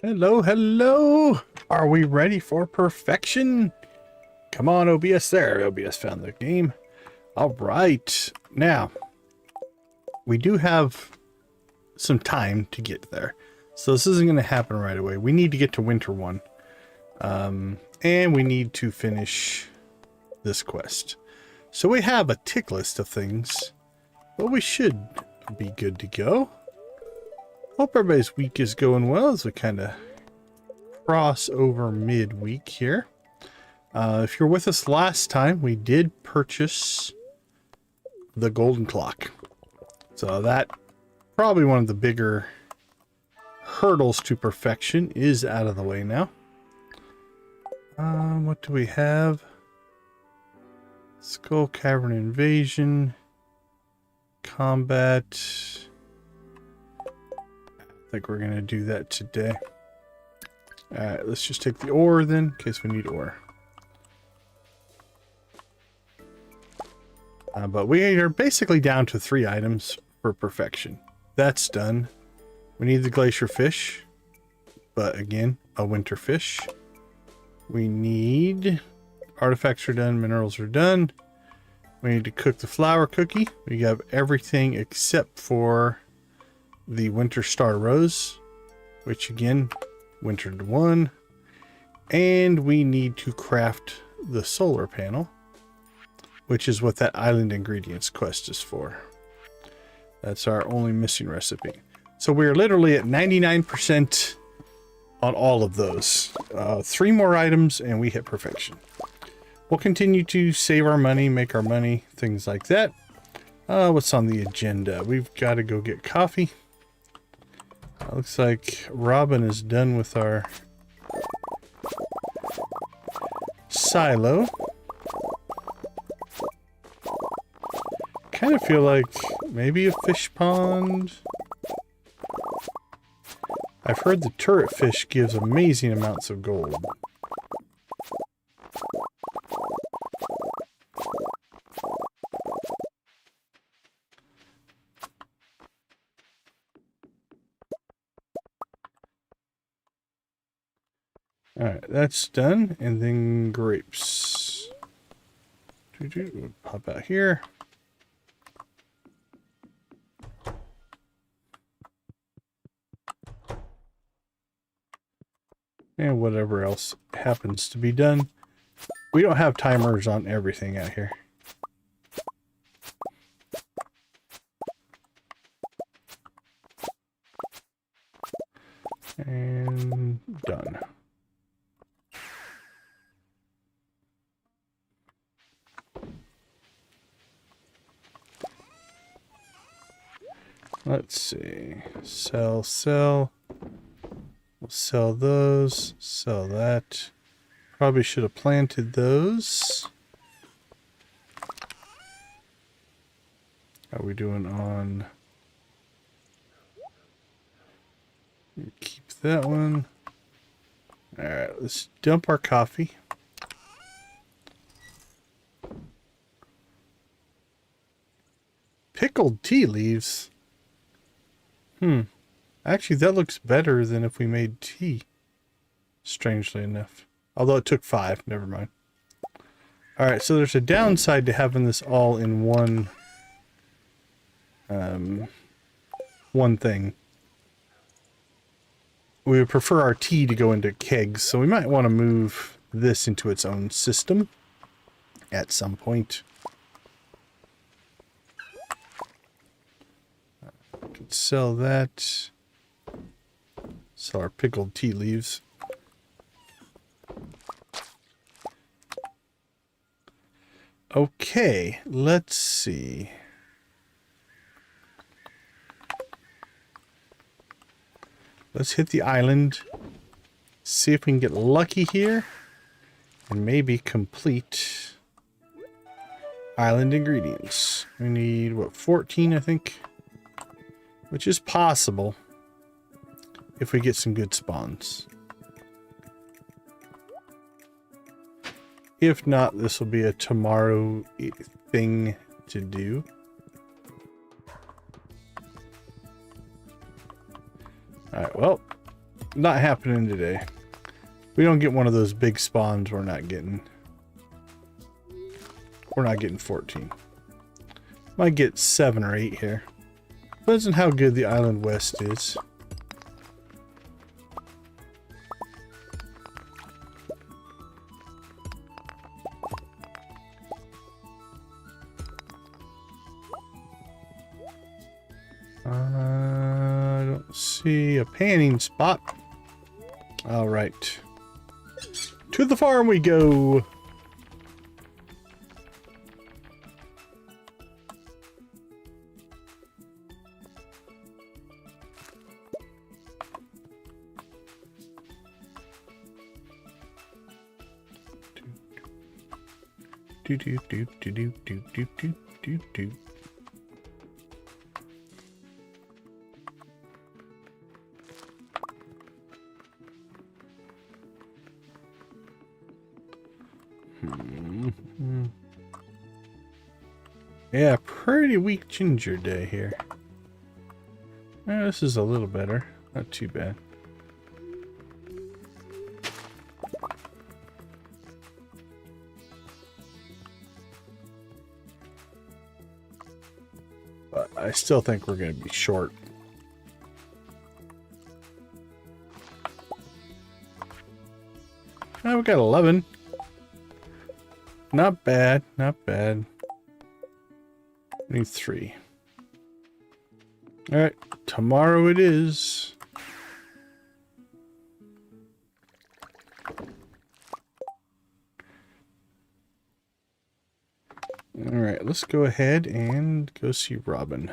Hello, hello. Are we ready for perfection? Come on, OBS. There, OBS found the game. All right. Now, we do have some time to get there. So this isn't going to happen right away. We need to get to Winter 1. And we need to finish this quest. So we have a tick list of things, but we should be good to go. Hope everybody's week is going well as we kind of cross over midweek here. If you're with us last time, we did purchase the golden clock. So that probably one of the bigger hurdles to perfection is out of the way now. What do we have? Skull Cavern Invasion. Combat. I think we're going to do that today. Alright, let's just take the ore then, in case we need ore. But we are basically down to 3 items for perfection. That's done. We need the Glacierfish, but again, a winter fish. We need... artifacts are done, minerals are done. We need to cook the flour cookie. We have everything except for the winter star rose, which again, winter 1. And we need to craft the solar panel, which is what that island ingredients quest is for. That's our only missing recipe. So we're literally at 99% on all of those. 3 more items and we hit perfection. We'll continue to save our money, make our money, things like that. What's on the agenda? We've got to go get coffee. Looks like Robin is done with our silo. Kind of feel like maybe a fish pond. I've heard the turret fish gives amazing amounts of gold. Alright, that's done. And then grapes. We'll pop out here. And whatever else happens to be done. We don't have timers on everything out here. And done. Let's see. Sell. We'll sell those. Sell that. Probably should have planted those. How are we doing on... keep that one. Alright, let's dump our coffee. Pickled tea leaves. Actually, that looks better than if we made tea. Strangely enough. Although it took 5. Never mind. Alright, so there's a downside to having this all in one... one thing. We would prefer our tea to go into kegs, so we might want to move this into its own system at some point. Could sell that. Sell our pickled tea leaves. Okay, let's see. Let's hit the island. See if we can get lucky here. And maybe complete island ingredients. We need, what, 14, I think? Which is possible if we get some good spawns. If not, this will be a tomorrow thing to do. Alright, well, Not happening today. We don't get one of those big spawns. We're not getting 14. Might get 7 or 8 here. Depends on how good the Island West is. I don't see a panning spot. All right. To the farm we go. Do do do do do do do do do do. Yeah, pretty weak ginger day here. This is a little better. Not too bad. But I still think we're going to be short. Oh, we got 11. Not bad, not bad. Need 3. Alright, tomorrow it is. Alright, let's go ahead and go see Robin.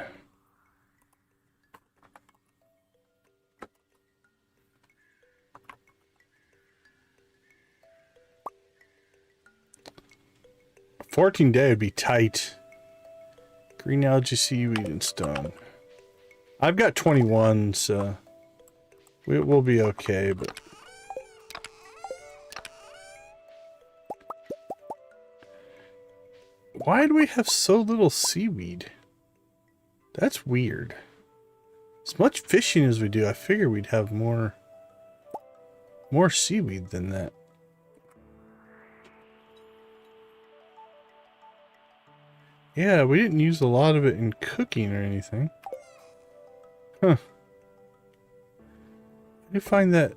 A 14-day would be tight. Green algae, seaweed, and stone. I've got 21, so we'll be okay, but... Why do we have so little seaweed? That's weird. As much fishing as we do, I figure we'd have more seaweed than that. Yeah, we didn't use a lot of it in cooking or anything. Huh. I find that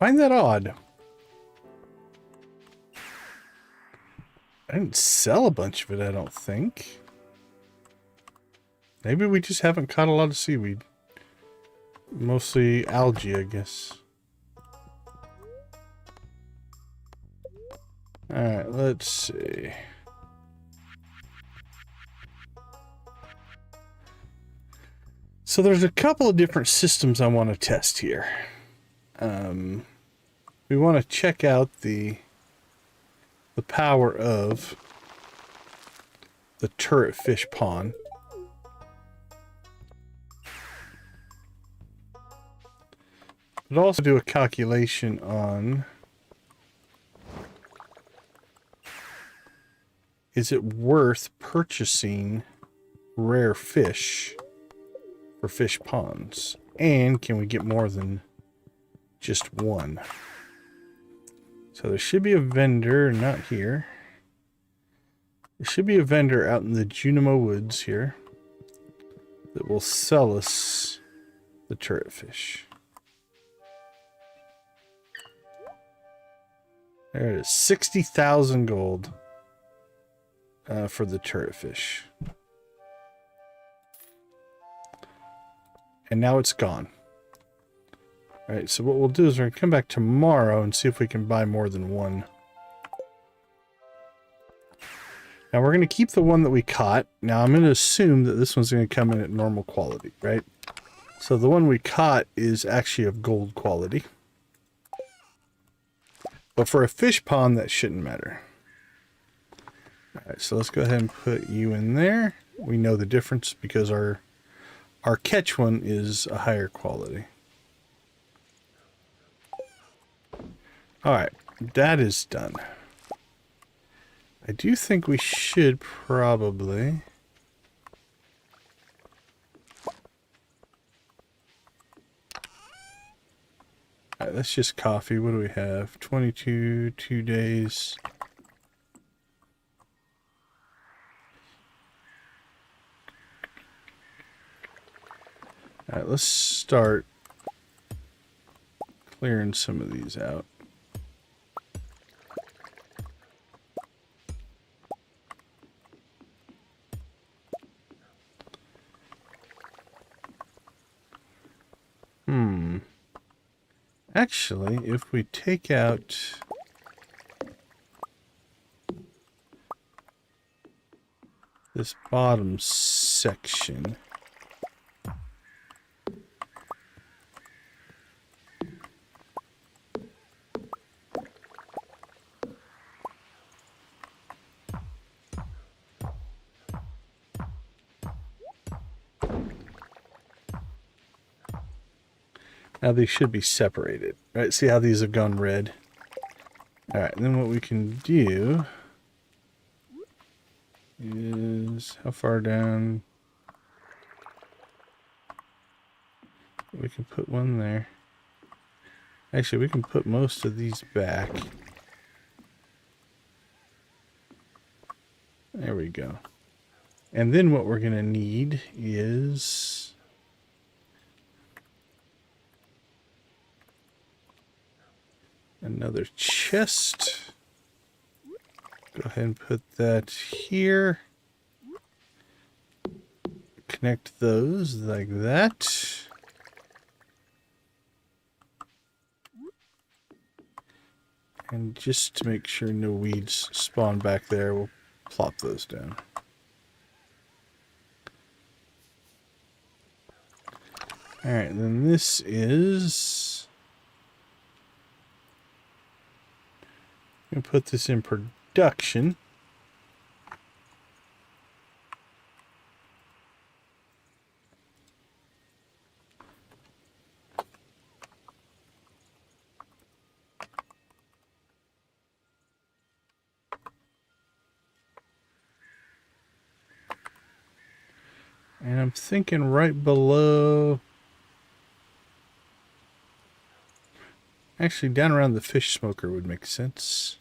odd. I didn't sell a bunch of it, I don't think. Maybe we just haven't caught a lot of seaweed. Mostly algae, I guess. Alright, let's see. So there's a couple of different systems I want to test here. We want to check out the power of the turret fish pond. But also do a calculation on, is it worth purchasing rare fish for fish ponds? And can we get more than just one? So there should be a vendor, not here. There should be a vendor out in the Junimo Woods here that will sell us the turret fish. There it is, 60,000 gold for the turret fish. And now it's gone. Alright, so what we'll do is we're going to come back tomorrow and see if we can buy more than one. Now we're going to keep the one that we caught. Now I'm going to assume that this one's going to come in at normal quality, right? So the one we caught is actually of gold quality. But for a fish pond, that shouldn't matter. Alright, so let's go ahead and put you in there. We know the difference because our catch one is a higher quality. Alright, that is done. I do think we should probably... Alright, that's just coffee. What do we have? 22, 2 days. Alright, let's start clearing some of these out. Actually, if we take out this bottom section, now these should be separated, right? See how these have gone red? All right, and then what we can do is, how far down? We can put one there. Actually, we can put most of these back. There we go. And then what we're gonna need is another chest. Go ahead and put that here. Connect those like that. And just to make sure no weeds spawn back there, we'll plop those down. Alright, then this is... I'm going to put this in production. And I'm thinking right below... Actually, down around the fish smoker would make sense.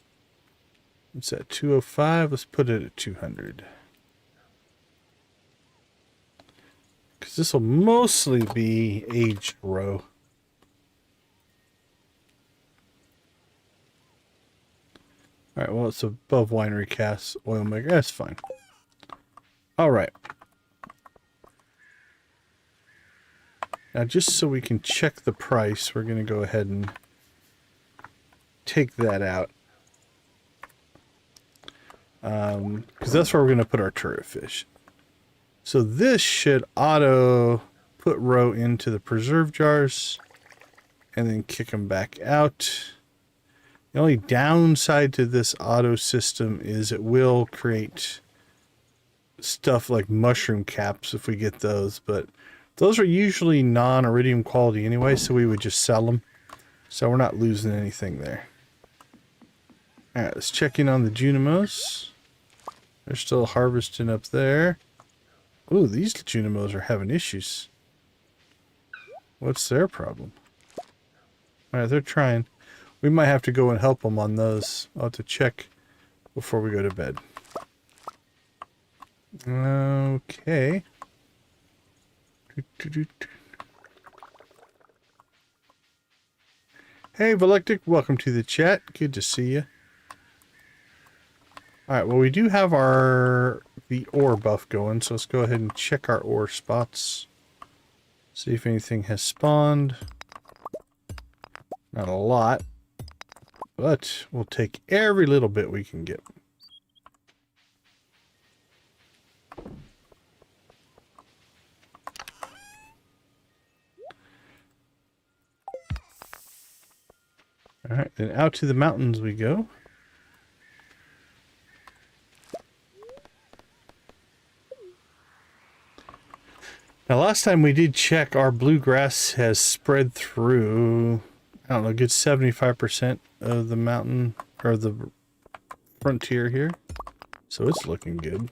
It's at 205. Let's put it at 200. Because this will mostly be aged roe. Alright, well, it's above winery cast oil maker. That's fine. Alright. Now, just so we can check the price, we're going to go ahead and take that out. Because that's where we're going to put our turret fish. So this should auto put roe into the preserve jars and then kick them back out. The only downside to this auto system is it will create stuff like mushroom caps if we get those, but those are usually non-iridium quality anyway, so we would just sell them. So we're not losing anything there. Alright, let's check in on the Junimos. They're still harvesting up there. Ooh, these Junimos are having issues. What's their problem? Alright, they're trying. We might have to go and help them on those. I'll have to check before we go to bed. Okay. Hey, Valectic, welcome to the chat. Good to see you. Alright, well, we do have the ore buff going, so let's go ahead and check our ore spots. See if anything has spawned. Not a lot, but we'll take every little bit we can get. Alright, then out to the mountains we go. Now, last time we did check, our bluegrass has spread through, I don't know, a good 75% of the mountain, or the frontier here. So it's looking good.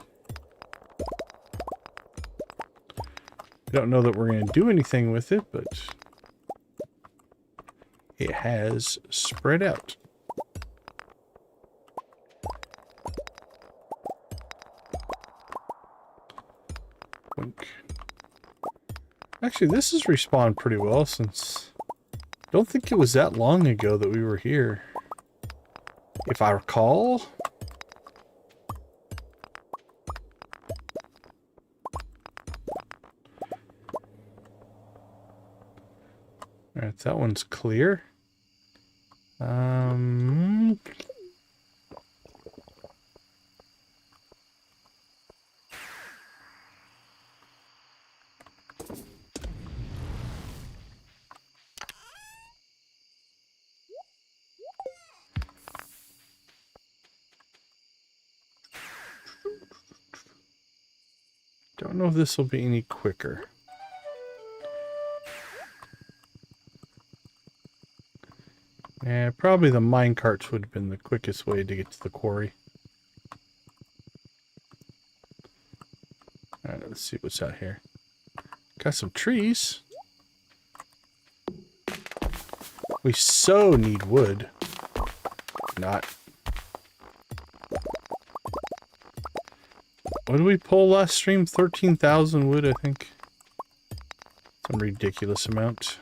I don't know that we're going to do anything with it, but it has spread out. Wink. Actually, this has respawned pretty well since... I don't think it was that long ago that we were here. If I recall... Alright, that one's clear. Don't know if this will be any quicker. Yeah, probably the minecarts would have been the quickest way to get to the quarry. Alright, let's see what's out here. Got some trees. We so need wood. Not. What did we pull last stream? 13,000 wood, I think. Some ridiculous amount.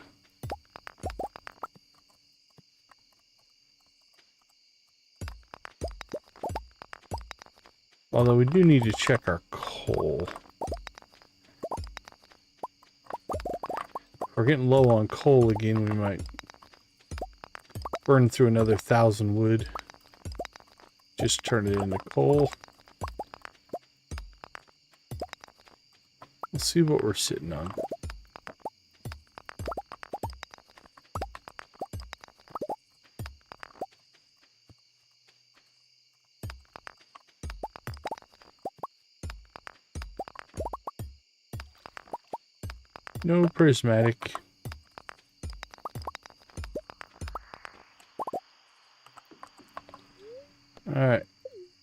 Although we do need to check our coal. If we're getting low on coal again, we might burn through another 1,000 wood. Just turn it into coal. Let's see what we're sitting on. No prismatic. Alright.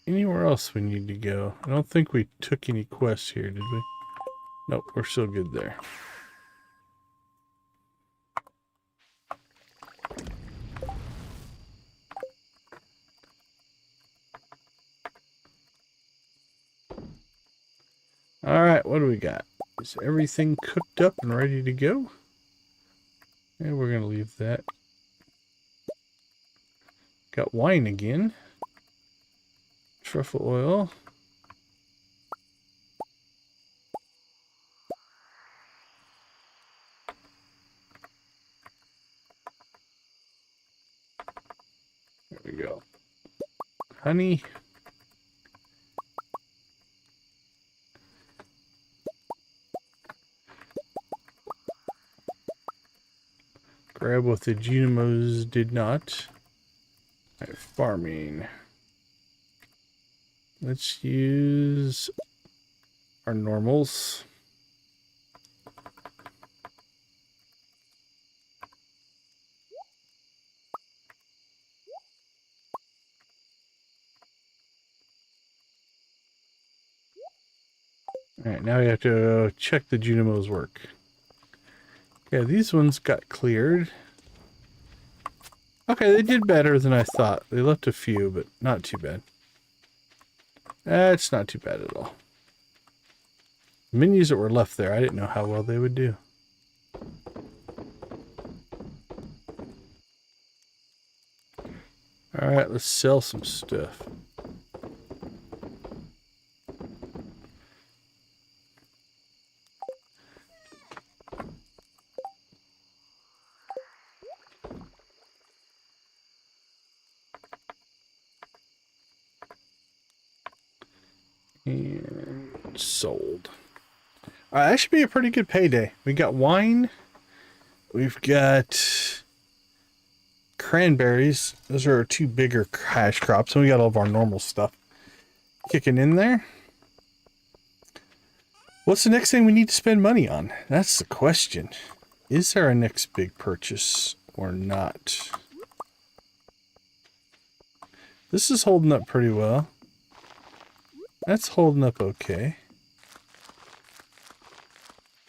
Anywhere else we need to go? I don't think we took any quests here, did we? Nope, we're still good there. Alright, what do we got? Is everything cooked up and ready to go? And we're going to leave that. Got wine again. Truffle oil. There we go. Honey. Grab what the Genomos did not. Alright, farming. Let's use our normals. Alright, now we have to check the Genomos work. Yeah, these ones got cleared. Okay, they did better than I thought. They left a few, but not too bad. It's not too bad at all. The menus that were left there, I didn't know how well they would do. Alright, let's sell some stuff. And sold. That should be a pretty good payday. We got wine. We've got cranberries. Those are our two bigger cash crops. And we got all of our normal stuff kicking in there. What's the next thing we need to spend money on? That's the question. Is there a next big purchase or not? This is holding up pretty well. That's holding up okay.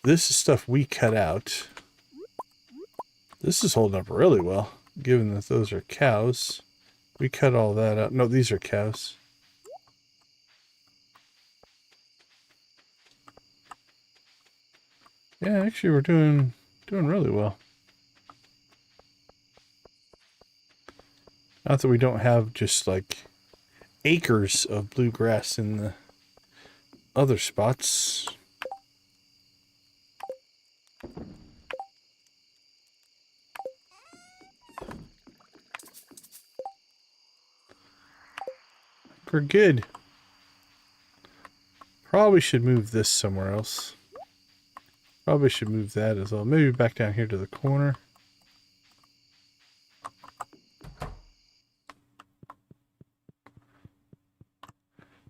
This is stuff we cut out. This is holding up really well. given that those are cows. We cut all that out. No, these are cows. Yeah, actually we're doing really well. Not that we don't have just like acres of bluegrass in the other spots. We're good. Probably should move this somewhere else. Probably should move that as well. Maybe back down here to the corner.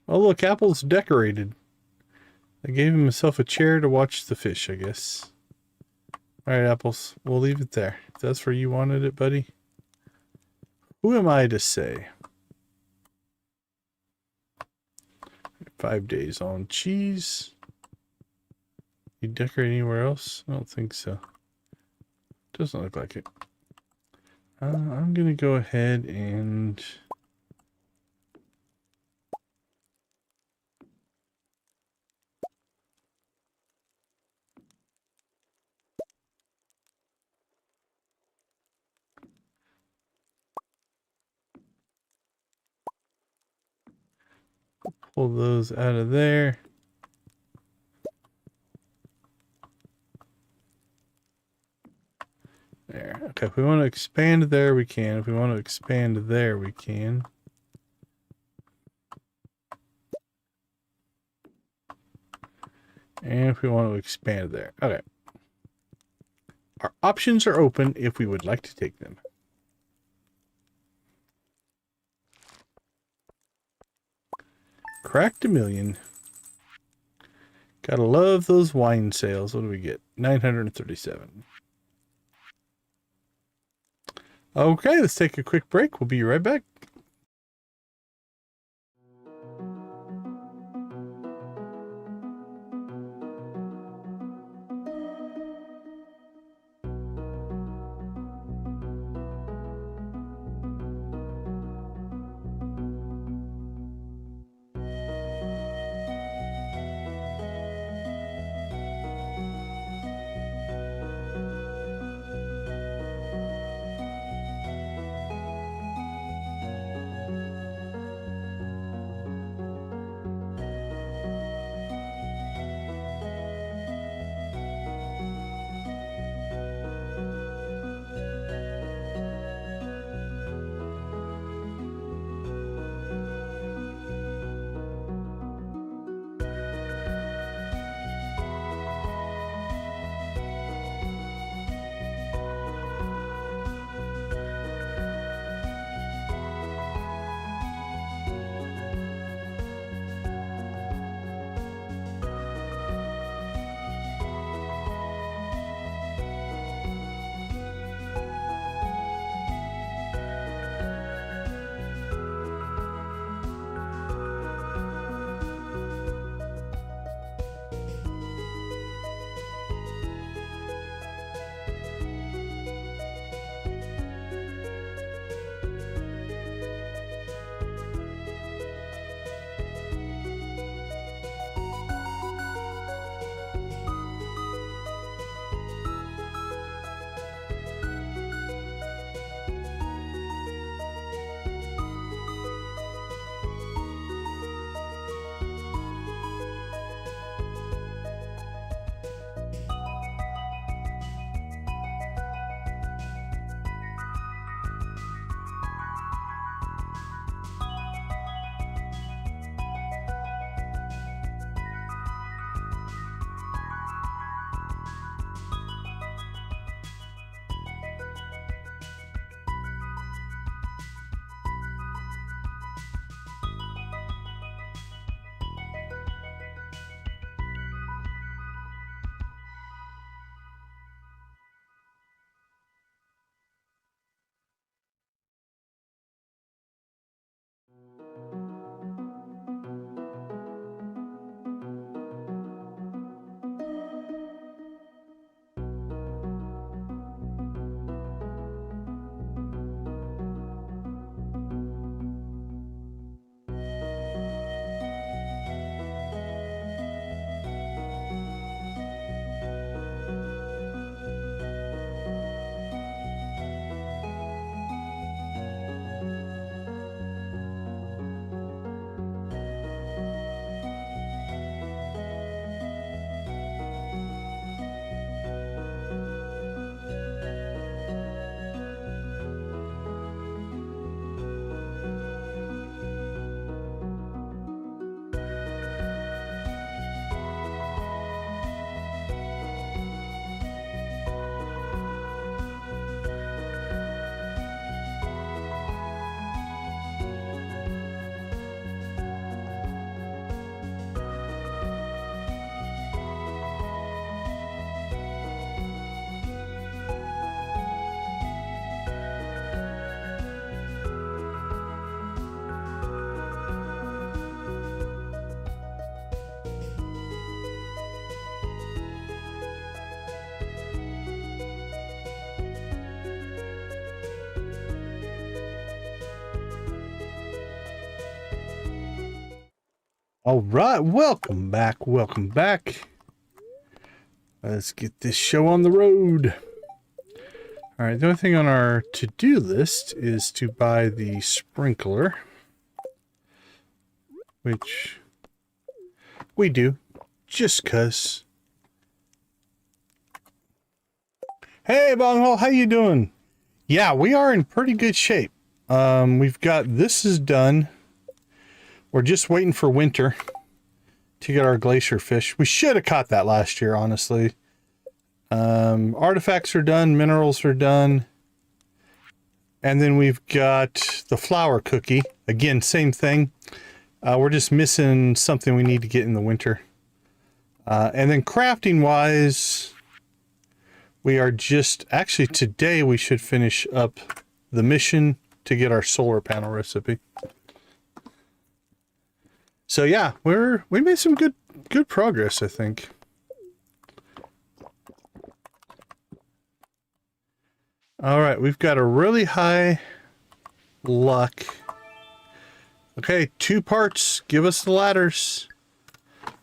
Oh look, Apple's decorated. I gave himself a chair to watch the fish, I guess. Alright, Apples. We'll leave it there. If that's where you wanted it, buddy. Who am I to say? 5 days on cheese. You decorate anywhere else? I don't think so. Doesn't look like it. I'm gonna go ahead and pull those out of there. There. Okay, if we want to expand there, we can. If we want to expand there, we can. And if we want to expand there. Okay. Our options are open if we would like to take them. Cracked a million. Gotta love those wine sales. What do we get? 937. Okay, let's take a quick break. We'll be right back. All right, welcome back. Welcome back. Let's get this show on the road. All right, the only thing on our to-do list is to buy the sprinkler, which we do just 'cause. Hey, Bonghole, how you doing? Yeah, we are in pretty good shape. We've got this is done. We're just waiting for winter to get our glacierfish. We should have caught that last year, honestly. Artifacts are done, minerals are done. And then we've got the flour cookie. Again, same thing. We're just missing something we need to get in the winter. And then crafting wise, we are just, actually today we should finish up the mission to get our solar panel recipe. So yeah, we made some good progress, I think. All right, we've got a really high luck. Okay, 2 parts. Give us the ladders.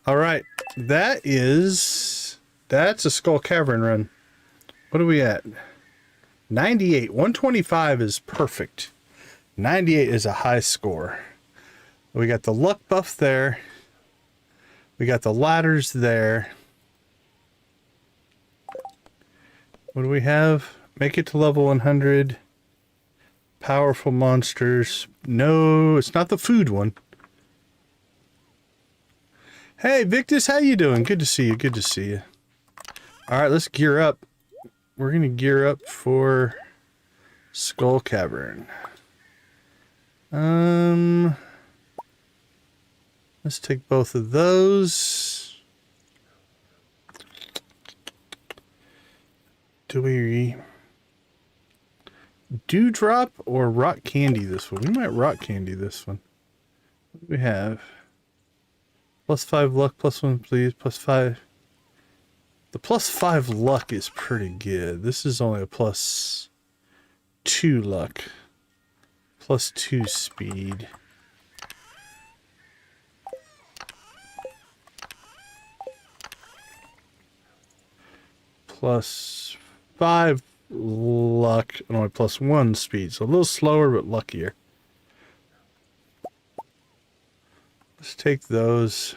All right, that's a Skull Cavern run. What are we at? 98. 125 is perfect. 98 is a high score. We got the luck buff there. We got the ladders there. What do we have? Make it to level 100. Powerful monsters. No, it's not the food one. Hey, Victus, how you doing? Good to see you. Good to see you. All right, let's gear up. We're going to gear up for Skull Cavern. Let's take both of those. Do we Dewdrop or rock candy this one? We might rock candy this one. What do we have? +5 luck, +1 please, +5. The +5 luck is pretty good. This is only a +2 luck. +2 speed. +5 luck and only +1 speed. So a little slower but luckier. Let's take those.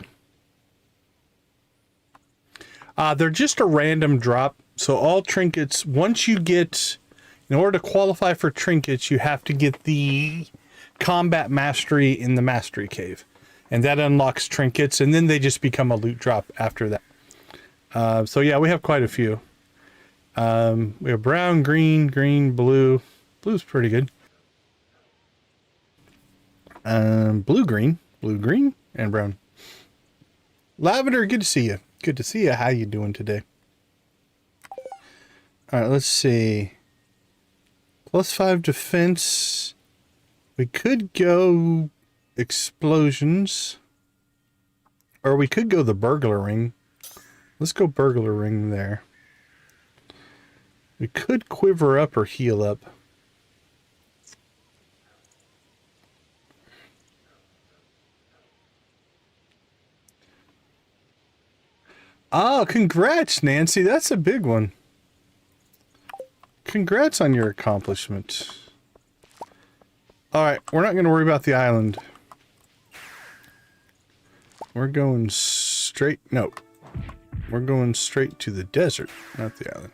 They're just a random drop. So all trinkets, once you get, in order to qualify for trinkets, you have to get the combat mastery in the mastery cave. And that unlocks trinkets, and then they just become a loot drop after that. So yeah, we have quite a few. We have brown, green, blue. Blue's pretty good. Blue, green, and brown. Lavender, good to see you. Good to see you. How you doing today? All right, let's see. +5 defense. We could go explosions. Or we could go the burglar ring. Let's go burglar ring there. We could quiver up or heal up. Oh, congrats, Nancy. That's a big one. Congrats on your accomplishment. All right, we're not going to worry about the island. We're going straight... No. We're going straight to the desert, not the island.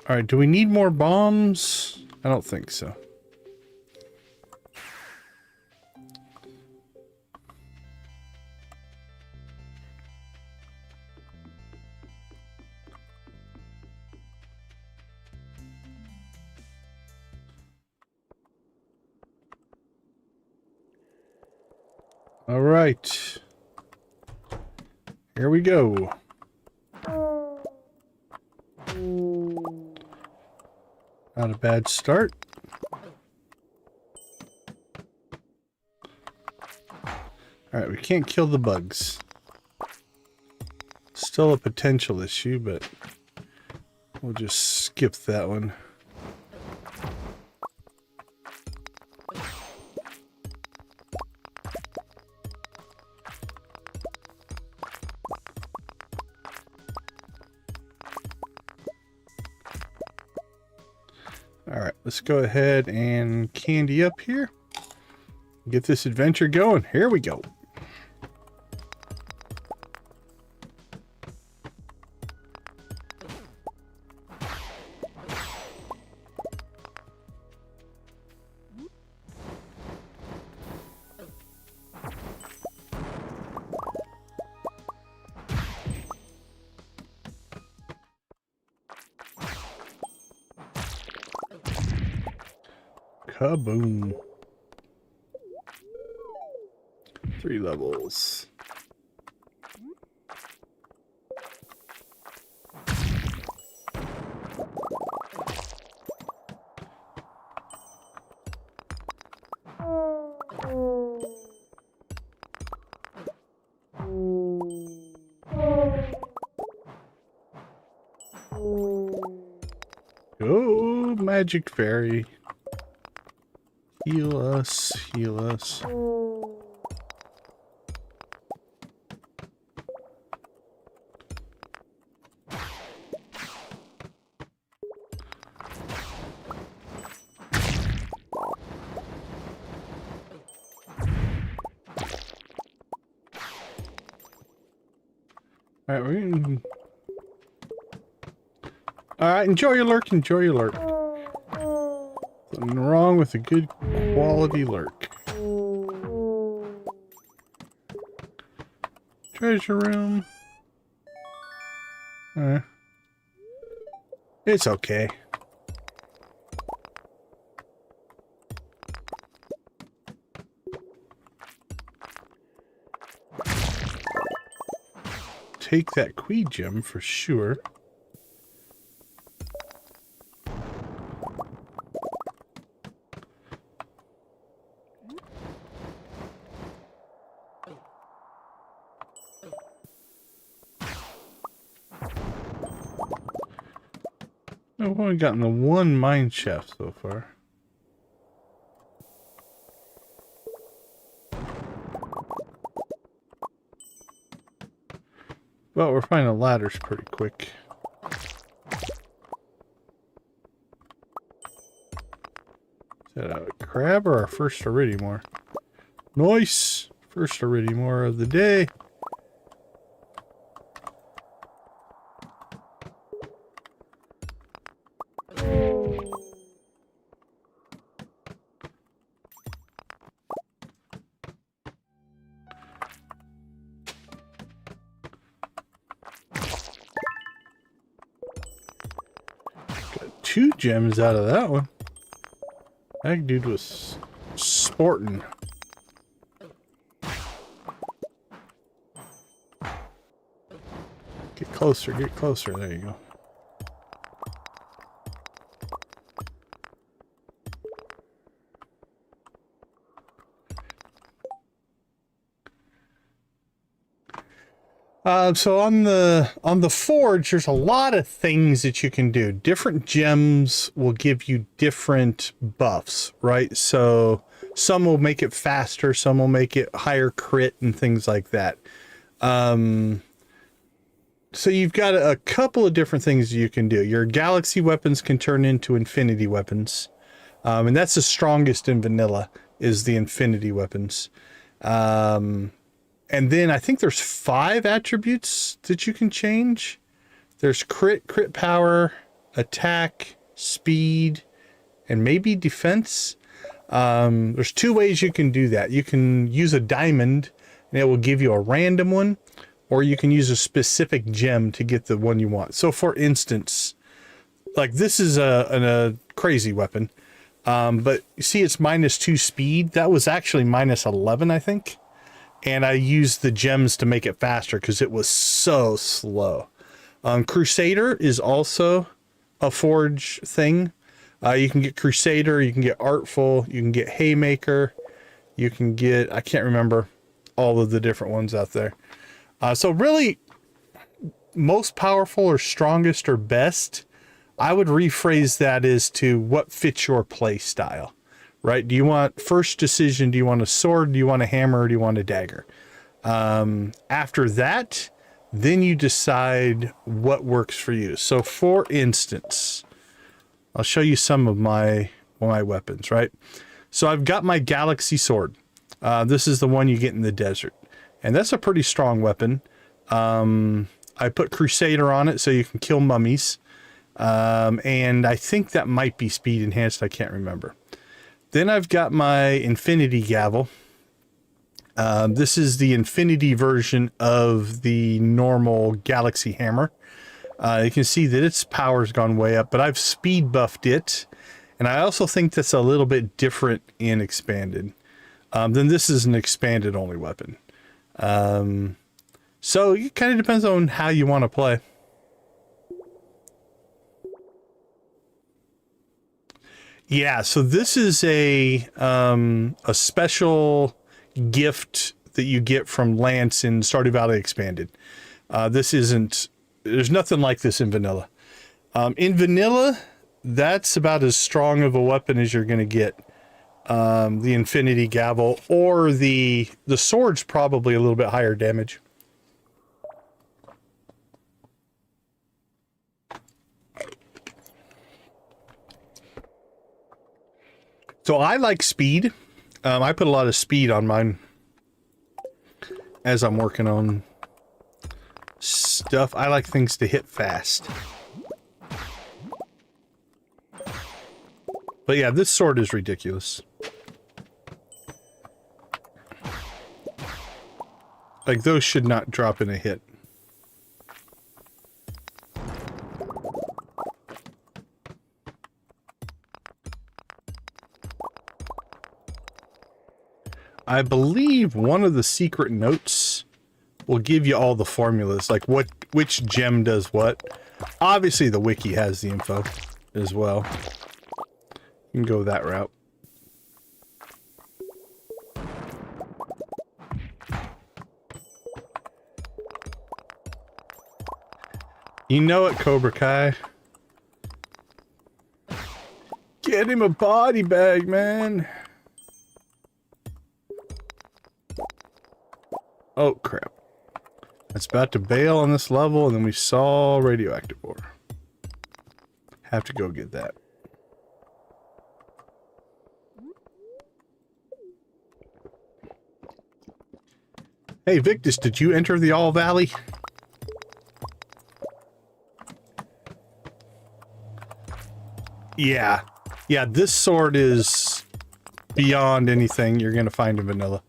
All right, do we need more bombs? I don't think so. All right. Here we go. Not a bad start. Alright, we can't kill the bugs. Still a potential issue, but we'll just skip that one. let's go ahead and candy up here. Get this adventure going. Here we go. Kaboom. 3 levels. Oh, magic fairy. Heal us, heal us. Alright, enjoy your lurk, enjoy your lurk. Nothing wrong with a good quality lurk. Treasure room. It's okay. Take that Queen gem for sure. I've only gotten the 1 mine shaft so far. Well, we're finding ladders pretty quick. Is that a crab or our first Iridimore? Nice! First Iridimore of the day. Got 2 gems out of that one. That dude was sporting. Get closer, get closer. There you go. So on the forge, there's a lot of things that you can do. Different gems will give you different buffs, right? So some will make it faster, some will make it higher crit and things like that. So you've got a couple of different things you can do. Your galaxy weapons can turn into infinity weapons. And that's the strongest in vanilla, is the infinity weapons. And then I think there's 5 attributes that you can change. There's crit power, attack, speed, and maybe defense. There's 2 ways you can do that. You can use a diamond and it will give you a random one, or you can use a specific gem to get the one you want. So for instance, like this is a crazy weapon. But you see it's -2 speed. That was actually -11, I think. And I used the gems to make it faster because it was so slow. Crusader is also a forge thing. You can get Crusader, you can get Artful, you can get Haymaker, you can get, I can't remember all of the different ones out there. So really, most powerful or strongest or best, I would rephrase that as to what fits your play style. Right? Do you want, first decision, do you want a sword, do you want a hammer, or do you want a dagger? After that, then you decide what works for you. So for instance, I'll show you some of my weapons, right? So I've got my Galaxy Sword. This is the one you get in the desert. And that's a pretty strong weapon. I put Crusader on it so you can kill mummies. And I think that might be speed enhanced. I can't remember. Then I've got my Infinity Gavel. This is the Infinity version of the normal Galaxy Hammer. You can see that its power's gone way up, but I've speed buffed it. And I also think that's a little bit different in Expanded. Then this is an Expanded only weapon. So it kind of depends on how you want to play. Yeah, so this is a special gift that you get from Lance in Stardew Valley Expanded. There's nothing like this in vanilla. In vanilla, that's about as strong of a weapon as you're going to get. The Infinity Gavel, or the sword's probably a little bit higher damage. So I like speed. I put a lot of speed on mine as I'm working on stuff. I like things to hit fast. But yeah, this sword is ridiculous. Like, those should not drop in a hit. I believe one of the secret notes will give you all the formulas, like which gem does what. Obviously, the wiki has the info as well. You can go that route. You know it, Cobra Kai. Get him a body bag, man. Oh, crap. It's about to bail on this level, and then we saw radioactive ore. Have to go get that. Hey, Victus, did you enter the All Valley? Yeah. Yeah, this sword is beyond anything you're going to find in vanilla.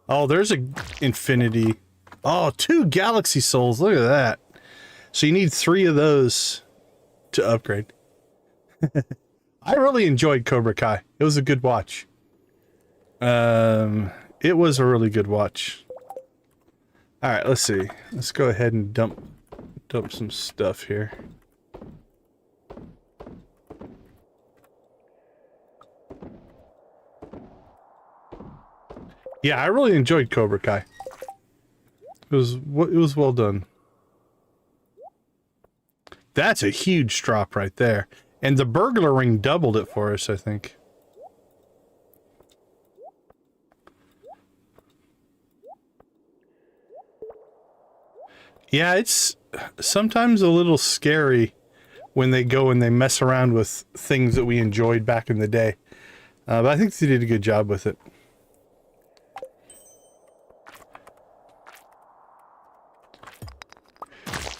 Oh, there's a Infinity. Oh, 2 Galaxy Souls. Look at that. So you need 3 of those to upgrade. I really enjoyed Cobra Kai. It was a good watch. It was a really good watch. All right, let's see. Let's go ahead and dump some stuff here. Yeah, I really enjoyed Cobra Kai. It was well done. That's a huge drop right there. And the burglar ring doubled it for us, I think. Yeah, it's sometimes a little scary when they go and they mess around with things that we enjoyed back in the day. But I think they did a good job with it.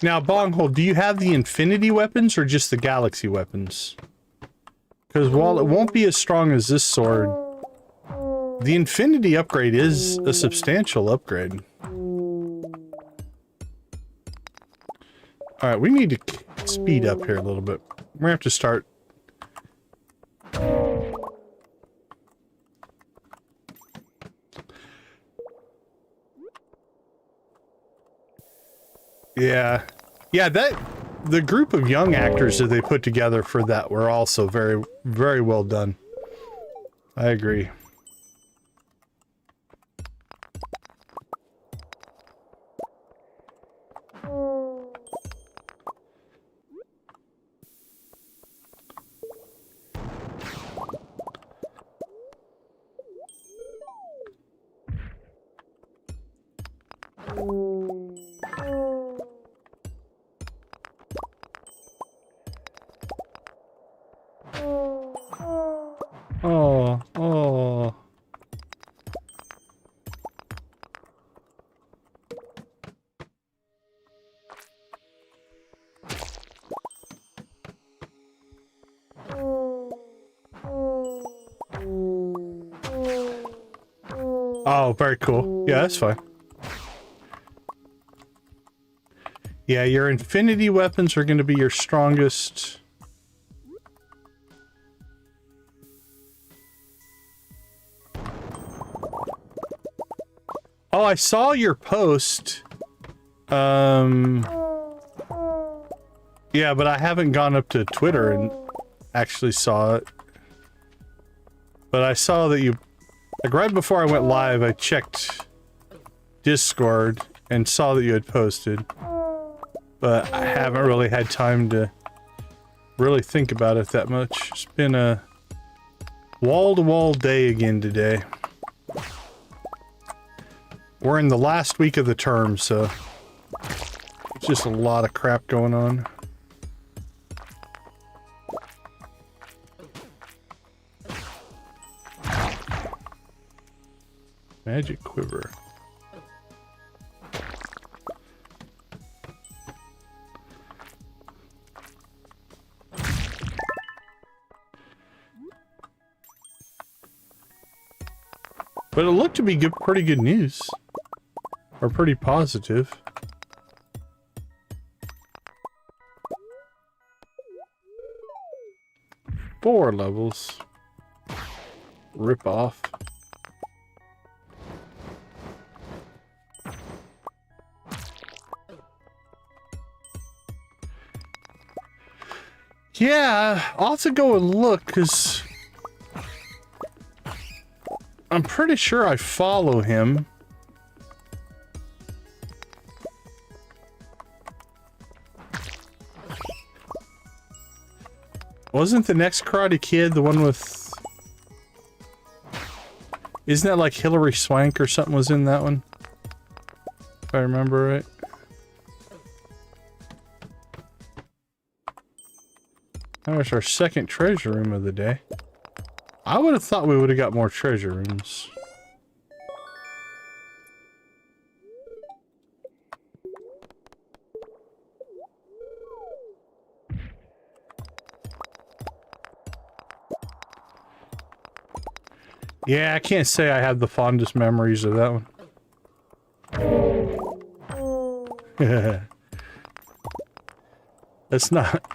Now, Bonghole, do you have the Infinity weapons or just the Galaxy weapons? Because while it won't be as strong as this sword, the Infinity upgrade is a substantial upgrade. Alright, we need to speed up here a little bit. We're gonna have to start. Yeah. Yeah, the group of young actors that they put together for that were also very, very well done. I agree. Oh, very cool. Yeah, that's fine. Yeah, your infinity weapons are going to be your strongest. Oh, I saw your post. Yeah, but I haven't gone up to Twitter and actually saw it. But I saw that you, like right before I went live, I checked Discord and saw that you had posted. But I haven't really had time to really think about it that much. It's been a wall-to-wall day again today. We're in the last week of the term, so it's just a lot of crap going on. Magic quiver. But it looked to be good, pretty good news. Or pretty positive. Four levels. Rip off. Yeah, I'll have to go and look, because I'm pretty sure I follow him. Wasn't the next Karate Kid the one with... Isn't that like Hilary Swank or something was in that one? If I remember right. That was our second treasure room of the day. I would have thought we would have got more treasure rooms. Yeah, I can't say I have the fondest memories of that one. That's not...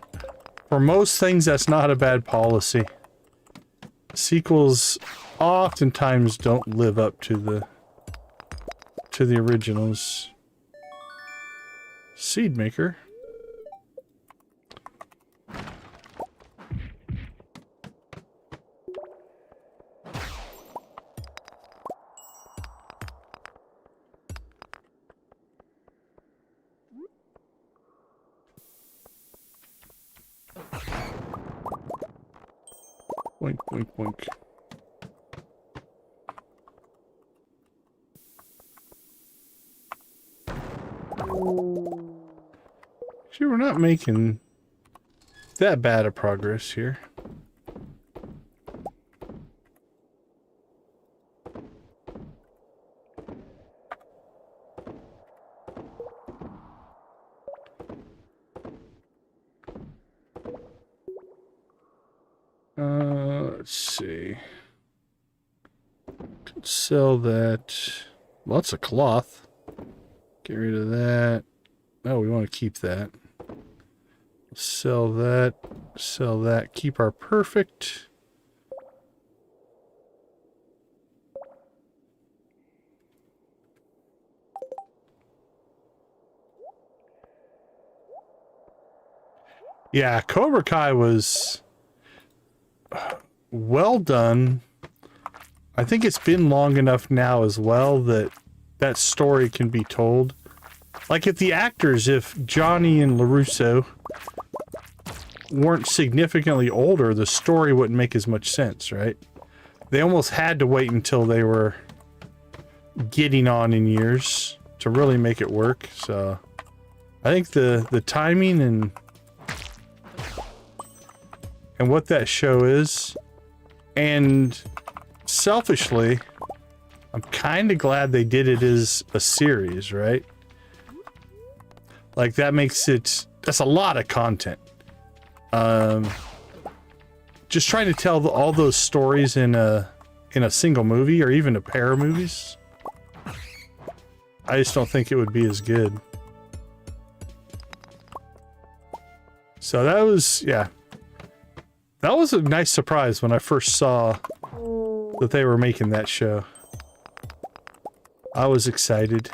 For most things, that's not a bad policy. Sequels oftentimes don't live up to the originals. Seed maker. Boink, boink, boink. See, we're not making that bad of progress here. Let's see. Could sell that. Lots of cloth. Get rid of that. Oh, we want to keep that. Sell that. Sell that. Keep our perfect. Yeah, Cobra Kai was well done. I think it's been long enough now as well that that story can be told. Like if the actors, if Johnny and LaRusso weren't significantly older, the story wouldn't make as much sense, right? They almost had to wait until they were getting on in years to really make it work. So I think the timing and what that show is, and selfishly, I'm kind of glad they did it as a series, right? Like that makes it, that's a lot of content. Just trying to tell all those stories in a single movie or even a pair of movies I just don't think it would be as good. So that was, yeah. That was a nice surprise when I first saw that they were making that show. I was excited.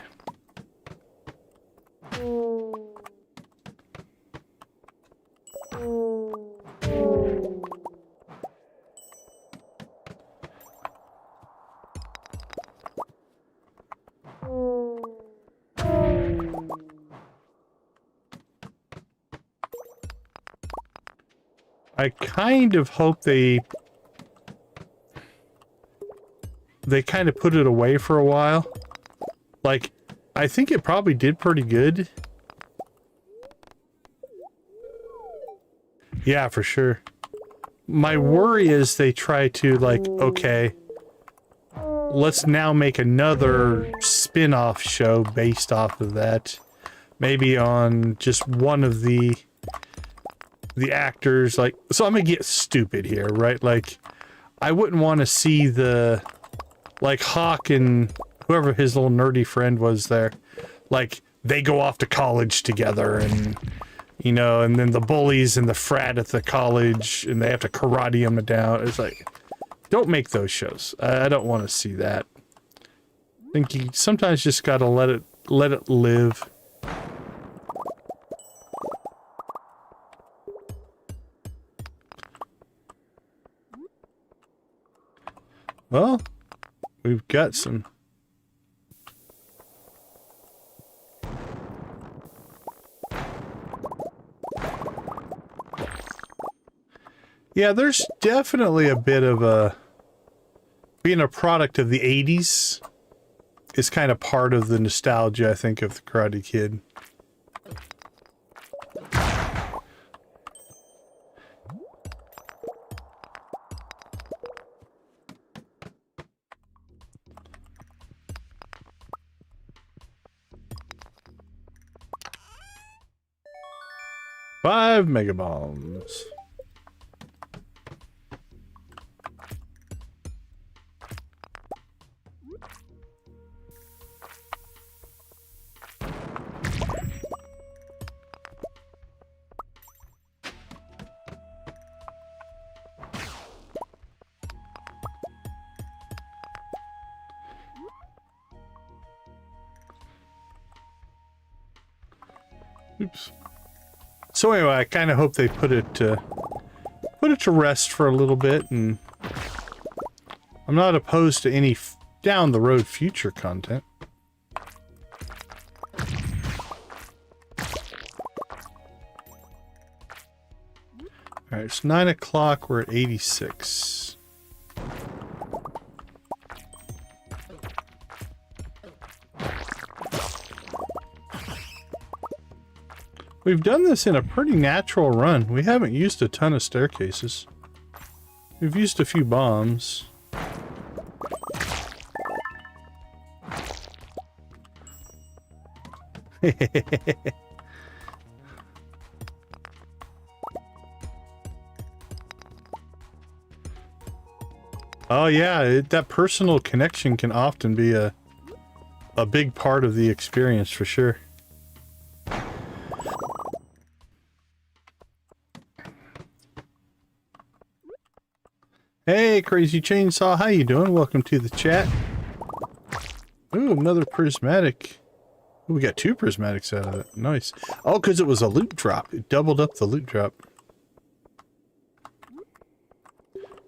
I kind of hope they kind of put it away for a while. Like, I think it probably did pretty good. Yeah, for sure. My worry is they try to, like, okay, let's now make another spin-off show based off of that. Maybe on just one of the actors, like, so I'm gonna get stupid here, right? Like, I wouldn't want to see the, like, Hawk and whoever his little nerdy friend was there, like, they go off to college together and, you know, and then the bullies and the frat at the college and they have to karate them down. It's like, don't make those shows. I don't want to see that. I think you sometimes just gotta let it live. Well, we've got some. Yeah, there's definitely a bit of a, being a product of the 80s is kind of part of the nostalgia, I think, of the Karate Kid. Five mega bombs. Oops. So anyway, I kind of hope they put it to rest for a little bit, and I'm not opposed to any down the road future content. All right, it's 9 o'clock. We're at 86. We've done this in a pretty natural run. We haven't used a ton of staircases. We've used a few bombs. Oh yeah, that personal connection can often be a big part of the experience for sure. Hey, Crazy Chainsaw, how you doing? Welcome to the chat. Ooh, another prismatic. Ooh, we got 2 prismatics out of it. Nice. Oh, because it was a loot drop. It doubled up the loot drop.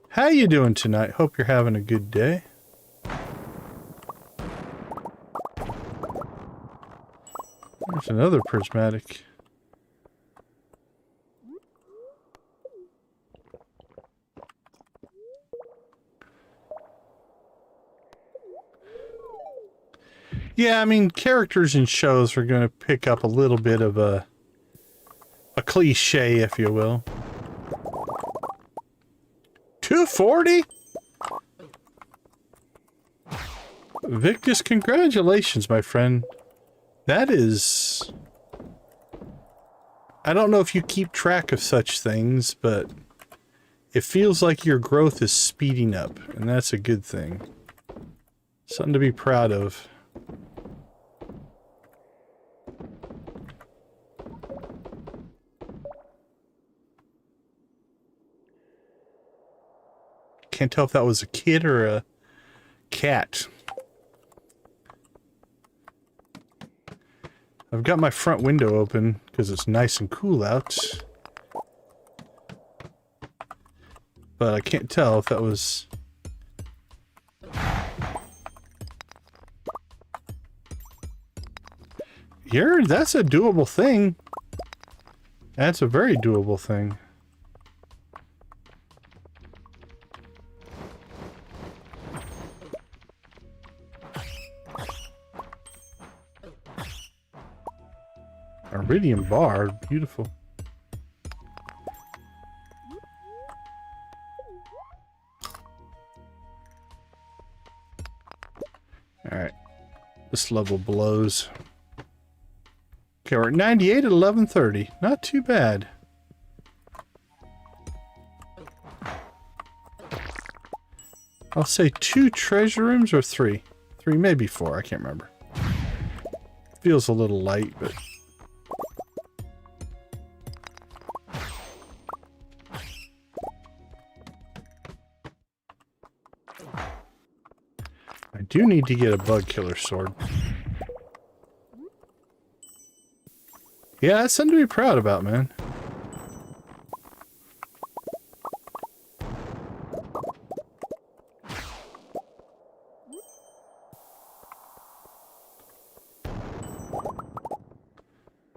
How you doing tonight? Hope you're having a good day. There's another prismatic. Yeah, I mean, characters in shows are going to pick up a little bit of a cliche, if you will. 240? Victus, congratulations, my friend. That is... I don't know if you keep track of such things, but it feels like your growth is speeding up, and that's a good thing. Something to be proud of. can't tell if that was a kid or a cat. I've got my front window open because it's nice and cool out. But I can't tell if that was... That's a doable thing. That's a very doable thing. Iridium bar, beautiful. Alright. This level blows. Okay, we're at 98 at 11:30. Not too bad. I'll say 2 treasure rooms or 3. 3, maybe 4, I can't remember. Feels a little light, but... I do need to get a bug killer sword. Yeah, that's something to be proud about, man.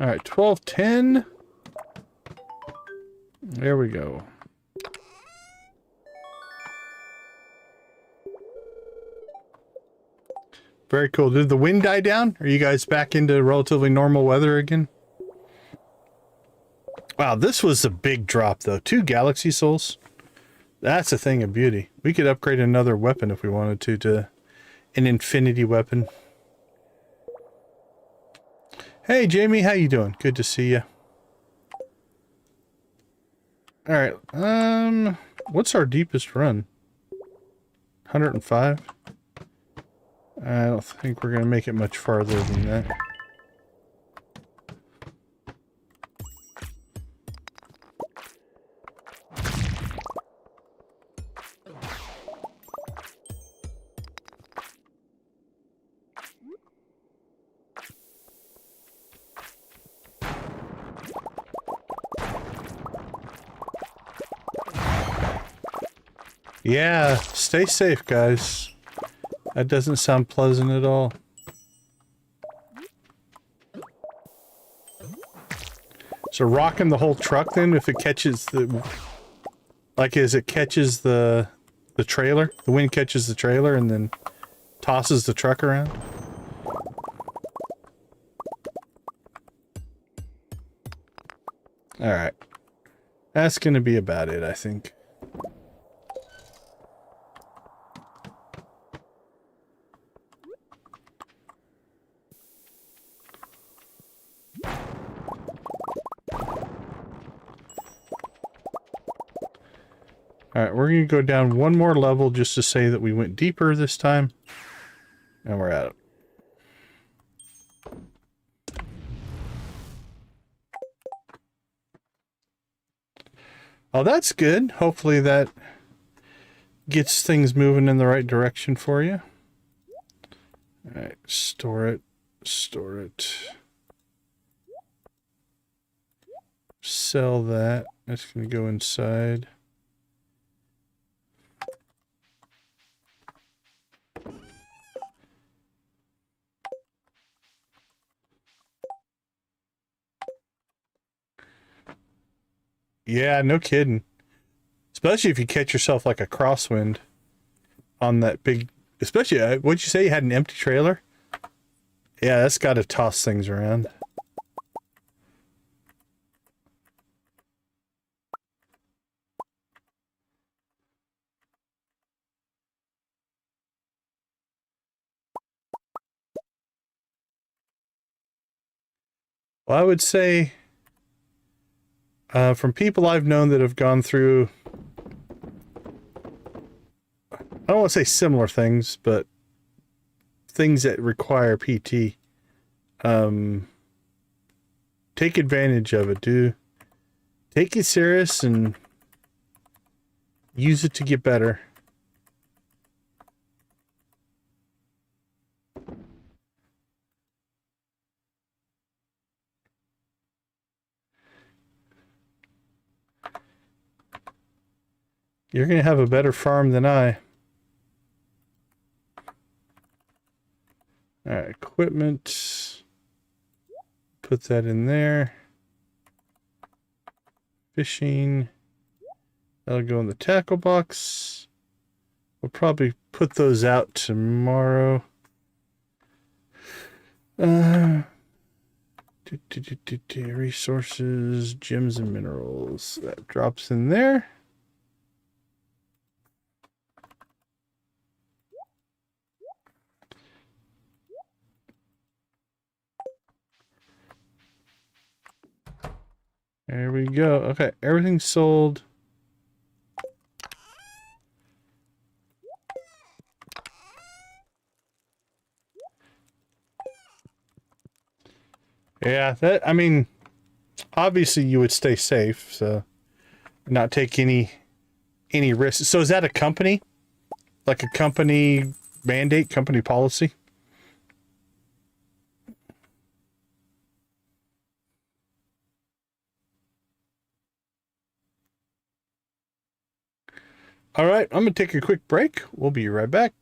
Alright, 12:10. There we go. Very cool. Did the wind die down? Are you guys back into relatively normal weather again? Wow, this was a big drop, though. 2 galaxy souls. That's a thing of beauty. We could upgrade another weapon if we wanted to an infinity weapon. Hey, Jamie, how you doing? Good to see you. All right. What's our deepest run? 105? I don't think we're going to make it much farther than that. Yeah, stay safe, guys. That doesn't sound pleasant at all. So rocking the whole truck then if it catches the... Like as it catches the trailer? The wind catches the trailer and then tosses the truck around? Alright. That's gonna be about it, I think. Alright, we're going to go down one more level just to say that we went deeper this time. And we're at it. Oh, that's good. Hopefully that gets things moving in the right direction for you. Alright, store it. Store it. Sell that. That's going to go inside. Yeah, no kidding. Especially if you catch yourself like a crosswind on that big... Especially, what'd you say? You had an empty trailer? Yeah, that's got to toss things around. Well, I would say... from people I've known that have gone through, I don't want to say similar things, but things that require PT, take advantage of it. Take it serious and use it to get better. You're going to have a better farm than I. All right, equipment. Put that in there. Fishing. That'll go in the tackle box. We'll probably put those out tomorrow. Resources, gems, and minerals. That drops in there. There we go. Okay, everything's sold. Yeah, that, I mean, obviously you would stay safe, so not take any risks. So is that a company? Like a company mandate, company policy? All right, I'm going to take a quick break. We'll be right back.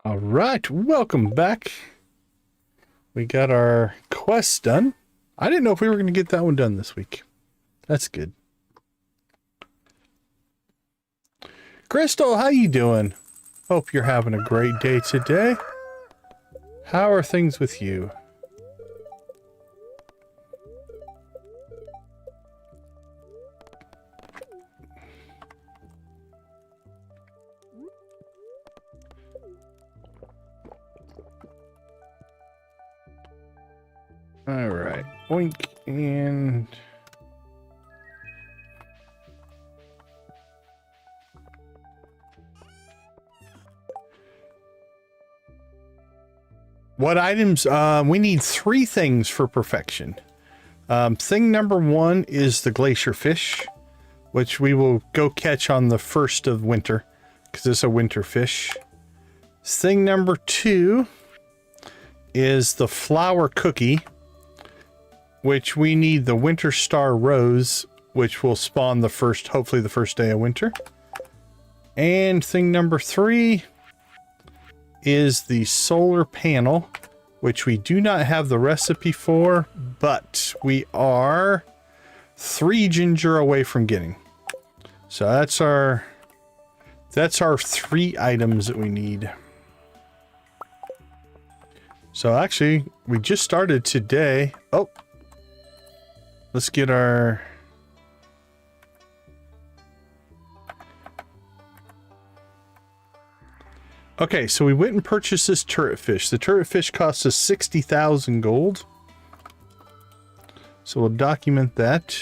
All right, welcome back. We got our quest done. I didn't know if we were going to get that one done this week. That's good. Crystal, how you doing? Hope you're having a great day today. How are things with you? All right, oink, and What items? We need 3 things for perfection. Thing number 1 is the glacierfish, which we will go catch on the 1st of winter, because it's a winter fish. Thing number 2 is the flower cookie, which we need the winter star rose, which will spawn the first, hopefully the first day of winter. And thing number 3 is the solar panel, which we do not have the recipe for, but we are 3 ginger away from getting. So that's our 3 items that we need. So actually, we just started today. Oh, let's get our... Okay, so we went and purchased this turret fish. The turret fish costs us 60,000 gold. So we'll document that.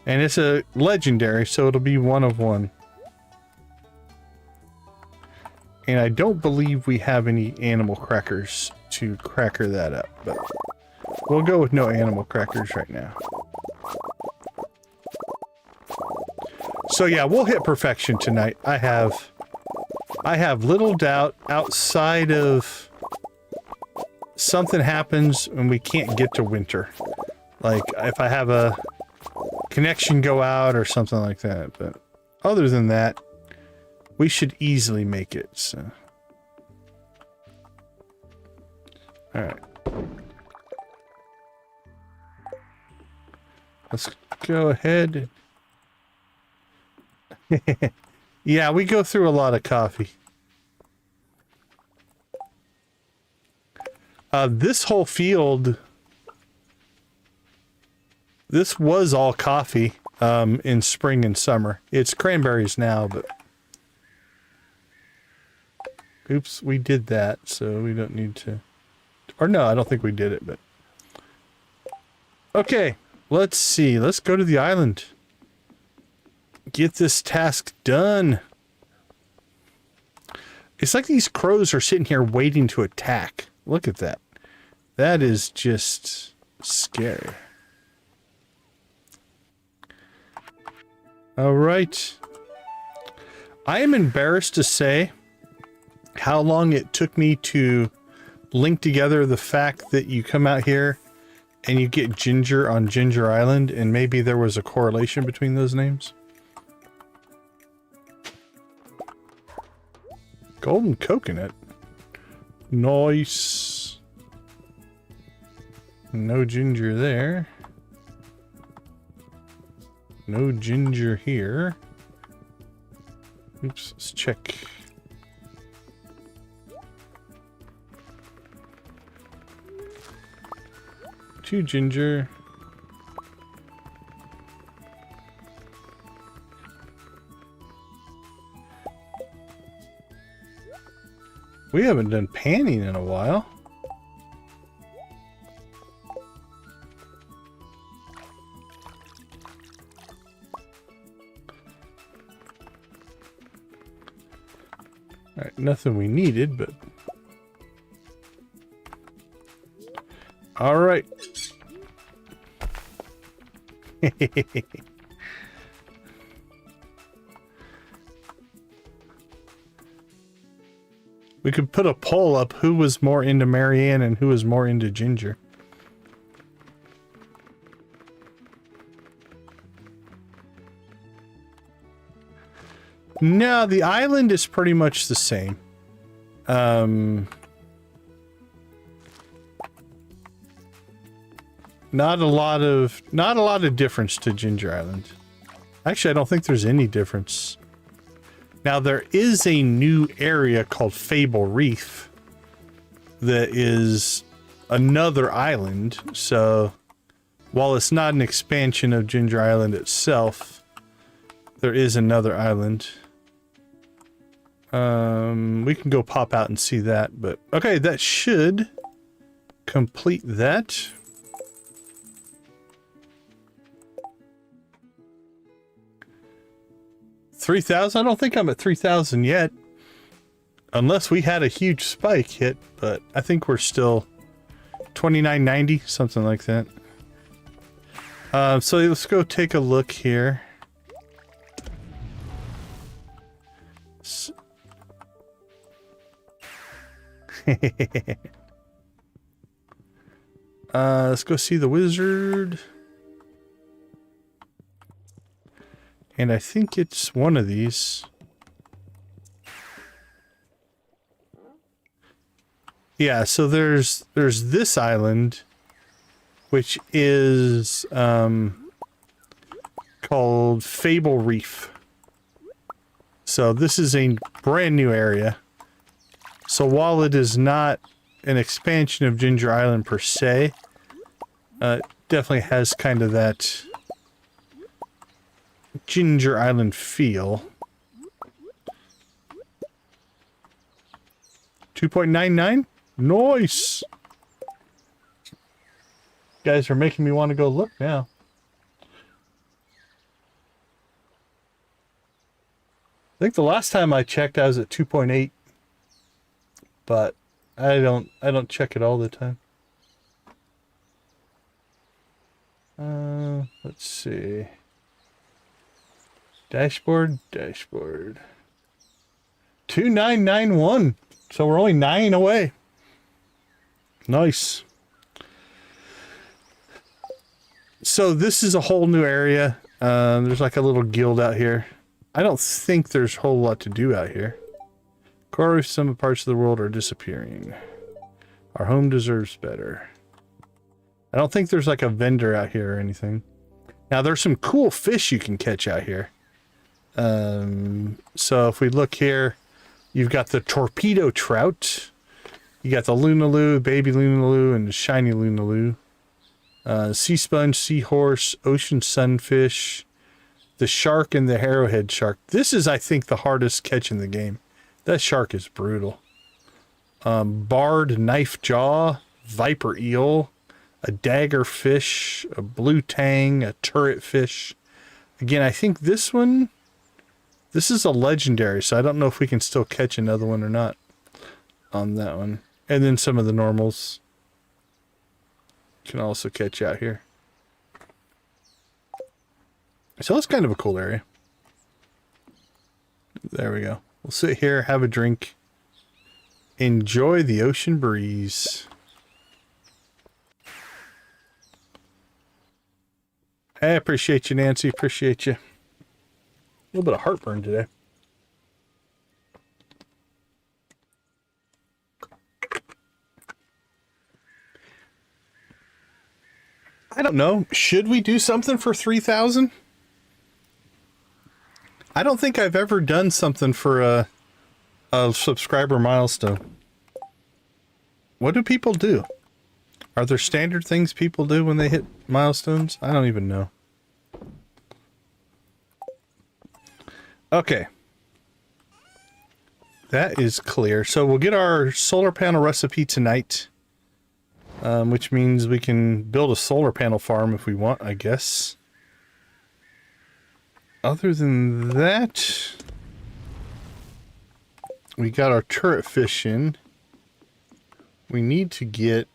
And it's a legendary, so it'll be 1 of 1. And I don't believe we have any animal crackers to cracker that up, but we'll go with no animal crackers right now. So yeah, we'll hit perfection tonight. I have little doubt, outside of something happens and we can't get to winter. Like if I have a connection go out or something like that, but other than that, we should easily make it. So, all right, let's go ahead. Yeah, we go through a lot of coffee. This whole field, this was all coffee in spring and summer. It's cranberries now, but oops, we did that, so we don't need to. Or no, I don't think we did it, but okay, let's see. Let's go to the island. Get this task done. It's like these crows are sitting here waiting to attack. Look at that. That is just scary. All right. I am embarrassed to say how long it took me to link together the fact that you come out here and you get ginger on Ginger Island, and maybe there was a correlation between those names. Golden coconut. Nice. No ginger there. No ginger here. Oops, let's check. Two ginger. We haven't done panning in a while. All right, nothing we needed, but all right. We could put a poll up, who was more into Marianne and who was more into Ginger. No, the island is pretty much the same. Not a lot of difference to Ginger Island. Actually, I don't think there's any difference. Now, there is a new area called Fable Reef that is another island. So, while it's not an expansion of Ginger Island itself, there is another island. We can go pop out and see that, but okay, that should complete that. 3,000? I don't think I'm at 3,000 yet. Unless we had a huge spike hit, but I think we're still 2990, something like that. So let's go take a look here. Let's go see the wizard. And I think it's one of these. Yeah, so there's this island, which is called Fable Reef. So this is a brand new area. So while it is not an expansion of Ginger Island per se, it definitely has kind of that Ginger Island feel. 2.99? Nice! Guys are making me want to go look now. I think the last time I checked I was at 2.8. But I don't check it all the time. Let's see. Dashboard. 2991. So we're only 9 away. Nice. So this is a whole new area. There's like a little guild out here. I don't think there's a whole lot to do out here. Coral reefs, some parts of the world are disappearing. Our home deserves better. I don't think there's like a vendor out here or anything. Now there's some cool fish you can catch out here. So if we look here, you've got the torpedo trout. You got the lunaloo, baby lunaloo, and the shiny lunaloo. Sea sponge, seahorse, ocean sunfish, the shark, and the arrowhead shark. This is, I think, the hardest catch in the game. That shark is brutal. Barred knife jaw, viper eel, a dagger fish, a blue tang, a turret fish. Again, I think this is a legendary, so I don't know if we can still catch another one or not on that one. And then some of the normals can also catch out here. So it's kind of a cool area. There we go. We'll sit here, have a drink, enjoy the ocean breeze. I appreciate you, Nancy. Appreciate you. A little bit of heartburn today. I don't know. Should we do something for 3,000? I don't think I've ever done something for a subscriber milestone. What do people do? Are there standard things people do when they hit milestones? I don't even know. Okay. That is clear. So we'll get our solar panel recipe tonight. Which means we can build a solar panel farm if we want, I guess. Other than that, we got our turret fish in. We need to get...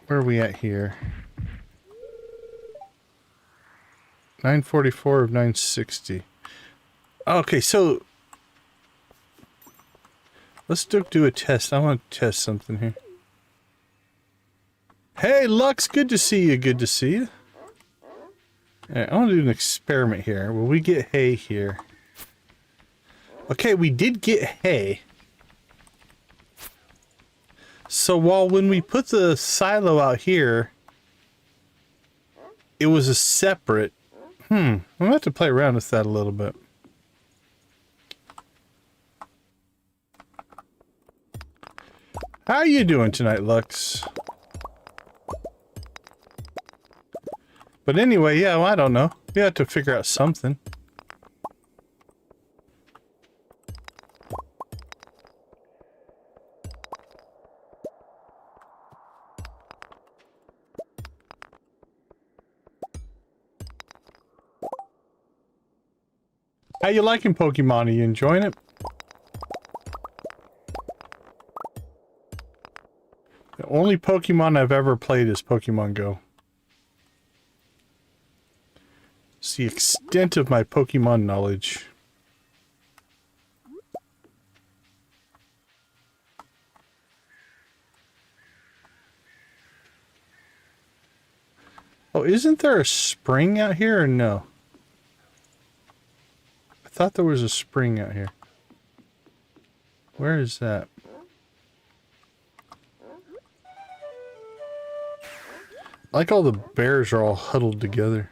Where are we at here? 944 of 960. Okay, so... Let's do a test. I want to test something here. Hey, Lux, good to see you. Good to see you. Alright, I want to do an experiment here. Will we get hay here? Okay, we did get hay. So while when we put the silo out here, it was a separate... I'm going to have to play around with that a little bit. How you doing tonight, Lux? But anyway, yeah, well, I don't know. We have to figure out something. How you liking Pokemon? Are you enjoying it? The only Pokemon I've ever played is Pokemon Go. It's the extent of my Pokemon knowledge. Oh, isn't there a spring out here or no? I thought there was a spring out here. Where is that? Like all the bears are all huddled together.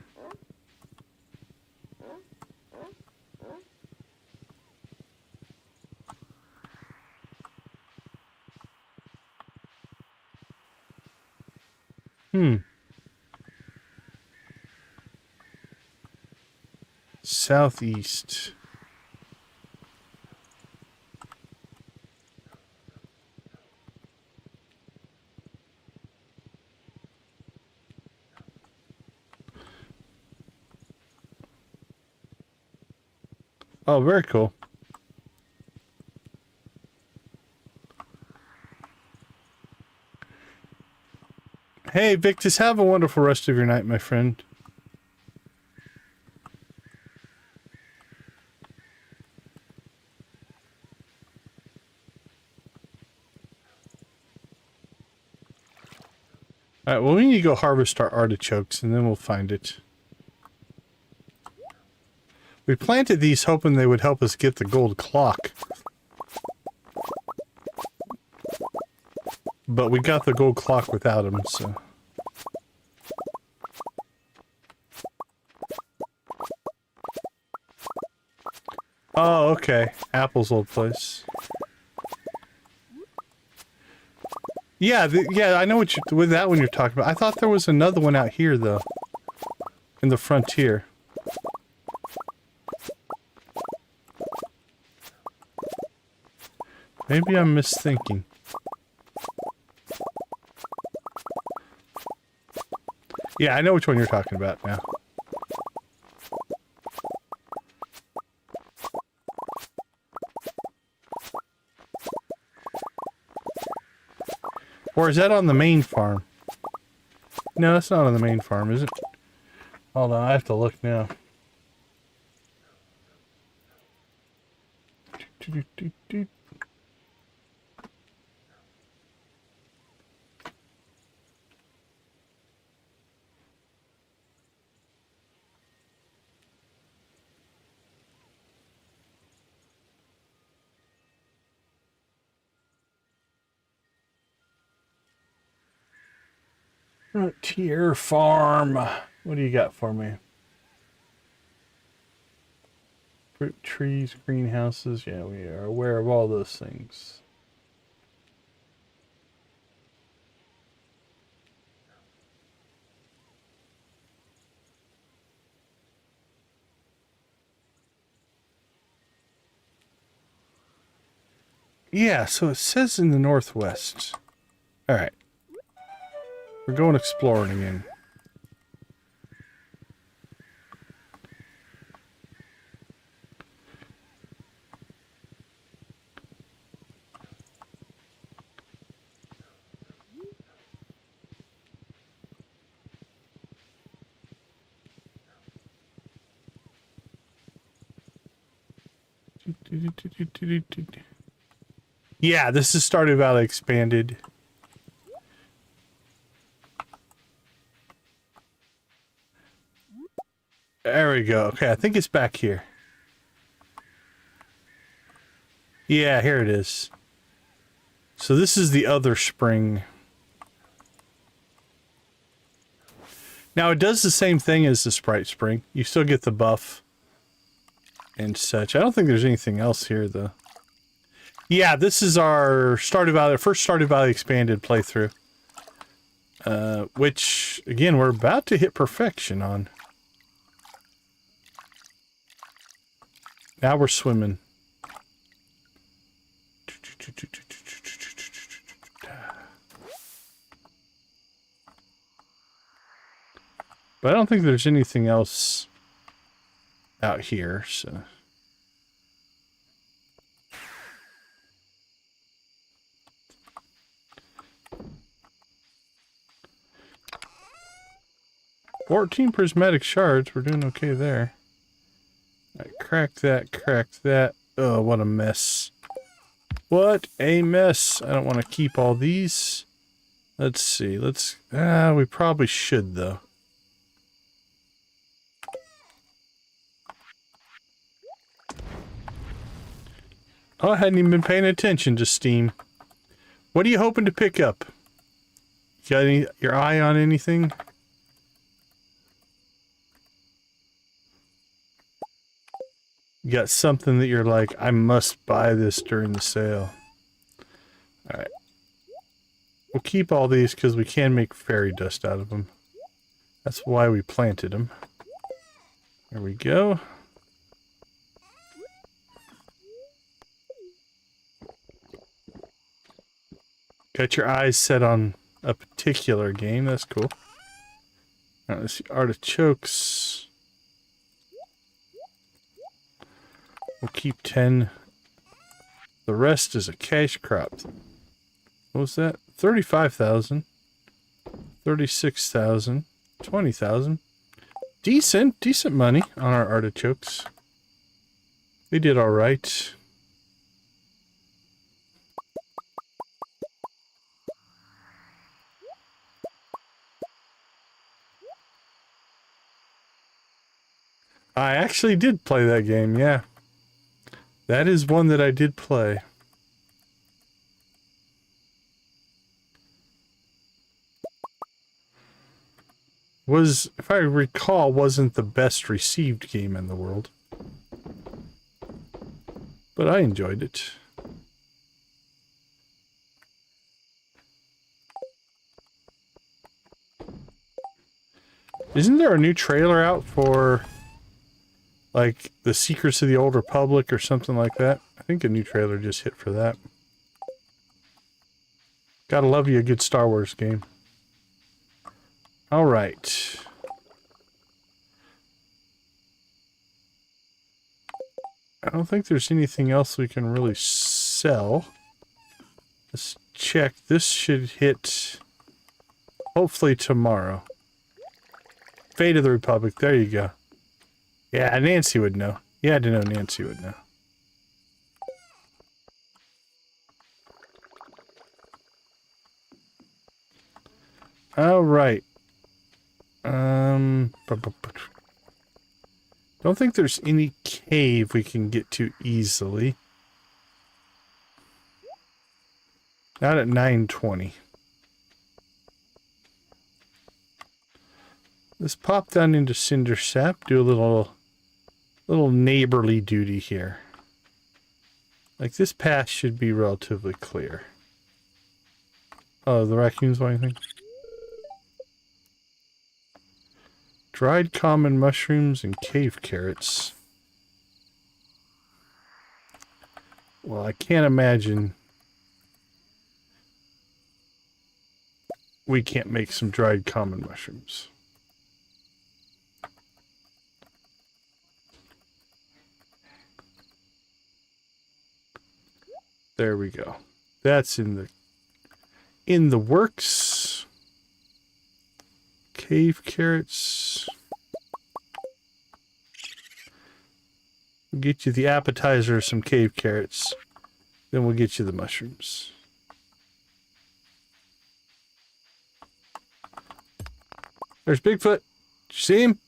Southeast. Oh, very cool. Hey, Victus, have a wonderful rest of your night, my friend. Alright, well, we need to go harvest our artichokes, and then we'll find it. We planted these hoping they would help us get the gold clock. But we got the gold clock without them, so... Oh, okay. Apple's old place. Yeah, yeah, I know what you with that one you're talking about. I thought there was another one out here though, in the frontier. Maybe I'm misthinking. Yeah, I know which one you're talking about now. Or is that on the main farm? No, that's not on the main farm, is it? Hold on, I have to look now. Frontier Farm. What do you got for me? Fruit trees, greenhouses. Yeah, we are aware of all those things. Yeah, so it says in the northwest. Alright. We're going exploring again. Yeah, this is Stardew Valley Expanded. There we go. Okay, I think it's back here. Yeah, here it is. So this is the other spring. Now it does the same thing as the Sprite Spring. You still get the buff and such. I don't think there's anything else here though. Yeah, this is our first Stardew Valley Expanded playthrough. Which, again, we're about to hit perfection on. Now we're swimming. But I don't think there's anything else out here, so... 14 prismatic shards. We're doing okay there. Alright, crack that, crack that. Oh, what a mess. What a mess. I don't want to keep all these. Let's see. We probably should, though. Oh, I hadn't even been paying attention to Steam. What are you hoping to pick up? You got your eye on anything? You got something that you're like, I must buy this during the sale. Alright. We'll keep all these because we can make fairy dust out of them. That's why we planted them. There we go. Got your eyes set on a particular game. That's cool. Alright, let's see. Artichokes. We'll keep 10. The rest is a cash crop. What was that? 35,000. 36,000. 20,000. Decent money on our artichokes. We did alright. I actually did play that game, yeah. That is one that I did play. Was, if I recall, wasn't the best received game in the world. But I enjoyed it. Isn't there a new trailer out for, like, The Secrets of the Old Republic or something like that? I think a new trailer just hit for that. Gotta love you a good Star Wars game. Alright. I don't think there's anything else we can really sell. Let's check. This should hit hopefully tomorrow. Fate of the Republic. There you go. Yeah, Nancy would know. You had to know Nancy would know. Alright. Don't think there's any cave we can get to easily. Not at 9:20. Let's pop down into Cinder Sap, do a little neighborly duty here. Like, this path should be relatively clear. Oh, the raccoons want anything? Dried common mushrooms and cave carrots. Well, I can't imagine we can't make some dried common mushrooms. There we go. That's in the works. Cave carrots. We'll get you the appetizer of some cave carrots. Then we'll get you the mushrooms. There's Bigfoot. Did you see him?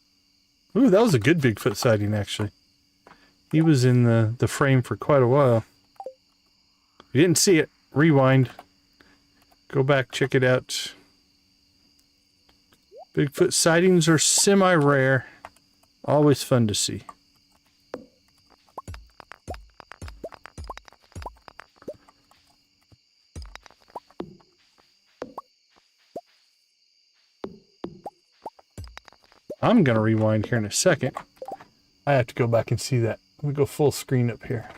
Ooh, that was a good Bigfoot sighting, actually. He was in the frame for quite a while. If you didn't see it, rewind. Go back, check it out. Bigfoot sightings are semi-rare. Always fun to see. I'm gonna rewind here in a second. I have to go back and see that. Let me go full screen up here.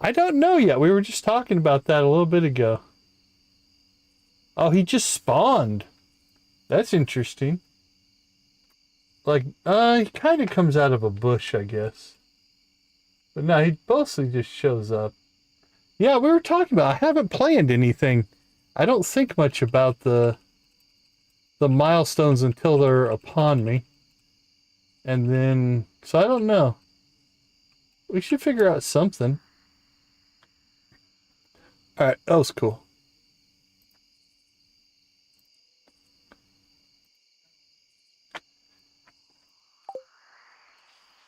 I don't know yet. We were just talking about that a little bit ago. Oh, he just spawned. That's interesting. Like, he kind of comes out of a bush, I guess. But no, he mostly just shows up. Yeah, we were talking about, I haven't planned anything I don't think much about the milestones until they're upon me. And then, so I don't know. We should figure out something. Alright, that was cool.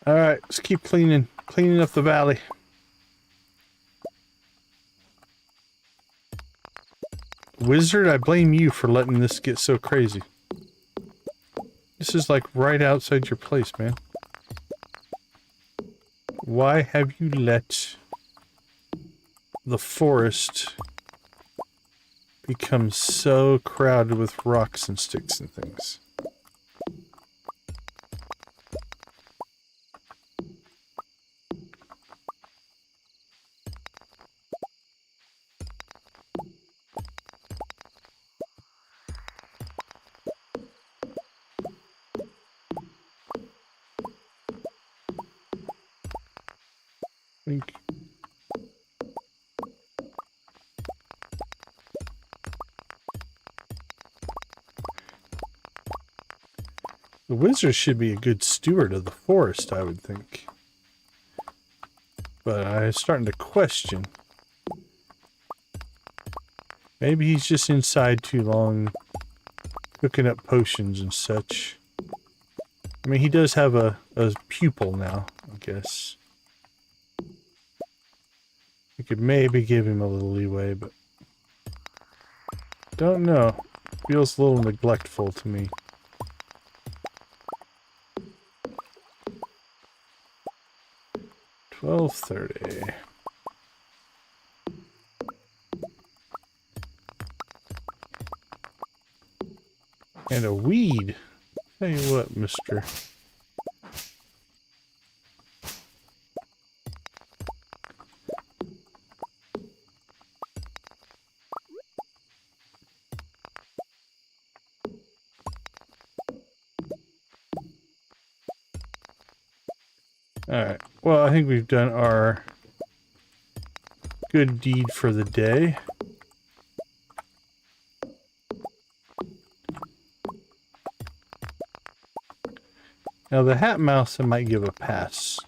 Alright, let's keep cleaning up the valley. Wizard, I blame you for letting this get so crazy. This is like right outside your place, man. Why have you let the forest become so crowded with rocks and sticks and things? Think. The wizard should be a good steward of the forest, I would think. But I'm starting to question. Maybe he's just inside too long, cooking up potions and such. I mean, he does have a pupil now, I guess. We could maybe give him a little leeway, but don't know. Feels a little neglectful to me. $12.30. And a weed. Tell you what, mister. Alright, well, I think we've done our good deed for the day. Now, the hat mouse I might give a pass.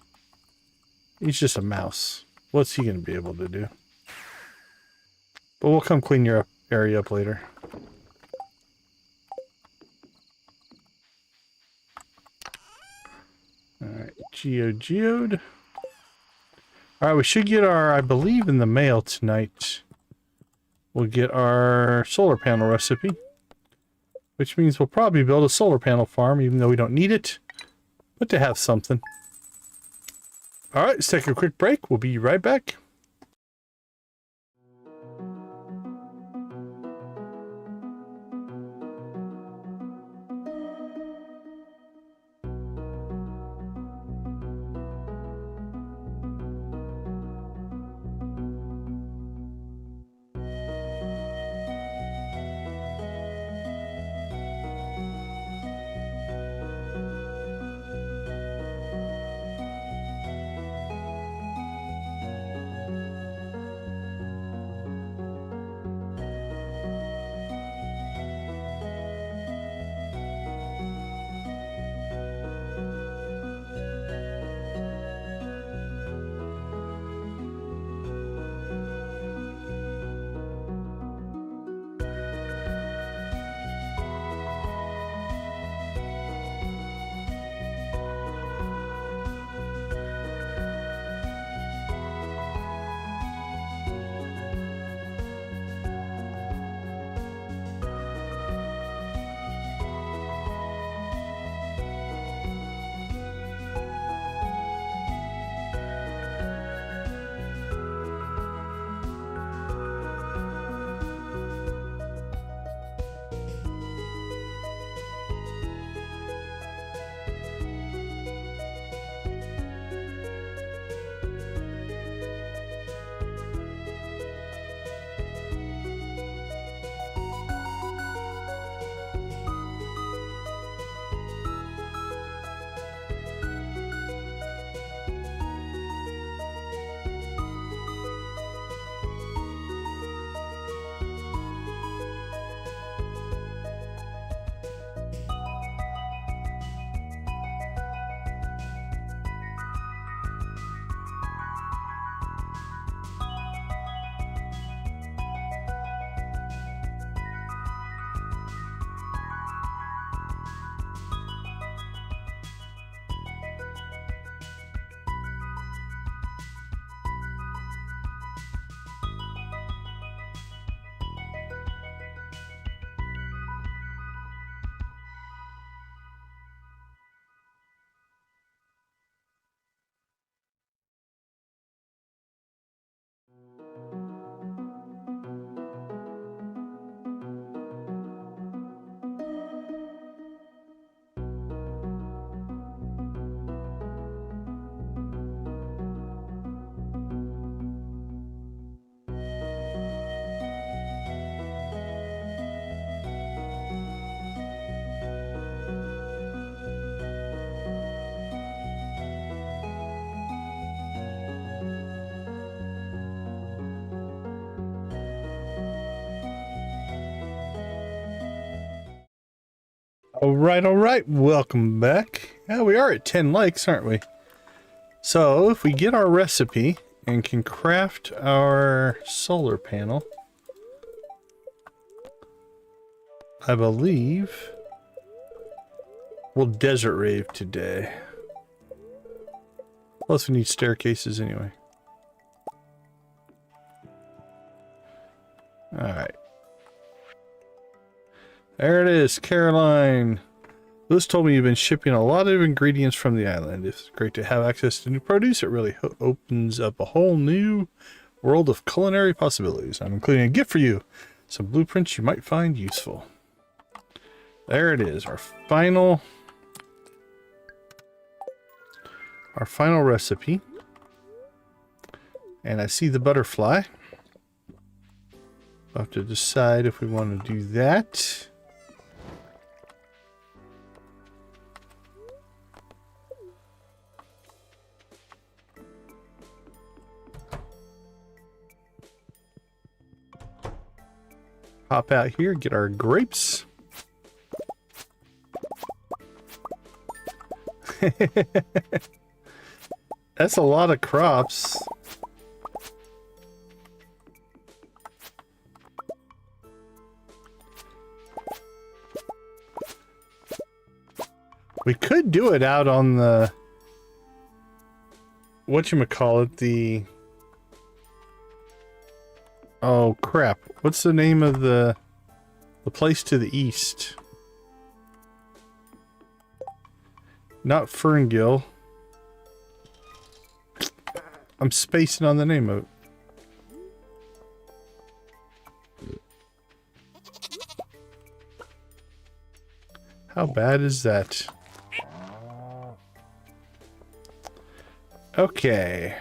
He's just a mouse. What's he going to be able to do? But we'll come clean your area up later. Alright, geode. Alright, we should get our, I believe, in the mail tonight. We'll get our solar panel recipe. Which means we'll probably build a solar panel farm, even though we don't need it. But to have something. Alright, let's take a quick break. We'll be right back. All right, welcome back. Yeah, we are at 10 likes, aren't we? So, if we get our recipe and can craft our solar panel, I believe we'll desert rave today. Plus, we need staircases anyway. Alright. There it is, Caroline. Liz told me you've been shipping a lot of ingredients from the island. It's great to have access to new produce. It really opens up a whole new world of culinary possibilities. I'm including a gift for you. Some blueprints you might find useful. There it is, our final recipe. And I see the butterfly. We'll have to decide if we want to do that. Hop out here, get our grapes. That's a lot of crops. We could do it out on the whatchamacallit, the oh crap. What's the name of the place to the east? Not Ferngill. I'm spacing on the name of it. How bad is that? Okay.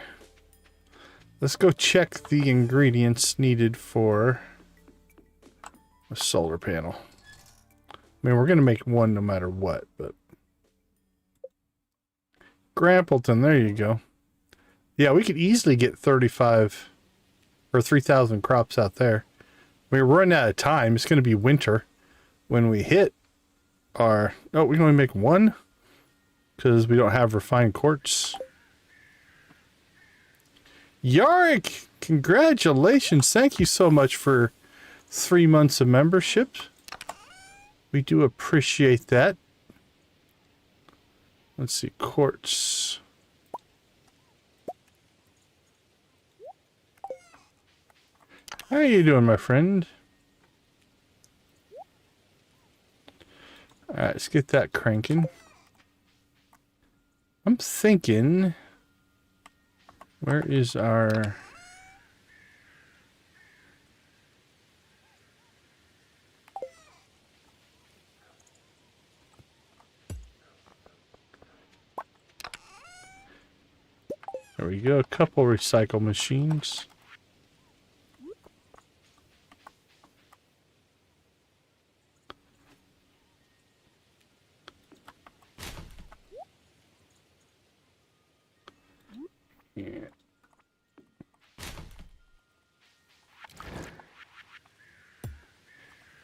Let's go check the ingredients needed for a solar panel. I mean, we're going to make one no matter what, but... Grampleton, there you go. Yeah, we could easily get 35 or 3,000 crops out there. We're running out of time. It's going to be winter when we hit our... Oh, we can only make one because we don't have refined quartz. Yarick, congratulations. Thank you so much for 3 months of membership. We do appreciate that. Let's see, quartz. How are you doing, my friend? All right, let's get that cranking. I'm thinking... Where is our... There we go, a couple recycle machines. Yeah.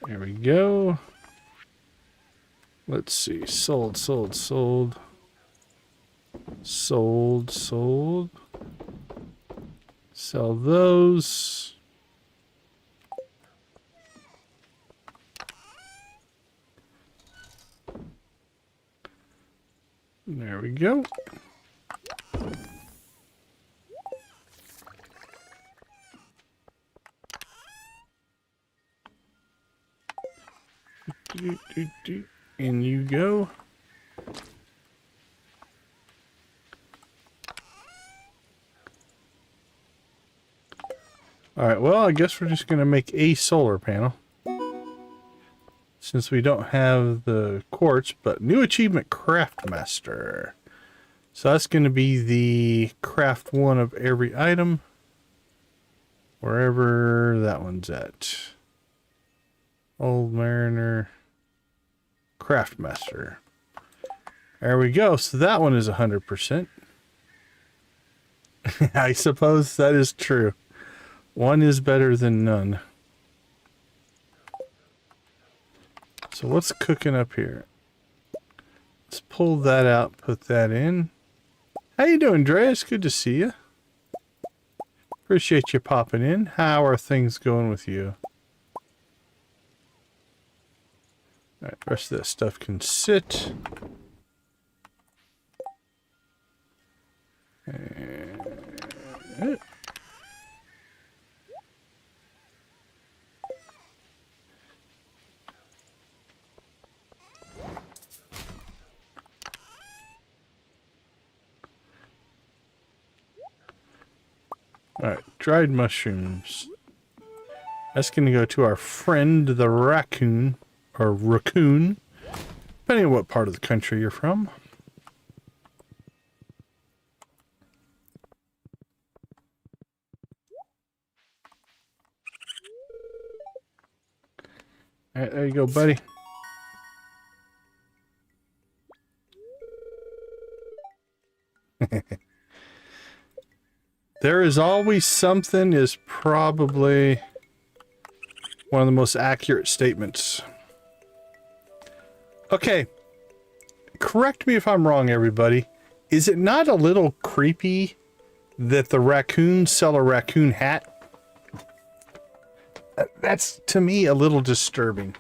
There we go. Let's see. Sold. Sold. Sell those. There we go. In you go. Alright, well, I guess we're just going to make a solar panel. Since we don't have the quartz, but new achievement, Craft Master. So that's going to be the craft one of every item. Wherever that one's at. Old Mariner. Craft Master. There we go. So that one is 100%. I suppose that is true. One is better than none. So what's cooking up here? pull that out, put that in. How you doing, Dreas? Good to see you. Appreciate you popping in. How are things going with you? Alright, the rest of that stuff can sit. Alright, dried mushrooms. That's going to go to our friend the raccoon, or raccoon, depending on what part of the country you're from. Alright, there you go, buddy. There is always something is probably one of the most accurate statements. Okay. Correct me if I'm wrong, everybody. Is it not a little creepy that the raccoons sell a raccoon hat? That's, to me, a little disturbing.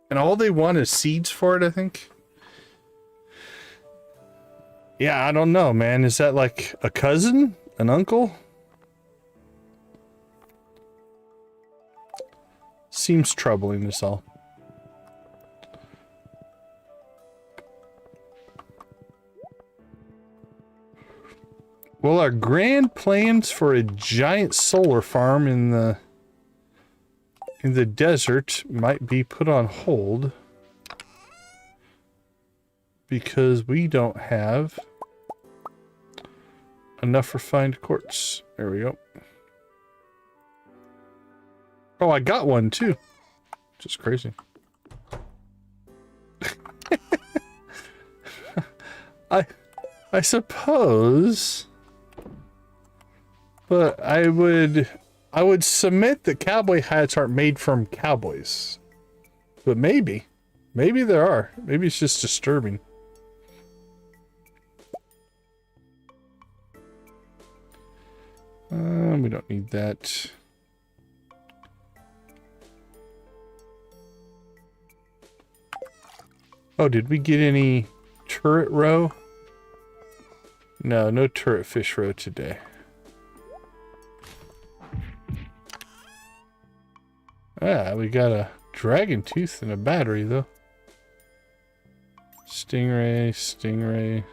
And all they want is seeds for it, I think. Yeah, I don't know, man. Is that like a cousin? An uncle? Seems troubling, this all. Well, our grand plans for a giant solar farm in the desert might be put on hold because we don't have enough refined quartz. There we go. Oh, I got one too. Just crazy. I suppose, but I would submit that cowboy hats aren't made from cowboys. But maybe there are. Maybe it's just disturbing. We don't need that. Oh, did we get any turret roe? No, no turret fish roe today. Ah, we got a dragon tooth and a battery, though. Stingray, stingray.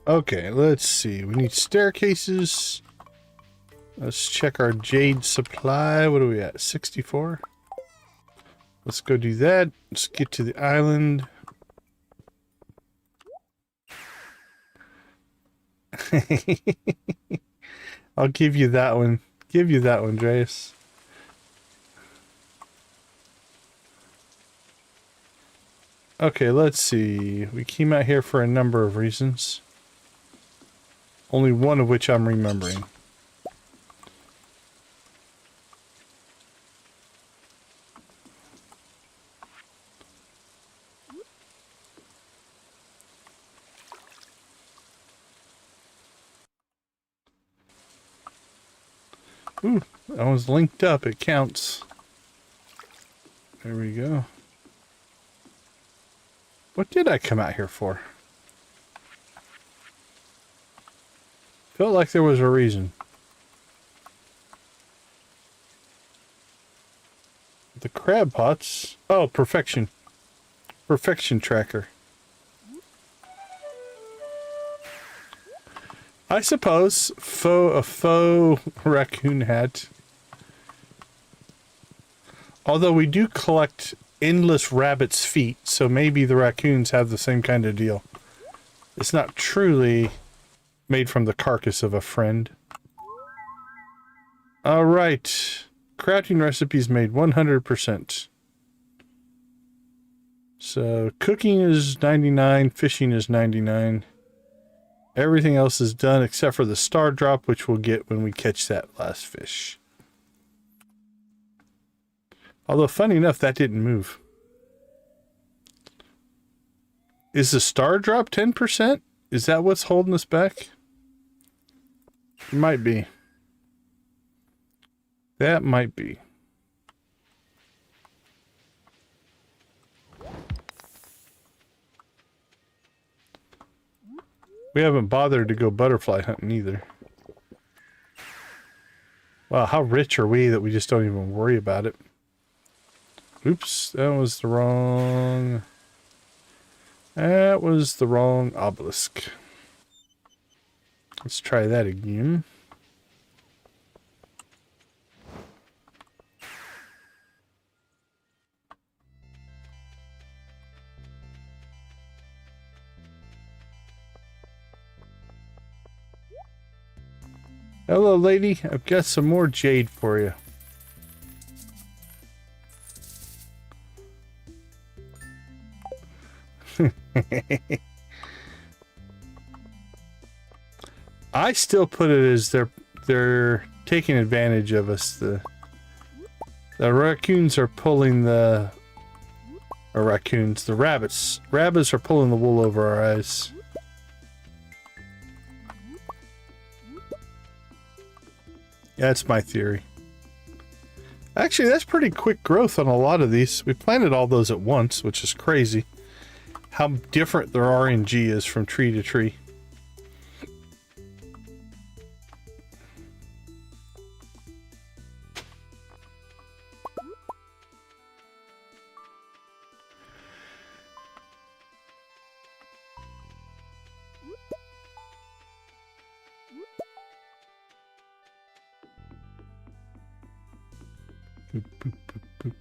Okay, let's see. We need staircases. Let's check our jade supply. What are we at? 64? Let's go do that. Let's get to the island. I'll give you that one. Give you that one, Dreas. Okay, let's see. We came out here for a number of reasons. Only one of which I'm remembering. Ooh, that one's linked up. It counts. There we go. What did I come out here for? Felt like there was a reason. The crab pots. Oh, perfection. Perfection tracker. I suppose a faux raccoon hat. Although we do collect endless rabbit's feet, so maybe the raccoons have the same kind of deal. It's not truly made from the carcass of a friend. All right. crafting recipes made 100%. So cooking is 99, fishing is 99. Everything else is done except for the star drop, which we'll get when we catch that last fish. Although, funny enough, that didn't move. Is the star drop 10%? Is that what's holding us back? It might be. That might be. We haven't bothered to go butterfly hunting either. Wow, how rich are we that we just don't even worry about it? Oops, that was the wrong... That was the wrong obelisk. Let's try that again. Hello, lady. I've got some more jade for you. I still put it as they're taking advantage of us. The raccoons are pulling the rabbits. Rabbits are pulling the wool over our eyes. That's my theory. Actually, that's pretty quick growth on a lot of these. We planted all those at once, which is crazy. How different their RNG is from tree to tree. Boop, boop, boop, boop.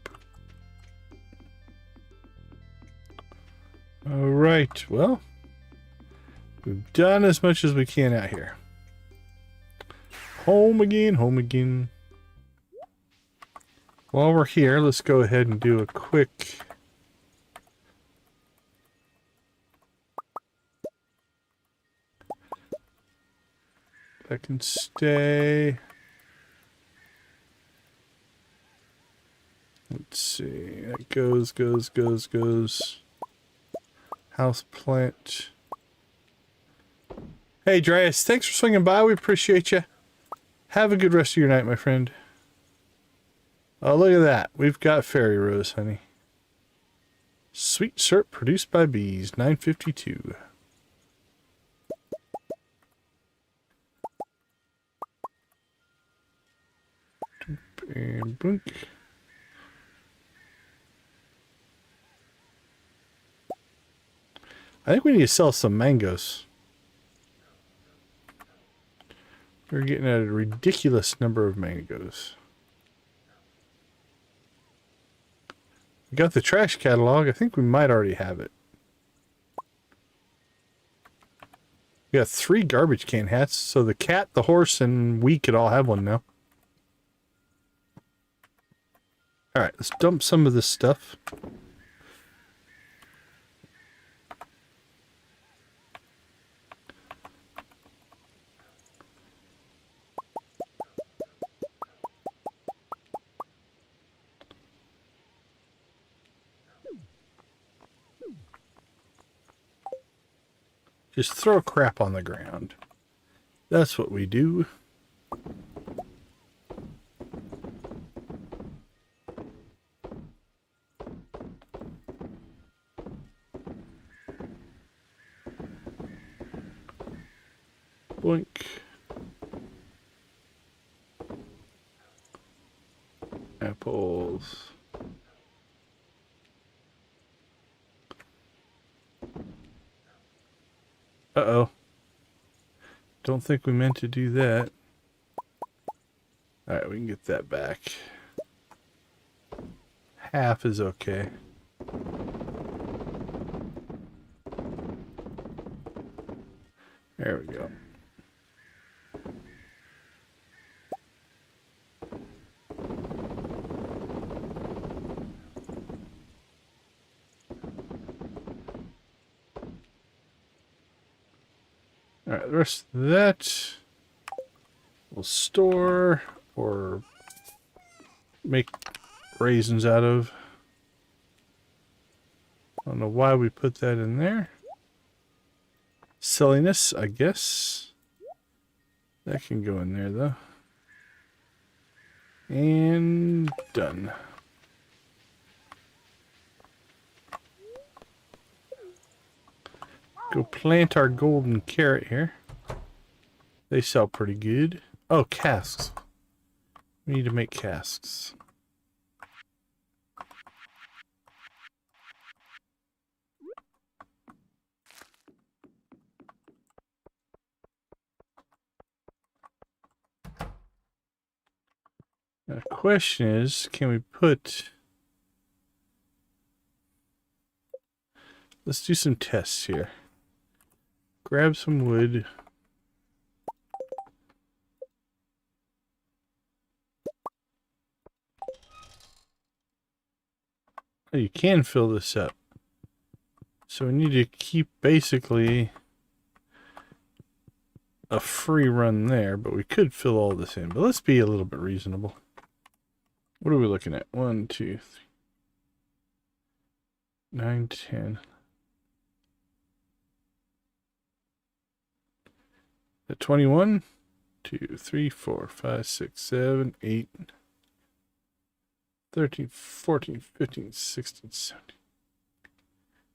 All right, well, we've done as much as we can out here. Home again, home again. While we're here, let's go ahead and do a quick... I can stay... Let's see, that goes. House plant. Hey, Dryas, thanks for swinging by. We appreciate you. Have a good rest of your night, my friend. Oh, look at that. We've got fairy rose, honey. Sweet syrup produced by bees, 952. And blink. I think we need to sell some mangoes. We're getting a ridiculous number of mangoes. We got the trash catalog. I think we might already have it. We got 3 garbage can hats, so the cat, the horse, and we could all have one now. Alright, let's dump some of this stuff. Just throw crap on the ground. That's what we do. Boink. Apples. Uh-oh. Don't think we meant to do that. Alright, we can get that back. Half is okay. There we go. All right, the rest of that we'll store or make raisins out of. I don't know why we put that in there. Silliness, I guess. That can go in there, though. And done. Go plant our golden carrot here. They sell pretty good. Oh, casks. We need to make casks. Now, the question is, can we put... Let's do some tests here. Grab some wood. Oh, you can fill this up. So we need to keep basically a free run there, but we could fill all this in. But let's be a little bit reasonable. What are we looking at? 1, 2, 3, 9, 10. At 21, 2, 3, 4, 5, 6, 7, 8, 13, 14, 15, 16, 17,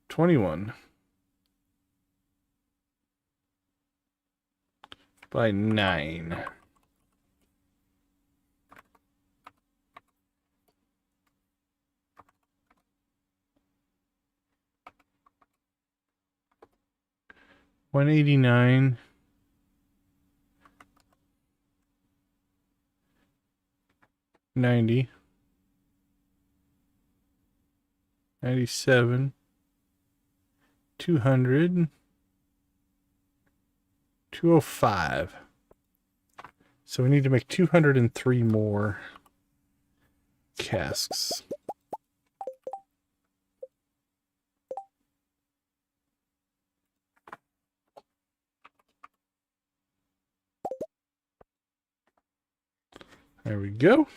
21 by 9. $189. 90, 97, 200, 205. So we need to make 203 more casks. There we go.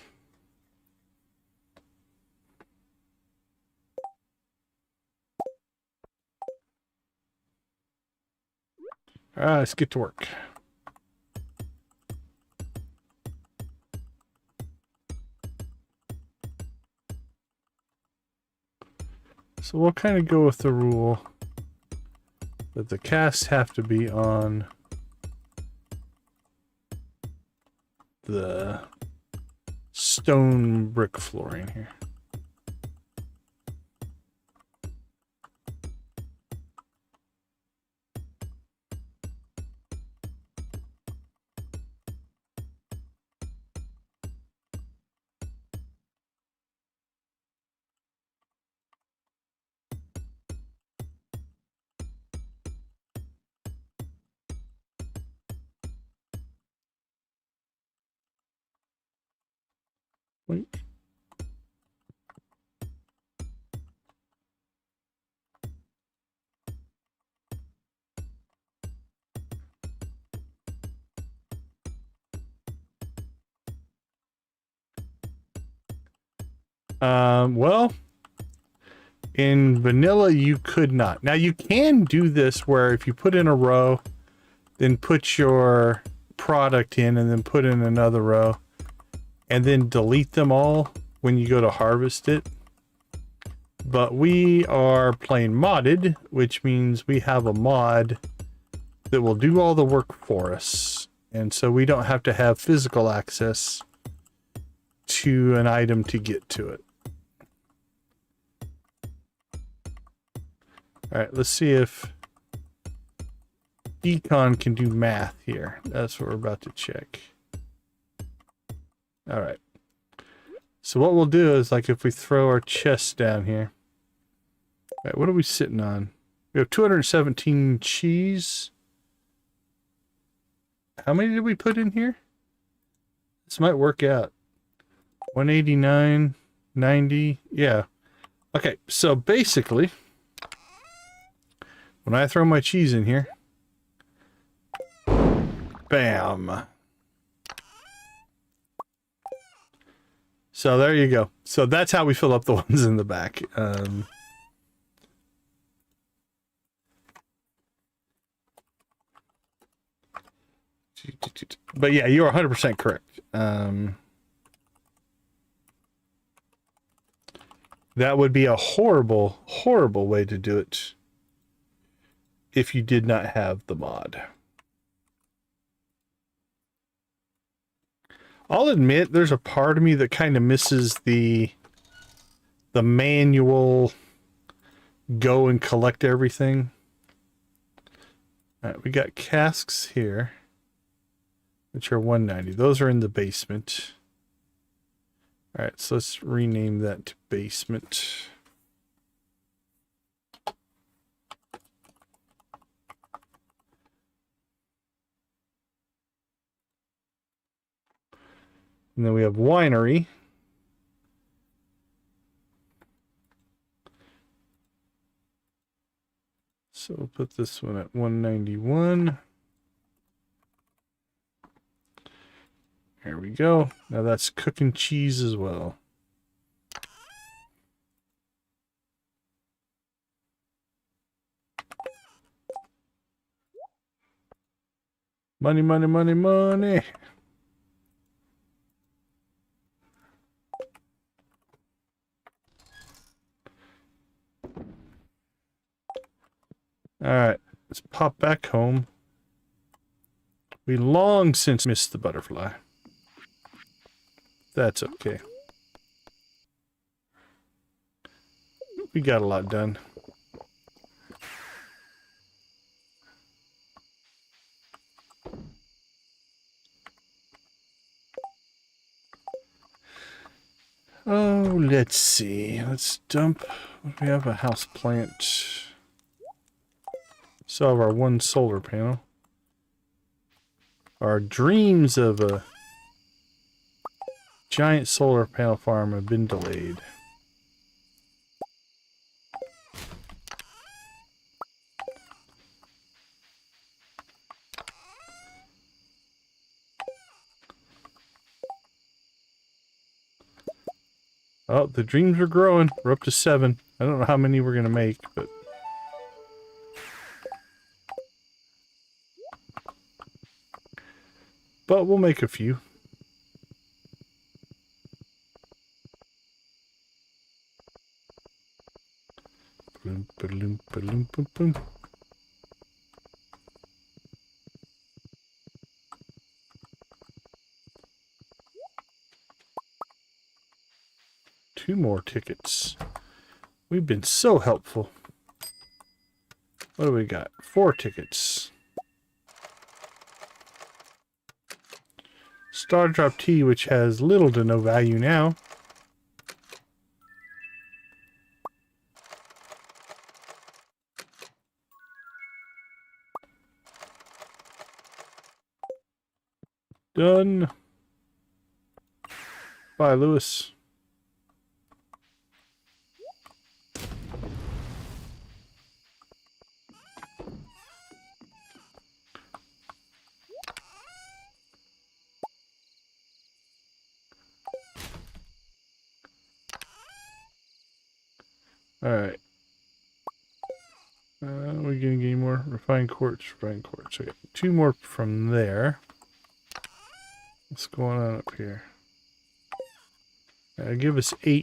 All right, let's get to work. So we'll kind of go with the rule that the casts have to be on the stone brick flooring here. Wait. Well, in vanilla, you could not. Now, you can do this where if you put in a row, then put your product in and then put in another row and then delete them all when you go to harvest it. But we are playing modded, which means we have a mod that will do all the work for us. And so we don't have to have physical access to an item to get to it. All right, let's see if Decon can do math here. That's what we're about to check. All right. So what we'll do is, like, if we throw our chests down here. All right, what are we sitting on? We have 217 cheese. How many did we put in here? This might work out. 189, 90. Yeah. Okay, so basically, when I throw my cheese in here, Bam. So there you go. So that's how we fill up the ones in the back. But yeah, you're 100% correct. That would be a horrible, horrible way to do it if you did not have the mod. I'll admit there's a part of me that kind of misses the manual go and collect everything. All right, we got casks here, which are 190. Those are in the basement. All right, so let's rename that to basement. And then we have winery. So we'll put this one at 191. There we go. Now that's cooking cheese as well. Money, money, money, money. All right, let's pop back home. We long since missed the butterfly. That's okay. We got a lot done. Oh, let's see. Let's dump. We have a house plant. So have our one solar panel. Our dreams of a giant solar panel farm have been delayed. Oh, the dreams are growing. We're up to 7. I don't know how many we're going to make, but... But we'll make a few. Boom, boom, boom, boom, boom. Two more tickets. We've been so helpful. What do we got? 4 tickets. Star Drop Tea, which has little to no value now. Done. Bye, Lewis. Alright. We're gonna get any more refined quartz, refined quartz. Okay, 2 more from there. What's going on up here? Give us 8.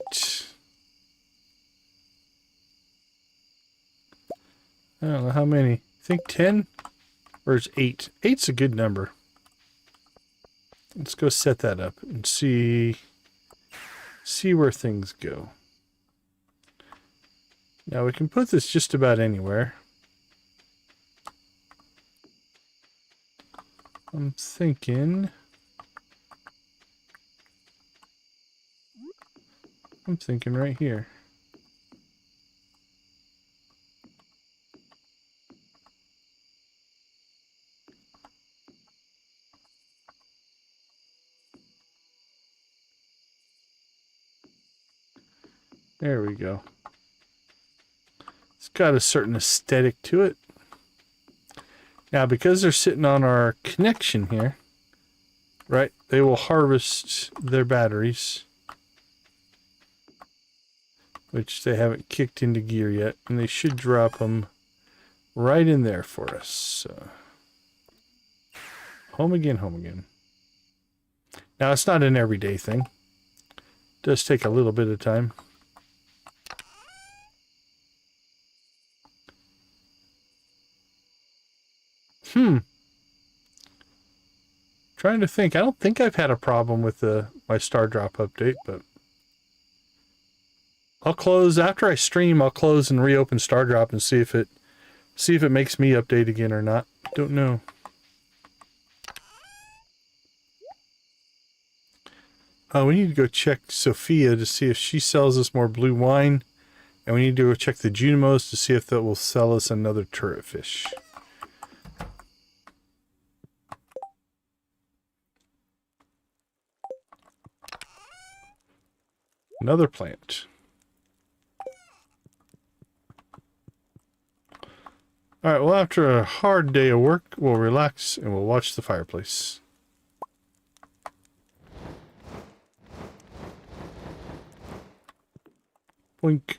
I don't know how many. I think 10? Or is 8? 8's a good number. Let's go set that up and see where things go. Now we can put this just about anywhere. I'm thinking right here. There we go. It's got a certain aesthetic to it. Now, because they're sitting on our connection here, right, they will harvest their batteries, which they haven't kicked into gear yet, and they should drop them right in there for us. So, home again, home again. Now, it's not an everyday thing. It does take a little bit of time. Trying to think. I don't think I've had a problem with my Star Drop update, but I'll close after I stream. I'll close and reopen Star Drop and see if it makes me update again or not. Don't know. We need to go check Sophia to see if she sells us more blue wine, and we need to go check the Junimos to see if that will sell us another turret fish. Another plant. All right, well, after a hard day of work, we'll relax and we'll watch the fireplace. Boink.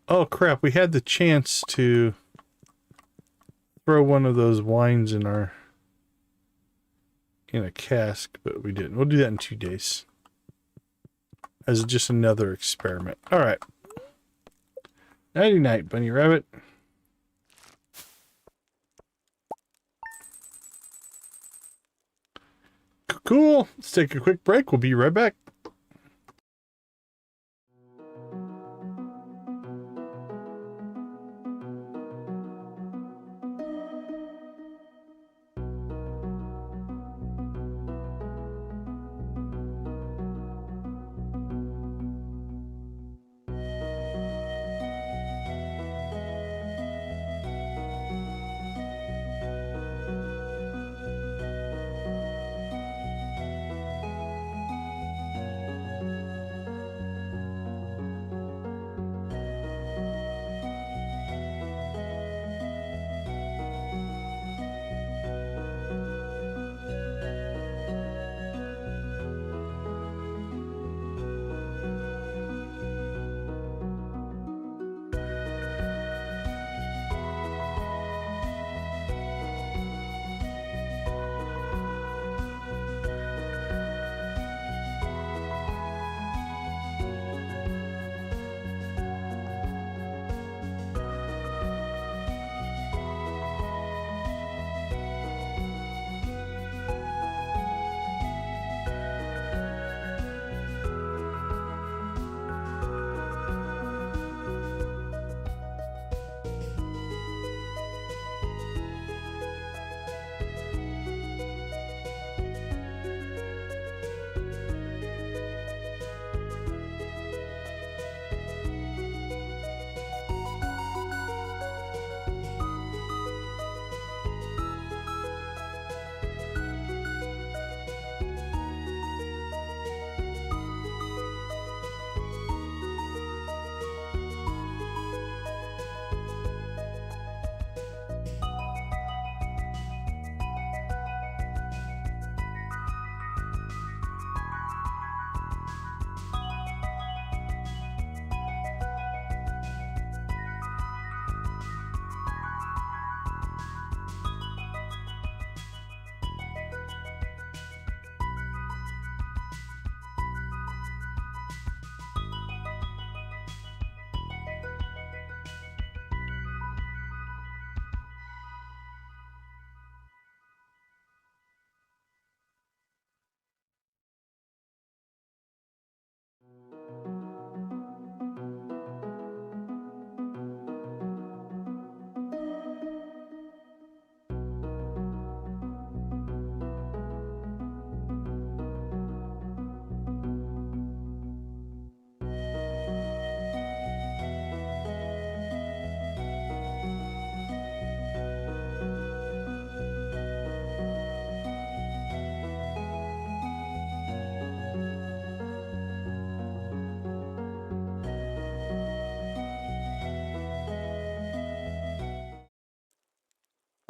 Oh, crap. We had the chance to throw one of those wines in a cask, but we didn't. We'll do that in 2 days. As just another experiment. All right. Nighty night, bunny rabbit. Cool. Let's take a quick break. We'll be right back.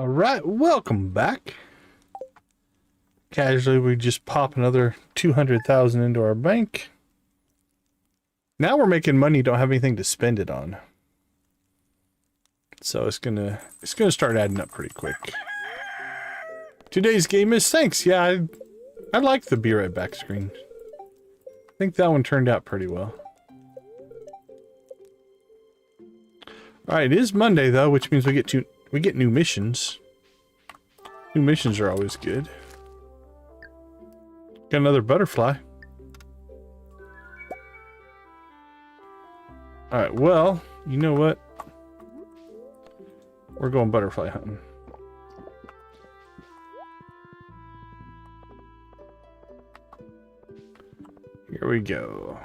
All right, welcome back. Casually, we just pop another 200,000 into our bank. Now we're making money, don't have anything to spend it on. So it's gonna start adding up pretty quick. Today's game is thanks. Yeah, I like the be right back screen. I think that one turned out pretty well. All right, it is Monday though, which means we get new missions. New missions are always good. Got another butterfly. All right, well, you know what? We're going butterfly hunting. Here we go.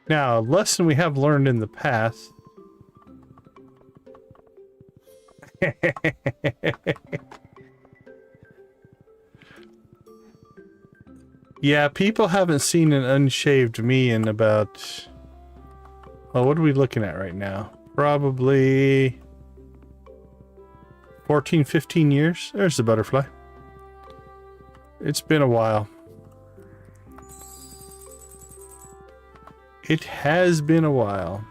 Now, a lesson we have learned in the past. Yeah, people haven't seen an unshaved me in about... Oh, what are we looking at right now? Probably 14, 15 years. There's the butterfly. It's been a while. It has been a while.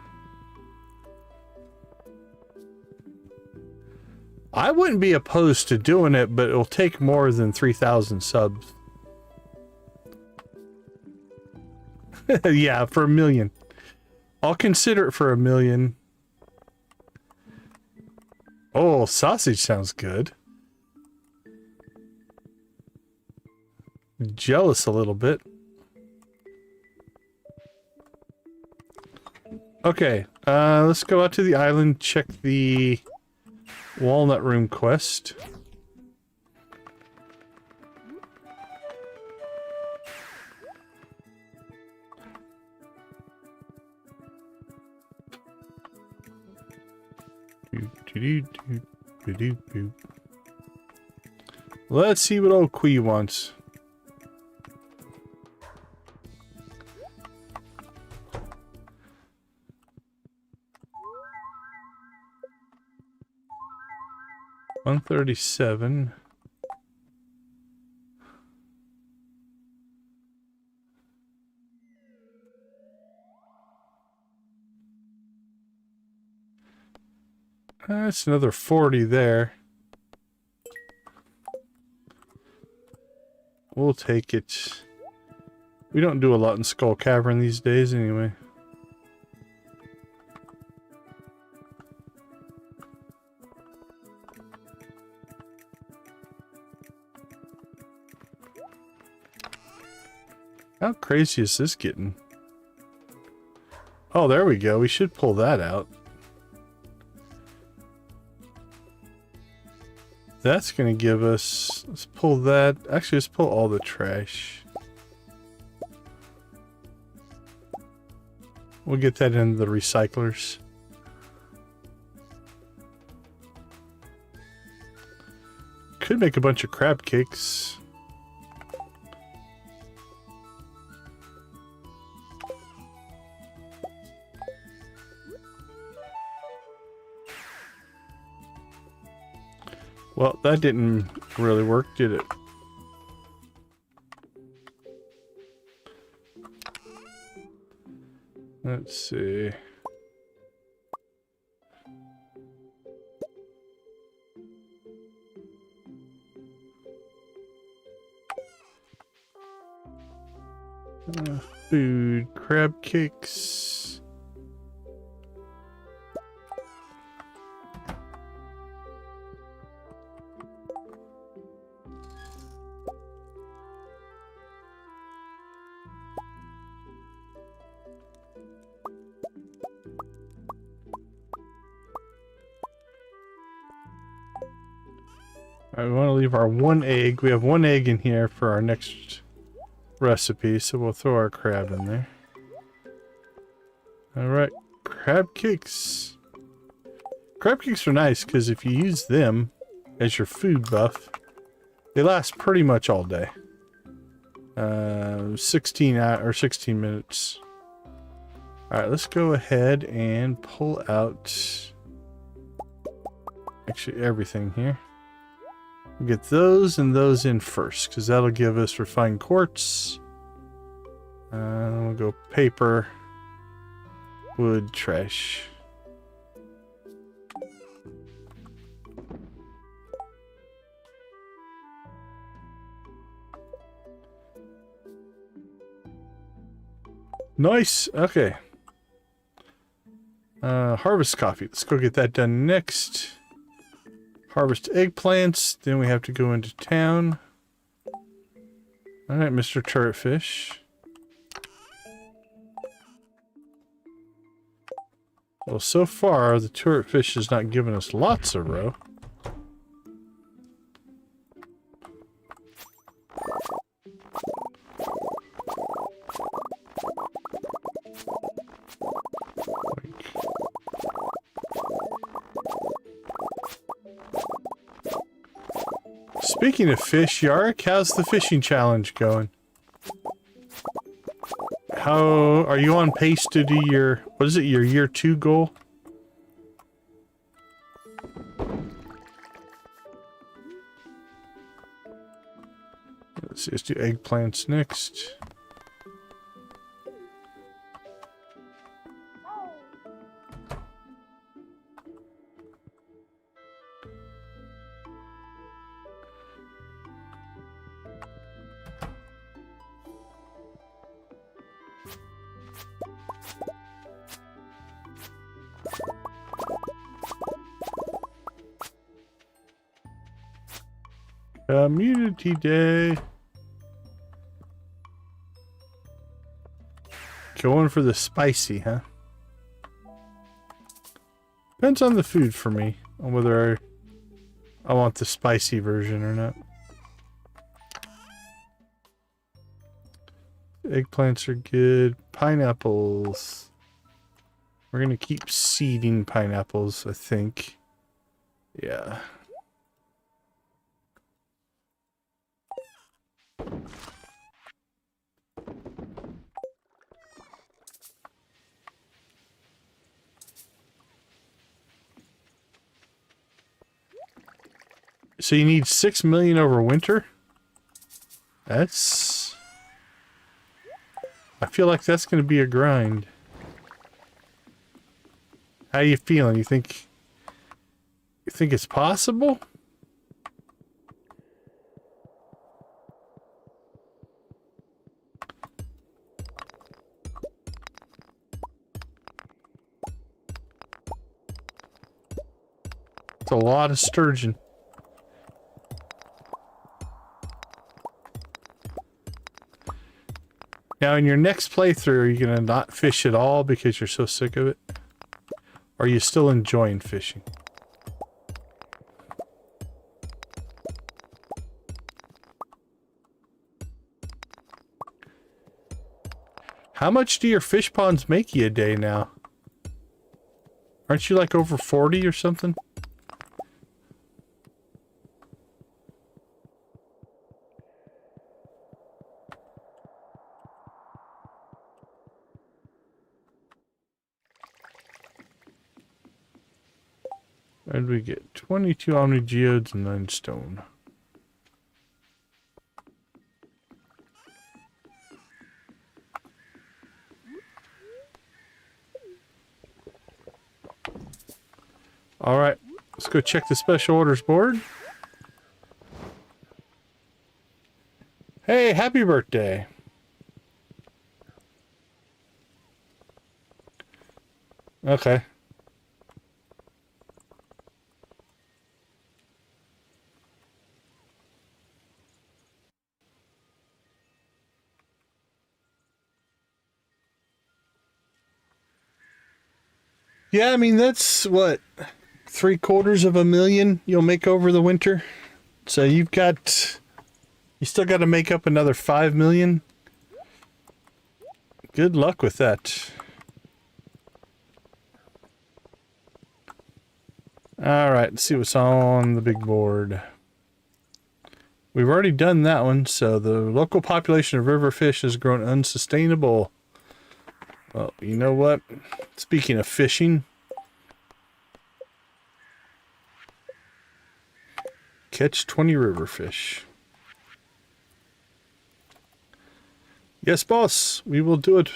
I wouldn't be opposed to doing it, but it'll take more than 3,000 subs. Yeah, for 1 million. I'll consider it for 1 million. Oh, sausage sounds good. Jealous a little bit. Okay, let's go out to the island, check the Walnut Room quest. Let's see what old Quee wants. $137. That's another 40 there. We'll take it. We don't do a lot in Skull Cavern these days anyway. How crazy is this getting? Oh, there we go. We should pull that out. That's going to give us... Let's pull that. Actually, let's pull all the trash. We'll get that into the recyclers. Could make a bunch of crab cakes. Well, that didn't really work, did it? Let's see. Food, crab cakes. We want to leave our 1 egg. We have 1 egg in here for our next recipe, so we'll throw our crab in there. Alright, crab cakes. Crab cakes are nice because if you use them as your food buff, they last pretty much all day. 16 minutes. All right, let's go ahead and pull out actually everything here. We'll get those and those in first, because that'll give us refined quartz. We'll go paper, wood, trash. Nice. Okay. Harvest coffee. Let's go get that done next. Harvest eggplants. Then we have to go into town. All right, Mr. Turretfish. Well, so far, the turretfish has not given us lots of roe. Speaking of fish, Yarrick, how's the fishing challenge going? How are you on pace to do your, what is it, your year 2 goal? Let's see, let's do eggplants next. Community Day. Going for the spicy, huh? Depends on the food for me, on whether I want the spicy version or not. Eggplants are good. Pineapples. We're gonna keep seeding pineapples, I think. Yeah. So you need 6 million over winter? That's... I feel like that's going to be a grind. How you feeling? You think it's possible? It's a lot of sturgeon. Now, in your next playthrough, are you going to not fish at all because you're so sick of it? Or are you still enjoying fishing? How much do your fish ponds make you a day now? Aren't you like over 40 or something? What did we get? 22 omni geodes and 9 stone. Alright, let's go check the special orders board. Hey, happy birthday! Okay. Yeah, I mean, that's what, 750,000 you'll make over the winter. So you still got to make up another 5 million. Good luck with that. All right, let's see what's on the big board. We've already done that one, so the local population of river fish has grown unsustainable. Well, you know what? Speaking of fishing, catch 20 river fish. Yes, boss, we will do it.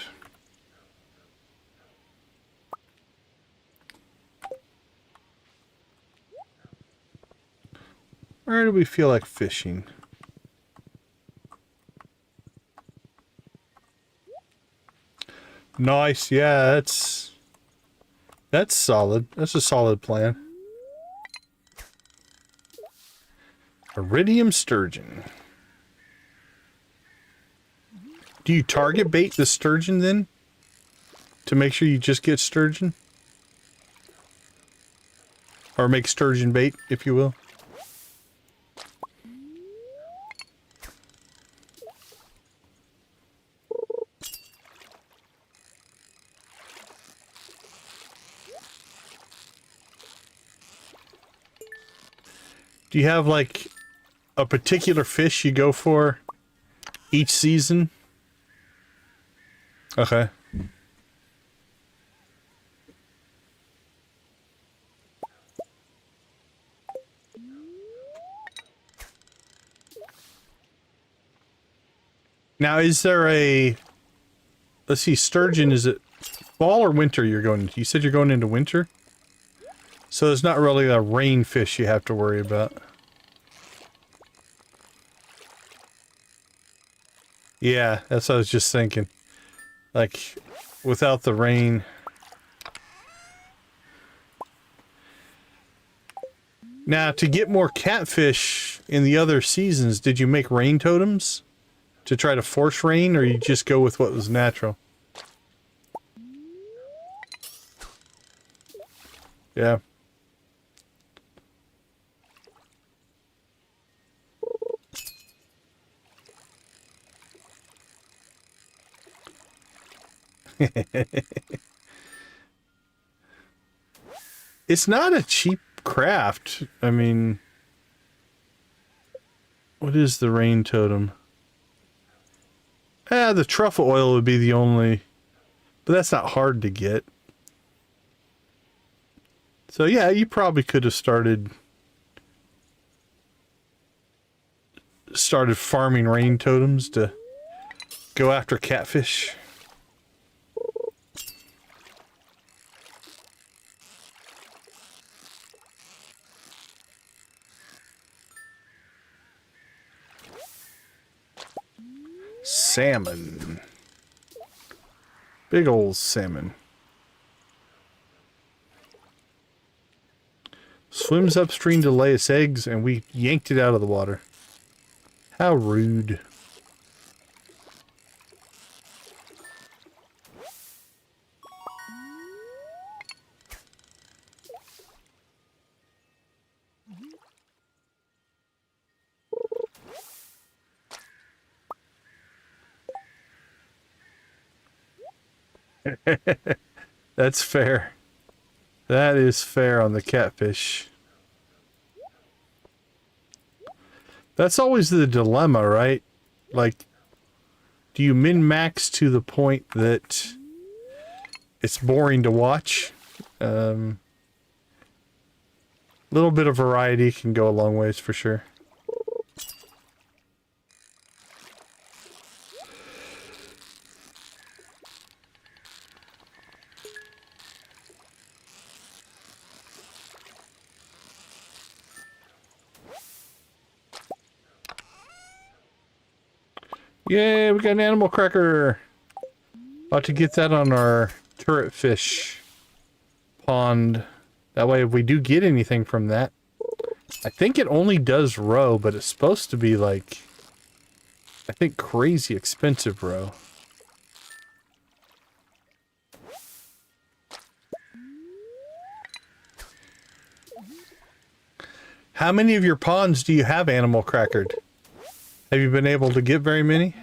Where do we feel like fishing? Nice, yeah, that's solid. That's a solid plan. Iridium sturgeon. Do you target bait the sturgeon then? To make sure you just get sturgeon? Or make sturgeon bait, if you will. Do you have like a particular fish you go for each season? Okay. Now, is there a... Let's see, sturgeon, is it fall or winter you're going into? You said you're going into winter? So there's not really a rain fish you have to worry about. Yeah, that's what I was just thinking. Like, without the rain... Now, to get more catfish in the other seasons, did you make rain totems? To try to force rain, or you just go with what was natural? Yeah. It's not a cheap craft. I mean... What is the rain totem? The truffle oil would be the only... But that's not hard to get. So yeah, you probably could have started farming rain totems to go after catfish. Salmon. Big old salmon. Swims upstream to lay its eggs, and we yanked it out of the water. How rude. That's fair. That is fair on the catfish. That's always the dilemma, right? Like, do you min-max to the point that it's boring to watch? Little bit of variety can go a long ways for sure. Yay, we got an animal cracker. About to get that on our turret fish pond. That way if we do get anything from that. I think it only does roe, but it's supposed to be like, I think crazy expensive roe. How many of your ponds do you have animal crackered? Have you been able to get very many?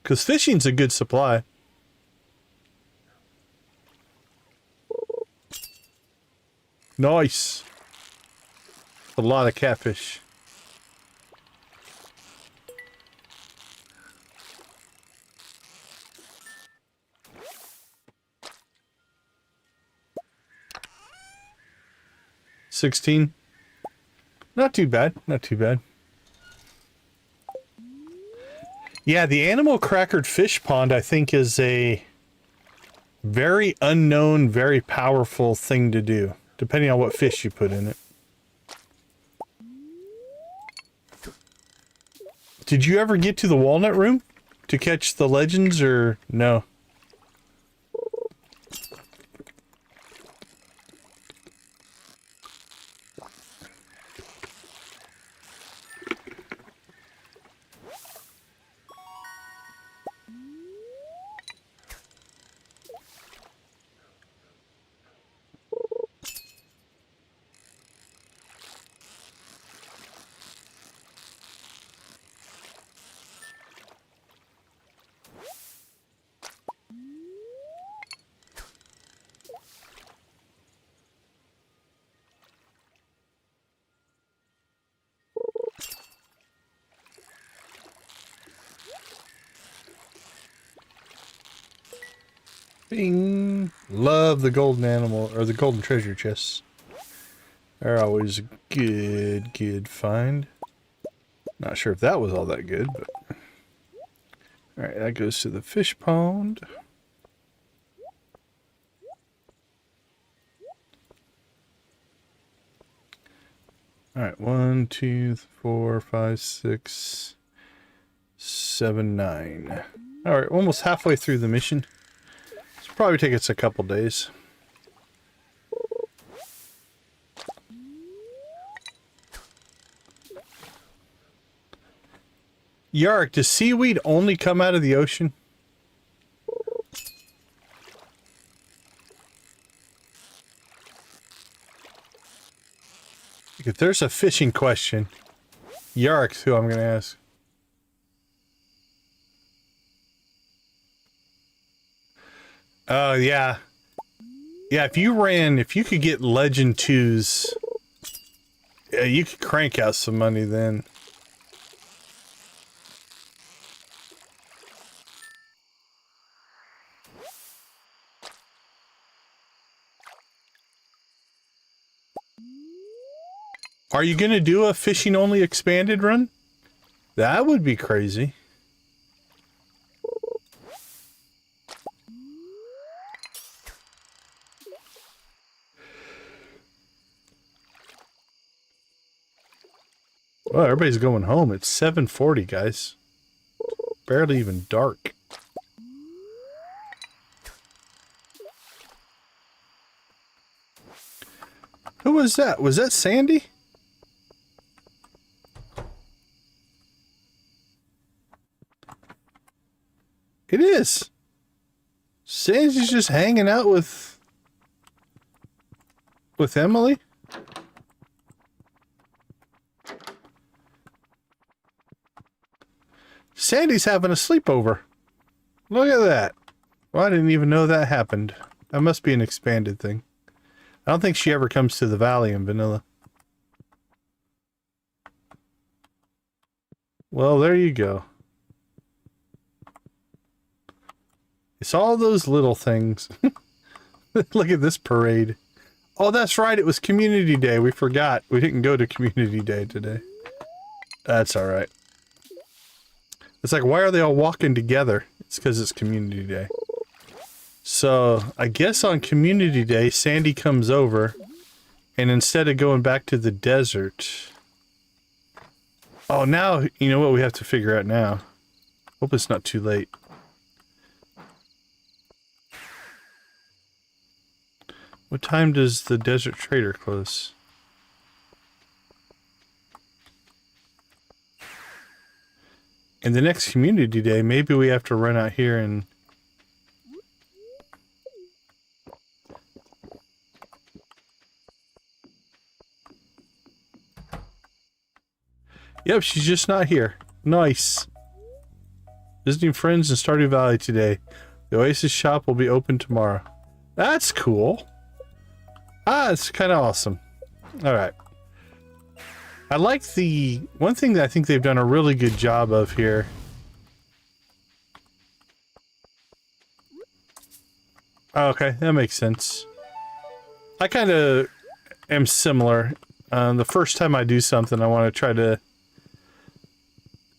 Because fishing's a good supply. Nice. a lot of catfish. $16. Not too bad. Not too bad. Yeah, the animal crackered fish pond, I think, is a very unknown, very powerful thing to do, depending on what fish you put in it. Did you ever get to the walnut room to catch the legends, or no? Bing! Love the golden animal, or the golden treasure chests. They're always a good find. Not sure if that was all that good, but... Alright, that goes to the fish pond. Alright, 1, 2, 4, 5, 6, 7, 9. Alright, almost halfway through the mission. This will probably take us a couple days. Yark, does seaweed only come out of the ocean? If there's a fishing question, Yark's who I'm going to ask. Oh, yeah. Yeah, if you could get Legend 2s, yeah, you could crank out some money then. Are you going to do a fishing only expanded run? That would be crazy. Well, everybody's going home. It's 7:40, guys. Barely even dark. Who was that? Was that Sandy? It is. Sandy's just hanging out with Emily. Sandy's having a sleepover. Look at that. Well, I didn't even know that happened. That must be an expanded thing. I don't think she ever comes to the valley in vanilla. Well, there you go. It's all those little things. Look at this parade. Oh, that's right. It was Community Day. We forgot. We didn't go to Community Day today. That's all right. It's like, why are they all walking together? It's because it's Community Day. So, I guess on Community Day, Sandy comes over, and instead of going back to the desert... Oh, now, you know what we have to figure out now. Hope it's not too late. What time does the Desert Trader close? In the next Community Day, maybe we have to run out here and... Yep, she's just not here. Nice. Visiting friends in Stardew Valley today. The Oasis shop will be open tomorrow. That's cool. Ah, it's kind of awesome. Alright. I like the one thing that I think they've done a really good job of here. Oh, okay, that makes sense. I kind of am similar. The first time I do something, I want to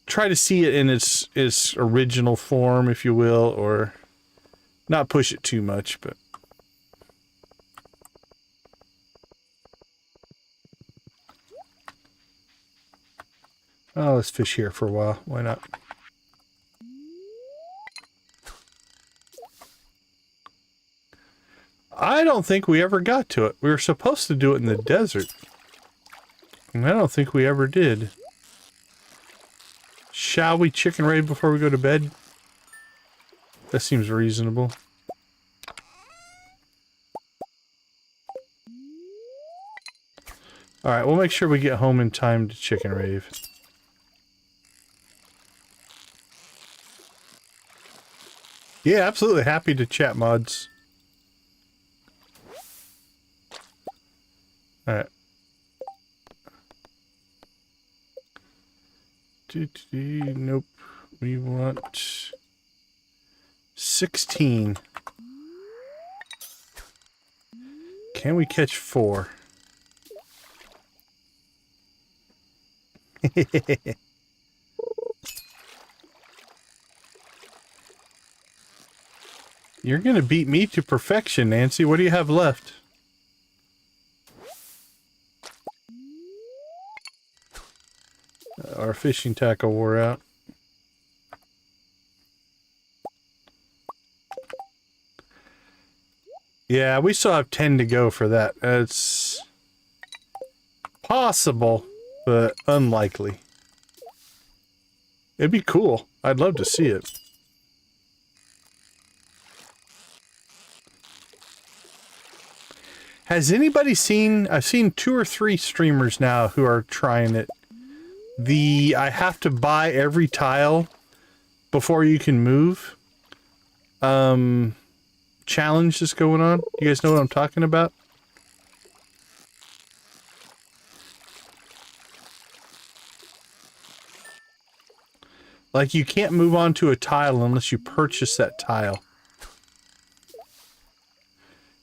try to see it in its original form, if you will, or not push it too much, but oh, let's fish here for a while. Why not? I don't think we ever got to it. We were supposed to do it in the desert. And I don't think we ever did. Shall we chicken raid before we go to bed? That seems reasonable. Alright, we'll make sure we get home in time to chicken rave. Yeah, absolutely happy to chat mods. Alright. Nope. We want 16. Can we catch 4? You're gonna beat me to perfection, Nancy. What do you have left? Our fishing tackle wore out. Yeah, we still have 10 to go for that. It's possible, but unlikely. It'd be cool. I'd love to see it. Has anybody seen... I've seen 2 or 3 streamers now who are trying it. I have to buy every tile before you can move. Challenge is going on. You guys know what I'm talking about? Like, you can't move on to a tile unless you purchase that tile.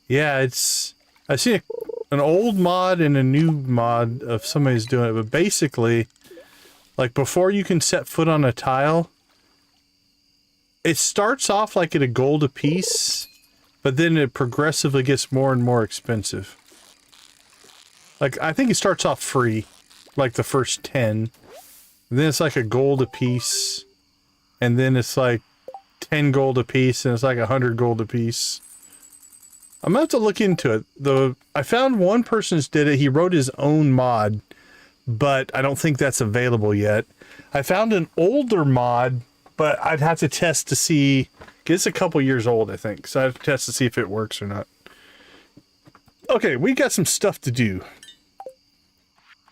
Yeah, it's... I've seen an old mod and a new mod of somebody's doing it, but basically, like, before you can set foot on a tile, it starts off like at a gold a piece, but then it progressively gets more and more expensive. Like, I think it starts off free, like the first 10. And then it's like a gold a piece, and then it's like 10 gold a piece, and it's like 100 gold a piece. I'm gonna have to look into it. I found one person did it. He wrote his own mod, but I don't think that's available yet. I found an older mod, but I'd have to test to see. It's a couple years old, I think, so I have to test to see if it works or not. Okay, we got some stuff to do.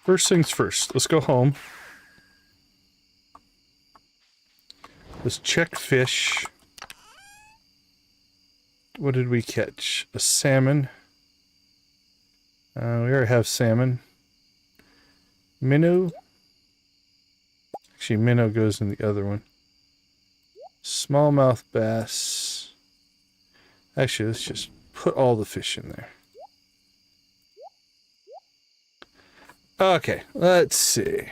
First things first, let's go home. Let's check fish. What did we catch? A salmon. We already have salmon. Minnow. Actually, minnow goes in the other one. Smallmouth bass. Actually, let's just put all the fish in there. Okay, let's see.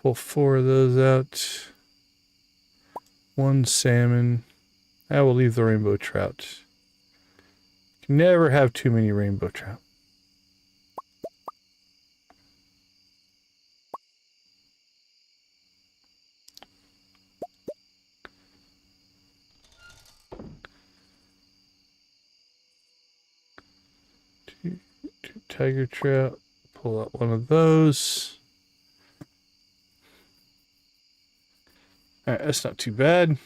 Pull 4 of those out. 1 salmon. I will leave the rainbow trout. Can never have too many rainbow trout. Two tiger trout. Pull out 1 of those. Alright, that's not too bad.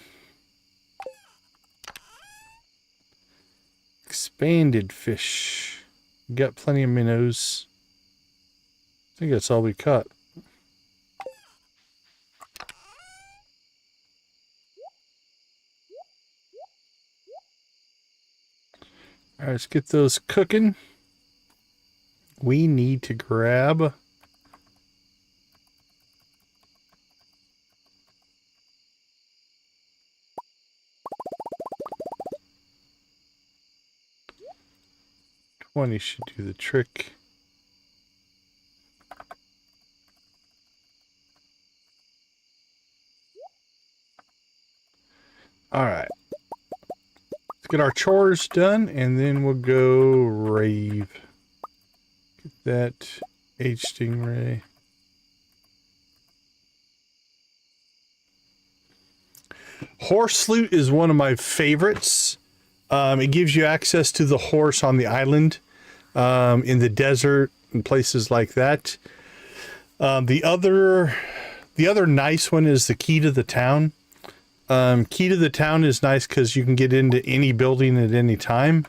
Expanded fish. Got plenty of minnows. I think that's all we caught. Alright, let's get those cooking. we need to grab... $20 should do the trick. All right. Let's get our chores done, and then we'll go rave. Get that H Stingray. Horse Loot is one of my favorites. It gives you access to the horse on the island, in the desert and places like that. The other nice one is the Key to the Town. Key to the Town is nice because you can get into any building at any time,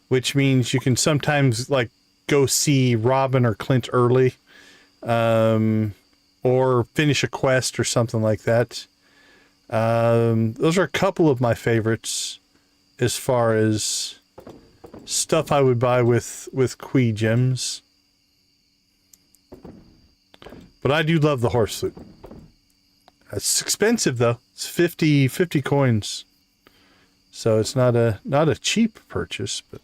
which means you can sometimes like go see Robin or Clint early, or finish a quest or something like that. Those are a couple of my favorites as far as stuff I would buy with Quee gems. But I do love the horse loot. It's expensive though. It's 50 coins. So it's not a cheap purchase, but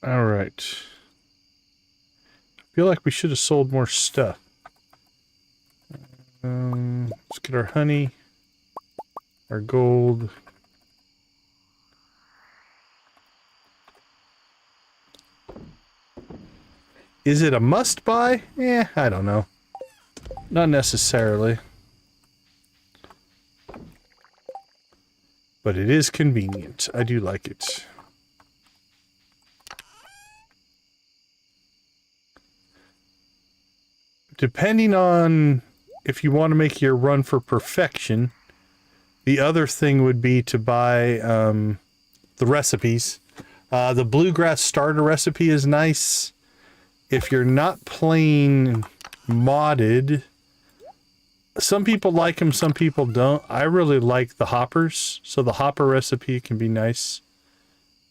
all right. I feel like we should have sold more stuff. Let's get our honey, our gold. Is it a must buy? I don't know. Not necessarily. But it is convenient. I do like it. Depending on if you want to make your run for perfection, the other thing would be to buy the recipes. The bluegrass starter recipe is nice. If you're not playing modded, some people like them, some people don't. I really like the hoppers, so the hopper recipe can be nice.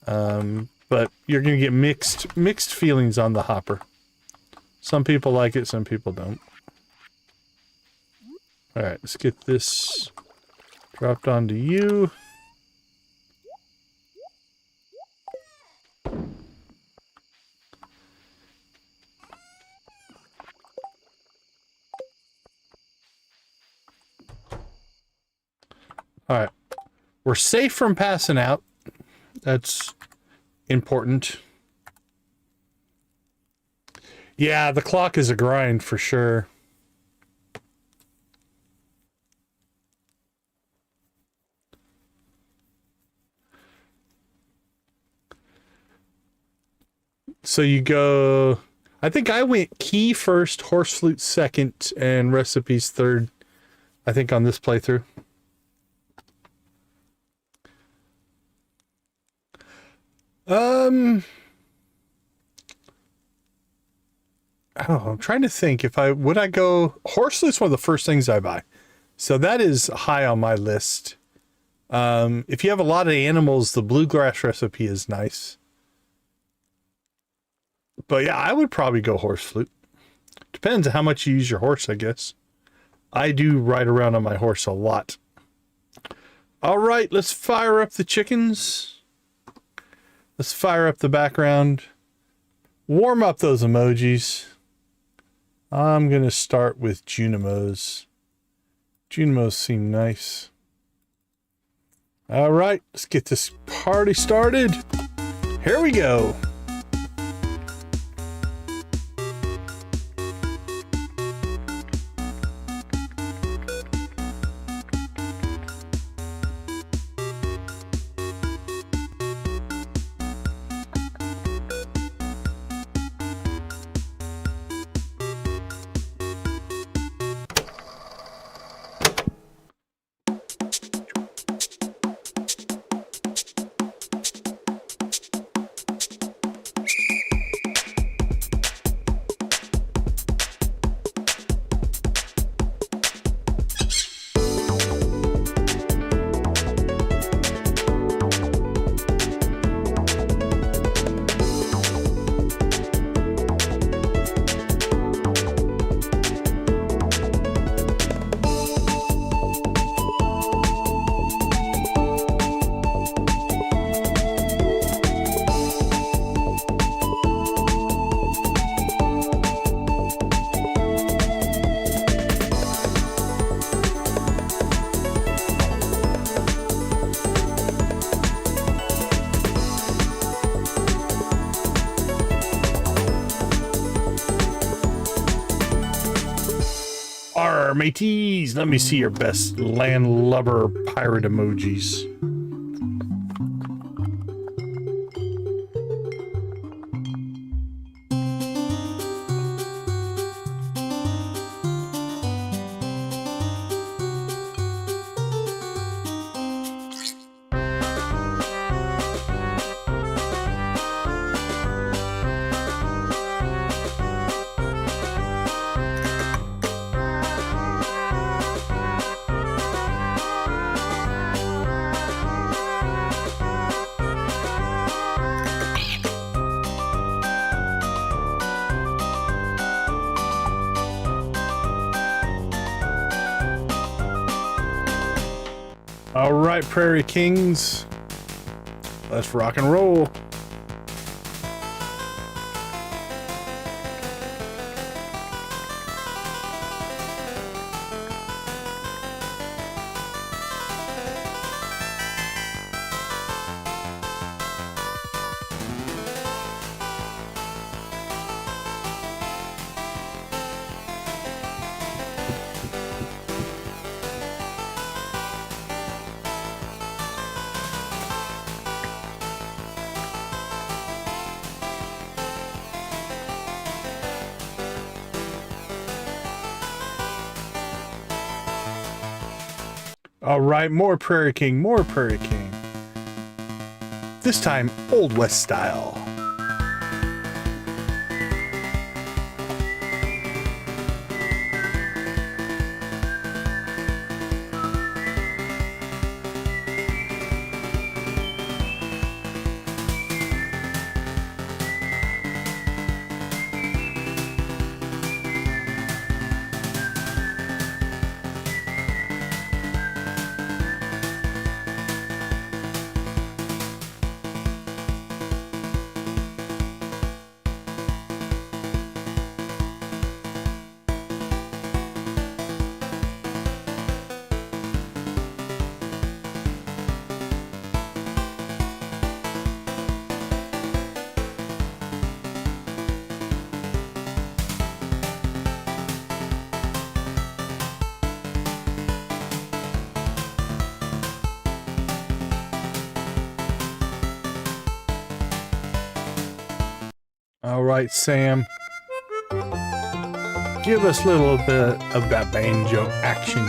But you're going to get mixed feelings on the hopper. Some people like it, some people don't. All right, let's get this dropped onto you. All right, we're safe from passing out. That's important. Yeah, the clock is a grind for sure. So you go... I think I went key first, horse flute second, and recipes third, I think, on this playthrough. Oh, I'm trying to think if would I go... Horse flute's one of the first things I buy. So that is high on my list. If you have a lot of animals, the bluegrass recipe is nice. But yeah, I would probably go horse flute. Depends on how much you use your horse, I guess. I do ride around on my horse a lot. All right, let's fire up the chickens. Let's fire up the background. Warm up those emojis. I'm going to start with Junimos. Junimos seem nice. All right, let's get this party started. Here we go. Yar, mateys! Let me see your best landlubber pirate emojis. All right, Prairie Kings, let's rock and roll. All right, more Prairie King, more Prairie King. This time, Old West style. All right, Sam. Give us a little bit of that banjo action.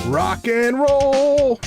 Rock and roll!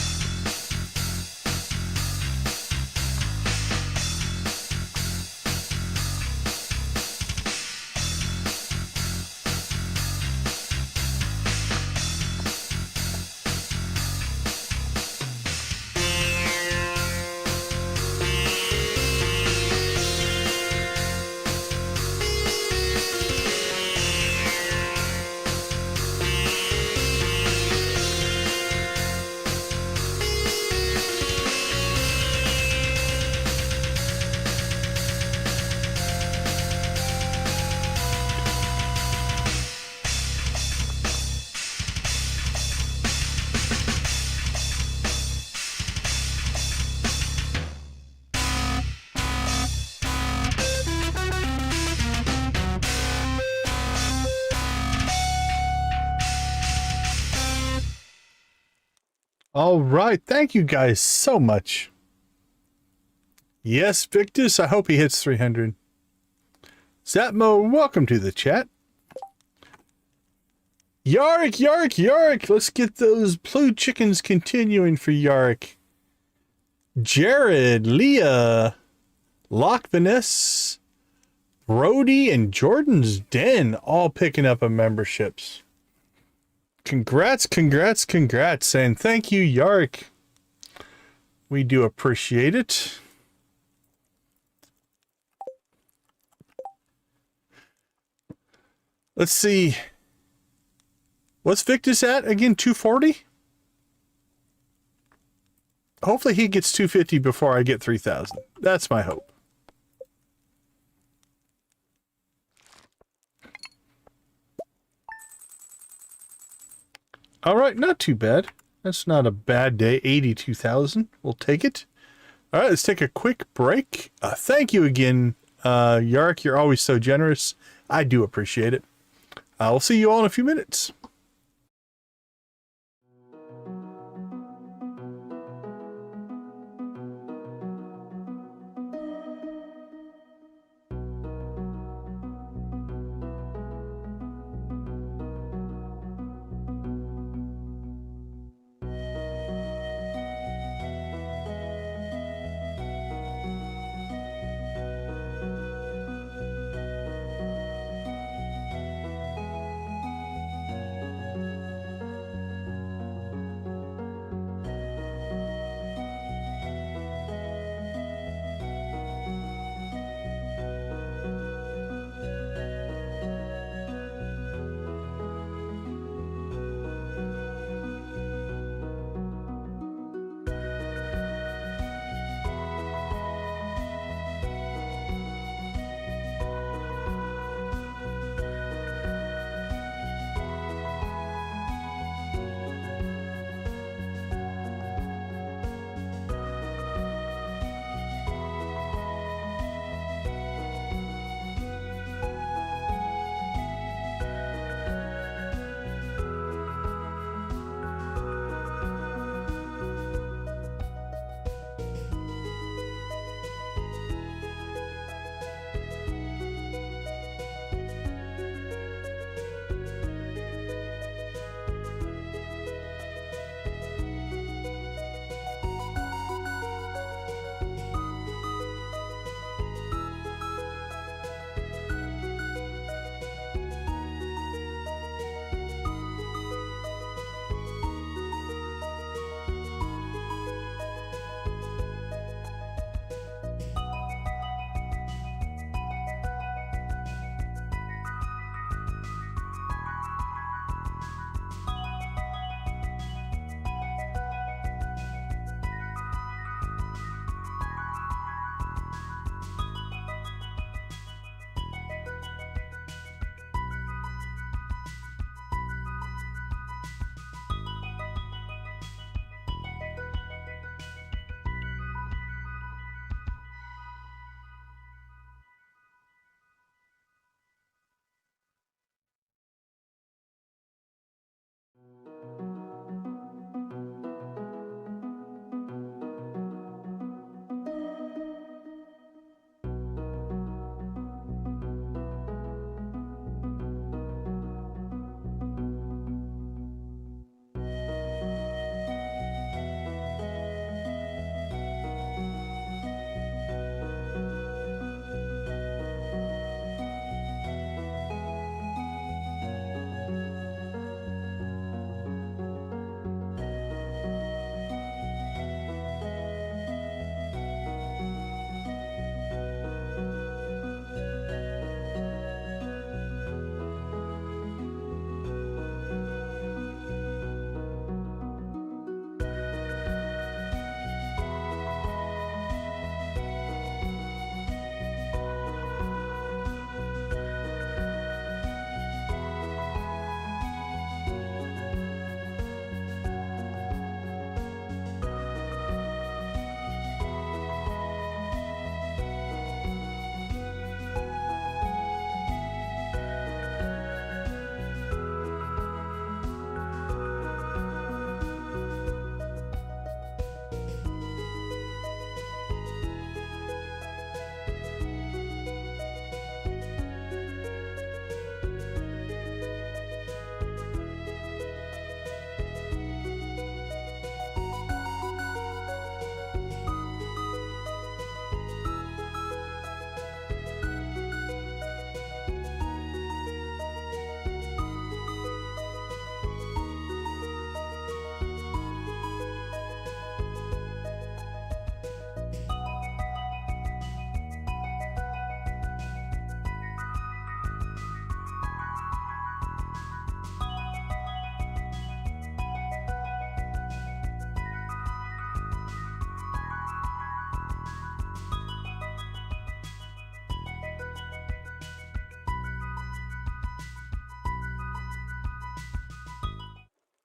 All right, thank you guys so much. Yes, Victus, I hope he hits 300. Zatmo, welcome to the chat. Yarrick, Yarrick, Yarrick, let's get those blue chickens continuing for Yarrick. Jared, Leah, Loch Vanessa, Brody, and Jordan's Den all picking up a memberships. Congrats, congrats, congrats. And thank you, Yark. We do appreciate it. Let's see. What's Victus at again? 240? Hopefully he gets 250 before I get 3,000. That's my hope. All right, not too bad. That's not a bad day. 82,000. We'll take it. All right, let's take a quick break. Thank you again, Yark. You're always so generous. I do appreciate it. We'll see you all in a few minutes.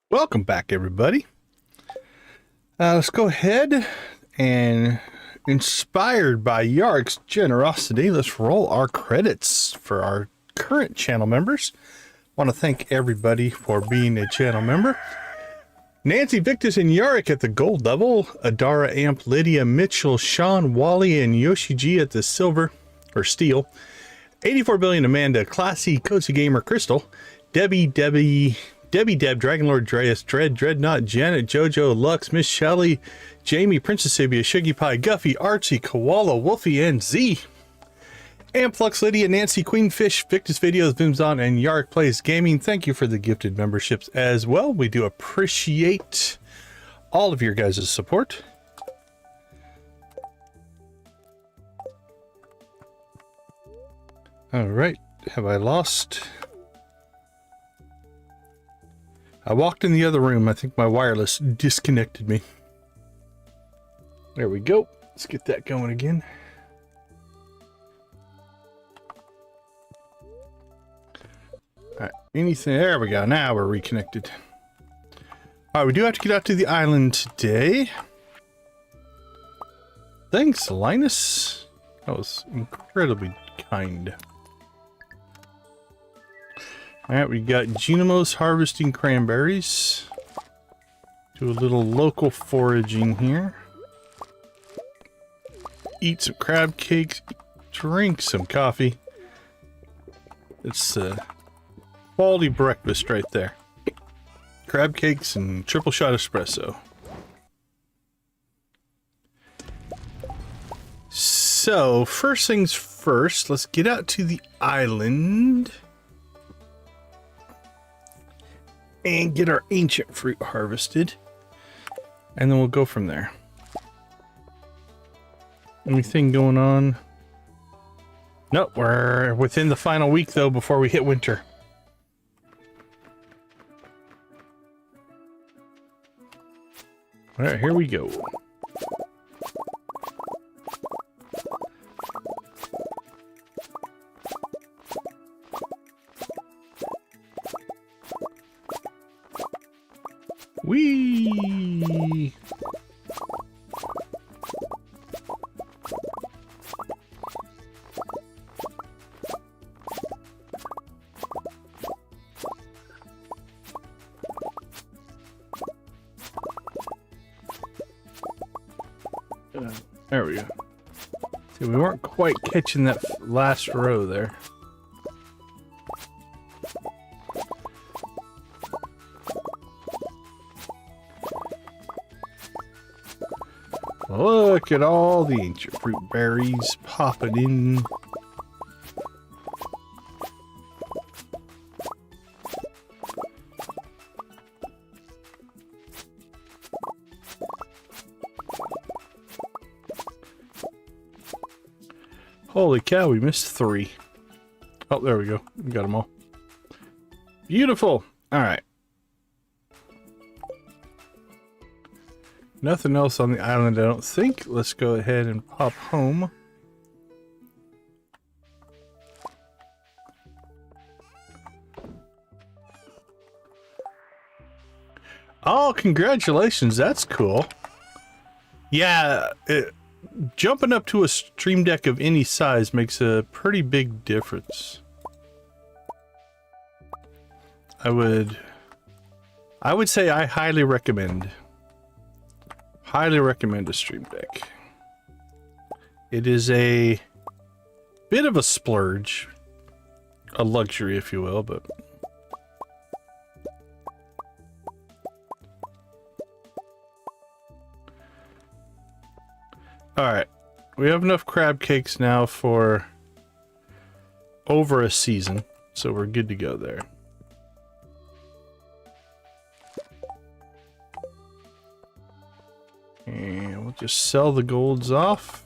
Welcome back, everybody. Let's go ahead and, inspired by Yark's generosity, let's roll our credits for our current channel members. Want to thank everybody for being a channel member. Nancy, Victus, and Yarrick at the gold level. Adara, Amp, Lydia, Mitchell, Sean, Wally, and Yoshi G at the silver, or steel. 84 billion, Amanda, Classy, Cozy Gamer, Crystal, Debbie, Deb, Dragonlord, Dreas, Dreadnought, Janet, Jojo, Lux, Miss Shelley, Jamie, Princess Sabia, Shuggy Pie, Guffy, Artsy, Koala, Wolfie, and Z. Amplux, Lydia, Nancy, Queenfish, Victus Videos, Vimzon, and Yark Plays Gaming. Thank you for the gifted memberships as well. We do appreciate all of your guys' support. All right, have I lost? I walked in the other room. I think my wireless disconnected me. There we go. Let's get that going again. All right, anything, there we go. Now we're reconnected. All right, we do have to get out to the island today. Thanks, Linus. That was incredibly kind. All right, we got Genemo's harvesting cranberries. Do a little local foraging here. Eat some crab cakes. Drink some coffee. It's quality breakfast right there. Crab cakes and triple shot espresso. So, first things first, let's get out to the island and get our ancient fruit harvested, and then we'll go from there. Anything going on? Nope, we're within the final week though before we hit winter. All right, here we go. Whee! There we go. See, we weren't quite catching that last row there. Look at all the ancient fruit berries popping in. Holy cow, we missed 3. Oh, there we go. We got them all. Beautiful. All right. Nothing else on the island, I don't think. Let's go ahead and pop home. Oh, congratulations. That's cool. Yeah, jumping up to a stream deck of any size makes a pretty big difference. I would say I highly recommend a stream deck. It is a bit of a splurge, a luxury if you will, but all right, we have enough crab cakes now for over a season, so we're good to go there. And we'll just sell the golds off.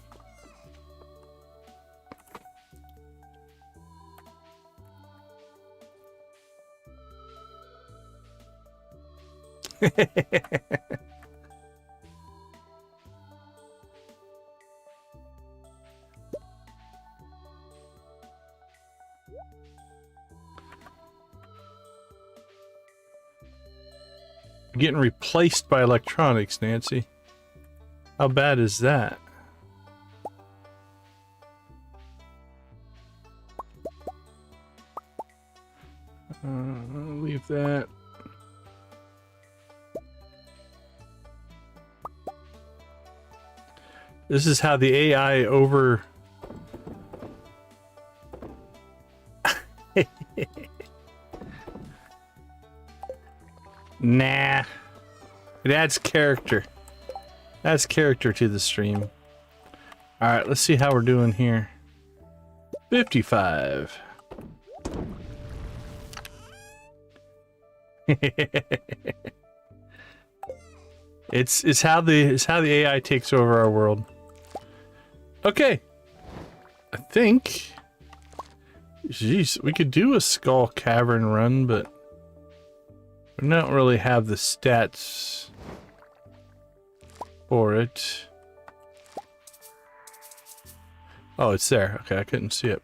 getting replaced by electronics, Nancy. How bad is that? I'll leave that. This is how the AI over... Nah. It adds character. Adds character to the stream. Alright, let's see how we're doing here. 55. It's how the AI takes over our world. Okay. I think... Jeez, we could do a skull cavern run, but we don't really have the stats for it. Oh, it's there. Okay, I couldn't see it.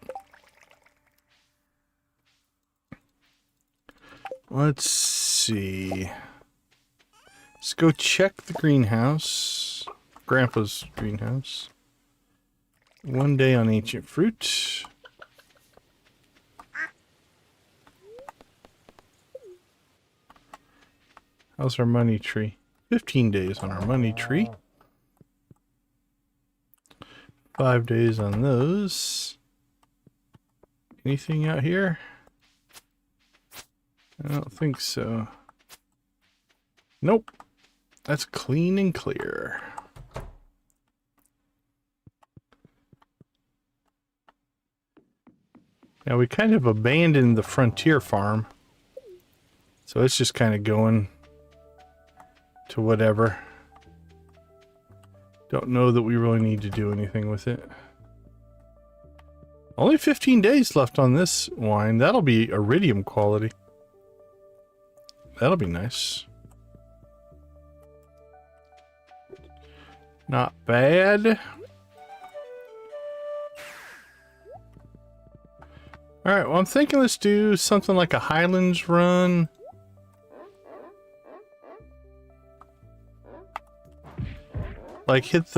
Let's see. Let's go check the greenhouse. Grandpa's greenhouse. One day on ancient fruit. How's our money tree? 15 days on our money tree. 5 days on those. Anything out here? I don't think so. Nope. That's clean and clear. Now we kind of abandoned the frontier farm. So it's just kind of going to whatever. Don't know that we really need to do anything with it. Only 15 days left on this wine. That'll be iridium quality. That'll be nice. Not bad. Alright, well I'm thinking let's do something like a Highlands run. Like hit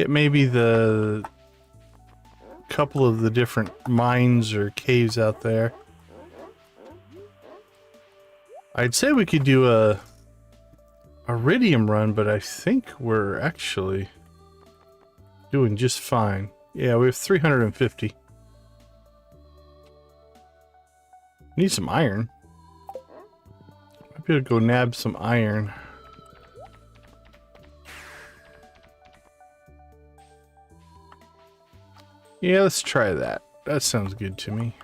maybe the couple of the different mines or caves out there. I'd say we could do a iridium run, but I think we're actually doing just fine. Yeah, we have 350. Need some iron. Maybe I'll go nab some iron. Yeah, let's try that. That sounds good to me.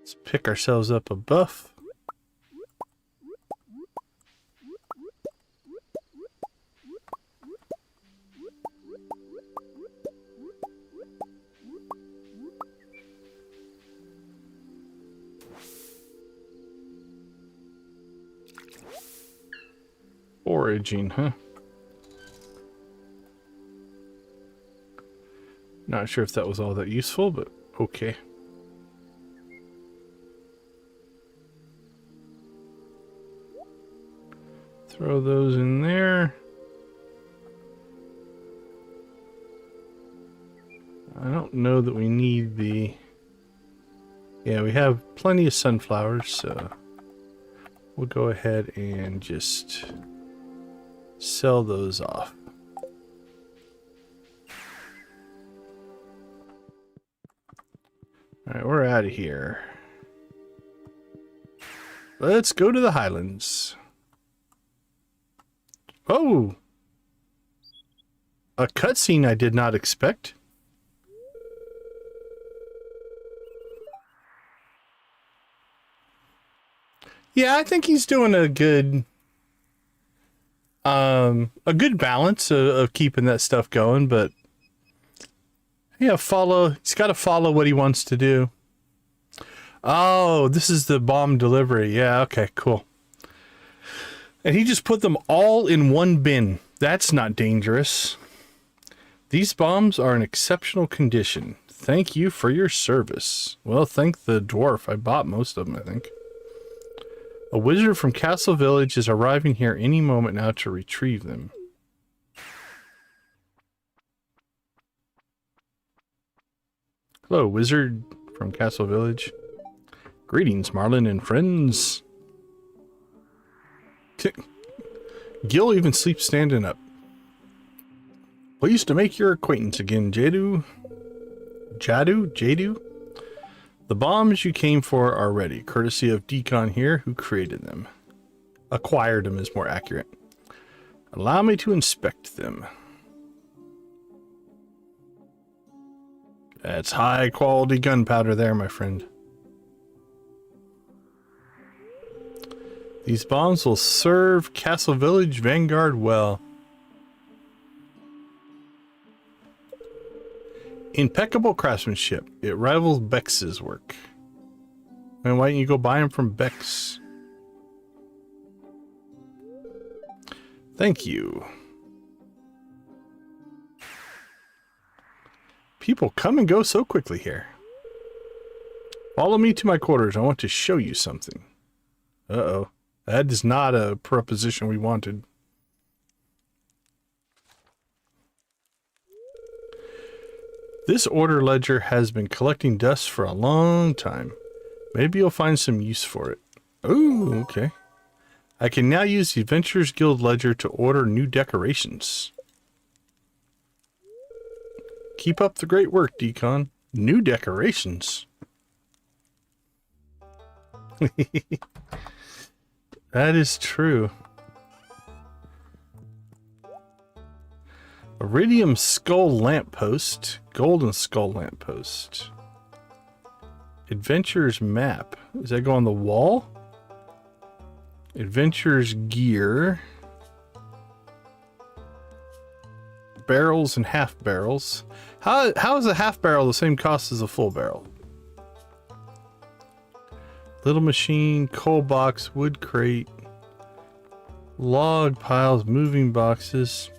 Let's pick ourselves up a buff. Foraging, huh? Not sure if that was all that useful, but okay. Throw those in there. I don't know that we need the... Yeah, we have plenty of sunflowers, so we'll go ahead and just sell those off. Alright, we're out of here. Let's go to the Highlands. Oh! A cutscene I did not expect. Yeah, I think he's doing a good balance of keeping that stuff going, but yeah, he's got to follow what he wants to do. Oh, this is the bomb delivery. Yeah, okay, cool. And he just put them all in one bin. That's not dangerous. These bombs are in exceptional condition. Thank you for your service. Well, thank the dwarf. I bought most of them, I think. A wizard from Castle Village is arriving here any moment now to retrieve them. Hello, wizard from Castle Village. Greetings, Marlin and friends. Gil even sleeps standing up. Pleased to make your acquaintance again, Jadu. Jadu? The bombs you came for are ready, courtesy of Decon here, who created them. Acquired them is more accurate. Allow me to inspect them. That's high quality gunpowder there, my friend. These bombs will serve Castle Village Vanguard well. Impeccable craftsmanship. It rivals Bex's work. And why don't you go buy them from Bex? Thank you. People come and go so quickly here. Follow me to my quarters. I want to show you something. Uh-oh. That is not a proposition we wanted. This order ledger has been collecting dust for a long time. Maybe you'll find some use for it. Oh, okay. I can now use the Adventurers Guild ledger to order new decorations. Keep up the great work, Decon. New decorations. That is true. Iridium skull lamppost. Golden skull lamppost. Adventurer's map. Does that go on the wall? Adventurer's gear. Barrels and half barrels. How is a half barrel the same cost as a full barrel? Little machine, coal box, wood crate, log piles, moving boxes.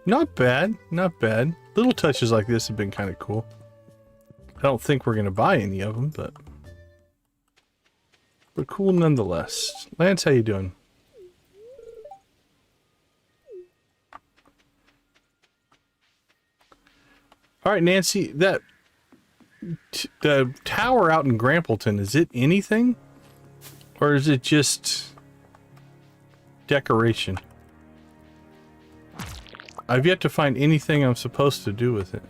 Not bad, not bad. Little touches like this have been kind of cool. I don't think we're going to buy any of them, but cool nonetheless. Lance, how you doing? All right, Nancy, the tower out in Grampleton, is it anything? Or is it just decoration? I've yet to find anything I'm supposed to do with it.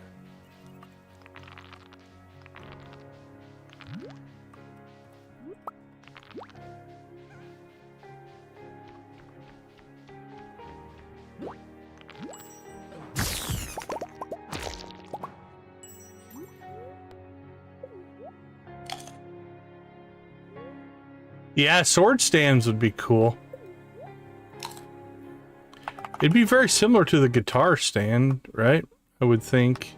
Yeah, sword stands would be cool. It'd be very similar to the guitar stand, right? I would think.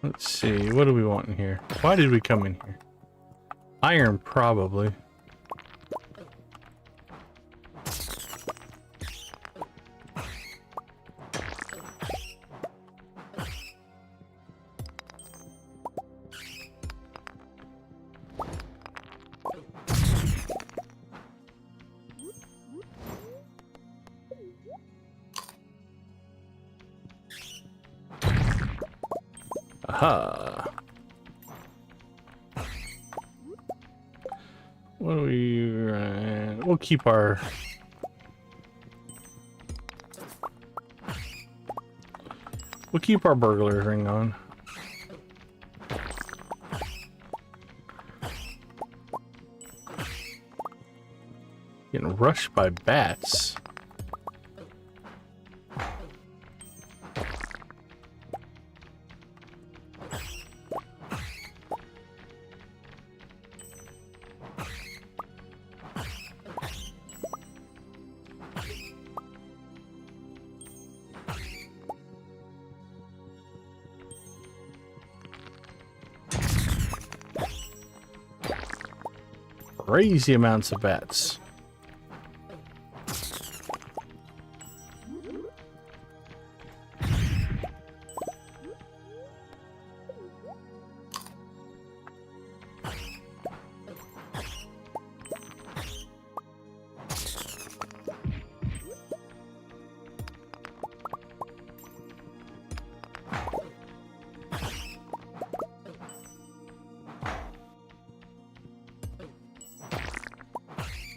Let's see, what do we want in here? Why did we come in here? Iron, probably. Aha. What do we... we'll keep our... We'll keep our burglar ring on. Getting rushed by bats. crazy amounts of bats.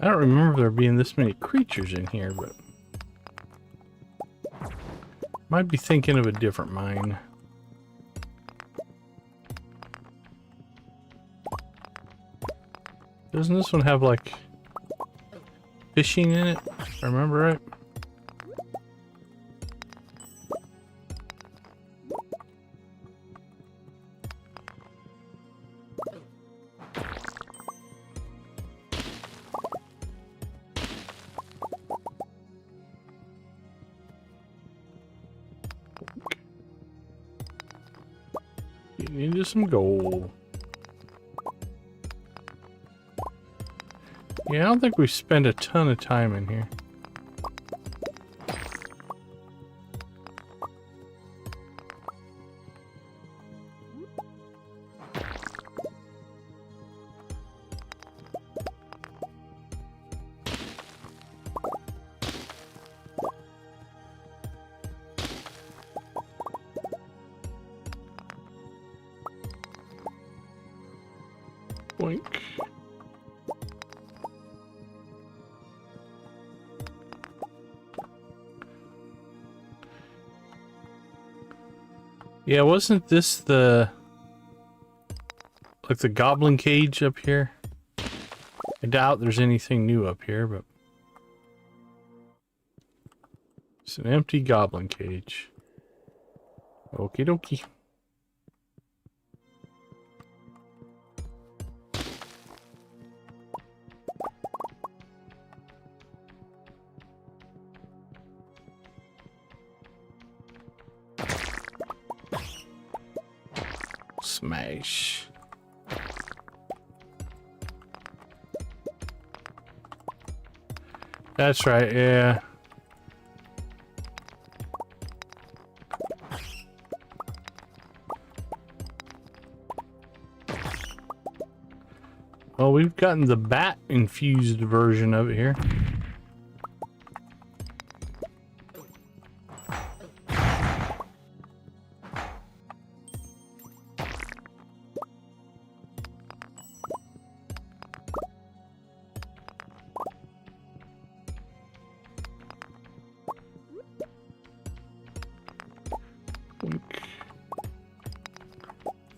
I don't remember there being this many creatures in here, but might be thinking of a different mine. Doesn't this one have like fishing in it? If I remember right. Getting into some gold. Yeah, I don't think we spend a ton of time in here. Boink. Yeah, wasn't this the like the goblin cage up here? I doubt there's anything new up here, but it's an empty goblin cage. Okie dokie. Smash. That's right, yeah. Well, we've gotten the bat infused version of it here.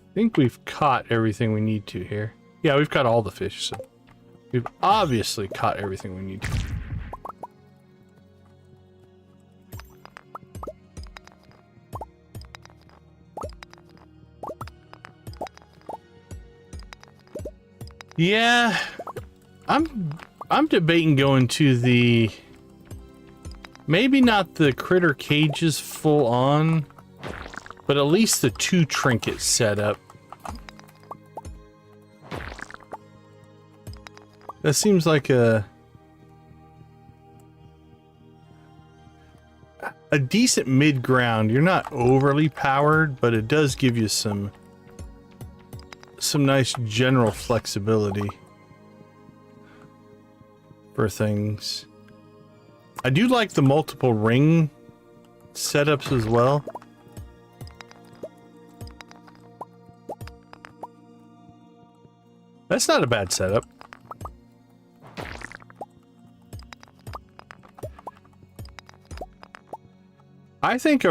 I think we've caught everything we need to here. Yeah, we've caught all the fish, so we've obviously caught everything we need to. Yeah, I'm debating going to the maybe not the critter cages full on, but at least the 2 trinkets set up. That seems like a decent mid-ground. You're not overly powered, but it does give you some nice general flexibility for things. I do like the multiple ring setups as well. That's not a bad setup. I think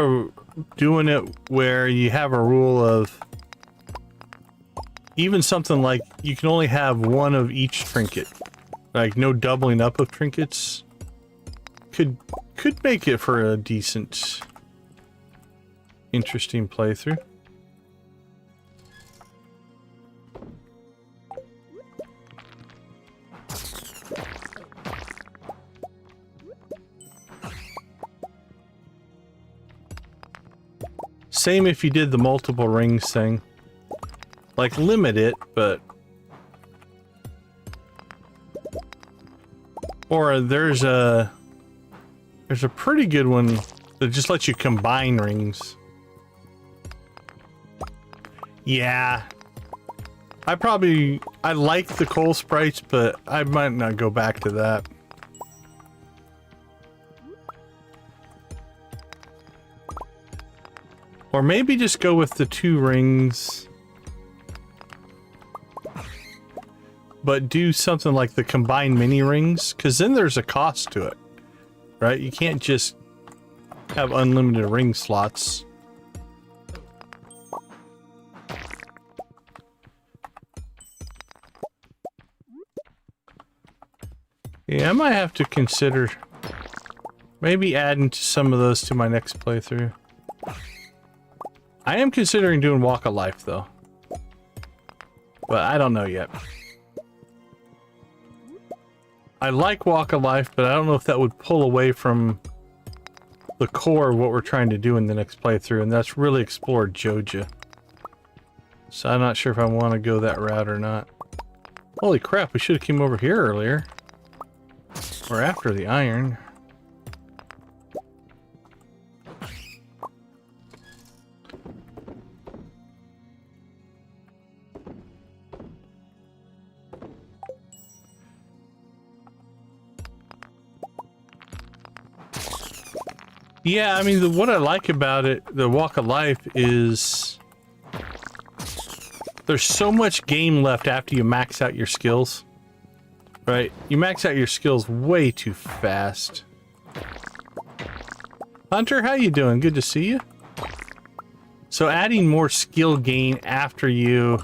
doing it where you have a rule of even something like you can only have one of each trinket, like no doubling up of trinkets, could make it for a decent, interesting playthrough. Same if you did the multiple rings thing. Like, limit it, but Or there's a pretty good one that just lets you combine rings. Yeah. I like the coal sprites, but I might not go back to that. Or maybe just go with the 2 rings. But do something like the combined mini rings, because then there's a cost to it. Right? You can't just have unlimited ring slots. Yeah, I might have to consider maybe adding some of those to my next playthrough. I am considering doing Walk of Life, though. But I don't know yet. I like Walk of Life, but I don't know if that would pull away from the core of what we're trying to do in the next playthrough, and that's really explore Joja. So I'm not sure if I want to go that route or not. Holy crap, we should have came over here earlier. Or after the iron. Yeah, I mean, what I like about it, the Walk of Life, is there's so much game left after you max out your skills. Right? You max out your skills way too fast. Hunter, how you doing? Good to see you. So adding more skill gain after you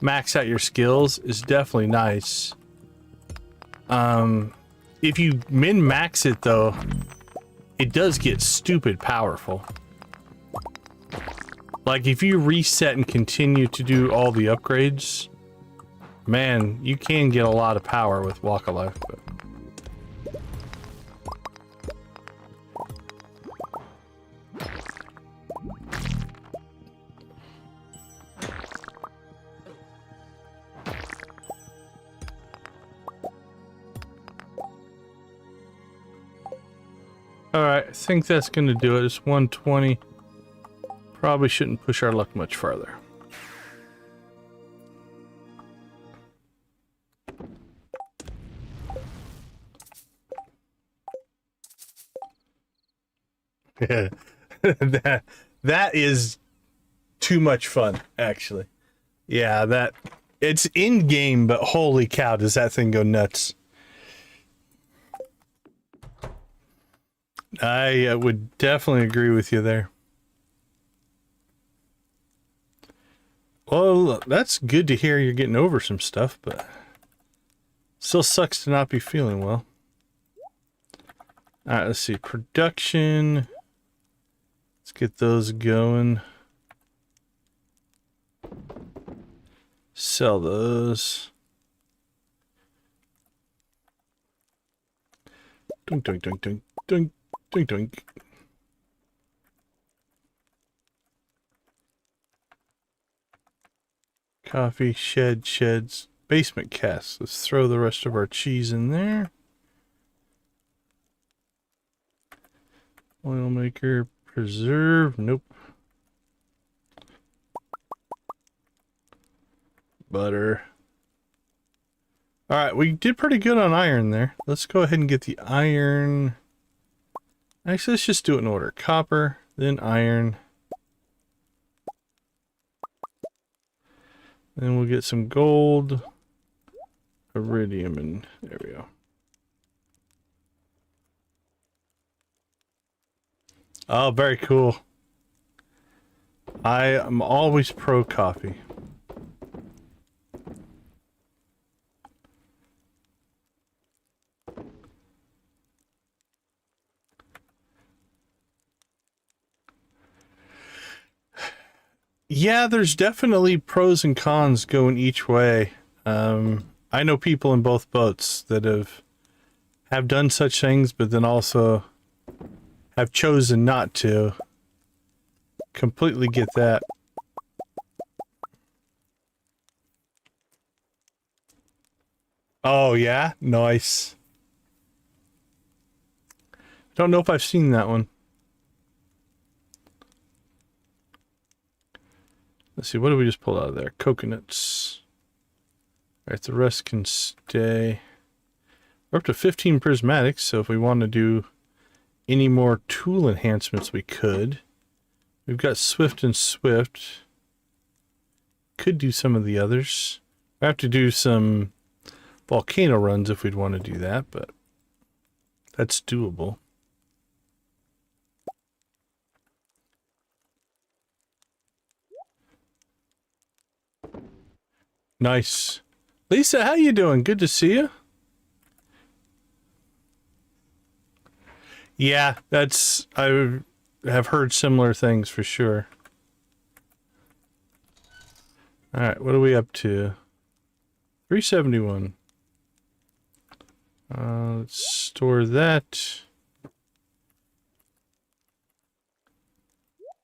max out your skills is definitely nice. If you min-max it, though, it does get stupid powerful. Like, if you reset and continue to do all the upgrades, man, you can get a lot of power with Walk of Life. But... Alright, I think that's gonna do it. It's 120. Probably shouldn't push our luck much farther. that is too much fun, actually. Yeah, it's in game, but holy cow, does that thing go nuts. I would definitely agree with you there. Well, that's good to hear you're getting over some stuff, but still sucks to not be feeling well. Alright, let's see. Production. Let's get those going. Sell those. Doink, doink, doink, doink, doink, doink, doink. Coffee, sheds, basement casks. Let's throw the rest of our cheese in there. Oil maker, preserve, nope. Butter. Alright, we did pretty good on iron there. Let's go ahead and get the iron. Actually, let's just do it in order. Copper, then iron. Then we'll get some gold, iridium, and there we go. Oh, very cool. I am always pro coffee. Yeah, there's definitely pros and cons going each way. I know people in both boats that have done such things, but then also have chosen not to. Completely get that. Oh, yeah? Nice. Don't know if I've seen that one. Let's see, what did we just pull out of there? Coconuts. Alright, the rest can stay. We're up to 15 prismatics, so if we want to do any more tool enhancements, we could. We've got Swift and Swift. Could do some of the others. I have to do some volcano runs if we'd want to do that, but that's doable. Nice. Lisa, how you doing? Good to see you. Yeah, that's... I have heard similar things for sure. Alright, what are we up to? 371. Let's store that.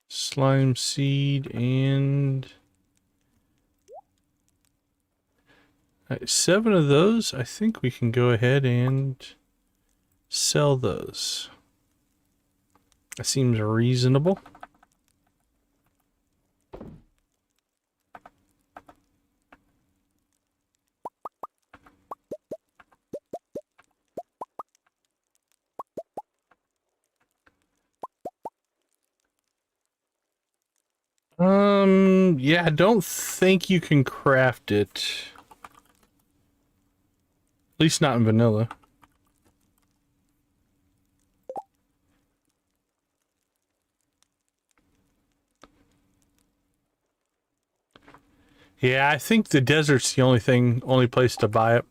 Slime seed and... 7 of those. I think we can go ahead and sell those. That seems reasonable. Yeah, I don't think you can craft it. At least not in vanilla. Yeah, I think the desert's the only place to buy it.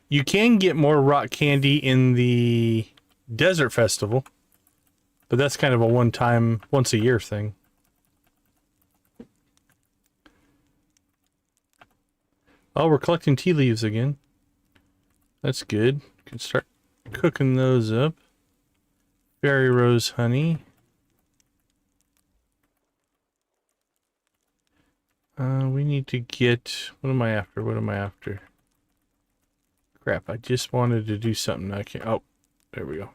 You can get more rock candy in the desert festival, but that's kind of a one-time, once-a-year thing. Oh, we're collecting tea leaves again. That's good. Can start cooking those up. Berry rose honey. We need to get... What am I after? What am I after? Crap, I just wanted to do something. I can't... Oh, there we go.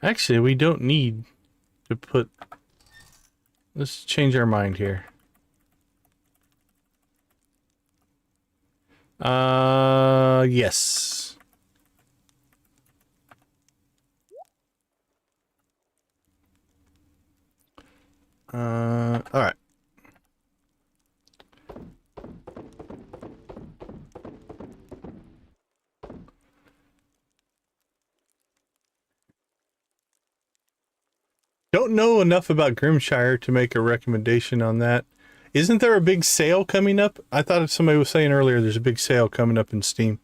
Actually, we don't need to put... Let's change our mind here. Yes. All right. Don't know enough about Grimshire to make a recommendation on that. Isn't there a big sale coming up? I thought somebody was saying earlier there's a big sale coming up in Steam.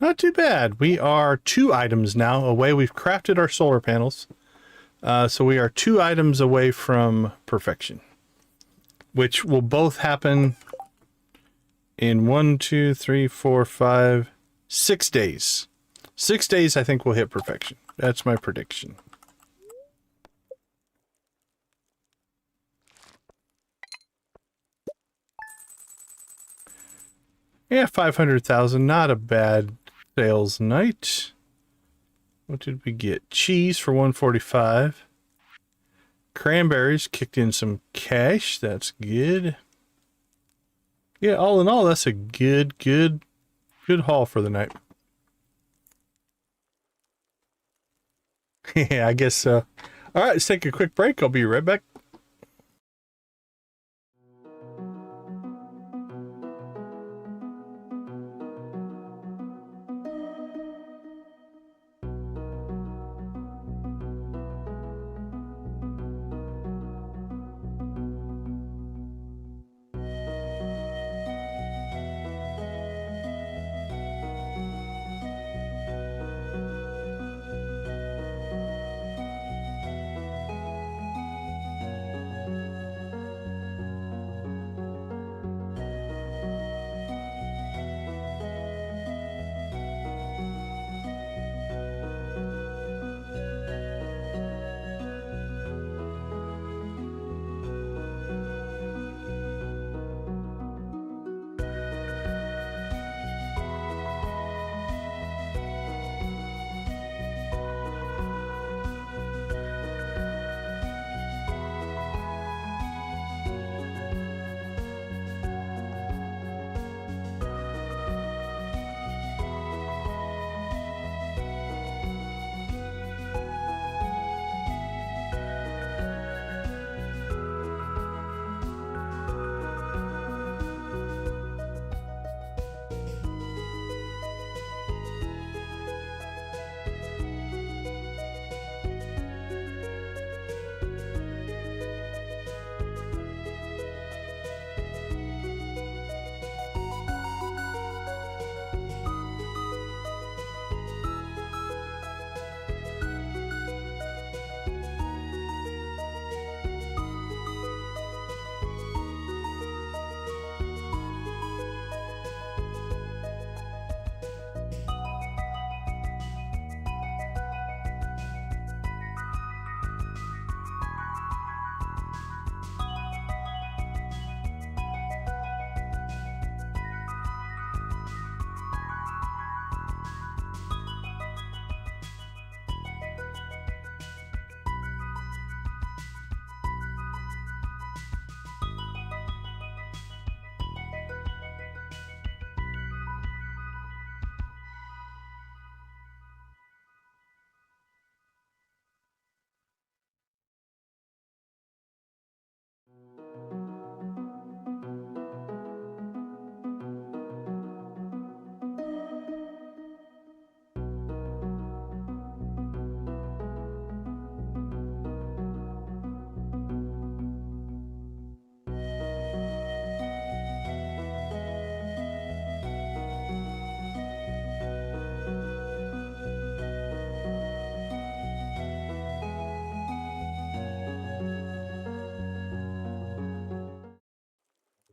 Not too bad. We are 2 items now away. We've crafted our solar panels. So we are 2 items away from perfection. Which will both happen in 1, 2, 3, 4, 5, 6 days. 6 days I think we'll hit perfection. That's my prediction. Yeah, 500,000. Not a bad sales night. What did we get? Cheese for 145. Cranberries kicked in some cash. That's good. Yeah, all in all, that's a good haul for the night. Yeah, I guess so. All right, let's take a quick break. I'll be right back.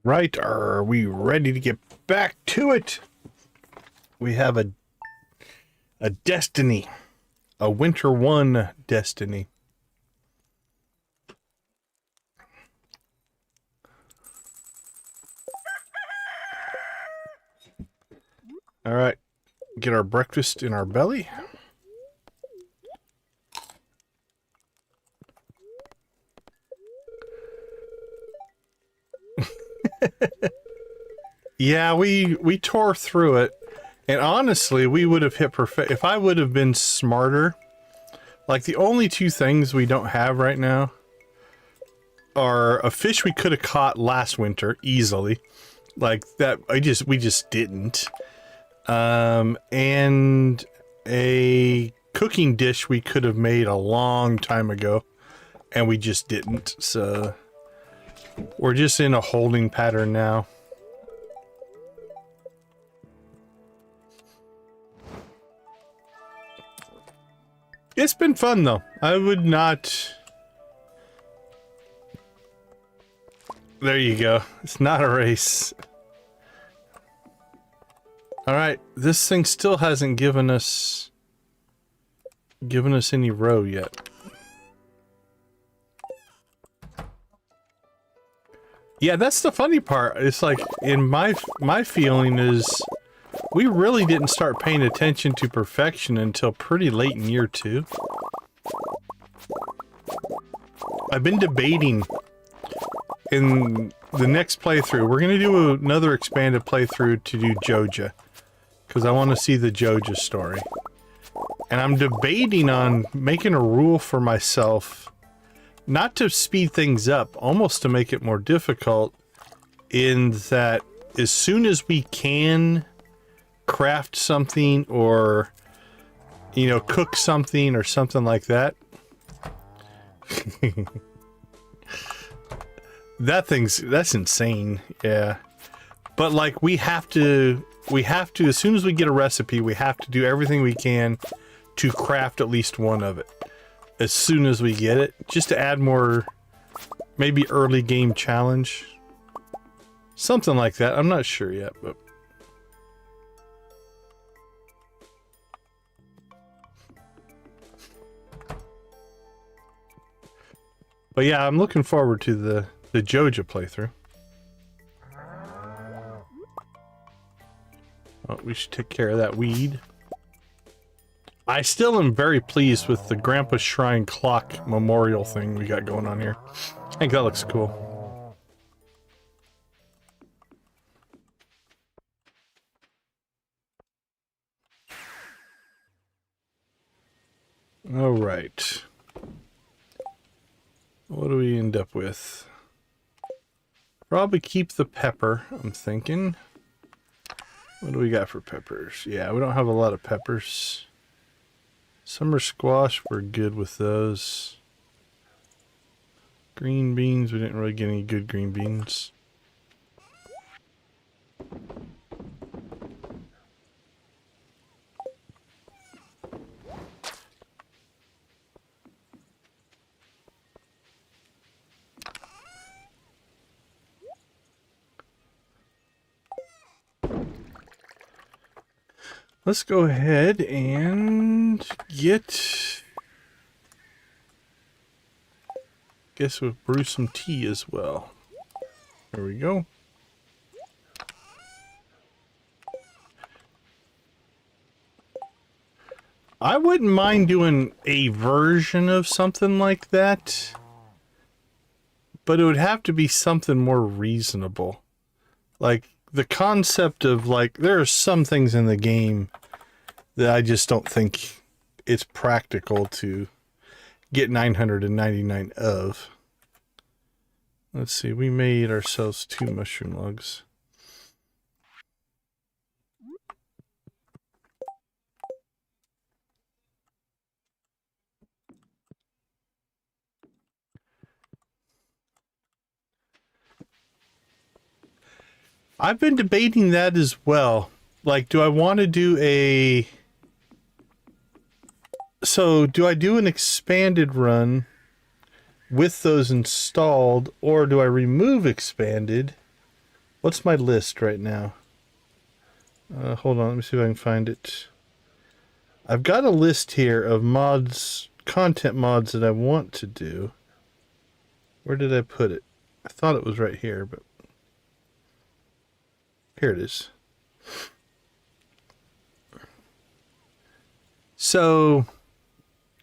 Right, are we ready to get back to it? We have a destiny. A winter one destiny. All right, get our breakfast in our belly. Yeah, we tore through it. And honestly, we would have hit perfect if I would have been smarter. Like, the only two things we don't have right now are a fish we could have caught last winter easily. Like that, we just didn't. And a cooking dish we could have made a long time ago, and we just didn't. So we're just in a holding pattern now. It's been fun though. I would not. There you go. It's not a race. Alright, this thing still hasn't given us any roe yet. Yeah, that's the funny part. It's like, in my feeling is we really didn't start paying attention to perfection until pretty late in year 2. I've been debating in the next playthrough. We're going to do another expanded playthrough to do Joja, because I want to see the Joja story. And I'm debating on making a rule for myself, not to speed things up, almost to make it more difficult, in that as soon as we can craft something or, you know, cook something or something like that. That's insane. Yeah. But like, we have to, as soon as we get a recipe, we have to do everything we can to craft at least one of it. As soon as we get it, just to add more, maybe early game challenge. Something like that. I'm not sure yet, but. But yeah, I'm looking forward to the Joja playthrough. Oh, we should take care of that weed. I still am very pleased with the Grandpa Shrine clock memorial thing we got going on here. I think that looks cool. All right. What do we end up with? Probably keep the pepper, I'm thinking. What do we got for peppers? Yeah, we don't have a lot of peppers. Summer squash, we're good with those. Green beans, we didn't really get any good green beans. Let's go ahead and get... Guess we'll brew some tea as well. There we go. I wouldn't mind doing a version of something like that, but it would have to be something more reasonable. Like, the concept of, like, there are some things in the game that I just don't think it's practical to get 999 of. Let's see, we made ourselves 2 mushroom logs. I've been debating that as well. Like, do I want to do a... So, do I do an expanded run with those installed, or do I remove expanded What's my list right now? Hold on, let me see if I can find it. I've got a list here of mods, content mods that I want to do. Where did I put it? I thought it was right here, but here it is. So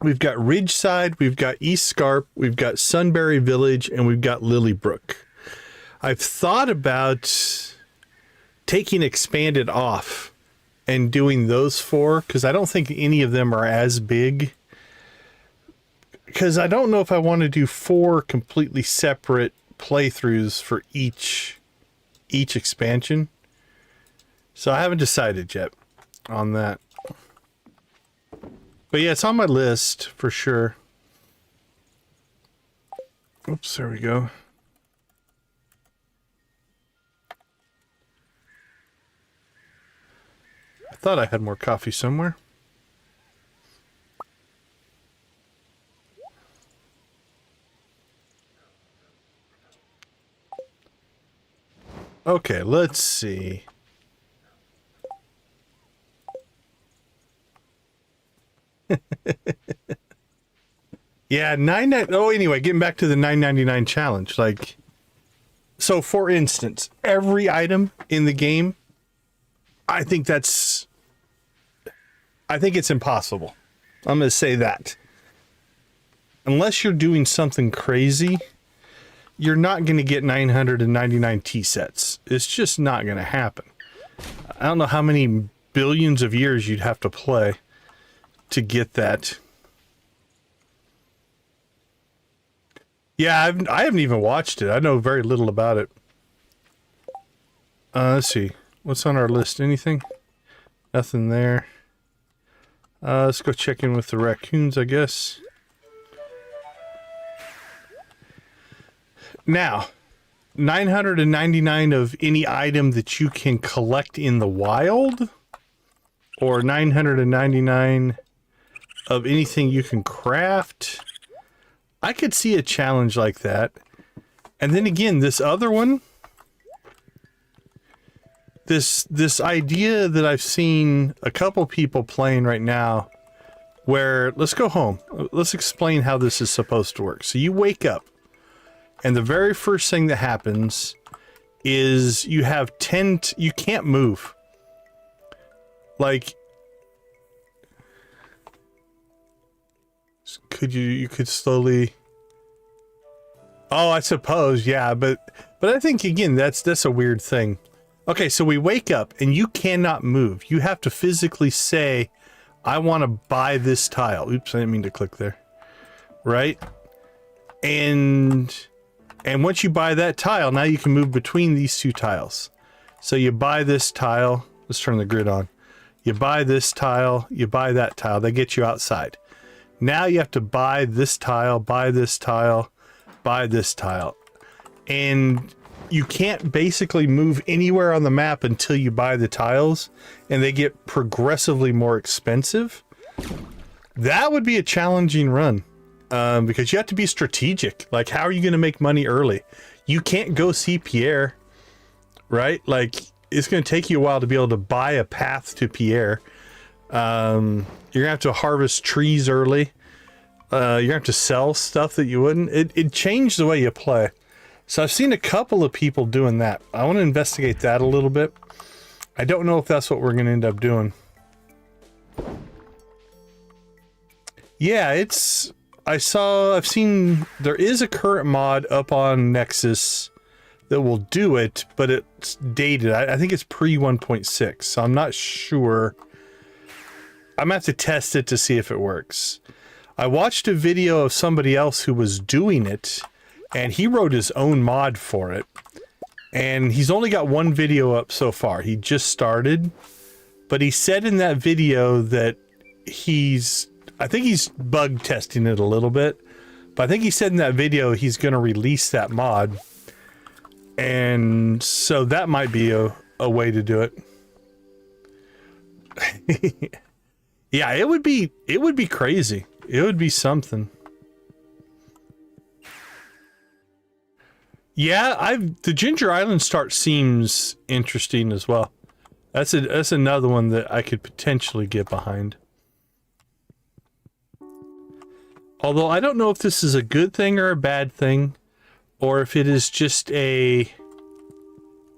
we've got Ridgeside, we've got East Scarp, we've got Sunbury Village, and we've got Lilybrook. I've thought about taking Expanded off and doing those 4, because I don't think any of them are as big. Because I don't know if I want to do 4 completely separate playthroughs for each expansion. So I haven't decided yet on that. But yeah, it's on my list for sure. Oops, there we go. I thought I had more coffee somewhere. Okay, let's see. Yeah, anyway, getting back to the $9.99 challenge. Like, so for instance, every item in the game, I think it's impossible. I'm going to say that. Unless you're doing something crazy, you're not going to get 999 tea sets. It's just not going to happen. I don't know how many billions of years you'd have to play to get that. Yeah, I haven't even watched it. I know very little about it. Let's see. What's on our list? Anything? Nothing there. Let's go check in with the raccoons, I guess. Now, 999 of any item that you can collect in the wild, or 999 of anything you can craft. I could see a challenge like that. And then again, this other one, this idea that I've seen a couple people playing right now, where, let's go home. Let's explain how this is supposed to work. So you wake up, and the very first thing that happens is you have you can't move. Like, you could slowly, oh, I suppose, yeah, but I think again that's a weird thing. Okay, so we wake up and you cannot move. You have to physically say, I want to buy this tile. Oops, I didn't mean to click there. Right? And once you buy that tile, now you can move between these 2 tiles. So you buy this tile. Let's turn the grid on. You buy this tile, you buy that tile. They get you outside. Now you have to buy this tile, buy this tile, buy this tile. And you can't basically move anywhere on the map until you buy the tiles, and they get progressively more expensive. That would be a challenging run, because you have to be strategic. Like, how are you going to make money early? You can't go see Pierre, right? Like, it's going to take you a while to be able to buy a path to Pierre. You're gonna have to harvest trees early. You're gonna have to sell stuff that you wouldn't. It changed the way you play. So I've seen a couple of people doing that. I want to investigate that a little bit. I don't know if that's what we're gonna end up doing. Yeah, I've seen there is a current mod up on Nexus that will do it, but it's dated. I think it's pre 1.6, so I'm not sure. I'm gonna have to test it to see if it works. I watched a video of somebody else who was doing it, and he wrote his own mod for it. And he's only got one video up so far. He just started, but he said in that video that I think he's bug testing it a little bit, but I think he said in that video he's gonna release that mod. And so that might be a way to do it. Yeah, it would be crazy. It would be something. Yeah, the Ginger Island start seems interesting as well. That's another one that I could potentially get behind. Although I don't know if this is a good thing or a bad thing, or if it is just a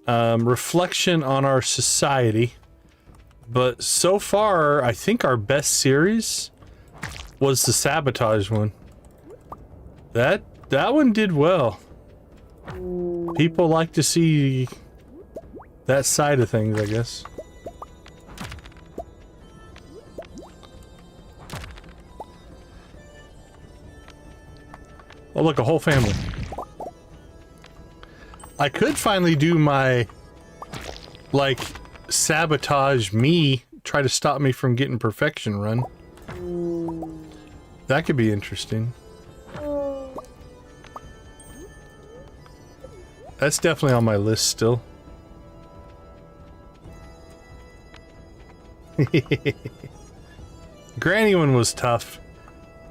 reflection on our society. But so far, I think our best series was the sabotage one. That one did well. People like to see that side of things, I guess. Oh, look, a whole family. I could finally do my, like, sabotage me, try to stop me from getting perfection run. That could be interesting. That's definitely on my list still. Granny one was tough.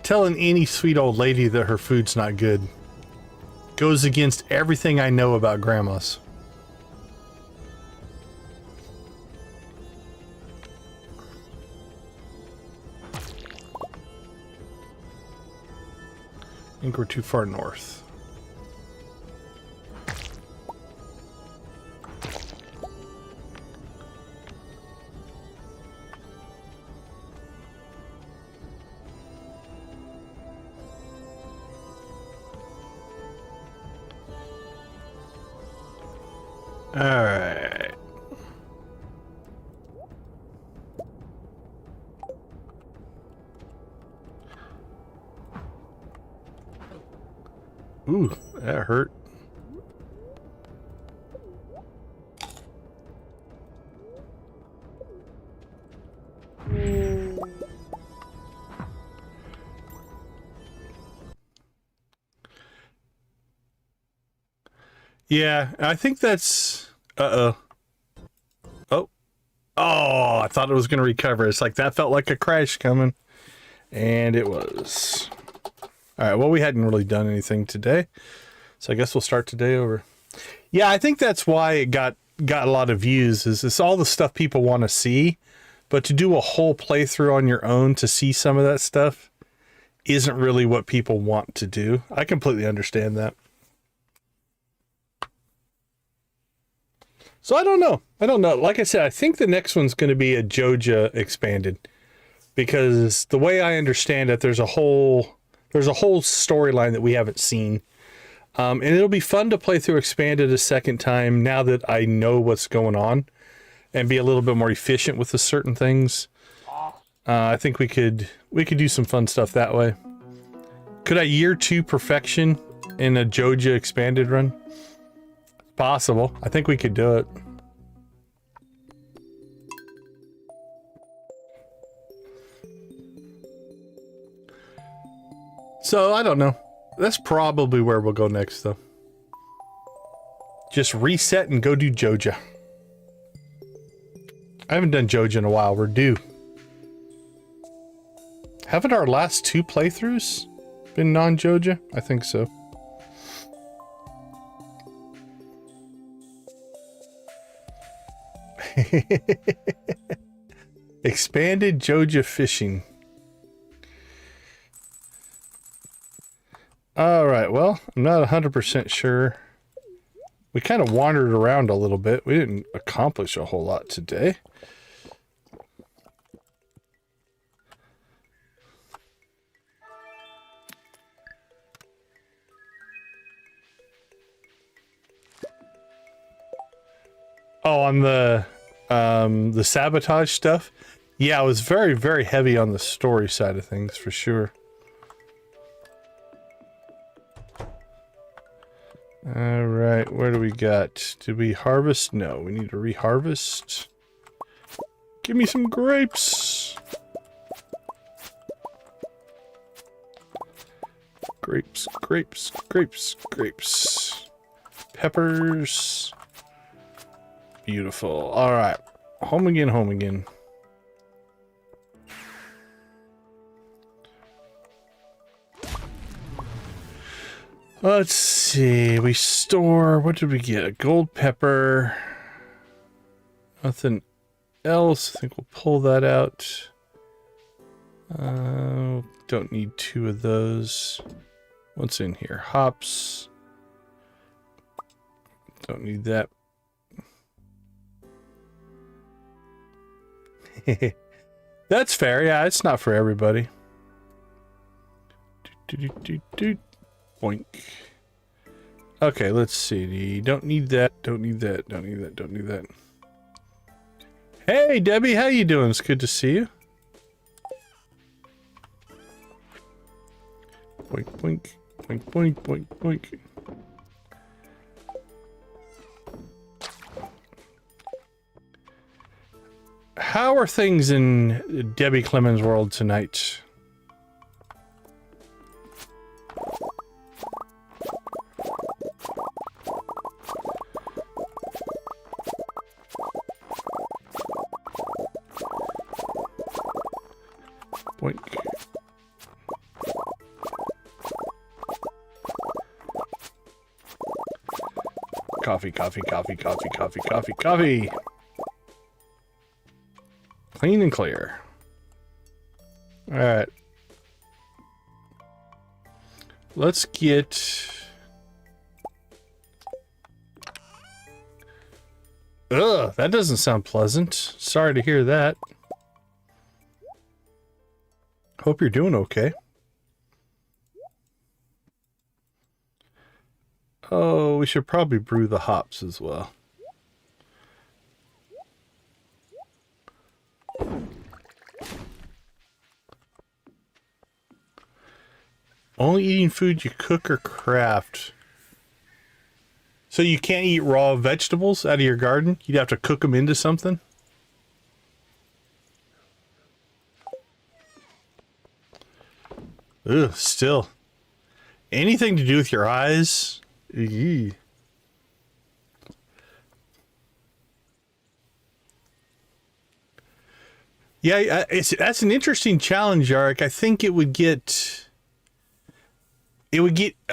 Telling any sweet old lady that her food's not good goes against everything I know about grandmas. I think we're too far north. Alright. Ooh, that hurt. Yeah, I think that's... Uh-oh. Oh. Oh, I thought it was going to recover. It's like that felt like a crash coming. And it was. Alright, well, we hadn't really done anything today. So I guess we'll start today over. Yeah, I think that's why it got a lot of views. Is it's all the stuff people want to see. But to do a whole playthrough on your own to see some of that stuff isn't really what people want to do. I completely understand that. So I don't know. Like I said, I think the next one's going to be a Joja Expanded, because the way I understand it, there's a whole storyline that we haven't seen, and it'll be fun to play through Expanded a second time now that I know what's going on, and be a little bit more efficient with the certain things. I think we could do some fun stuff that way. Could I year 2 perfection in a Joja Expanded run? Possible. I think we could do it. So, I don't know. That's probably where we'll go next, though. Just reset and go do Joja. I haven't done Joja in a while. We're due. Haven't our last 2 playthroughs been non-Joja? I think so. Expanded Joja fishing. Alright, well, I'm not 100% sure. We kind of wandered around a little bit. We didn't accomplish a whole lot today. Oh, on the sabotage stuff? Yeah, I was very, very heavy on the story side of things, for sure. Alright, where do we got? Did we harvest? No, we need to reharvest. Give me some grapes! Grapes, grapes, grapes, grapes. Peppers. Beautiful. Alright. Home again, home again. Let's see. We store. What did we get? A gold pepper. Nothing else. I think we'll pull that out. Don't need 2 of those. What's in here? Hops. Don't need that. That's fair. Yeah, it's not for everybody. Boink. Okay, let's see. Don't need that. Don't need that. Don't need that. Don't need that. Hey, Debbie, how you doing? It's good to see you. Boink, boink, boink, boink, boink, boink. How are things in Debbie Clemens' world tonight? Boink. Coffee, coffee, coffee, coffee, coffee, coffee, coffee. Clean and clear. All right. Let's get... Ugh, that doesn't sound pleasant. Sorry to hear that. Hope you're doing okay. Oh, we should probably brew the hops as well. Only eating food you cook or craft. So you can't eat raw vegetables out of your garden? You'd have to cook them into something? Ugh, still. Anything to do with your eyes? Eee. Yeah, that's an interesting challenge, Yarek. I think it would get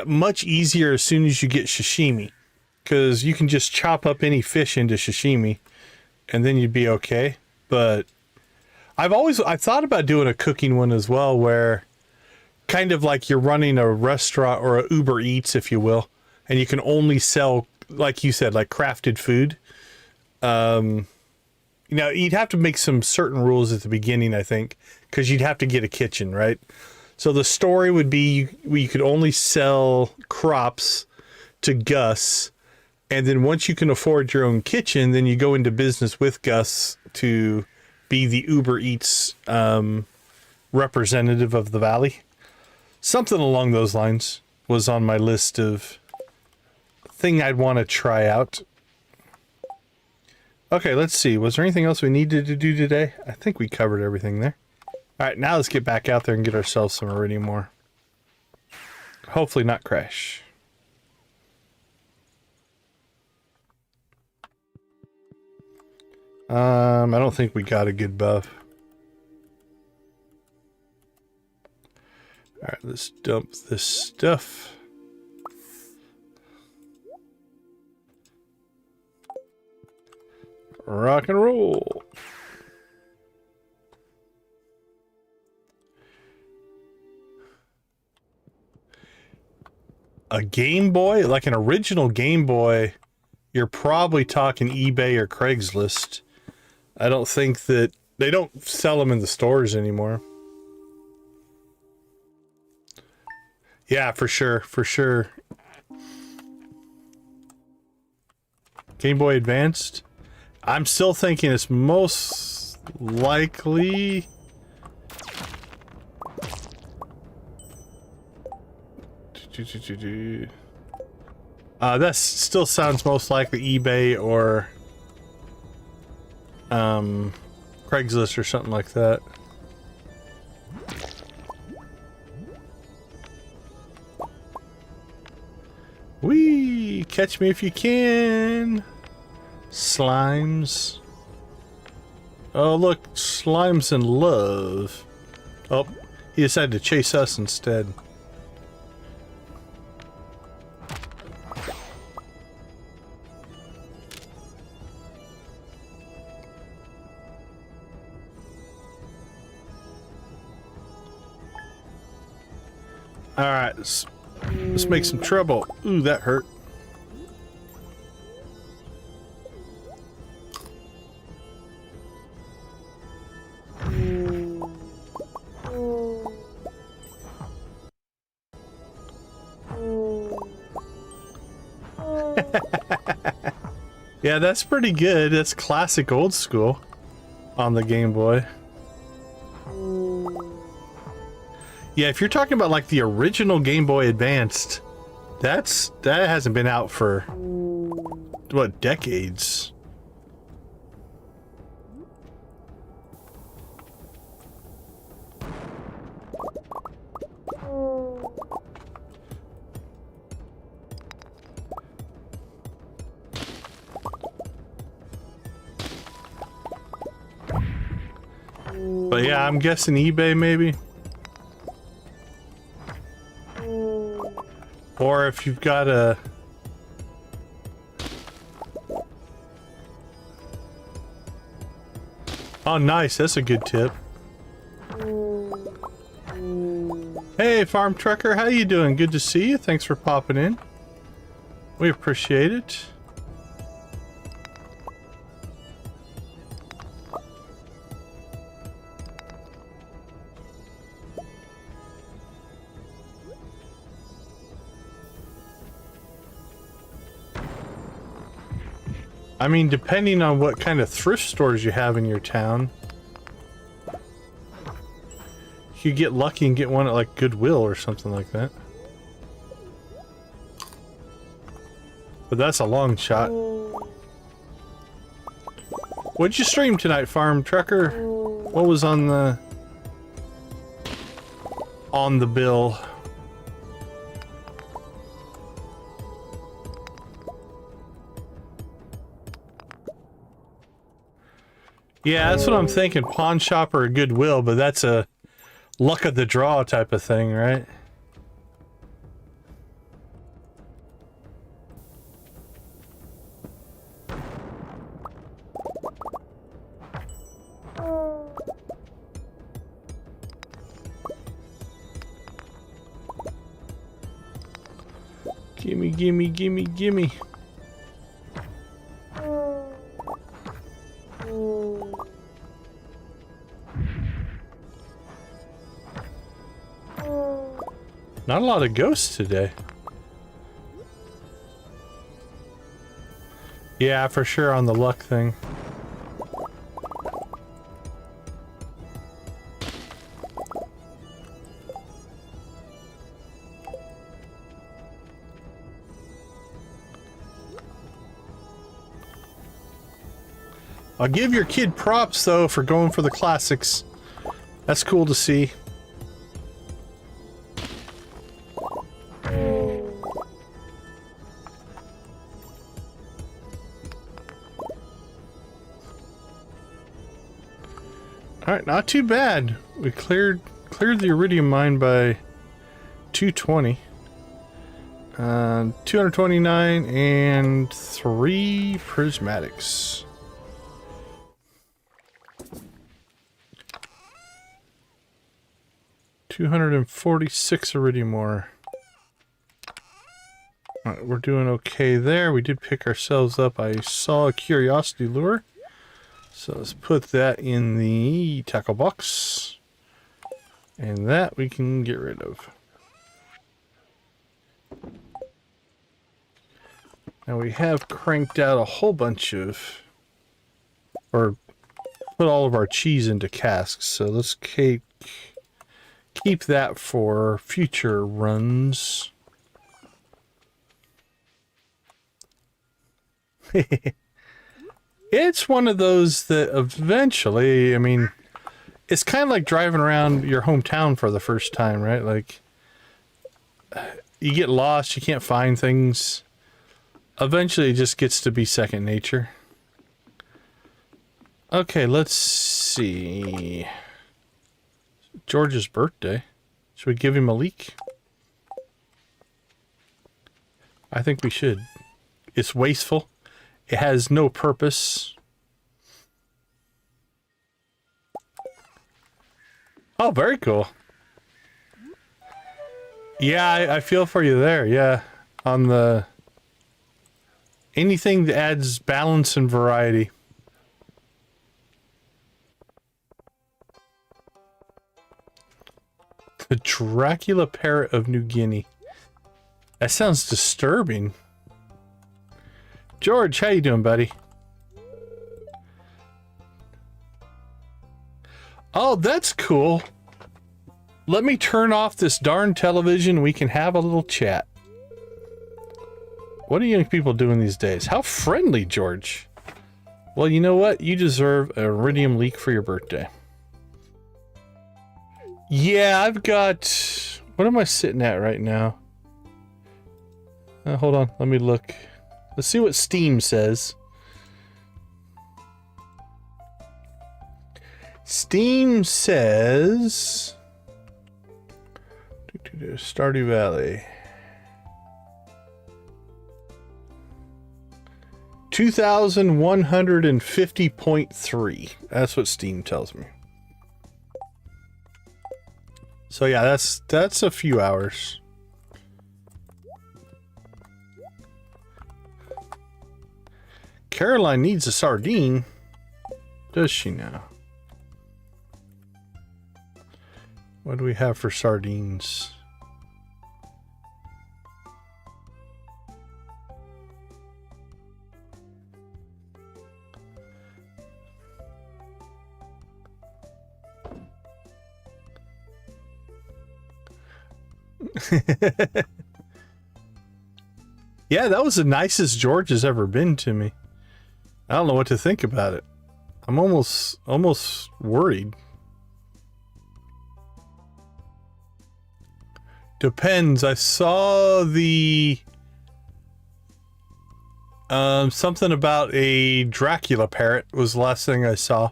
much easier as soon as you get sashimi, because you can just chop up any fish into sashimi, and then you'd be okay. But I've thought about doing a cooking one as well, where kind of like you're running a restaurant or a Uber Eats, if you will, and you can only sell, like you said, like crafted food. You know, you'd have to make some certain rules at the beginning, I think, because you'd have to get a kitchen, right? So the story would be you could only sell crops to Gus, and then once you can afford your own kitchen, then you go into business with Gus to be the Uber Eats representative of the valley. Something along those lines was on my list of thing I'd want to try out. Okay, let's see. Was there anything else we needed to do today? I think we covered everything there. All right, now let's get back out there and get ourselves some iridium ore. Hopefully not crash. I don't think we got a good buff. All right, let's dump this stuff. Rock and roll. A Game Boy? Like an original Game Boy, you're probably talking eBay or Craigslist. I don't think that... They don't sell them in the stores anymore. Yeah, for sure, for sure. Game Boy Advanced? I'm still thinking it's most likely... that still sounds most likely eBay or Craigslist or something like that. Whee! Catch me if you can. Slimes. Oh look, Slime's in love. Oh, he decided to chase us instead. Alright, let's make some trouble. Ooh, that hurt. Yeah, that's pretty good. That's classic old school on the Game Boy. Yeah, if you're talking about like the original Game Boy Advanced, that hasn't been out for what, decades. But yeah, I'm guessing eBay maybe. Or if you've got a... Oh, nice. That's a good tip. Hey, Farm Trucker. How you doing? Good to see you. Thanks for popping in. We appreciate it. I mean, depending on what kind of thrift stores you have in your town, you get lucky and get one at like Goodwill or something like that. But that's a long shot. What'd you stream tonight, Farm Trucker? What was on the bill? Yeah, that's what I'm thinking. Pawn shop or Goodwill, but that's a luck of the draw type of thing, right? Gimme, gimme, gimme, gimme. Not a lot of ghosts today. Yeah, for sure on the luck thing. I'll give your kid props though for going for the classics. That's cool to see. Alright, not too bad. We cleared the iridium mine by 220. 229 and 3 prismatics. $246 iridium ore. Alright, we're doing okay there. We did pick ourselves up. I saw a curiosity lure. So let's put that in the tackle box. And that we can get rid of. Now we have cranked out a whole bunch of... or put all of our cheese into casks. So let's keep that for future runs. It's one of those that eventually, I mean, it's kind of like driving around your hometown for the first time, right? Like, you get lost, you can't find things. Eventually, it just gets to be second nature. Okay, let's see. George's birthday. Should we give him a leak? I think we should. It's wasteful. It has no purpose. Oh, very cool. Yeah, I feel for you there. Yeah, on the anything that adds balance and variety. The Dracula parrot of New Guinea. That sounds disturbing. George, how you doing, buddy? Oh, that's cool. Let me turn off this darn television. We can have a little chat. What are young people doing these days? How friendly, George. Well, you know what? You deserve a iridium leak for your birthday. Yeah, I've got... What am I sitting at right now? Hold on, let me look. Let's see what Steam says. Steam says... Stardew Valley. 2,150.3. That's what Steam tells me. So yeah, that's a few hours. Caroline needs a sardine. Does she now? What do we have for sardines? Yeah, that was the nicest George has ever been to me. I don't know what to think about it. I'm almost worried. Depends. I saw the something about a Dracula parrot was the last thing I saw.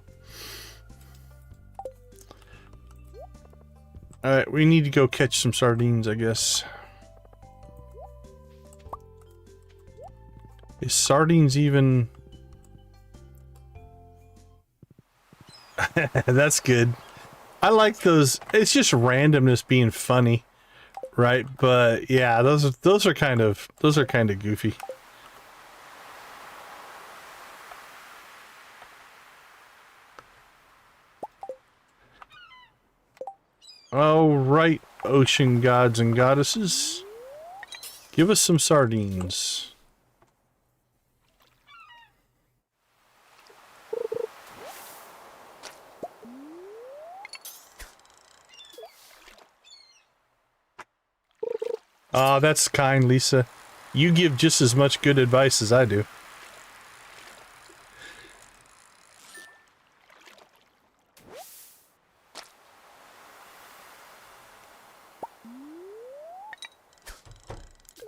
Alright, we need to go catch some sardines, I guess. Is sardines even... That's good. I like those. It's just randomness being funny, right? But yeah, those are kind of goofy. All right, ocean gods and goddesses, give us some sardines. Ah, that's kind, Lisa. You give just as much good advice as I do.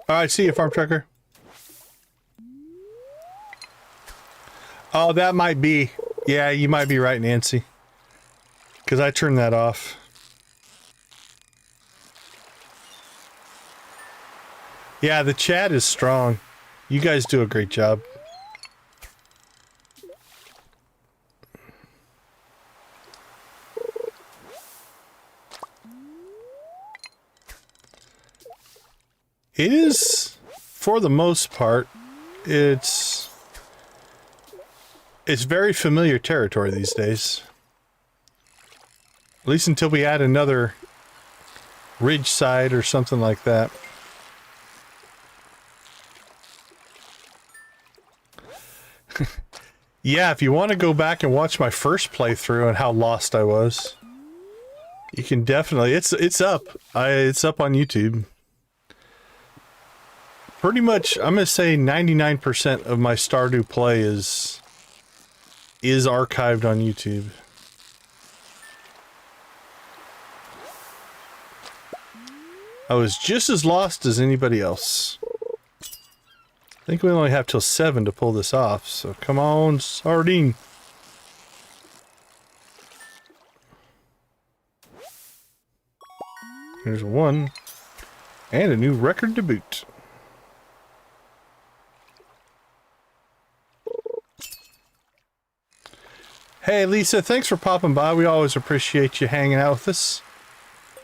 Alright, see you, farm trucker. Oh, that might be. Yeah, you might be right, Nancy. Because I turned that off. Yeah, the chat is strong. You guys do a great job. It is, for the most part, it's very familiar territory these days. At least until we add another ridge side or something like that. Yeah, if you want to go back and watch my first playthrough and how lost I was, you can definitely. It's up. It's up on YouTube. Pretty much, I'm gonna say 99% of my Stardew play is archived on YouTube. I was just as lost as anybody else. I think we only have till 7 to pull this off, so come on, sardine. There's one. And a new record to boot. Hey Lisa, thanks for popping by. We always appreciate you hanging out with us.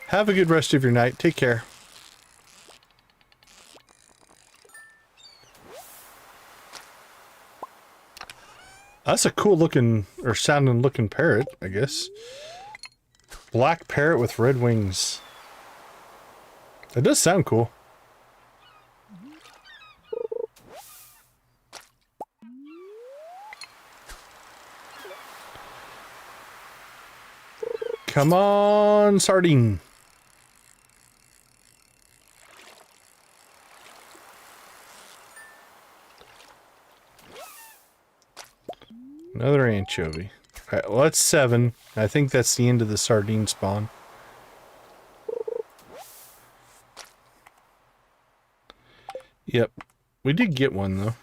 Have a good rest of your night. Take care. That's a cool looking, or sounding looking parrot, I guess. Black parrot with red wings. That does sound cool. Come on, sardine. Another anchovy. Alright, well that's 7. I think that's the end of the sardine spawn. Yep. We did get one though.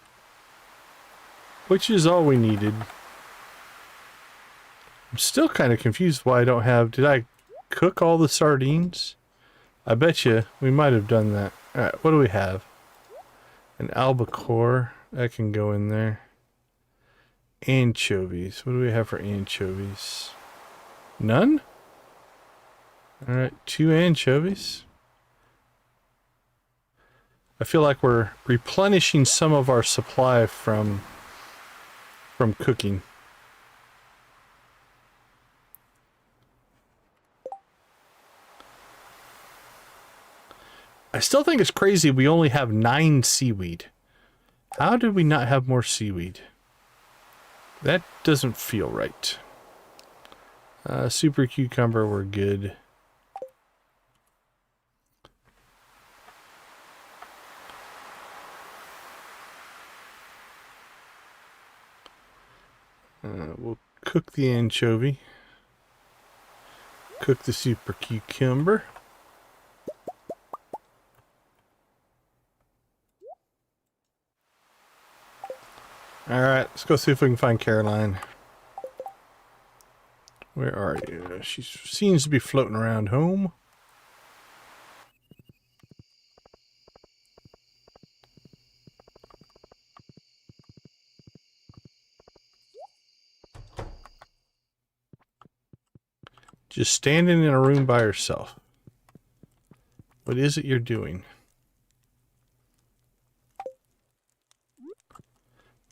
Which is all we needed. I'm still kind of confused why I don't have... Did I cook all the sardines? I bet you we might have done that. Alright, what do we have? An albacore. That can go in there. Anchovies. What do we have for anchovies? None? Alright, 2 anchovies. I feel like we're replenishing some of our supply from cooking. I still think it's crazy we only have 9 seaweed. How did we not have more seaweed? That doesn't feel right. Super cucumber, we're good. We'll cook the anchovy. Cook the super cucumber. Alright, let's go see if we can find Caroline. Where are you? She seems to be floating around home. Just standing in a room by herself. What is it you're doing?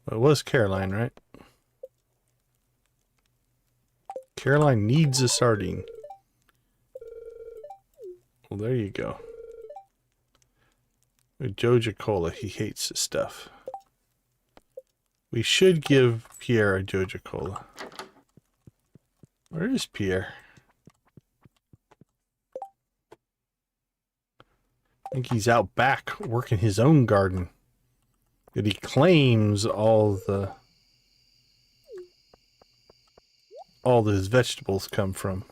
Well, it was Caroline, right? Caroline needs a sardine. Well, there you go. Joja Cola, he hates this stuff. We should give Pierre a Joja Cola. Where is Pierre? I think he's out back working his own garden. That he claims all his vegetables come from,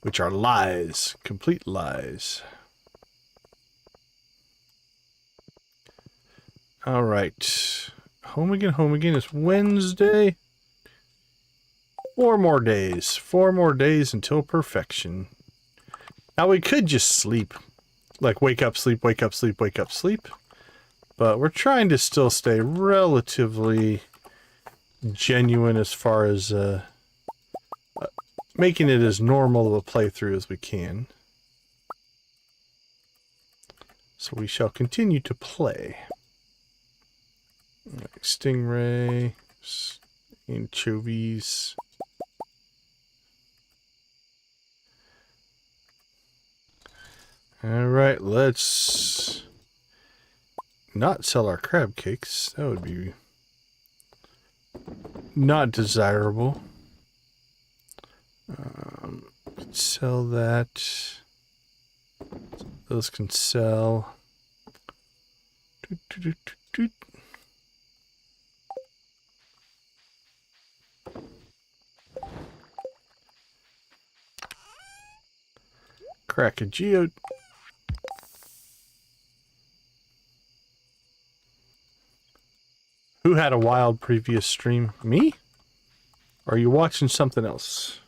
which are lies, complete lies. All right, home again. It's Wednesday. 4 more days. 4 more days until perfection. Now we could just sleep, like wake up, sleep, wake up, sleep, wake up, sleep. But we're trying to still stay relatively genuine as far as making it as normal of a playthrough as we can. So we shall continue to play. Like stingray, anchovies. Alright, let's not sell our crab cakes. That would be not desirable. Sell that. Those can sell. Crack a geode. Who had a wild previous stream? Me? Or are you watching something else?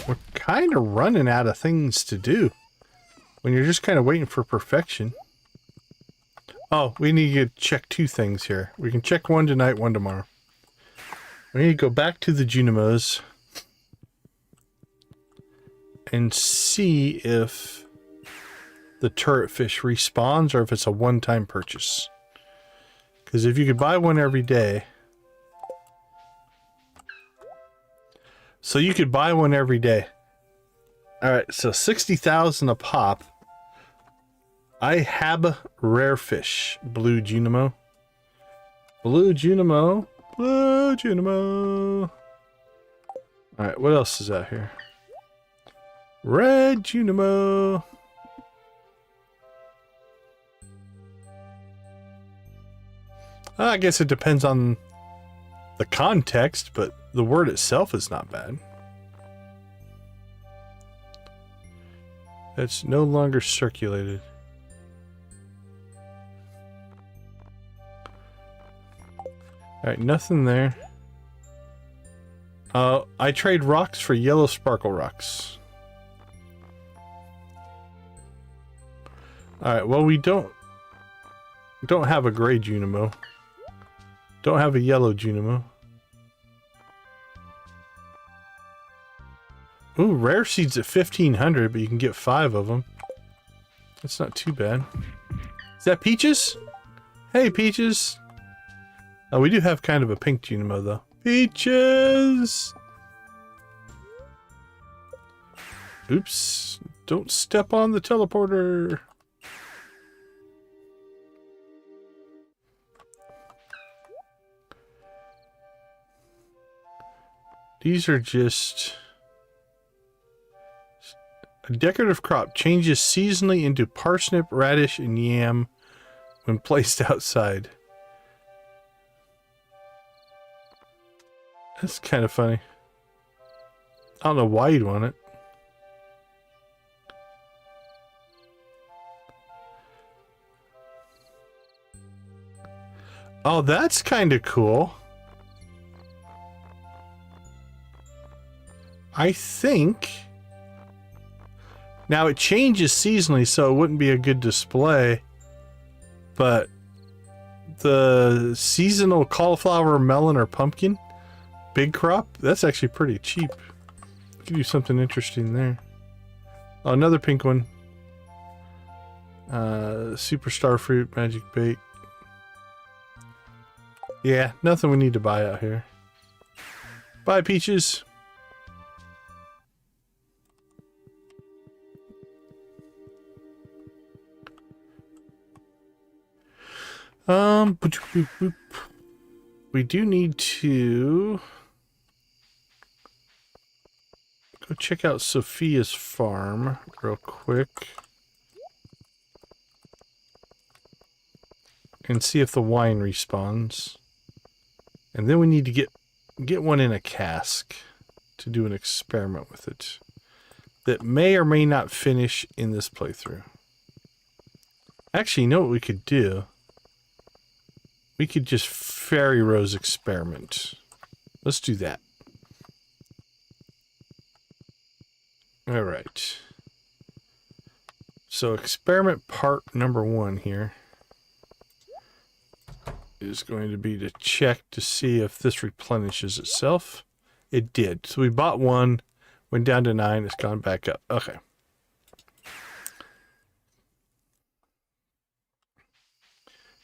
We're kind of running out of things to do when you're just kind of waiting for perfection. Oh, we need to check 2 things here. We can check one tonight, one tomorrow. We need to go back to the Junimos and see if the turret fish respawns or if it's a one-time purchase. Because if you could buy one every day... So you could buy one every day. Alright, so 60,000 a pop. I have rare fish. Blue Junimo. Blue Junimo. Blue Junimo. Alright, what else is out here? Red Junimo. I guess it depends on the context, but the word itself is not bad. It's no longer circulated. Alright, nothing there. I trade rocks for yellow sparkle rocks. Alright, well we don't have a gray Junimo. Don't have a yellow Junimo. Ooh, rare seeds at 1,500, but you can get 5 of them. That's not too bad. Is that Peaches? Hey, Peaches. Oh, we do have kind of a pink Junimo, though. Peaches! Oops. Don't step on the teleporter. These are just... A decorative crop changes seasonally into parsnip, radish, and yam when placed outside. That's kind of funny. I don't know why you'd want it. Oh, that's kind of cool. I think... Now, it changes seasonally, so it wouldn't be a good display. But the seasonal cauliflower, melon, or pumpkin, big crop, that's actually pretty cheap. We could do something interesting there. Oh, another pink one. Super star fruit, magic bait. Yeah, nothing we need to buy out here. Bye, Peaches. We do need to go check out Sophia's farm real quick and see if the wine respawns. And then we need to get one in a cask to do an experiment with it that may or may not finish in this playthrough. Actually, you know what we could do? We could just fairy rose experiment. Let's do that. All right. So experiment part number 1 here is going to be to check to see if this replenishes itself. It did. So we bought 1, went down to 9, it's gone back up. Okay.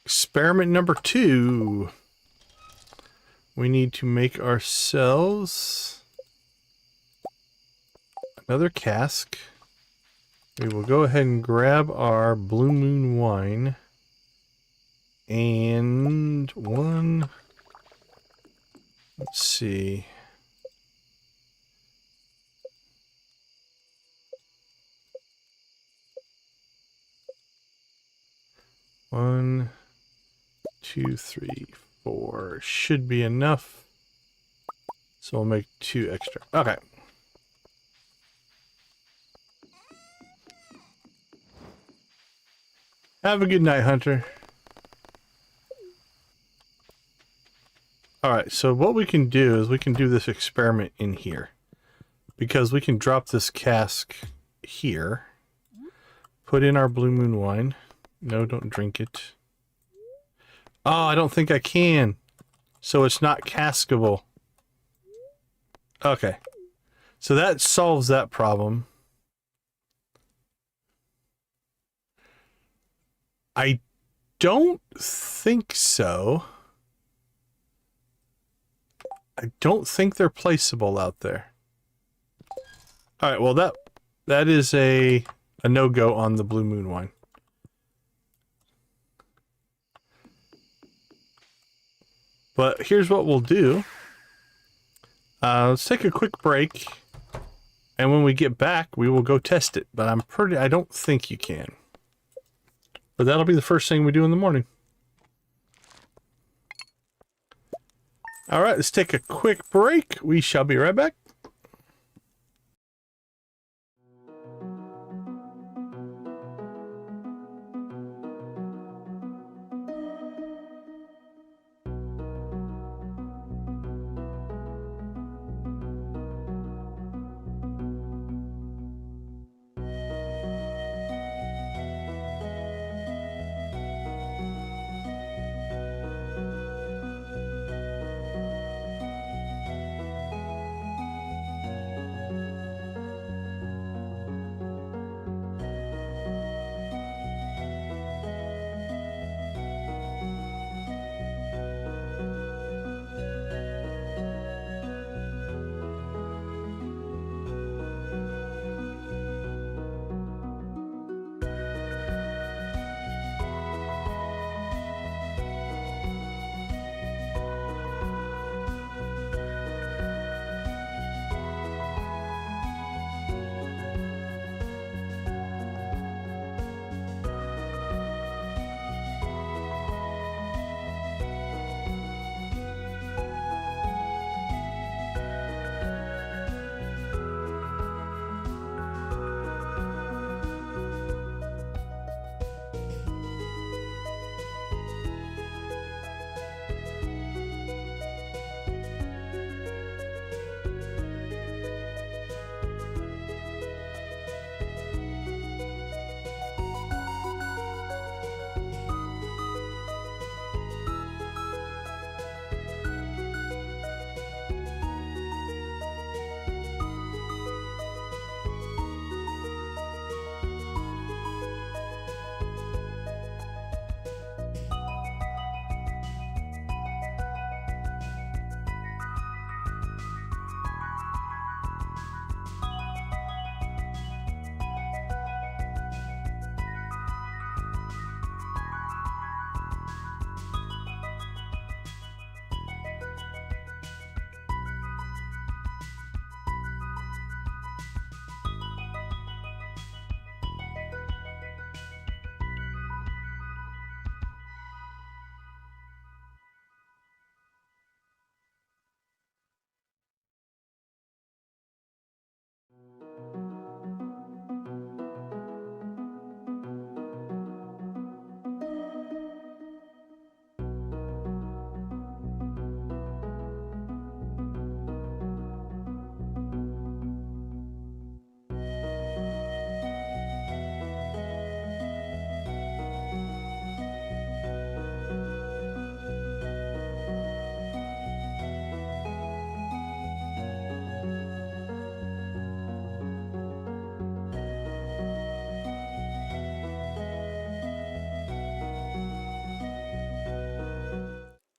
Experiment number 2. We need to make ourselves another cask. We will go ahead and grab our Blue Moon wine. And one... Let's see... One... 2, 3, 4 should be enough. So we'll make 2 extra. Okay. Have a good night, Hunter. Alright, so what we can do is we can do this experiment in here. Because we can drop this cask here. Put in our Blue Moon wine. No, don't drink it. Oh, I don't think I can. So it's not caskable. Okay. So that solves that problem. I don't think so. I don't think they're placeable out there. All right, well that is a no-go on the Blue Moon wine. But here's what we'll do. Let's take a quick break, and when we get back, we will go test it. But I don't think you can. But that'll be the first thing we do in the morning. All right, let's take a quick break. We shall be right back.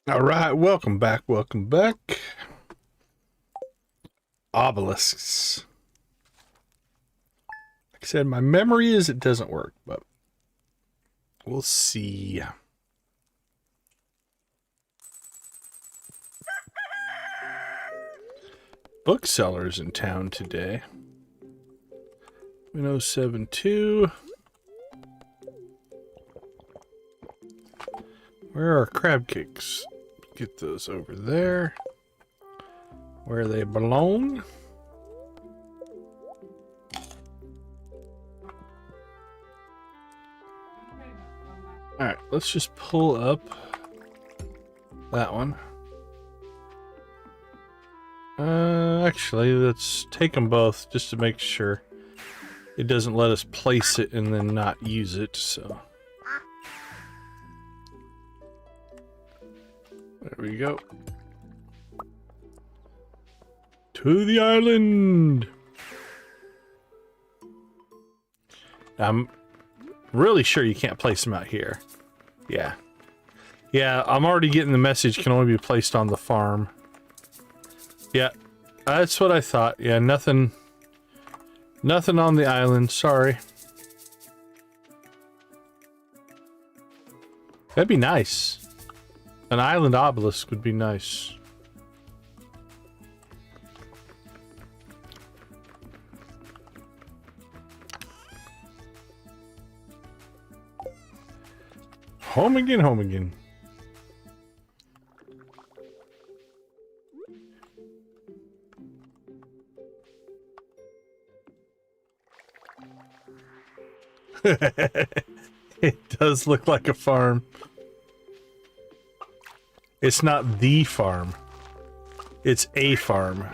All right, welcome back, welcome back. Obelisks. Like I said, my memory is it doesn't work, but we'll see. Booksellers in town today. 1072. Where are crab cakes? Get those over there. Where they belong. Alright, let's just pull up that one. Actually, let's take them both just to make sure it doesn't let us place it and then not use it, so. There we go. To the island! really sure you can't place them out here. Yeah. Yeah, I'm already getting the message can only be placed on the farm. Yeah, that's what I thought. Yeah, nothing on the island, sorry. That'd be nice. An island obelisk would be nice. Home again, home again. It does look like a farm. It's not the farm. It's a farm.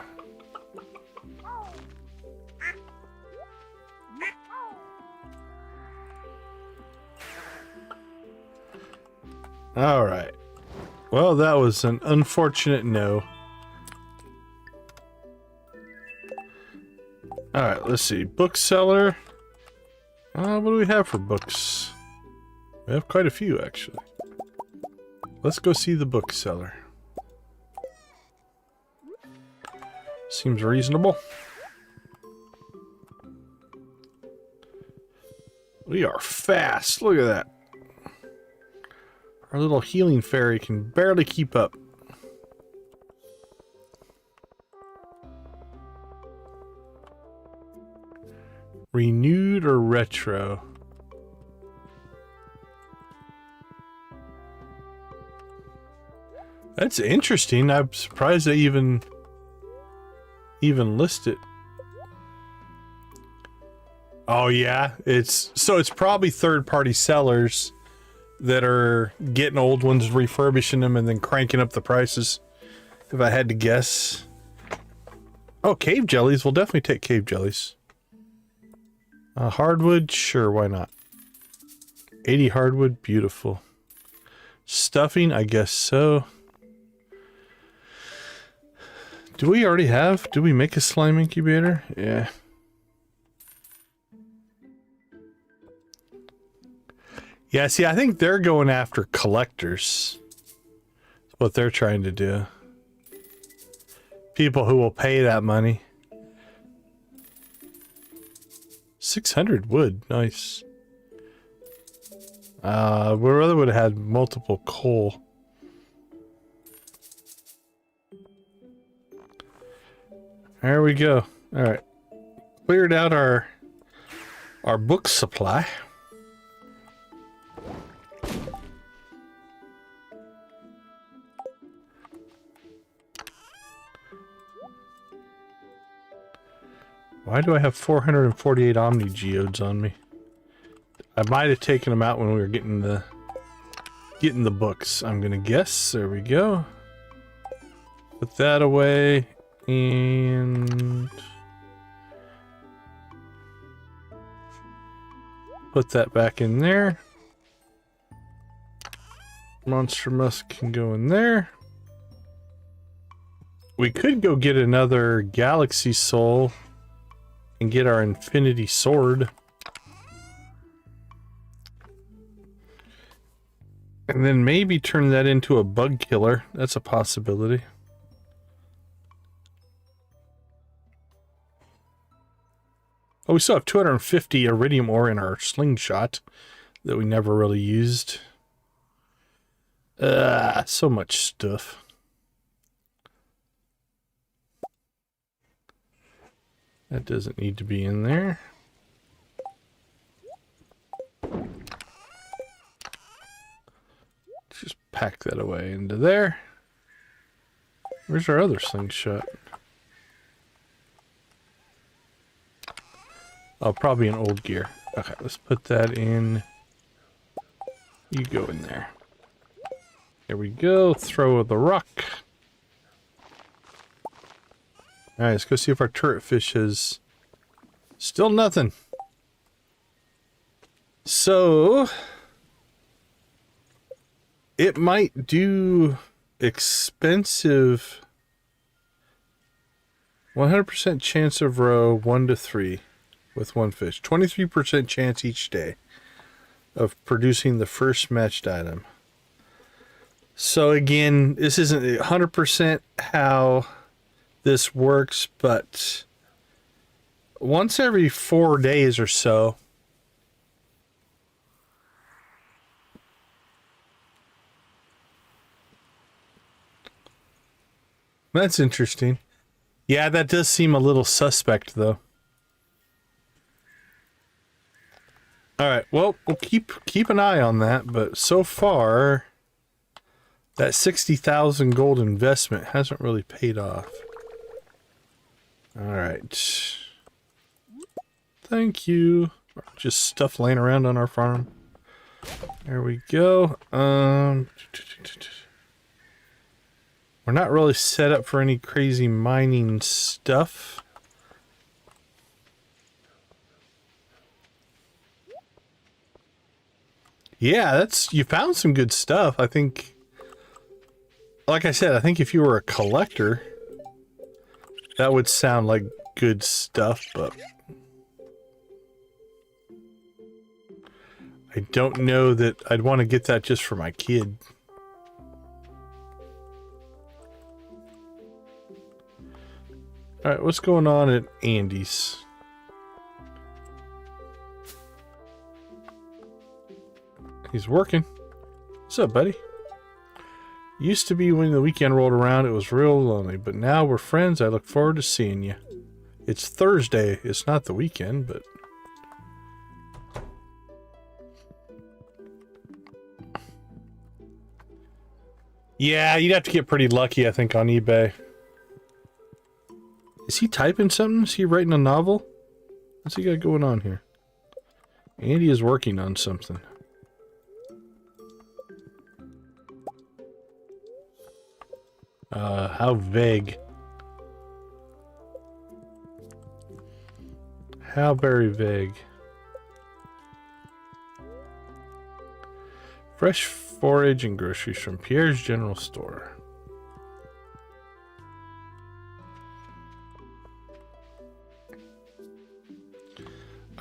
All right. Well, that was an unfortunate no. All right, let's see. Bookseller. What do we have for books? We have quite a few, actually. Let's go see the bookseller. Seems reasonable. We are fast. Look at that. Our little healing fairy can barely keep up. Renewed or retro? That's interesting. I'm surprised they even list it. Oh yeah, it's probably third-party sellers that are getting old ones, refurbishing them, and then cranking up the prices. If I had to guess. Oh, cave jellies. We'll definitely take cave jellies. Hardwood, sure, why not? 80 hardwood, beautiful. Stuffing, I guess so. Do we already have? Do we make a slime incubator? Yeah. Yeah, see, I think they're going after collectors. That's what they're trying to do. People who will pay that money. 600 wood, nice. We rather would have had multiple coal. There we go. All right, cleared out our book supply. Why do I have 448 Omni Geodes on me? I might have taken them out when we were getting the books. I'm gonna guess. There we go. Put that away and put that back in there. Monster Musk can go in there. We could go get another Galaxy Soul and get our Infinity Sword. And then maybe turn that into a bug killer. That's a possibility. Oh, we still have 250 iridium ore in our slingshot that we never really used. So much stuff. That doesn't need to be in there. Just pack that away into there. Where's our other slingshot? Oh, probably an old gear. Okay, let's put that in. You go in there. There we go. Throw the rock. Alright, let's go see if our turret fish has... Still nothing. So... It might do expensive... 100% chance of row 1 to 3 with one fish. 23% chance each day. of producing the first matched item. So again, this isn't 100% how this works, but once every 4 days or so, that's interesting. Yeah, that does seem a little suspect, though. All right, well, we'll keep an eye on that, but so far, that 60,000 gold investment hasn't really paid off. All right. Thank you. Just stuff laying around on our farm. There we go. We're not really set up for any crazy mining stuff. Yeah, you found some good stuff. I think, like I said, I think if you were a collector, that would sound like good stuff, but I don't know that I'd want to get that just for my kid. All right, what's going on at Andy's? He's working. What's up, buddy? Used to be when the weekend rolled around, it was real lonely, but now we're friends. I look forward to seeing you. It's Thursday. It's not the weekend, but... Yeah, you'd have to get pretty lucky, I think, on eBay. Is he typing something? Is he writing a novel? What's he got going on here? Andy is working on something. How vague. How very vague. Fresh forage and groceries from Pierre's General Store.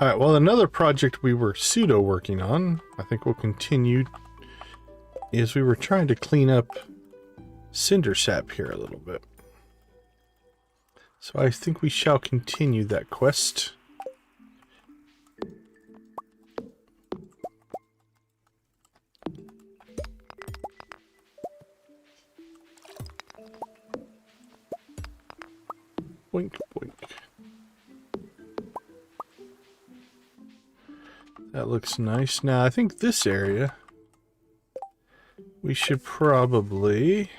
Alright, well, another project we were pseudo working on, I think we'll continue, is we were trying to clean up cinder sap here a little bit. So I think we shall continue that quest. Boink, boink. That looks nice. Now, I think this area, we should probably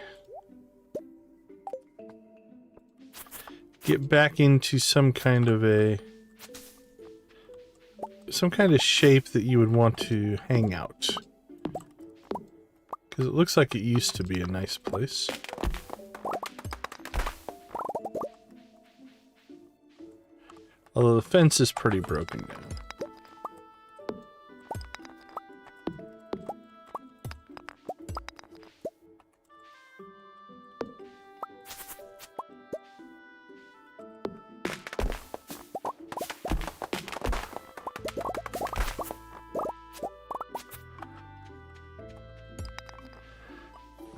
get back into some kind of shape that you would want to hang out. Because it looks like it used to be a nice place. Although the fence is pretty broken down.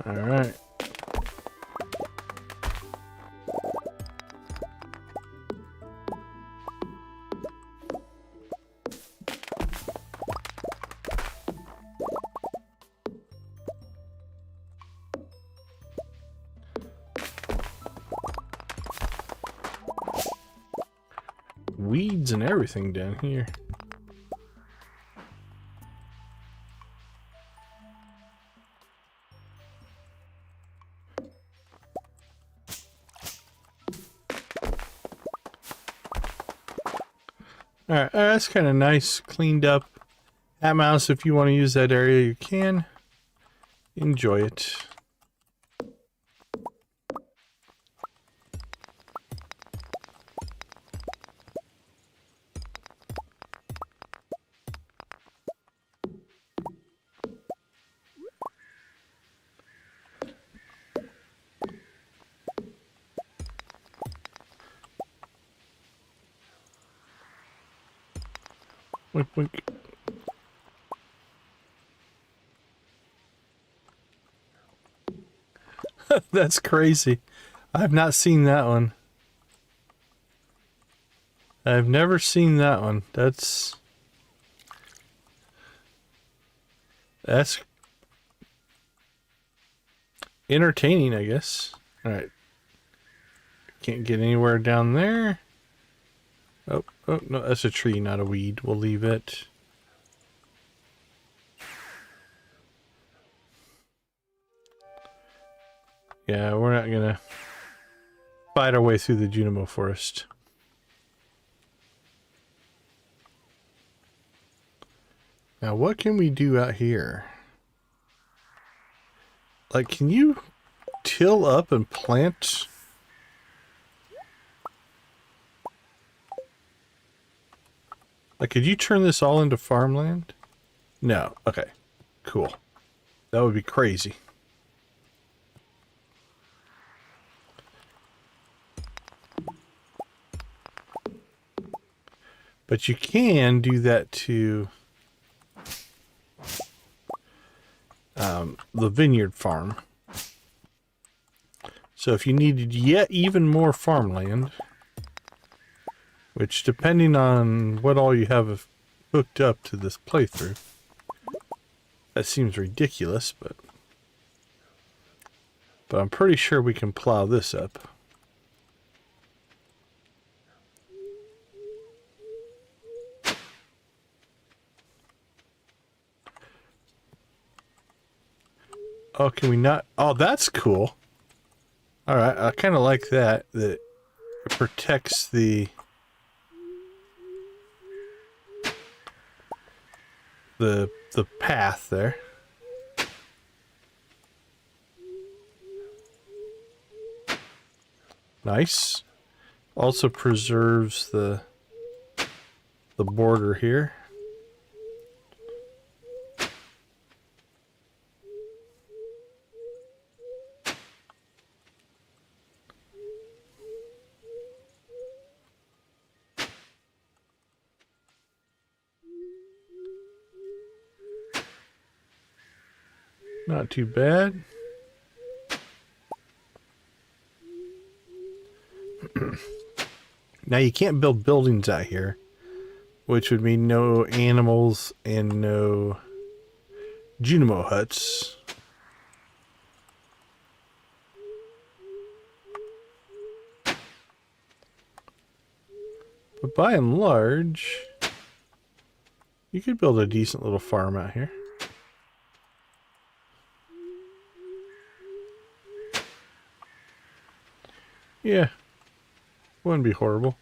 All right. Weeds and everything down here. Alright, that's kind of nice, cleaned up. At Mouse, if you want to use that area, you can. Enjoy it. Wink, wink. That's crazy. I've not seen that one. I've never seen that one. That's entertaining, I guess. All right. Can't get anywhere down there. Oh, no, that's a tree, not a weed. We'll leave it. Yeah, we're not gonna fight our way through the Junimo forest. Now, what can we do out here? Like, can you till up and plant? Like, could you turn this all into farmland? No. Okay. Cool. That would be crazy. But you can do that to the vineyard farm. So if you needed yet even more farmland, which depending on what all you have hooked up to this playthrough, that seems ridiculous, but I'm pretty sure we can plow this up. Oh, can we not? Oh, that's cool. All right, I kind of like that. That it protects the path there. Nice. Also preserves the border here. Not too bad. Now you can't build buildings out here, which would mean no animals and no Junimo huts. But by and large, you could build a decent little farm out here. Yeah, wouldn't be horrible.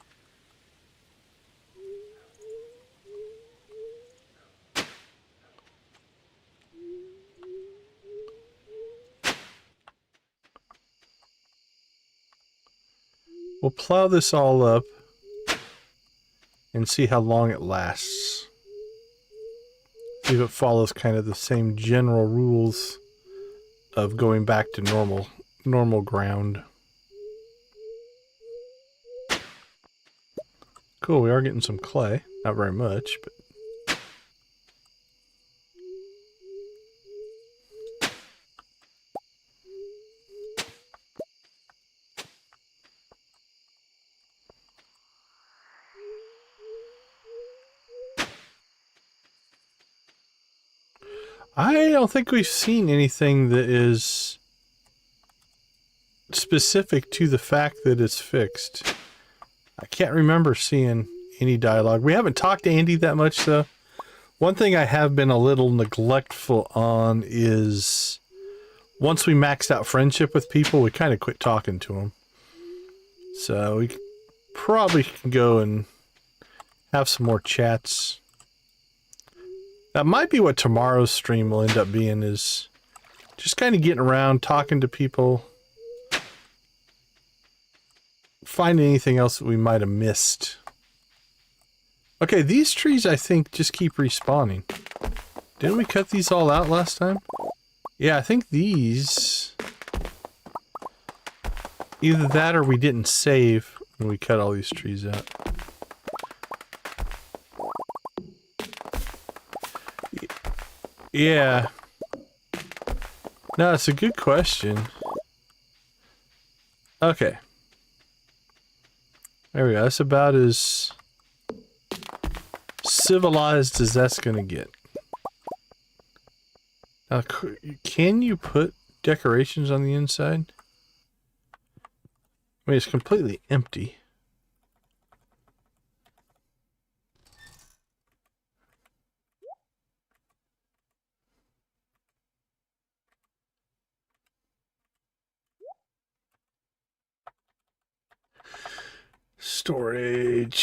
We'll plow this all up and see how long it lasts. See if it follows kind of the same general rules of going back to normal ground. Cool, we are getting some clay. Not very much, but... I don't think we've seen anything that is specific to the fact that it's fixed. I can't remember seeing any dialogue. We haven't talked to Andy that much, though. One thing I have been a little neglectful on is once we maxed out friendship with people, we kind of quit talking to them. So we probably can go and have some more chats. That might be what tomorrow's stream will end up being, is just kind of getting around, talking to people, finding anything else that we might have missed. Okay, these trees I think just keep respawning. Didn't we cut these all out last time? Yeah, I think these... Either that or we didn't save when we cut all these trees out. Yeah. No, it's a good question. Okay. There we go. That's about as civilized as that's going to get. Now, can you put decorations on the inside? I mean, it's completely empty. Storage.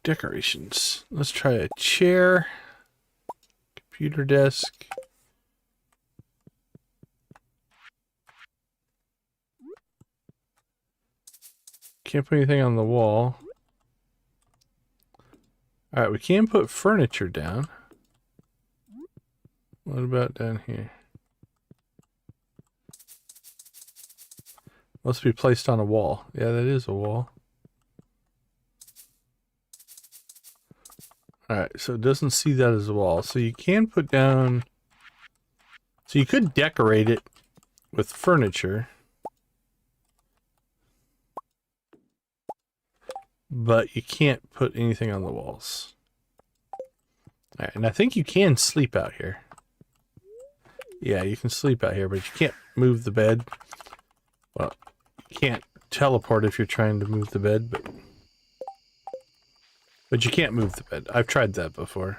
Decorations. Let's try a chair. Computer desk. Can't put anything on the wall. Alright, we can put furniture down. What about down here? Must be placed on a wall. Yeah, that is a wall. Alright, so it doesn't see that as a wall. So you can put down... So you could decorate it with furniture. But you can't put anything on the walls. Alright, and I think you can sleep out here. Yeah, you can sleep out here, but you can't move the bed. Well, you can't teleport if you're trying to move the bed, but you can't move the bed. I've tried that before.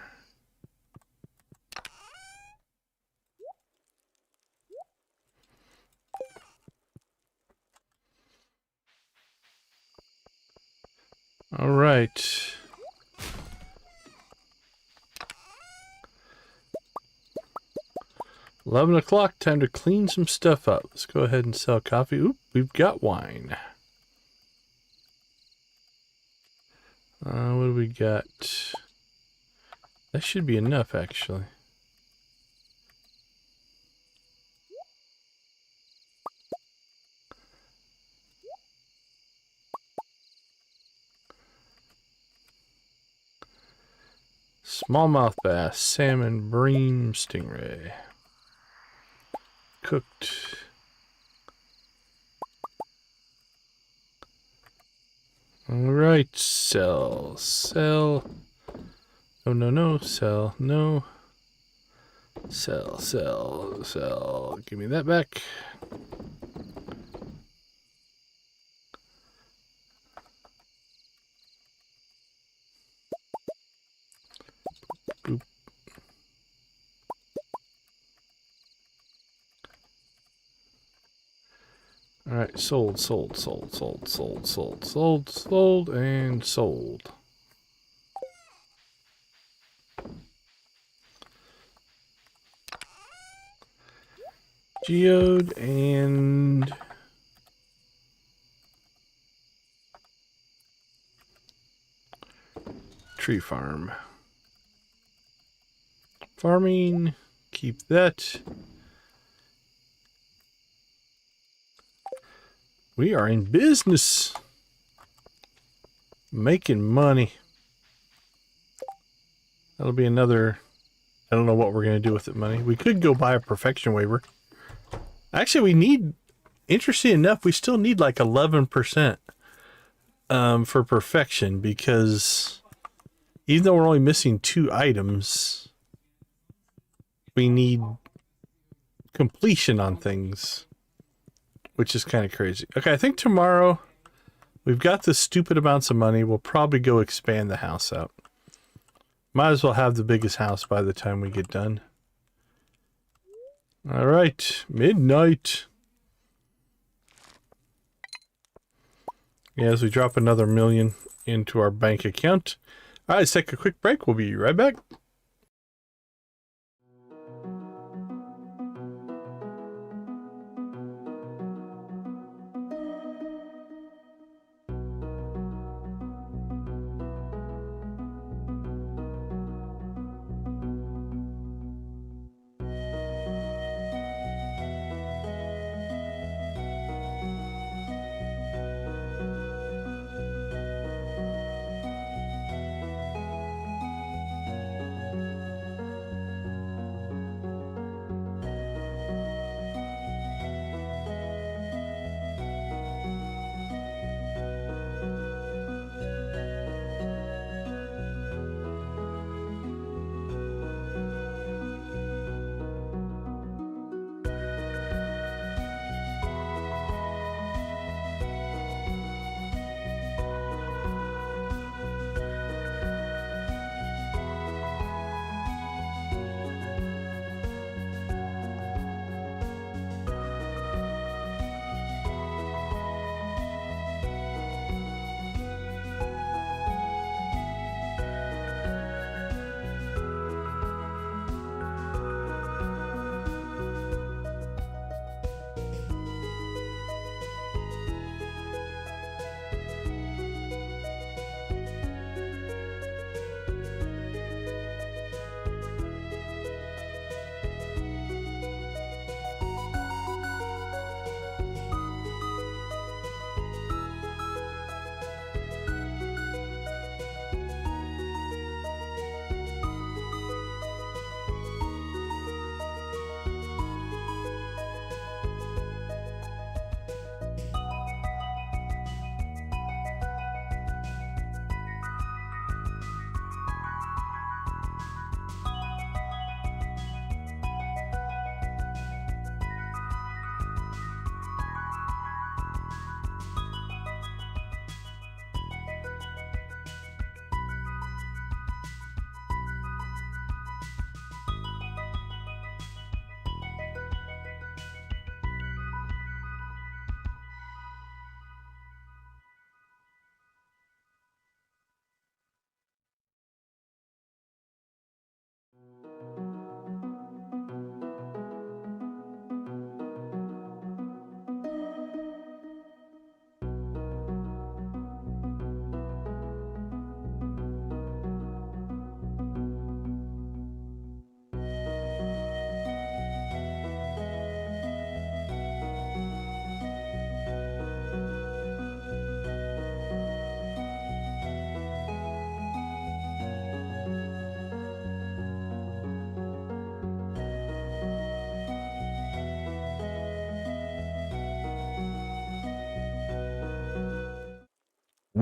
All right. $11 o'clock, time to clean some stuff up. Let's go ahead and sell coffee. Oop, we've got wine. What do we got? That should be enough, actually. Smallmouth bass, salmon, bream, stingray. Cooked. Alright, sell. Oh, no, sell, no. Sell. Give me that back. Boop. Alright, sold, and sold. Geode and tree farm. Farming, keep that. We are in business. Making money. That'll be another, I don't know what we're going to do with the money. We could go buy a perfection waiver. Actually, we need, interesting enough, we still need like 11% for perfection, because even though we're only missing 2 items, we need completion on things, which is kind of crazy. Okay, I think tomorrow we've got the stupid amounts of money. We'll probably go expand the house out. Might as well have the biggest house by the time we get done. All right, midnight. Yeah, as we drop another $1 million into our bank account. All right, let's take a quick break. We'll be right back.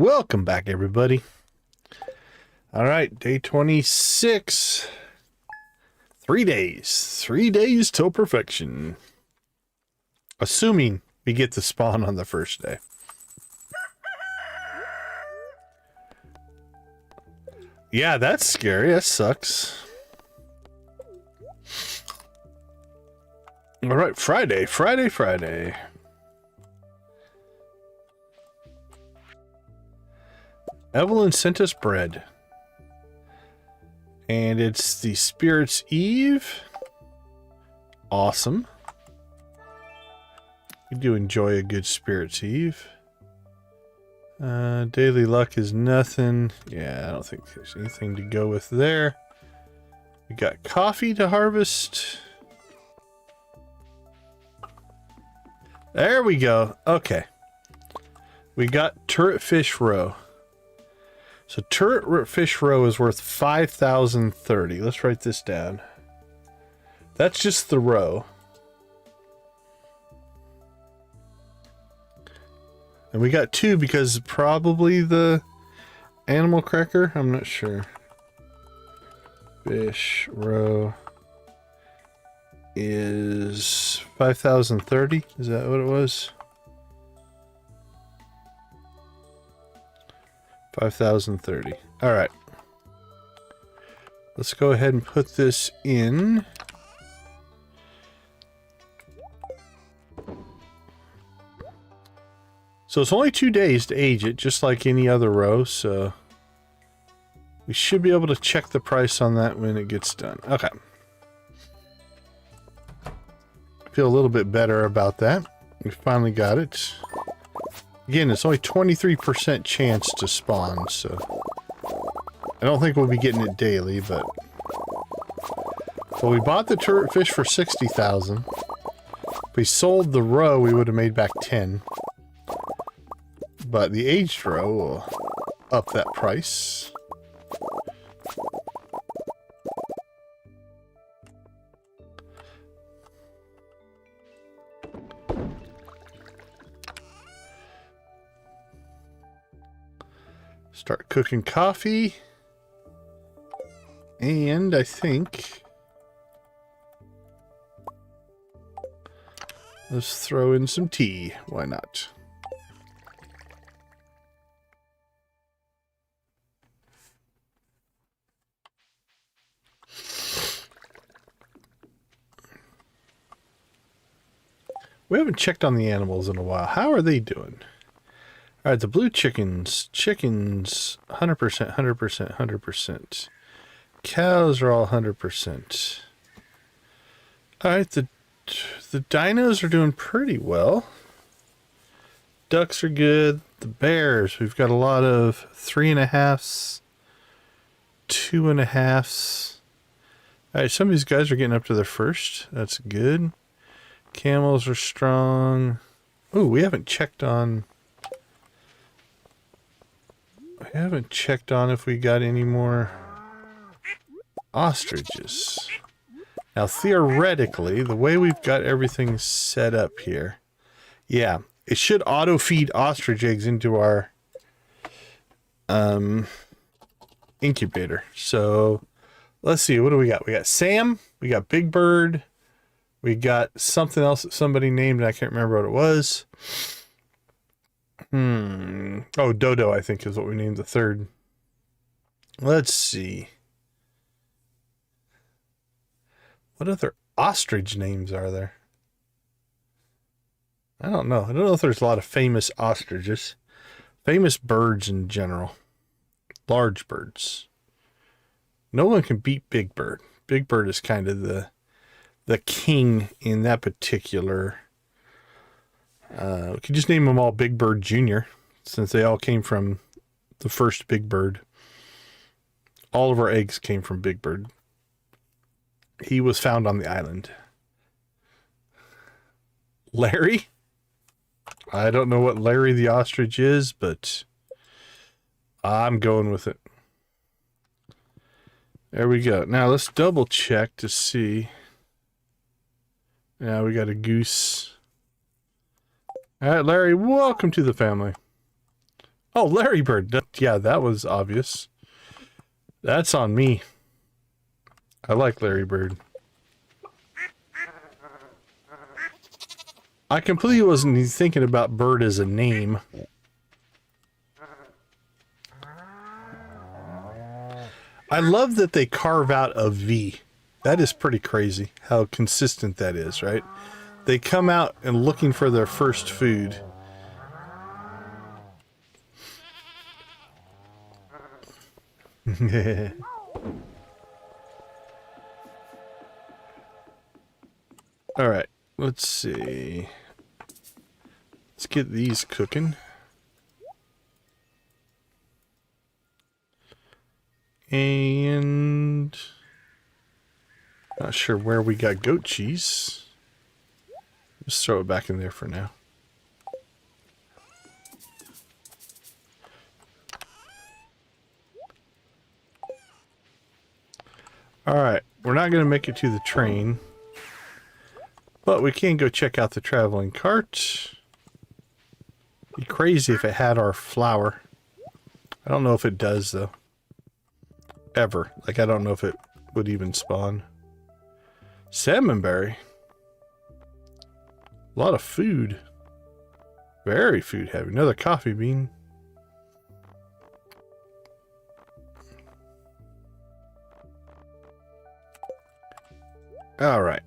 Welcome back, everybody. All right, day 26. 3 days. 3 days till perfection. Assuming we get to spawn on the first day. Yeah, that's scary. That sucks. All right, Friday. Evelyn sent us bread. And it's the Spirit's Eve. Awesome. We do enjoy a good Spirit's Eve. Daily luck is nothing. Yeah, I don't think there's anything to go with there. We got coffee to harvest. There we go. Okay. We got turret fish roe. So turret fish roe is worth 5,030. Let's write this down. That's just the roe. And we got 2 because probably the animal cracker. I'm not sure. Fish roe is 5,030. Is that what it was? 5,030. All right. Let's go ahead and put this in. So it's only 2 days to age it, just like any other row. So we should be able to check the price on that when it gets done. Okay. Feel a little bit better about that. We finally got it. Again, it's only 23% chance to spawn, so I don't think we'll be getting it daily, but well, we bought the turret fish for 60,000. If we sold the roe, we would have made back 10. But the aged roe will up that price. Start cooking coffee. And I think let's throw in some tea. Why not? We haven't checked on the animals in a while. How are they doing? All right, the blue chickens. Chickens, 100%, 100%, 100%. Cows are all 100%. All right, the dinos are doing pretty well. Ducks are good. The bears, we've got a lot of 3.5s, 2.5s. All right, some of these guys are getting up to their first. That's good. Camels are strong. Ooh, we haven't checked on... I haven't checked on if we got any more ostriches. Now, theoretically, the way we've got everything set up here, yeah, it should auto-feed ostrich eggs into our incubator. So, let's see, what do we got? We got Sam, we got Big Bird, we got something else that somebody named, and I can't remember what it was. Oh, Dodo, I think, is what we named the third. Let's see. What other ostrich names are there? I don't know. I don't know if there's a lot of famous ostriches. Famous birds in general. Large birds. No one can beat Big Bird. Big Bird is kind of the king in that particular... we could just name them all Big Bird Jr., since they all came from the first Big Bird. All of our eggs came from Big Bird. He was found on the island. Larry? I don't know what Larry the ostrich is, but I'm going with it. There we go. Now let's double check to see. Yeah, we got a goose. All right, Larry, welcome to the family. Oh, Larry Bird. Yeah, that was obvious. That's on me. I like Larry Bird. I completely wasn't even thinking about Bird as a name. I love that they carve out a V. That is pretty crazy how consistent that is, right? They come out and looking for their first food. All right, let's see. Let's get these cooking. And not sure where we got goat cheese. Just throw it back in there for now. Alright, we're not going to make it to the train. But we can go check out the traveling cart. Be crazy if it had our flour. I don't know if it does, though. Ever. Like, I don't know if it would even spawn. Salmonberry. A lot of food. Very food heavy. Another coffee bean. All right.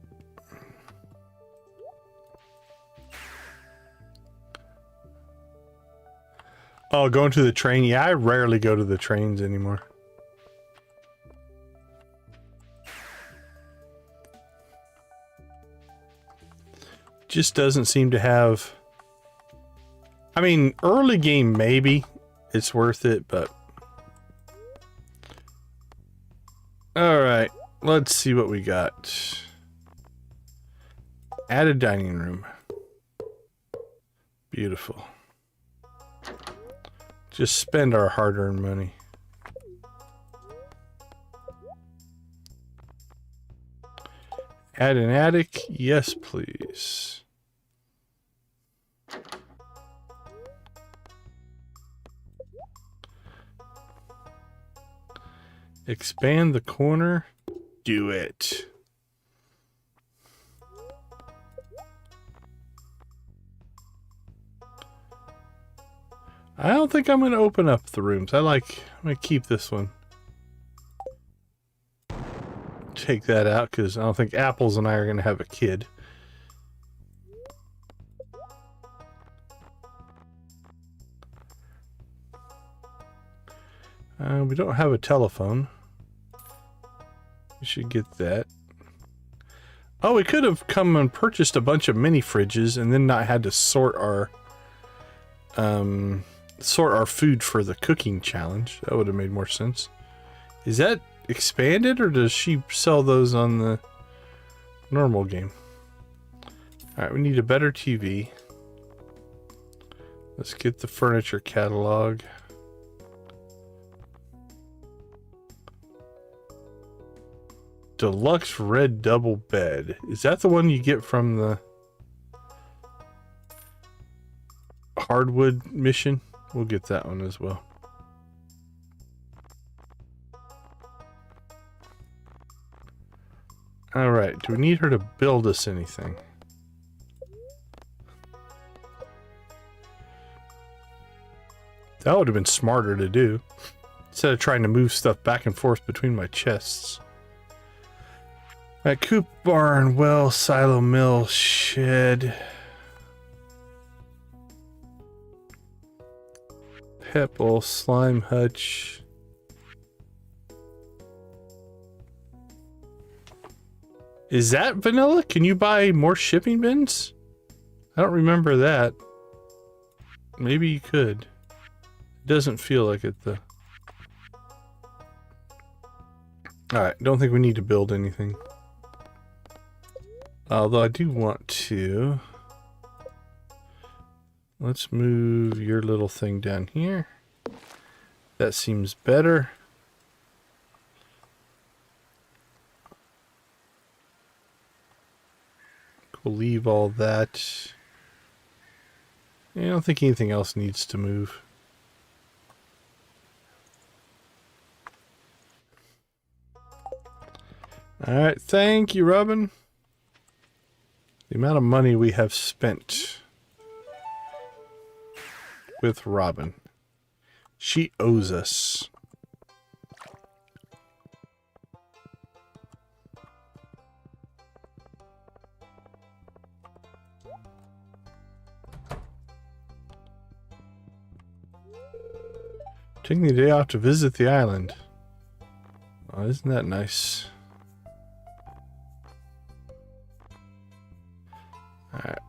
Oh, going to the train? Yeah, I rarely go to the trains anymore. Just doesn't seem to have... I mean, early game maybe. It's worth it, but... Alright, let's see what we got. Add a dining room. Beautiful. Just spend our hard-earned money. Add an attic? Yes, please. Expand the corner. Do it. I don't think I'm going to open up the rooms. I'm going to keep this one. Take that out because I don't think Apples and I are going to have a kid. We don't have a telephone. We should get that. Oh, we could have come and purchased a bunch of mini fridges and then not had to sort our food for the cooking challenge. That would have made more sense. Is that expanded or does she sell those on the normal game? Alright, we need a better TV. Let's get the furniture catalog. Deluxe red double bed. Is that the one you get from the hardwood mission? We'll get that one as well. Alright, do we need her to build us anything? That would have been smarter to do. Instead of trying to move stuff back and forth between my chests. Alright, coop, barn, well, silo, mill, shed. Pebble, slime hutch. Is that vanilla? Can you buy more shipping bins? I don't remember that. Maybe you could. It doesn't feel like it though. Alright, don't think we need to build anything. Although I do want to. Let's move your little thing down here. That seems better. We'll leave all that. I don't think anything else needs to move. Alright, thank you, Robin. The amount of money we have spent with Robin. She owes us. Taking the day off to visit the island. Oh, isn't that nice? Alright.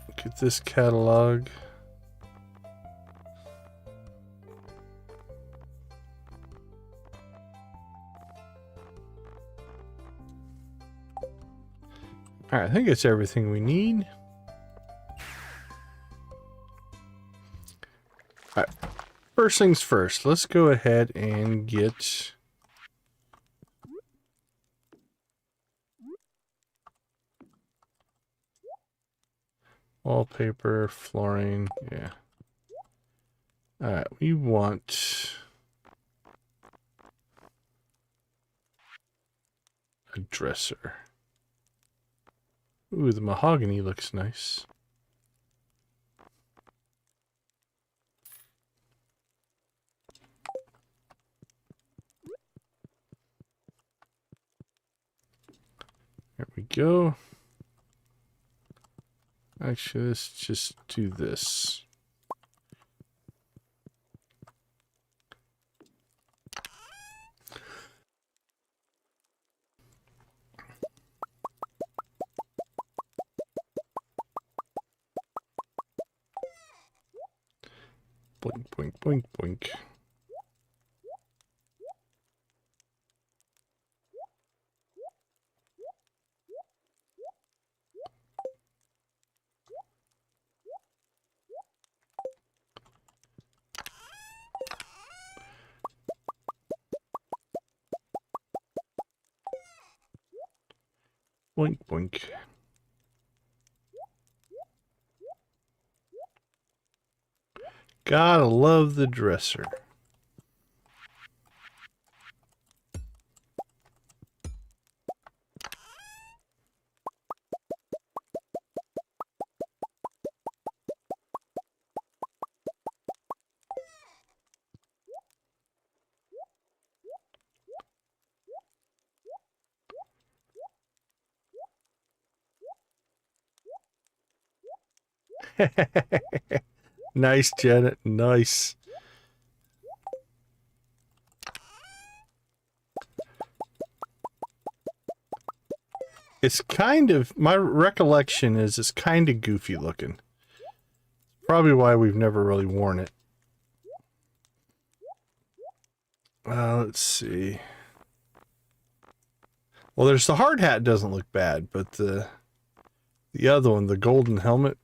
Look at this catalog. Alright, I think it's everything we need. Alright. First things first, let's go ahead and get wallpaper, flooring, yeah. Alright, we want a dresser. Ooh, the mahogany looks nice. There we go. Actually, let's just do this. Boink, boink, boink, boink. Boink, boink. Gotta love the dresser. Nice, Janet. Nice. It's kind of, my recollection is it's kind of goofy looking. Probably why we've never really worn it. Let's see. Well, there's the hard hat doesn't look bad, but the other one, the golden helmet.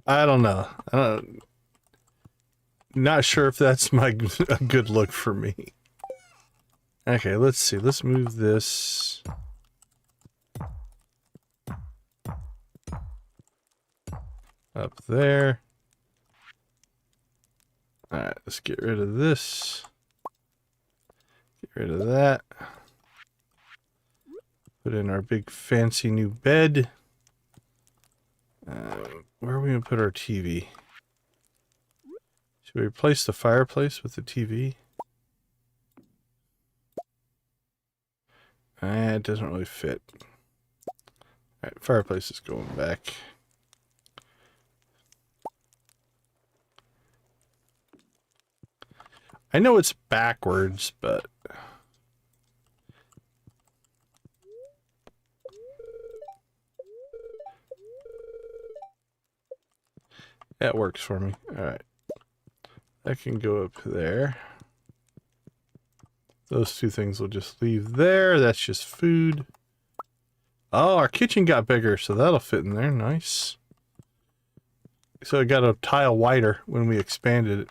I don't know. Not sure if that's a good look for me. Okay, let's see. Let's move this. Up there. Alright, let's get rid of this. Get rid of that. Put in our big fancy new bed. Where are we going to put our TV? Should we replace the fireplace with the TV? It doesn't really fit. Alright, fireplace is going back. I know it's backwards, but... that works for me. Alright. That can go up there. Those two things will just leave there. That's just food. Oh, our kitchen got bigger, so that'll fit in there. Nice. So it got a tile wider when we expanded it.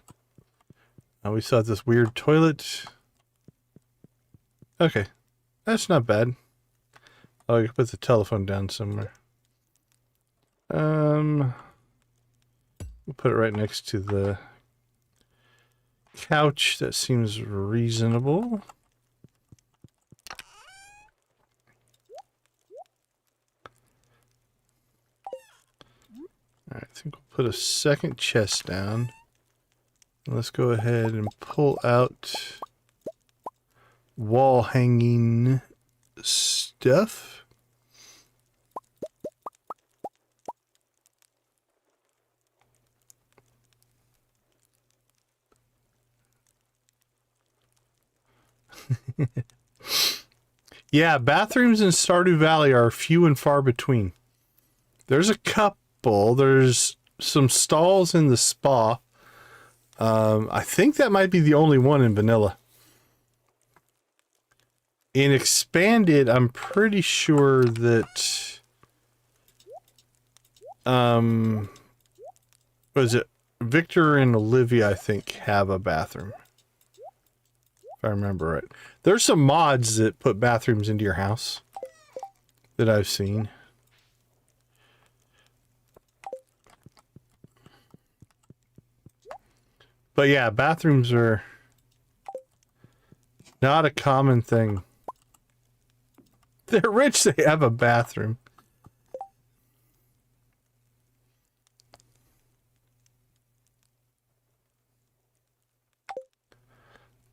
We saw this weird toilet. Okay. That's not bad. Oh, I can put the telephone down somewhere. We'll put it right next to the couch that seems reasonable. All right, I think we'll put a second chest down. Let's go ahead and pull out wall hanging stuff. Yeah, bathrooms in Stardew Valley are few and far between. There's a couple. There's some stalls in the spa. I think that might be the only one in vanilla. In Expanded, I'm pretty sure that was it Victor and Olivia, I think, have a bathroom. If I remember right. There's some mods that put bathrooms into your house that I've seen. But yeah, bathrooms are not a common thing. They're rich, they have a bathroom.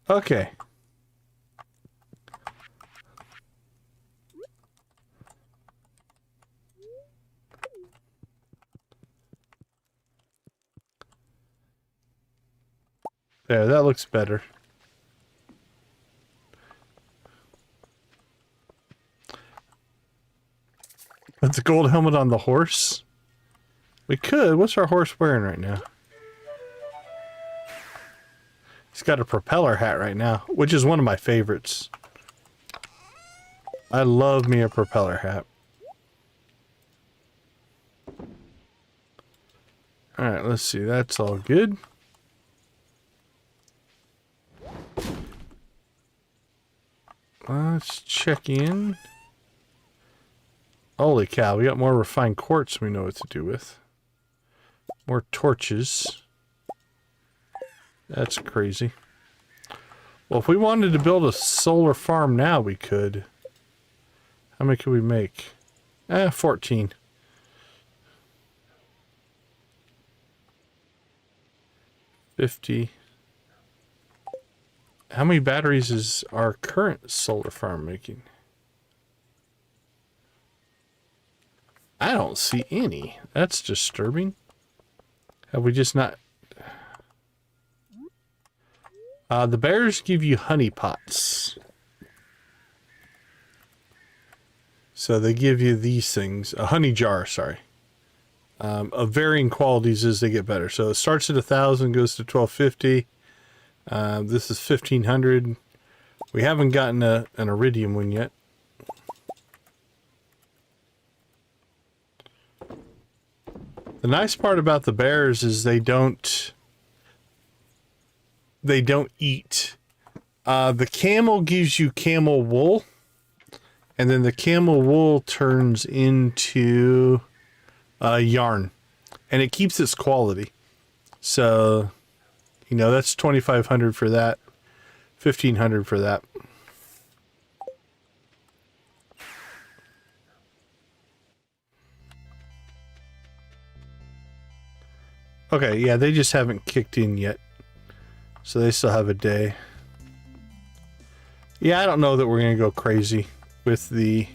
Okay. There, that looks better. Put the gold helmet on the horse? We could. What's our horse wearing right now? He's got a propeller hat right now, which is one of my favorites. I love me a propeller hat. Alright, let's see. That's all good. Let's check in. Holy cow, we got more refined quartz we know what to do with. More torches. That's crazy. Well, if we wanted to build a solar farm now, we could. How many could we make? 14. $50. How many batteries is our current solar farm making? I don't see any. That's disturbing. Have we just not... the bears give you honey pots. So they give you these things. A honey jar, sorry. Of varying qualities as they get better. So it starts at 1,000, goes to 1,250. This is 1,500. We haven't gotten an iridium one yet. The nice part about the bears is they don't eat. The camel gives you camel wool, and then the camel wool turns into yarn, and it keeps its quality. So, you know, that's 2,500 for that, 1,500 for that. Okay, yeah, they just haven't kicked in yet. So they still have a day. Yeah, I don't know that we're going to go crazy with the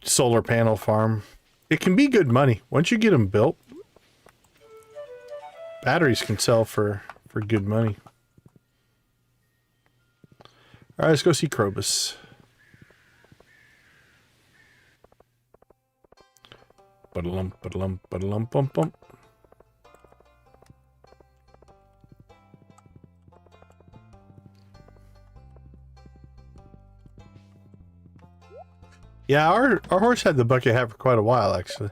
solar panel farm. It can be good money. Once you get them built, batteries can sell for good money. All right, let's go see Krobus. Ba-da-lump, ba-da-lump, ba-da-lump, bump, bump. Yeah, our horse had the bucket hat for quite a while, actually.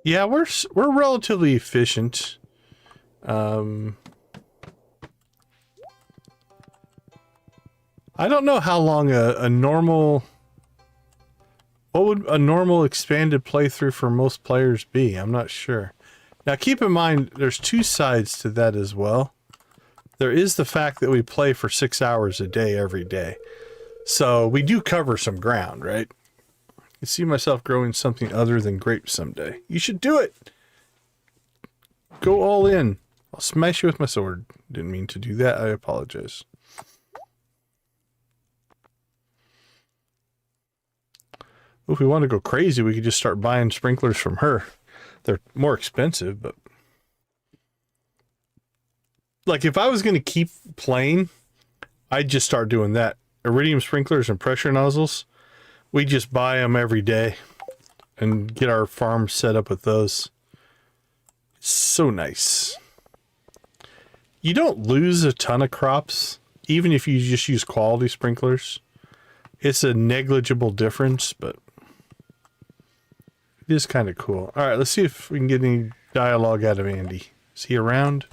Yeah, we're relatively efficient. I don't know how long a normal What would a normal expanded playthrough for most players be? I'm not sure. Now keep in mind, there's two sides to that as well. There is the fact that we play for 6 hours a day every day. So we do cover some ground, right? I see myself growing something other than grapes someday. You should do it! Go all in. I'll smash you with my sword. Didn't mean to do that. I apologize. If we want to go crazy, we could just start buying sprinklers from her. They're more expensive, but... like, if I was going to keep playing, I'd just start doing that. Iridium sprinklers and pressure nozzles, we just buy them every day and get our farm set up with those. It's so nice. You don't lose a ton of crops, even if you just use quality sprinklers. It's a negligible difference, but it is kind of cool. All right, let's see if we can get any dialogue out of Andy. Is he around?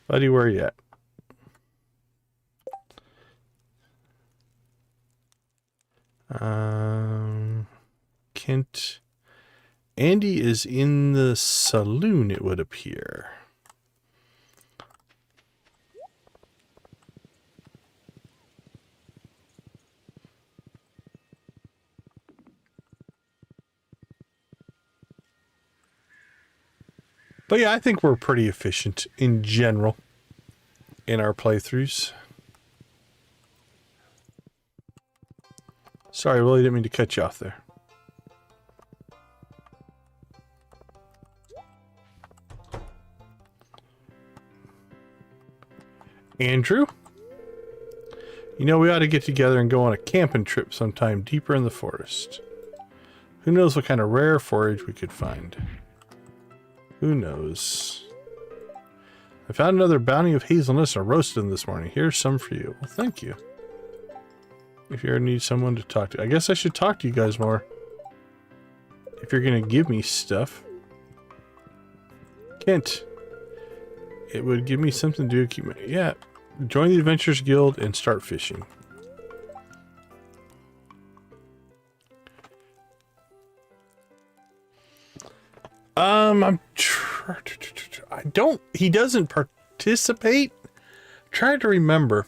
Buddy, where are you at? Kent. Andy is in the saloon, it would appear. But yeah, I think we're pretty efficient in general in our playthroughs. Sorry, Willie, didn't mean to cut you off there. Andrew? You know, we ought to get together and go on a camping trip sometime deeper in the forest. Who knows what kind of rare forage we could find. Who knows? I found another bounty of hazelnuts and roasted them this morning. Here's some for you. Well, thank you. If you ever need someone to talk to. I guess I should talk to you guys more. If you're going to give me stuff. Kent. It would give me something to do. Keep my, yeah. Join the Adventurers Guild and start fishing. He doesn't participate. I'm trying to remember.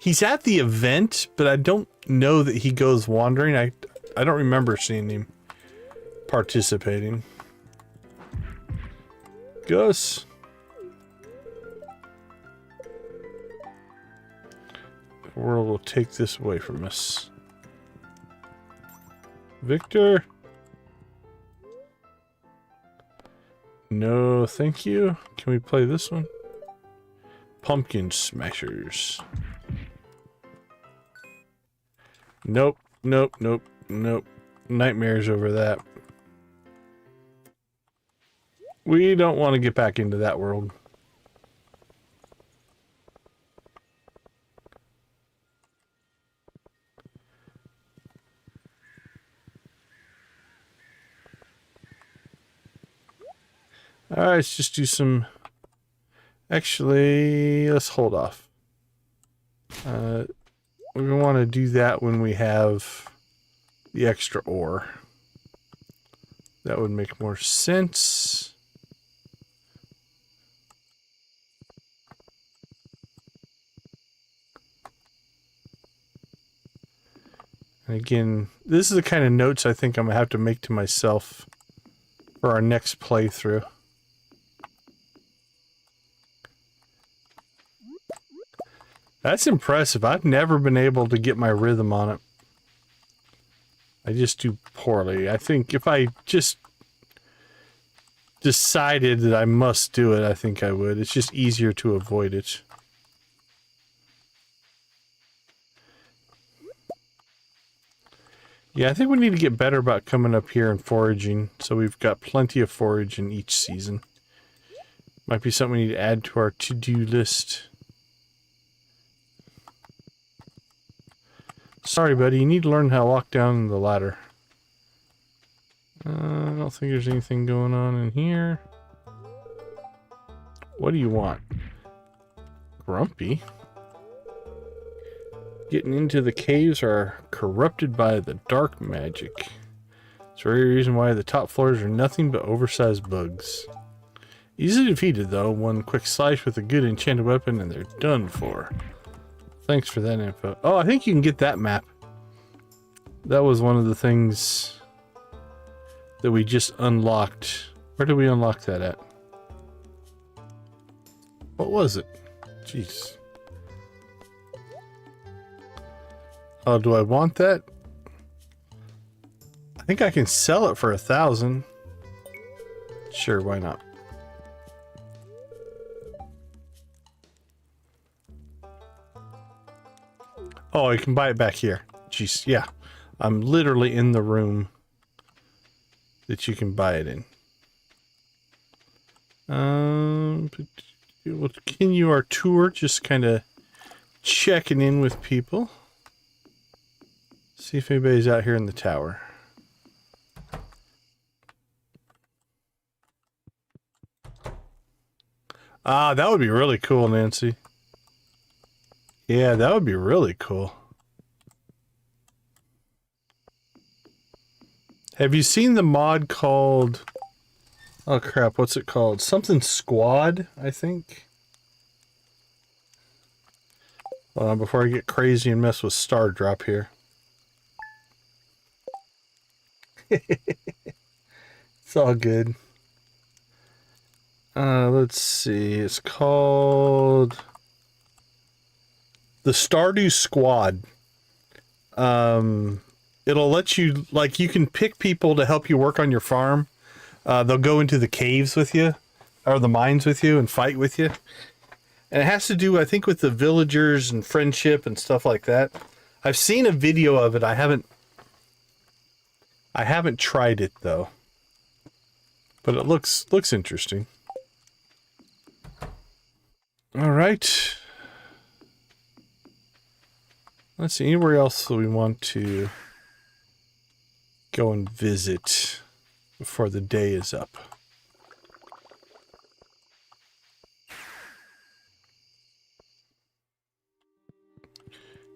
He's at the event, but I don't know that he goes wandering. I don't remember seeing him participating. Gus. The world will take this away from us. Victor. No, thank you. Can we play this one? Pumpkin Smashers. Nope, nope, nope, nope. Nightmares over that. We don't want to get back into that world. Alright, let's just do some... Actually, let's hold off. We want to do that when we have the extra ore. That would make more sense. And again, this is the kind of notes I think I'm going to have to make to myself for our next playthrough. That's impressive. I've never been able to get my rhythm on it. I just do poorly. I think if I just decided that I must do it, I think I would. It's just easier to avoid it. Yeah, I think we need to get better about coming up here and foraging, so we've got plenty of forage in each season. Might be something we need to add to our to-do list. Sorry, buddy, you need to learn how to walk down the ladder. I don't think there's anything going on in here. What do you want? Grumpy? Getting into the caves are corrupted by the dark magic. It's the very reason why the top floors are nothing but oversized bugs. Easily defeated though, one quick slash with a good enchanted weapon and they're done for. Thanks for that info. Oh, I think you can get that map. That was one of the things that we just unlocked. Where did we unlock that at? What was it? Jeez. Oh, do I want that? I think I can sell it for 1,000. Sure, why not? Oh, you can buy it back here. Jeez, yeah. I'm literally in the room that you can buy it in. We'll continue our tour, just kind of checking in with people. See if anybody's out here in the tower. Ah, that would be really cool, Nancy. Yeah, that would be really cool. Have you seen the mod called... Oh crap, what's it called? Something Squad, I think. Hold on, before I get crazy and mess with Star Drop here. It's all good. Let's see. It's called the Stardew Squad. It'll let you, like, you can pick people to help you work on your farm. They'll go into the caves with you, or the mines with you, and fight with you. And it has to do, I think, with the villagers and friendship and stuff like that. I've seen a video of it. I haven't tried it though. But it looks interesting. All right. Let's see, anywhere else that we want to go and visit before the day is up.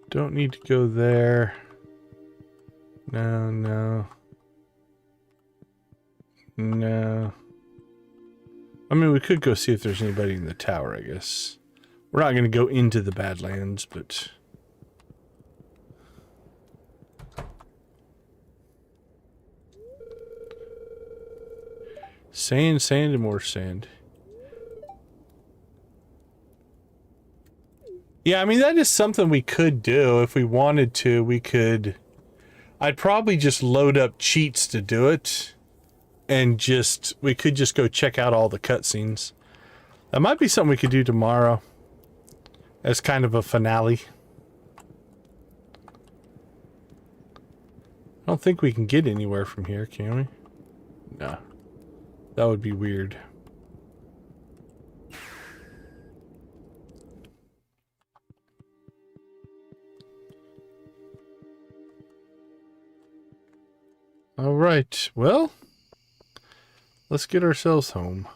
Don't need to go there. No. I mean, we could go see if there's anybody in the tower, I guess. We're not going to go into the Badlands, but... Sand, and more sand. Yeah, I mean, that is something we could do. If we wanted to, we could... I'd probably just load up cheats to do it. And we could just go check out all the cutscenes. That might be something we could do tomorrow. As kind of a finale. I don't think we can get anywhere from here, can we? No. That would be weird. All right, well, let's get ourselves home.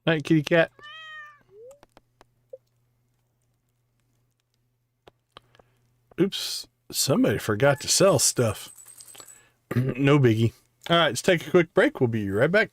Night, kitty cat. Oops, somebody forgot to sell stuff. No biggie. All right, let's take a quick break. We'll be right back.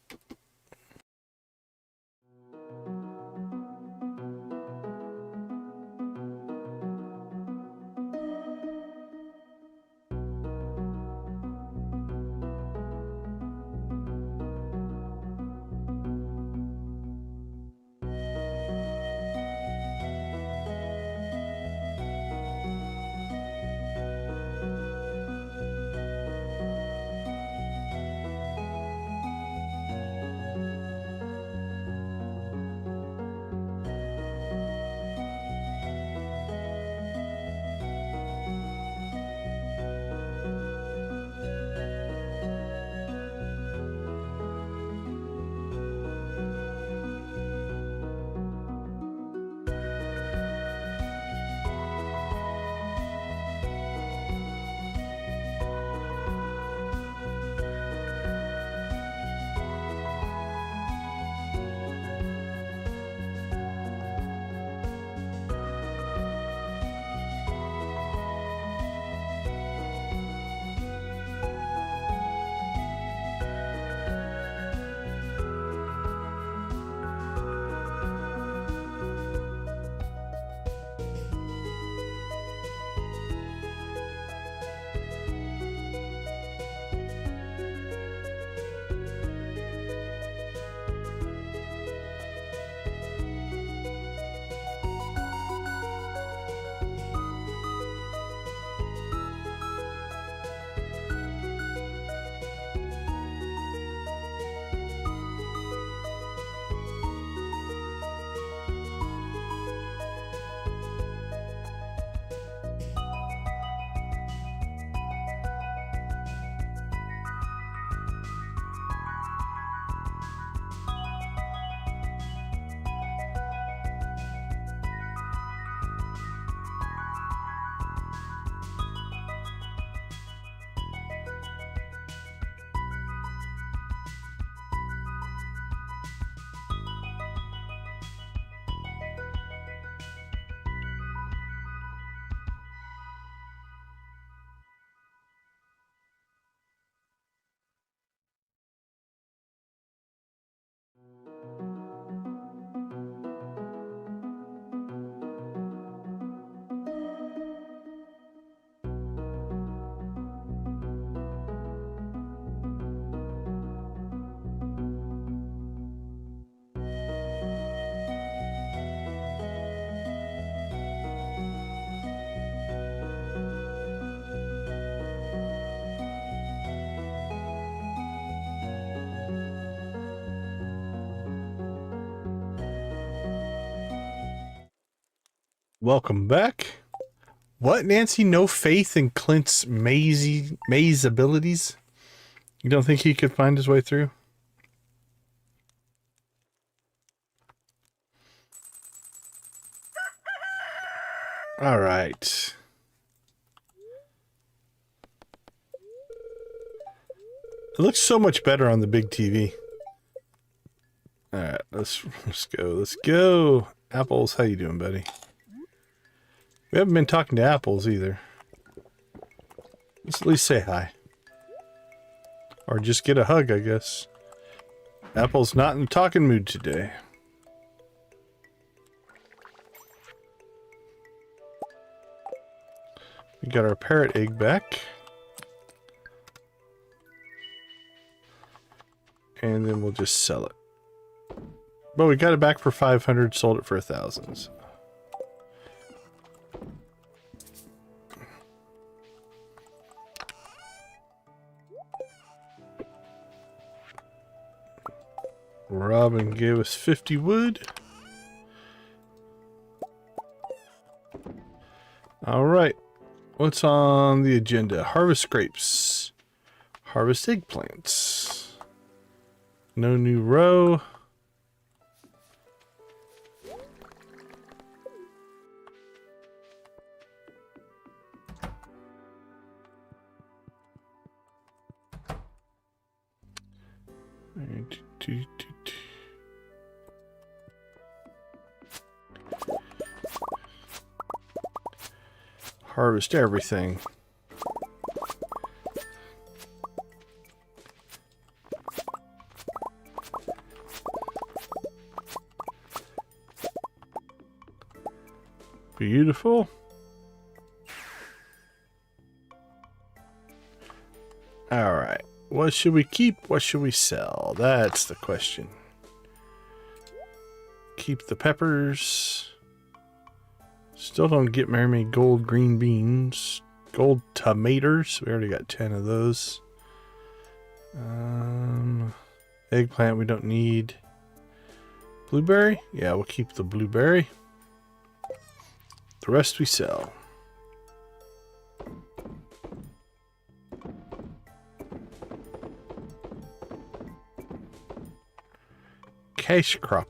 Welcome back. What, Nancy? No faith in Clint's maze abilities? You don't think he could find his way through? All right. It looks so much better on the big TV. All right, let's go. Let's go. Apples, how you doing, buddy? We haven't been talking to Apples either. Let's at least say hi. Or just get a hug, I guess. Apple's not in the talking mood today. We got our parrot egg back. And then we'll just sell it. But we got it back for 500, sold it for 1,000. Robin gave us 50 wood. All right. What's on the agenda? Harvest grapes. Harvest eggplants. No new row. Harvest everything. Beautiful. All right. What should we keep? What should we sell? That's the question. Keep the peppers. Still don't get very many gold green beans. Gold tomatoes. We already got 10 of those. Eggplant we don't need. Blueberry? Yeah, we'll keep the blueberry. The rest we sell. Cash crop.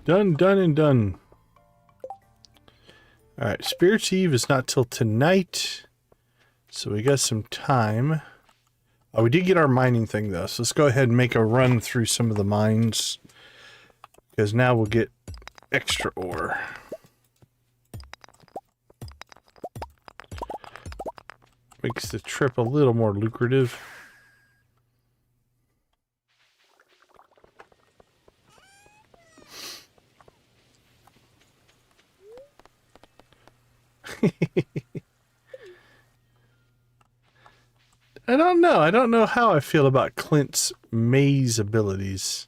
Done, done, and done. Alright, Spirit's Eve is not till tonight. So we got some time. Oh, we did get our mining thing though. So let's go ahead and make a run through some of the mines. Because now we'll get extra ore. Makes the trip a little more lucrative. I don't know. I don't know how I feel about Clint's maze abilities.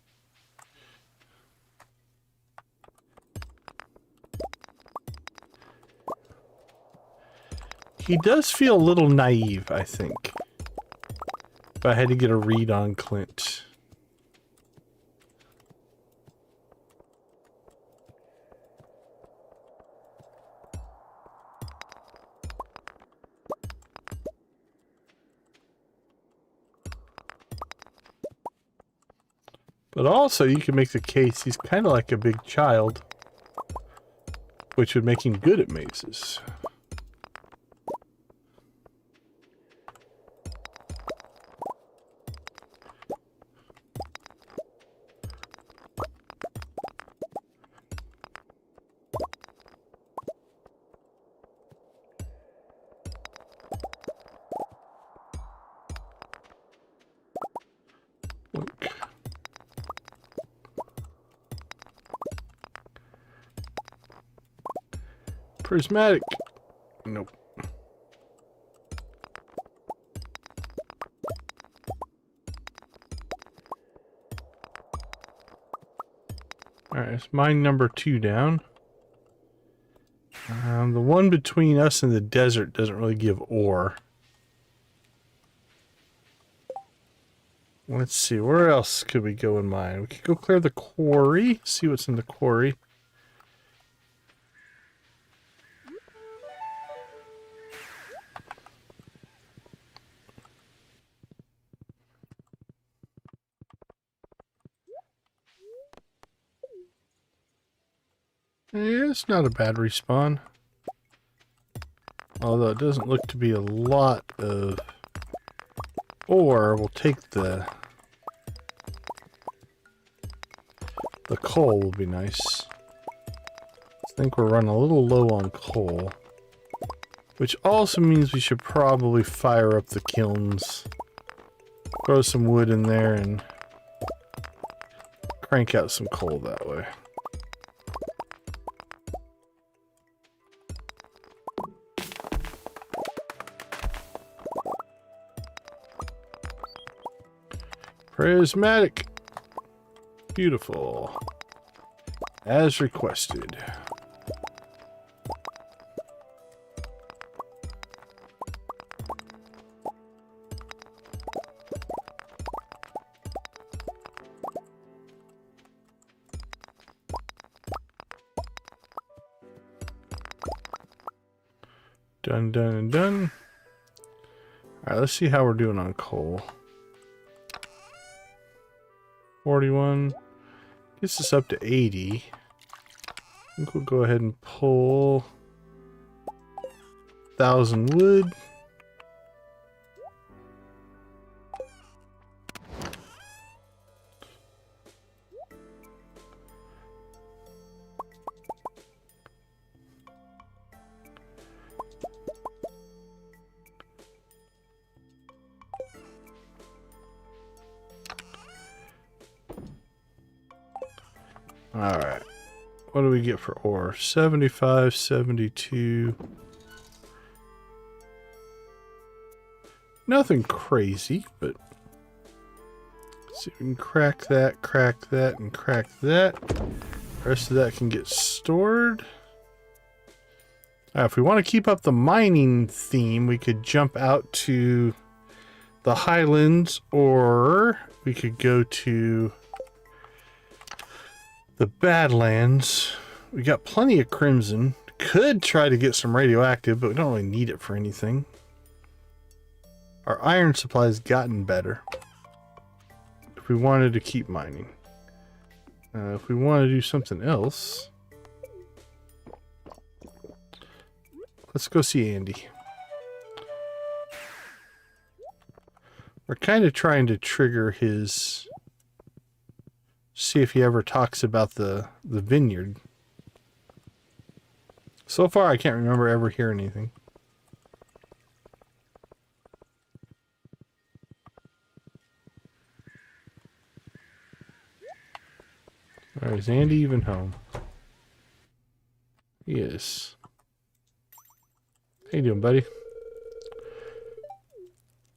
He does feel a little naive, I think. If I had to get a read on Clint. But also, you can make the case he's kind of like a big child, which would make him good at mazes. Prismatic. Nope. Alright, it's mine number 2 down. The one between us and the desert doesn't really give ore. Let's see, where else could we go and mine? We could go clear the quarry, see what's in the quarry. Yeah, it's not a bad respawn. Although it doesn't look to be a lot of ore. We'll take the coal will be nice. I think we're running a little low on coal. Which also means we should probably fire up the kilns. Throw some wood in there and crank out some coal that way. Prismatic. Beautiful. As requested. Done, done, and done. Alright, let's see how we're doing on coal. 41. Gets us up to 80. I think we'll go ahead and pull 1,000 wood. Alright. What do we get for ore? 75, 72. Nothing crazy, but let's see if we can crack that, and crack that. The rest of that can get stored. If we want to keep up the mining theme, we could jump out to the highlands, or we could go to the Badlands. We got plenty of crimson. Could try to get some radioactive, but we don't really need it for anything. Our iron supply has gotten better. If we wanted to keep mining. If we want to do something else, let's go see Andy. We're kind of trying to trigger his... See if he ever talks about the vineyard. So far, I can't remember ever hearing anything. Alright, is Andy even home? He is. How you doing, buddy?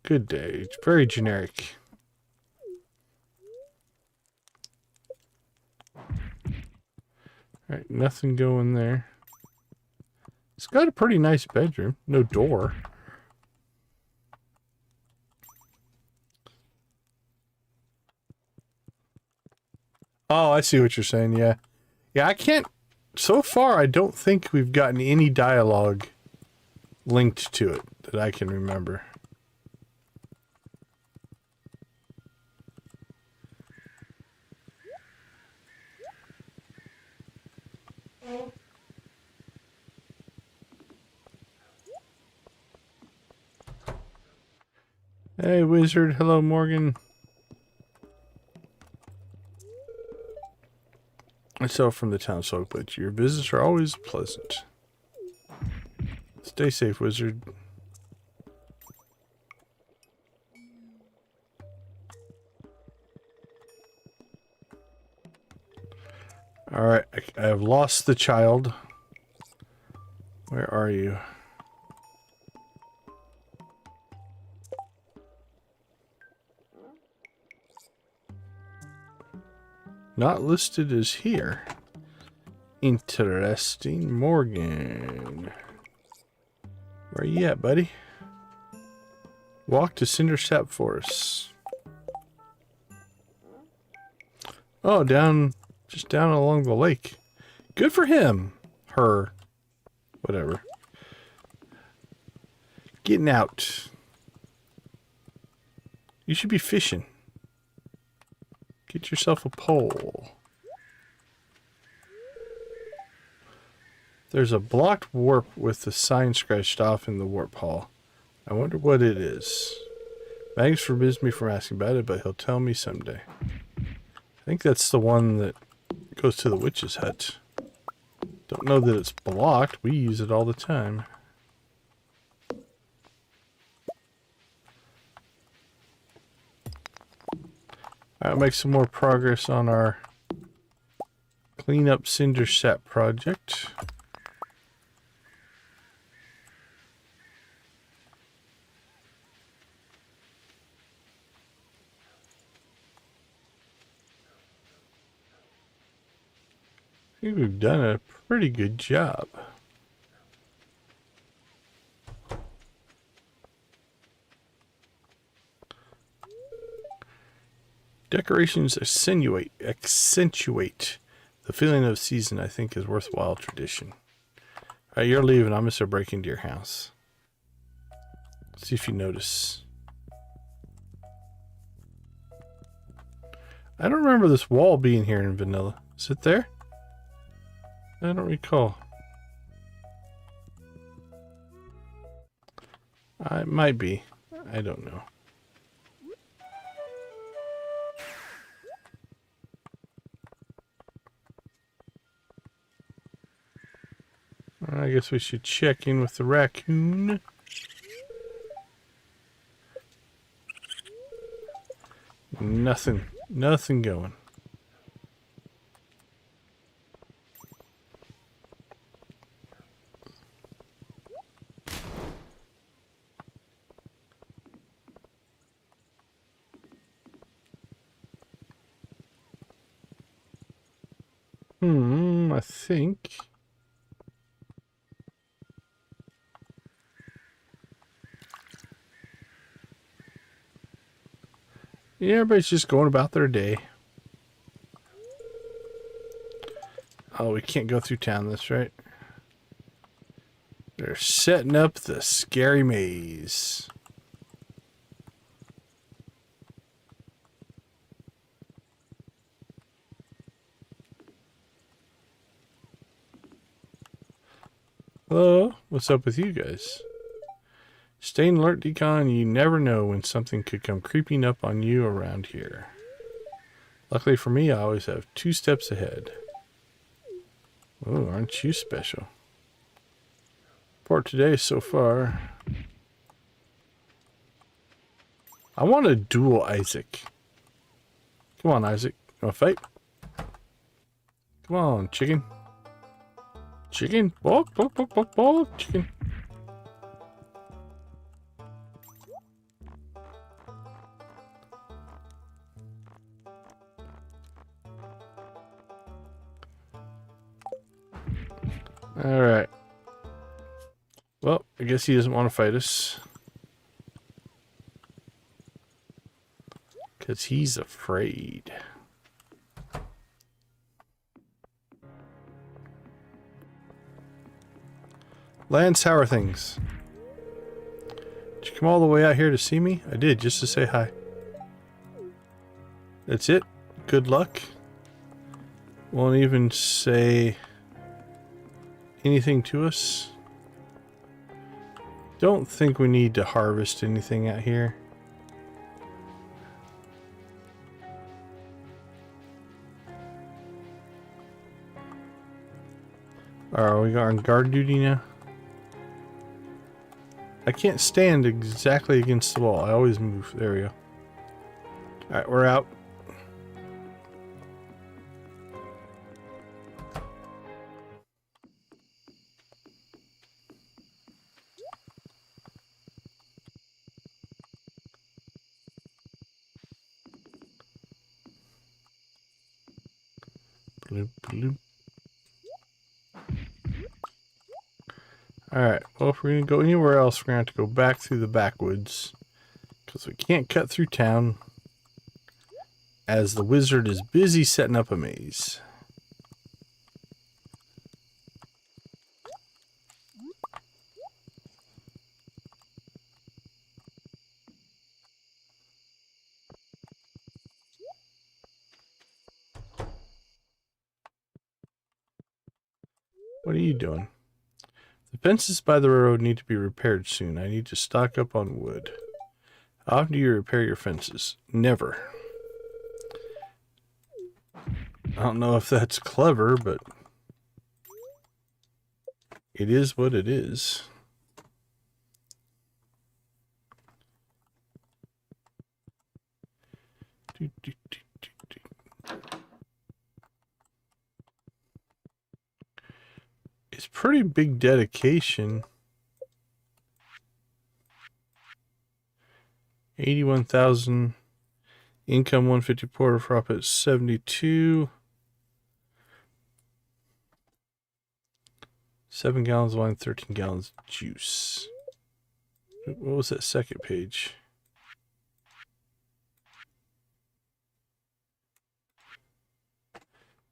Good day. It's very generic. Alright, nothing going there. It's got a pretty nice bedroom. No door. Oh, I see what you're saying, yeah. Yeah, I can't... So far, I don't think we've gotten any dialogue linked to it that I can remember. Hey, wizard. Hello, Morgan. Myself from the town folk, but your visits are always pleasant. Stay safe, wizard. Alright, I have lost the child. Where are you? Not listed as here. Interesting. Morgan. Where you at, buddy? Walk to Cinder Sap Forest. Oh, just down along the lake. Good for him. Her. Whatever. Getting out. You should be fishing. Get yourself a pole. There's a blocked warp with the sign scratched off in the warp hall. I wonder what it is. Magnus forbids me from asking about it, but he'll tell me someday. I think that's the one that goes to the witch's hut. Don't know that it's blocked. We use it all the time. Alright, make some more progress on our clean up Cinder Sap project. I think we've done a pretty good job. Decorations accentuate the feeling of season, I think, is worthwhile tradition. Alright, you're leaving. I'm going to break into your house. See if you notice. I don't remember this wall being here in vanilla. Is it there? I don't recall. It might be. I don't know. I guess we should check in with the raccoon. Nothing going. I think. Yeah, everybody's just going about their day. Oh, we can't go through town, that's right. They're setting up the scary maze. Hello, what's up with you guys? Stay alert, Decon. You never know when something could come creeping up on you around here. Luckily for me, I always have 2 steps ahead. Oh, aren't you special? For today so far. I want to duel Isaac. Come on, Isaac. You want to fight? Come on, chicken. Chicken. Balk, balk, balk, balk, balk. Chicken. Alright. Well, I guess he doesn't want to fight us. Because he's afraid. Lance, how are things? Did you come all the way out here to see me? I did, just to say hi. That's it? Good luck? Won't even say anything to us? Don't think we need to harvest anything out here. Are we on guard duty now? I can't stand exactly against the wall. I always move. There we go. Alright, we're out. Bloop, bloop. Alright, well, if we're going to go anywhere else, we're going to have to go back through the backwoods. Because we can't cut through town, as the wizard is busy setting up a maze. What are you doing? The fences by the railroad need to be repaired soon. I need to stock up on wood. How often do you repair your fences? Never. I don't know if that's clever, but it is what it is. It's pretty big dedication. 81,000 income, 150 porter profit 72. 7 gallons of wine, 13 gallons of juice. What was that second page?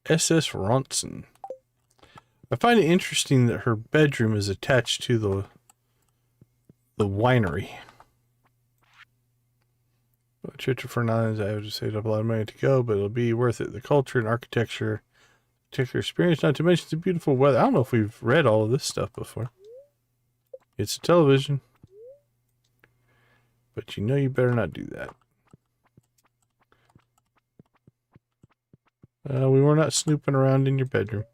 SS Ronson. I find it interesting that her bedroom is attached to the winery. Trip to Fern Islands, I have to save up a lot of money to go, but it'll be worth it. The culture and architecture, particular experience, not to mention the beautiful weather. I don't know if we've read all of this stuff before. It's a television. But you know you better not do that. We were not snooping around in your bedroom.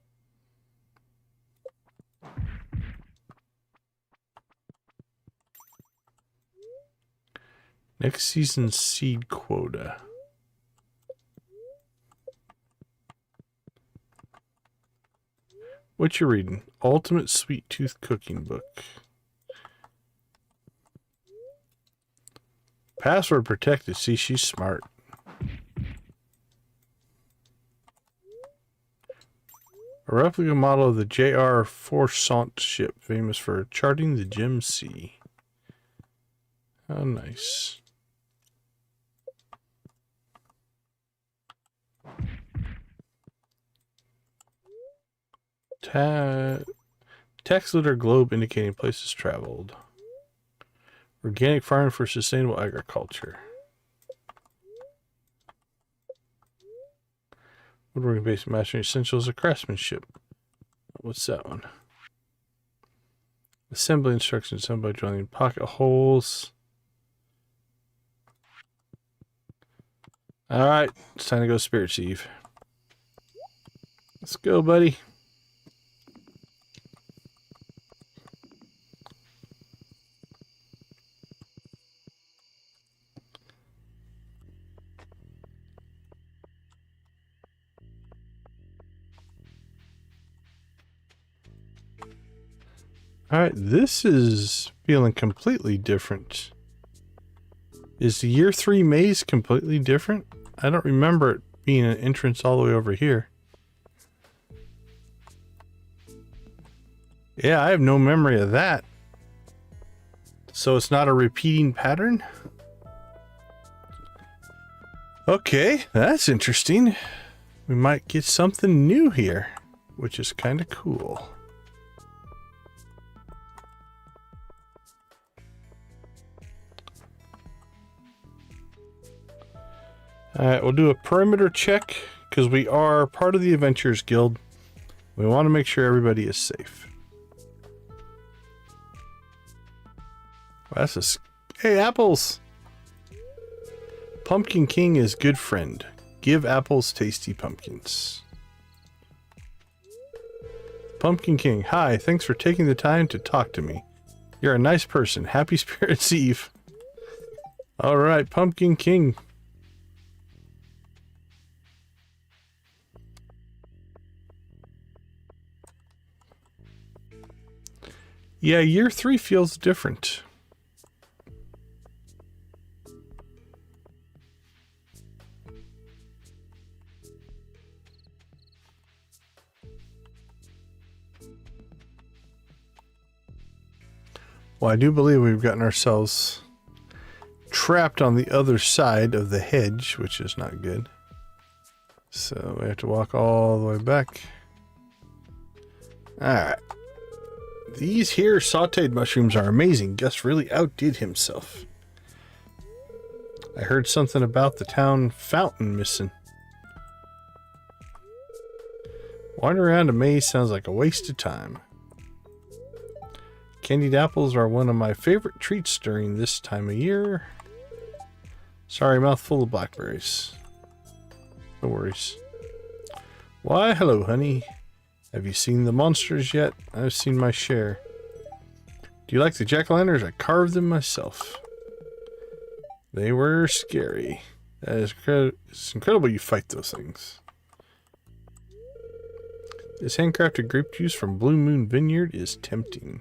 Next season's seed quota. What you reading? Ultimate Sweet Tooth Cooking Book. Password protected. See, she's smart. A replica model of the J.R. Forsont ship, famous for charting the Gem Sea. How nice. Text litter globe indicating places traveled. Organic farming for sustainable agriculture. Woodworking based mastering essentials of craftsmanship. What's that one? Assembly instructions done by drilling pocket holes. Alright, it's time to go Spirit Eve. Let's go, buddy. Alright, this is feeling completely different. Is the year 3 maze completely different? I don't remember it being an entrance all the way over here. Yeah, I have no memory of that. So it's not a repeating pattern? Okay, that's interesting. We might get something new here, which is kind of cool. Alright, we'll do a perimeter check because we are part of the Adventurers Guild. We want to make sure everybody is safe. Well, that's a... Hey, apples! Pumpkin King is good friend. Give apples tasty pumpkins. Pumpkin King, hi, thanks for taking the time to talk to me. You're a nice person. Happy Spirits Eve. Alright, Pumpkin King. Yeah, year 3 feels different. Well, I do believe we've gotten ourselves trapped on the other side of the hedge, which is not good. So we have to walk all the way back. Alright. These here sauteed mushrooms are amazing. Gus really outdid himself. I heard something about the town fountain missing. Wandering around a maze sounds like a waste of time. Candied apples are one of my favorite treats during this time of year. Sorry, mouthful of blackberries. No worries. Why, hello, honey. Have you seen the monsters yet? I've seen my share. Do you like the jack-o'-lanterns? I carved them myself. They were scary. That is it's incredible you fight those things. This handcrafted grape juice from Blue Moon Vineyard is tempting.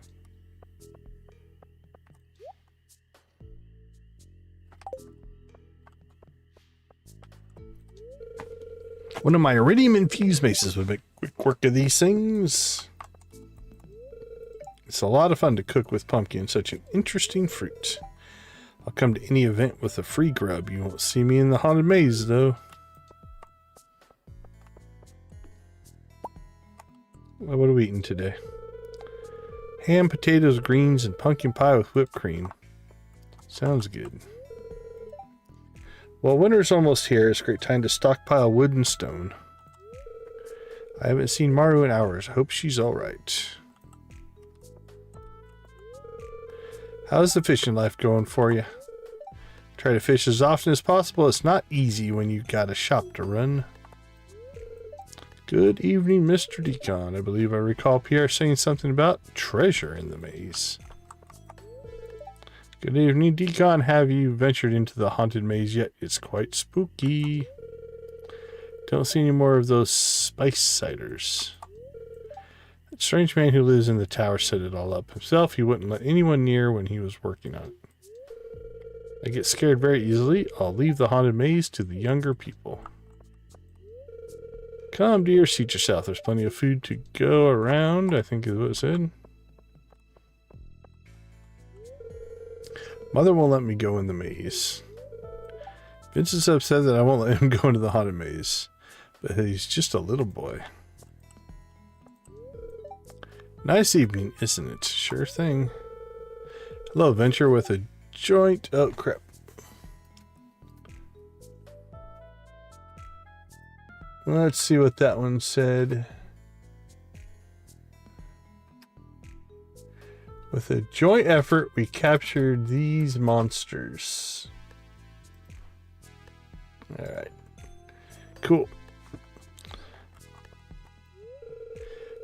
One of my iridium-infused maces would make quick work of these things. It's a lot of fun to cook with pumpkin, such an interesting fruit. I'll come to any event with a free grub. You won't see me in the haunted maze, though. Well, what are we eating today? Ham, potatoes, greens, and pumpkin pie with whipped cream. Sounds good. Well, winter's almost here. It's a great time to stockpile wood and stone. I haven't seen Maru in hours. I hope she's alright. How's the fishing life going for you? Try to fish as often as possible. It's not easy when you've got a shop to run. Good evening, Mr. Decon. I believe I recall Pierre saying something about treasure in the maze. Good evening, Decon. Have you ventured into the haunted maze yet? It's quite spooky. Don't see any more of those spice ciders. That strange man who lives in the tower set it all up himself. He wouldn't let anyone near when he was working on it. I get scared very easily. I'll leave the haunted maze to the younger people. Come, dear, seat yourself. There's plenty of food to go around, I think is what it said. Mother won't let me go in the maze. Vincent's upset that I won't let him go into the haunted maze. But he's just a little boy. Nice evening, isn't it? Sure thing. Hello, Venture with a joint. Oh, crap. Let's see what that one said. With a joint effort, we captured these monsters. Alright. Cool.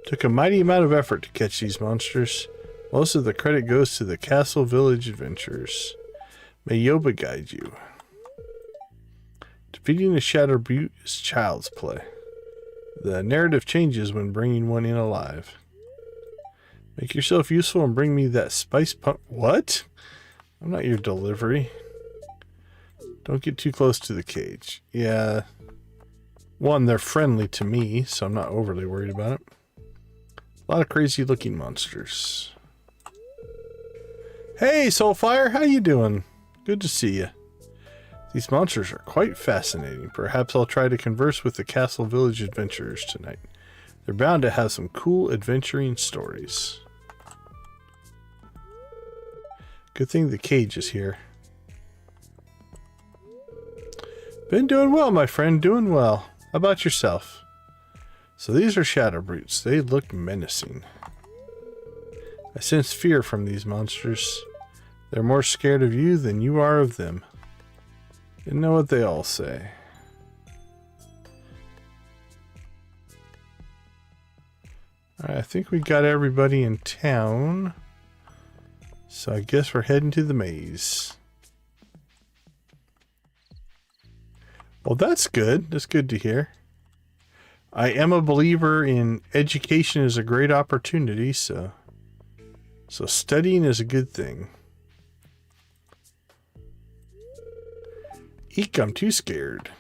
Took a mighty amount of effort to catch these monsters. Most of the credit goes to the Castle Village adventurers. May Yoba guide you. Defeating a Shadow Butte is child's play. The narrative changes when bringing one in alive. Make yourself useful and bring me that spice pump. What? I'm not your delivery. Don't get too close to the cage. Yeah. One, they're friendly to me, so I'm not overly worried about it. A lot of crazy looking monsters. Hey, Soulfire, how you doing? Good to see you. These monsters are quite fascinating. Perhaps I'll try to converse with the Castle Village adventurers tonight. They're bound to have some cool adventuring stories. Good thing the cage is here. Been doing well, my friend. Doing well. How about yourself? So these are shadow brutes. They look menacing. I sense fear from these monsters. They're more scared of you than you are of them. You know what they all say. Alright, I think we got everybody in town. So I guess we're heading to the maze. Well, that's good. That's good to hear. I am a believer in education is a great opportunity, so studying is a good thing. Eek, I'm too scared.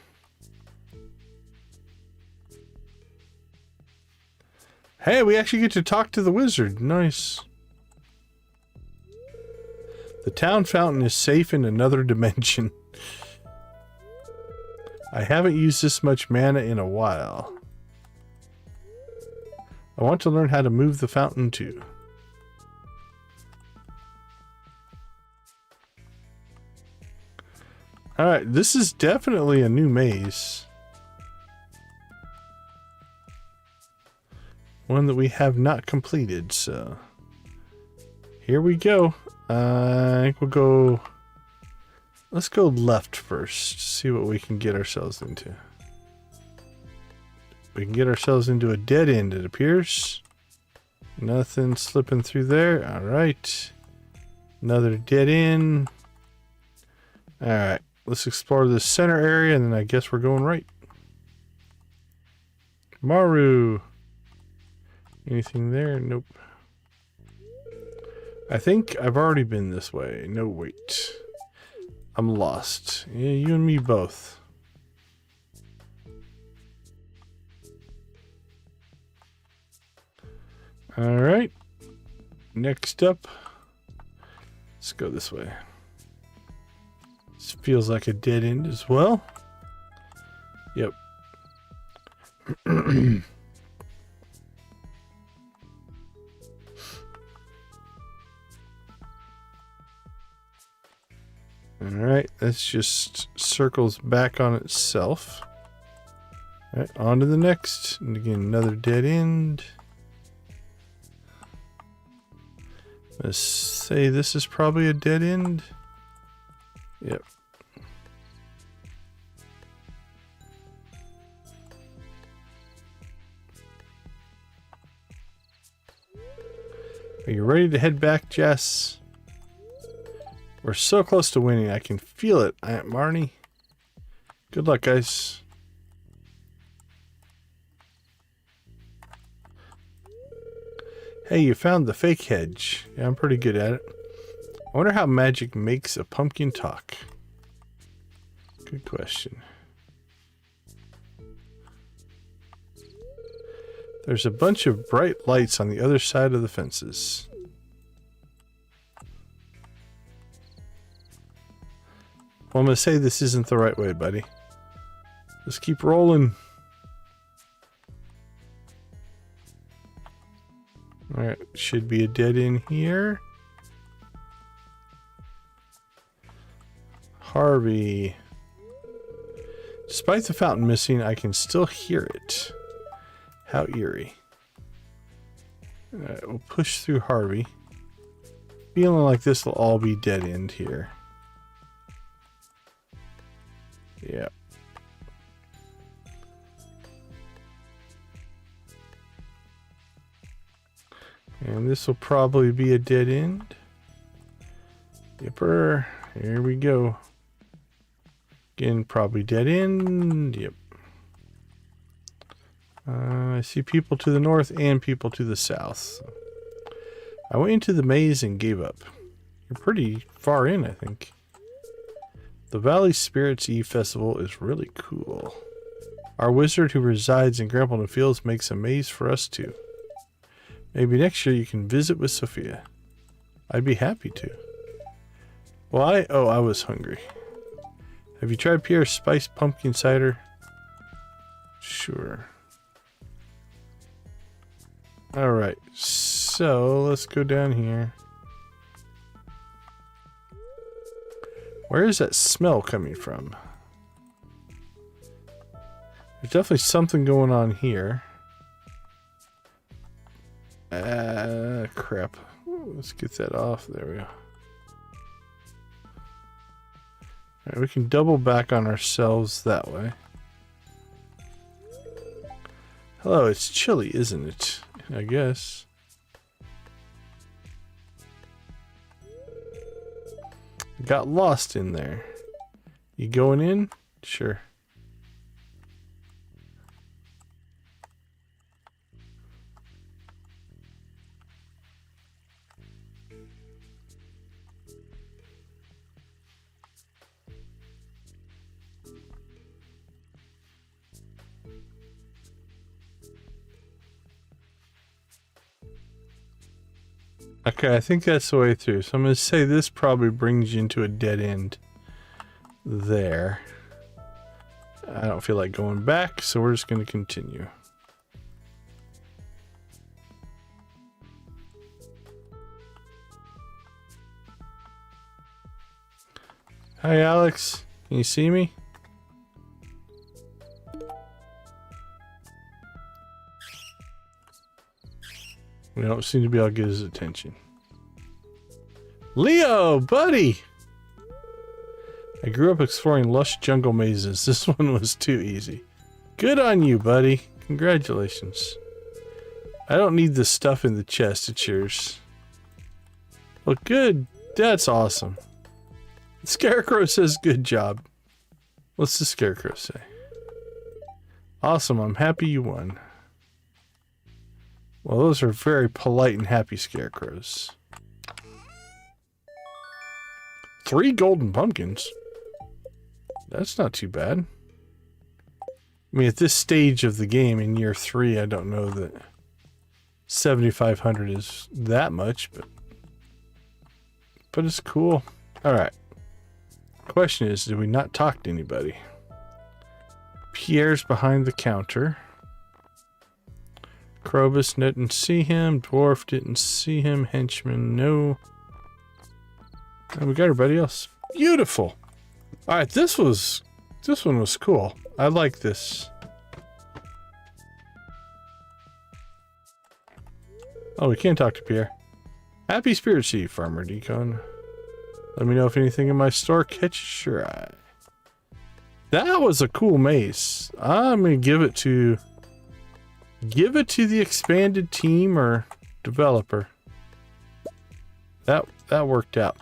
Hey, we actually get to talk to the wizard. Nice. The town fountain is safe in another dimension. I haven't used this much mana in a while. I want to learn how to move the fountain too. Alright, this is definitely a new maze. One that we have not completed, so... Here we go. I think we'll go... Let's go left first, see what we can get ourselves into. We can get ourselves into a dead end, it appears. Nothing slipping through there. Alright. Another dead end. Alright, let's explore this center area, and then I guess we're going right. Maru. Anything there? Nope. I think I've already been this way. No, wait. I'm lost. Yeah, you and me both. Alright. Next up. Let's go this way. This feels like a dead end as well. Yep. Alright, that's just circles back on itself. Alright, on to the next. And again, another dead end. Let's say this is probably a dead end. Yep. Are you ready to head back, Jess? We're so close to winning. I can feel it, Aunt Marnie. Good luck, guys. Hey, you found the fake hedge. Yeah, I'm pretty good at it. I wonder how magic makes a pumpkin talk. Good question. There's a bunch of bright lights on the other side of the fences. Well, I'm going to say this isn't the right way, buddy. Let's keep rolling. Alright, should be a dead end here. Harvey. Despite the fountain missing, I can still hear it. How eerie. Alright, we'll push through Harvey. Feeling like this will all be dead end here. Yeah. And this will probably be a dead end. Yepper. Here we go. Again, probably dead end. Yep. I see people to the north and people to the south. I went into the maze and gave up. You're pretty far in, I think. The Valley Spirits Eve Festival is really cool. Our wizard who resides in Grampleton Fields makes a maze for us too. Maybe next year you can visit with Sophia. I'd be happy to. Well, I was hungry. Have you tried Pierre's spiced pumpkin cider? Sure. Alright, so let's go down here. Where is that smell coming from? There's definitely something going on here. Crap. Let's get that off. There we go. Alright, we can double back on ourselves that way. Hello, it's chilly, isn't it? I guess. Got lost in there. You going in? Sure. Okay, I think that's the way through. So I'm going to say this probably brings you into a dead end there. I don't feel like going back, so we're just going to continue. Hi, Alex. Can you see me? We don't seem to be able to get his attention. Leo, buddy! I grew up exploring lush jungle mazes. This one was too easy. Good on you, buddy. Congratulations. I don't need the stuff in the chest. It's yours. Well, good. That's awesome. The Scarecrow says good job. What's the Scarecrow say? Awesome. I'm happy you won. Well, those are very polite and happy Scarecrows. 3 golden pumpkins? That's not too bad. I mean, at this stage of the game, in year 3, I don't know that 7,500 is that much, but it's cool. Alright. Question is, did we not talk to anybody? Pierre's behind the counter. Krobus didn't see him. Dwarf didn't see him. Henchman, no. And we got everybody else. Beautiful. Alright, this one was cool. I like this. Oh, we can't talk to Pierre. Happy Spirits to you, Farmer Decon. Let me know if anything in my store catches your eye. That was a cool maze. I'm gonna give it to the expanded team or developer. That worked out.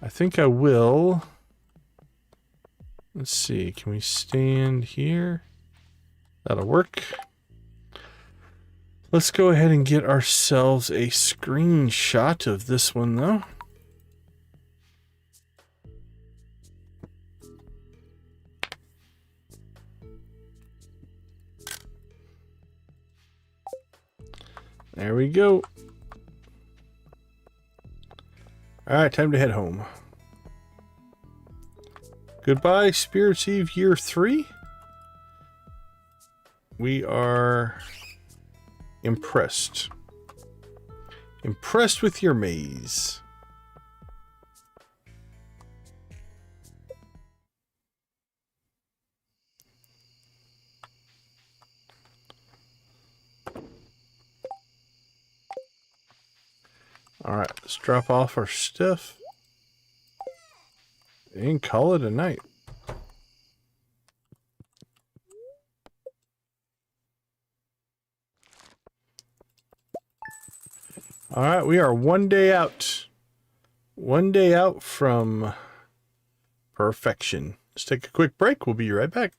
I think I will. Let's see, can we stand here? That'll work. Let's go ahead and get ourselves a screenshot of this one, though. There we go. Alright, time to head home. Goodbye, Spirits Eve Year 3. We are impressed. Impressed with your maze. Alright, let's drop off our stuff and call it a night. Alright, we are one day out. One day out from perfection. Let's take a quick break. We'll be right back.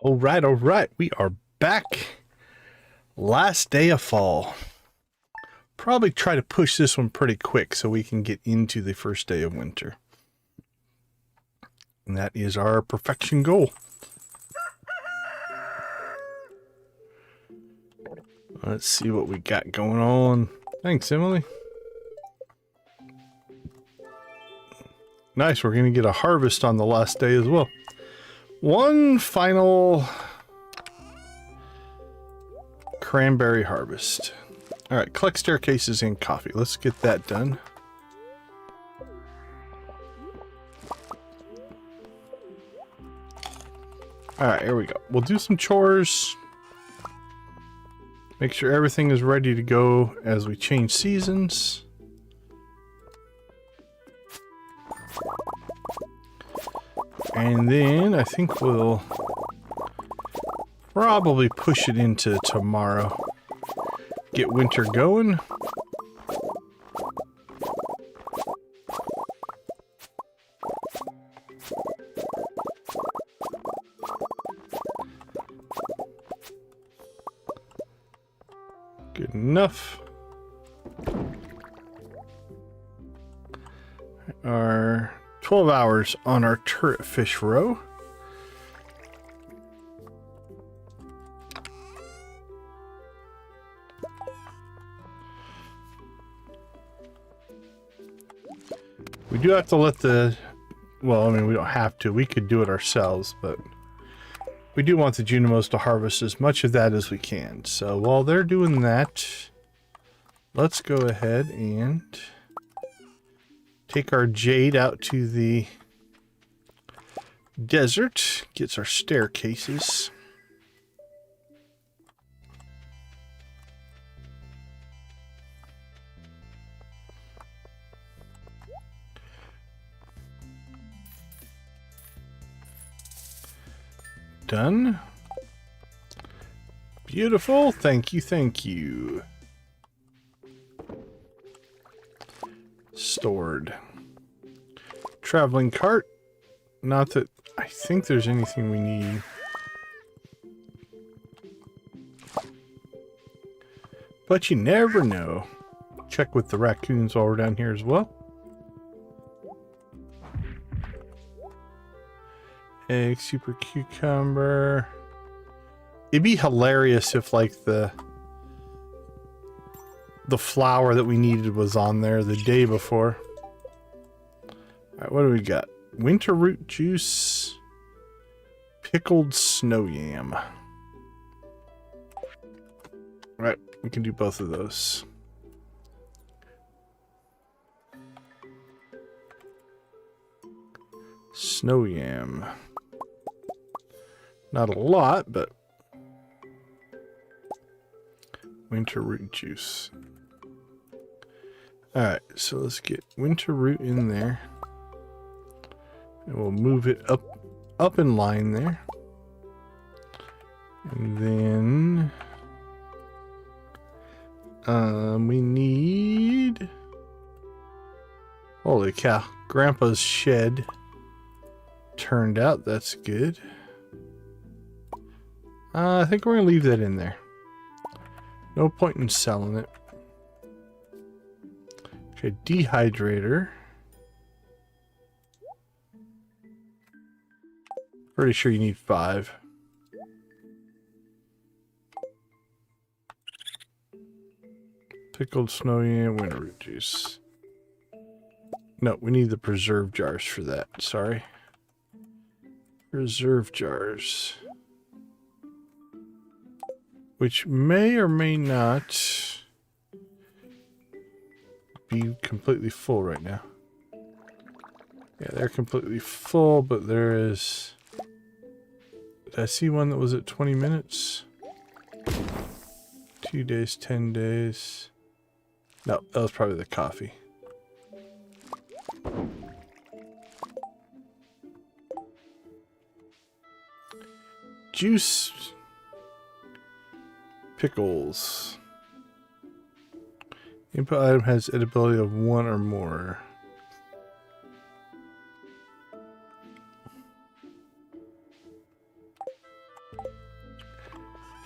All right. We are back. Last day of fall. Probably try to push this one pretty quick so we can get into the first day of winter. And that is our perfection goal. Let's see what we got going on. Thanks, Emily. Nice, we're going to get a harvest on the last day as well. One final cranberry harvest. All right, collect staircases and coffee. Let's get that done. All right, here we go. We'll do some chores. Make sure everything is ready to go as we change seasons. And then I think we'll probably push it into tomorrow. Get winter going. Good enough. Our 12 hours on our turret fish row. We do have to let the, well, I mean, we don't have to. We could do it ourselves, but we do want the Junimos to harvest as much of that as we can. So while they're doing that, let's go ahead and take our jade out to the desert. Gets our staircases. Done. Beautiful. Thank you, thank you. Stored. Traveling cart. Not that I think there's anything we need. But you never know. Check with the raccoons while we're down here as well. Egg, super cucumber. It'd be hilarious if like the flour that we needed was on there the day before. Alright, what do we got? Winter root juice. Pickled snow yam. Alright, we can do both of those. Snow yam. Not a lot, but winter root juice. Alright, so let's get winter root in there. And we'll move it up in line there. And then we need, holy cow, Grandpa's shed turned out. That's good. I think we're gonna leave that in there. No point in selling it. Okay, dehydrator. Pretty sure you need 5. Pickled snow yam, winter root juice. No, we need the preserve jars for that. Sorry. Preserve jars. Which may or may not be completely full right now. Yeah, they're completely full, but there is... Did I see one that was at 20 minutes? 2 days, 10 days. No, that was probably the coffee. Juice. Pickles. Input item has edibility of 1 or more.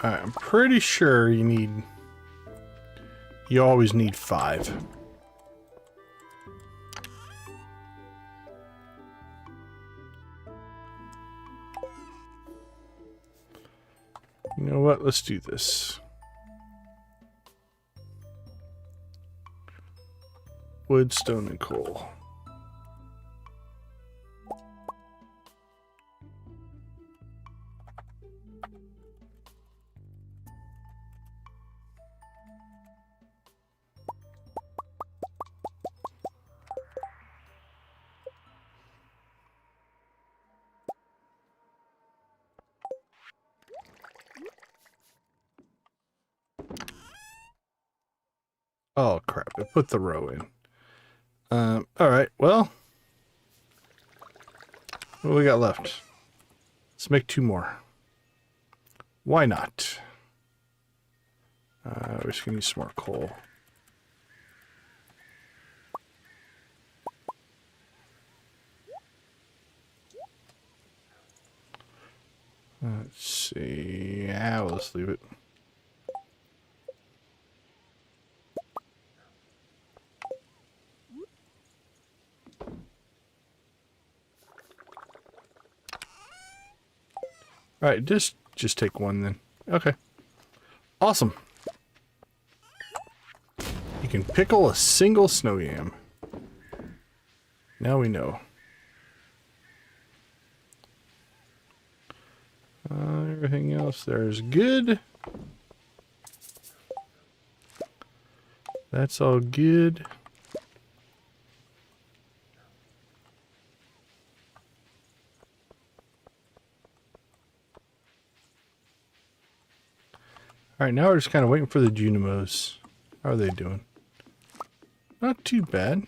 Alright, I'm pretty sure you always need 5. You know what? Let's do this. Wood, stone, and coal. Oh crap, I put the row in. Alright, well. What do we got left? Let's make 2 more. Why not? We're just gonna use some more coal. Let's see. Yeah, well, let's leave it. Alright, just take 1 then. Okay. Awesome. You can pickle a single snow yam. Now we know. Everything else there is good. That's all good. Alright, now we're just kind of waiting for the Junimos. How are they doing? Not too bad.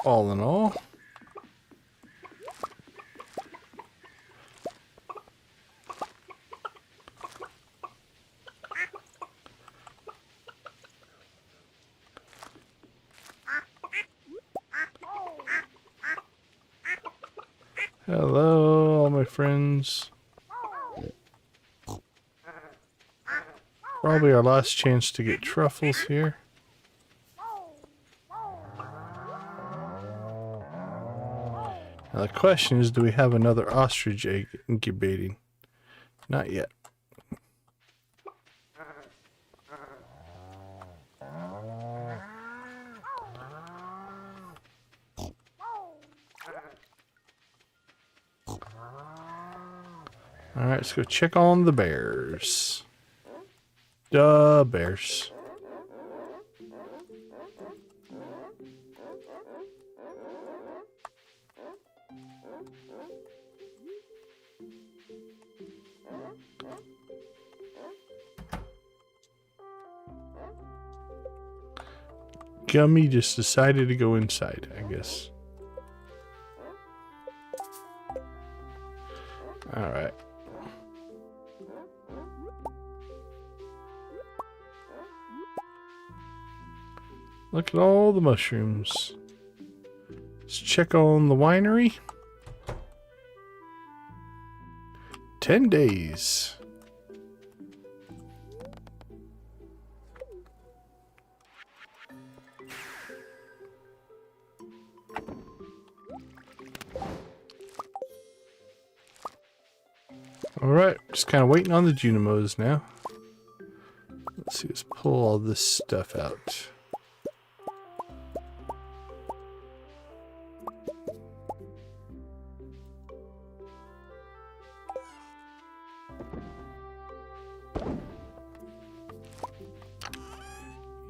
All in all. Hello, all my friends. Probably our last chance to get truffles here. Now the question is, do we have another ostrich egg incubating? Not yet. Alright, let's go check on the bears. The bears. Gummy just decided to go inside, I guess. Alright. Look at all the mushrooms. Let's check on the winery. 10 days. Alright, just kind of waiting on the Junimos now. Let's see, let's pull all this stuff out.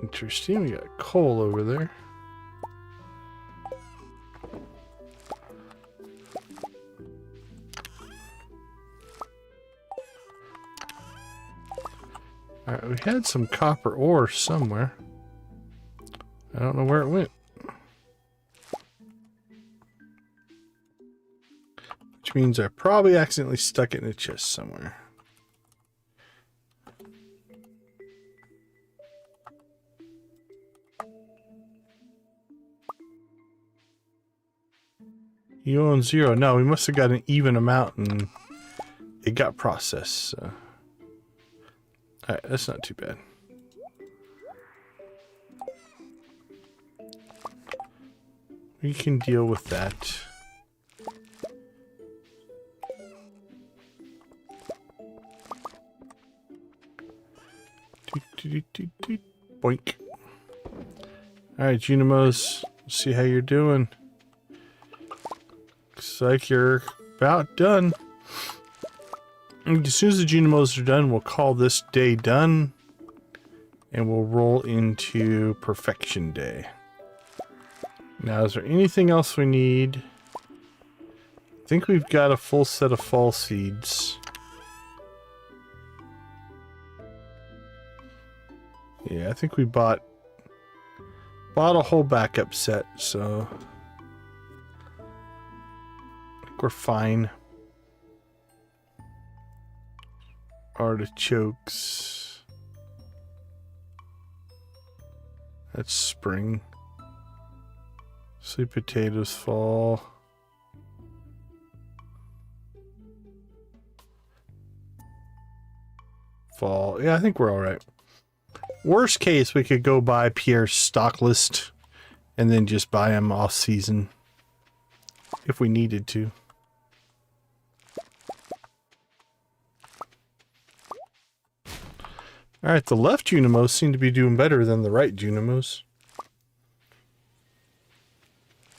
Interesting, we got coal over there. Alright, we had some copper ore somewhere. I don't know where it went. Which means I probably accidentally stuck it in a chest somewhere. You own 0. No, we must have got an even amount in It got processed. So. Alright, that's not too bad. We can deal with that. Boink. Alright, Junimos, see how you're doing. Looks like you're about done. And as soon as the Junimos are done, we'll call this day done. And we'll roll into Perfection Day. Now, is there anything else we need? I think we've got a full set of fall seeds. Yeah, I think we bought a whole backup set, so I think we're fine. Artichokes. That's spring. Sweet potatoes fall. Fall. Yeah, I think we're all right. Worst case, we could go buy Pierre's stock list and then just buy them off season if we needed to. Alright, the left Junimos seem to be doing better than the right Junimos.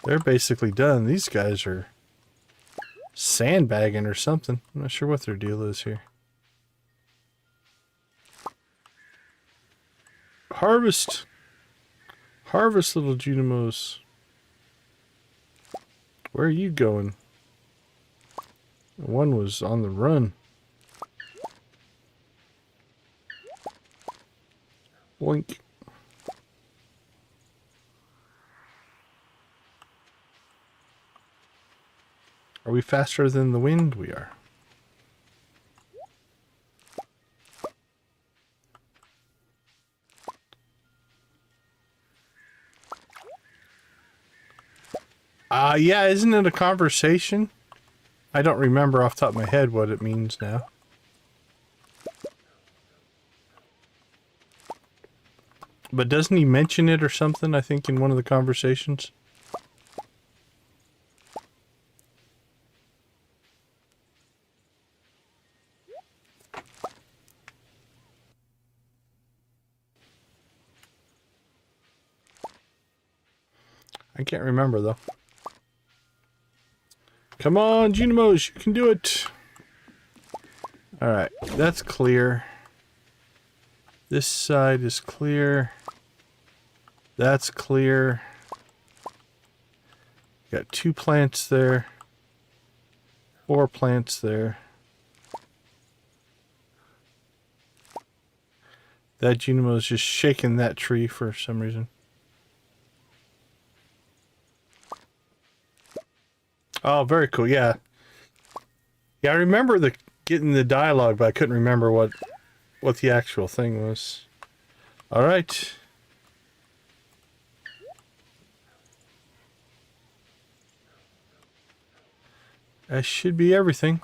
They're basically done. These guys are sandbagging or something. I'm not sure what their deal is here. Harvest. Harvest, little Junimos. Where are you going? One was on the run. Boink. Are we faster than the wind? We are. Yeah, isn't it a conversation? I don't remember off the top of my head what it means now. But doesn't he mention it or something, I think, in one of the conversations? I can't remember, though. Come on, Junimos, you can do it. Alright, that's clear. This side is clear. That's clear. Got 2 plants there. 4 plants there. That Junimo is just shaking that tree for some reason. Oh, very cool. Yeah. Yeah, I remember getting the dialogue, but I couldn't remember what the actual thing was. All right. That should be everything.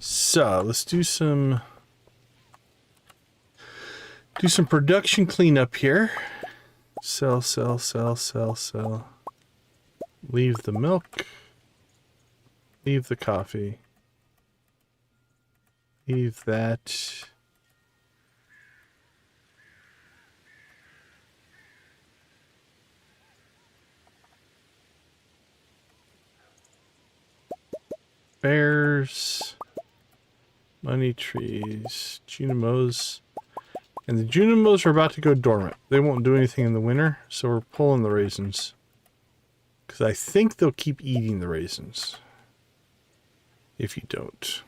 So, let's do some production cleanup here. Sell. Leave the milk. Leave the coffee. Leave that. Bears. Money trees. Junimos. And the Junimos are about to go dormant. They won't do anything in the winter, so we're pulling the raisins. Because I think they'll keep eating the raisins. If you don't.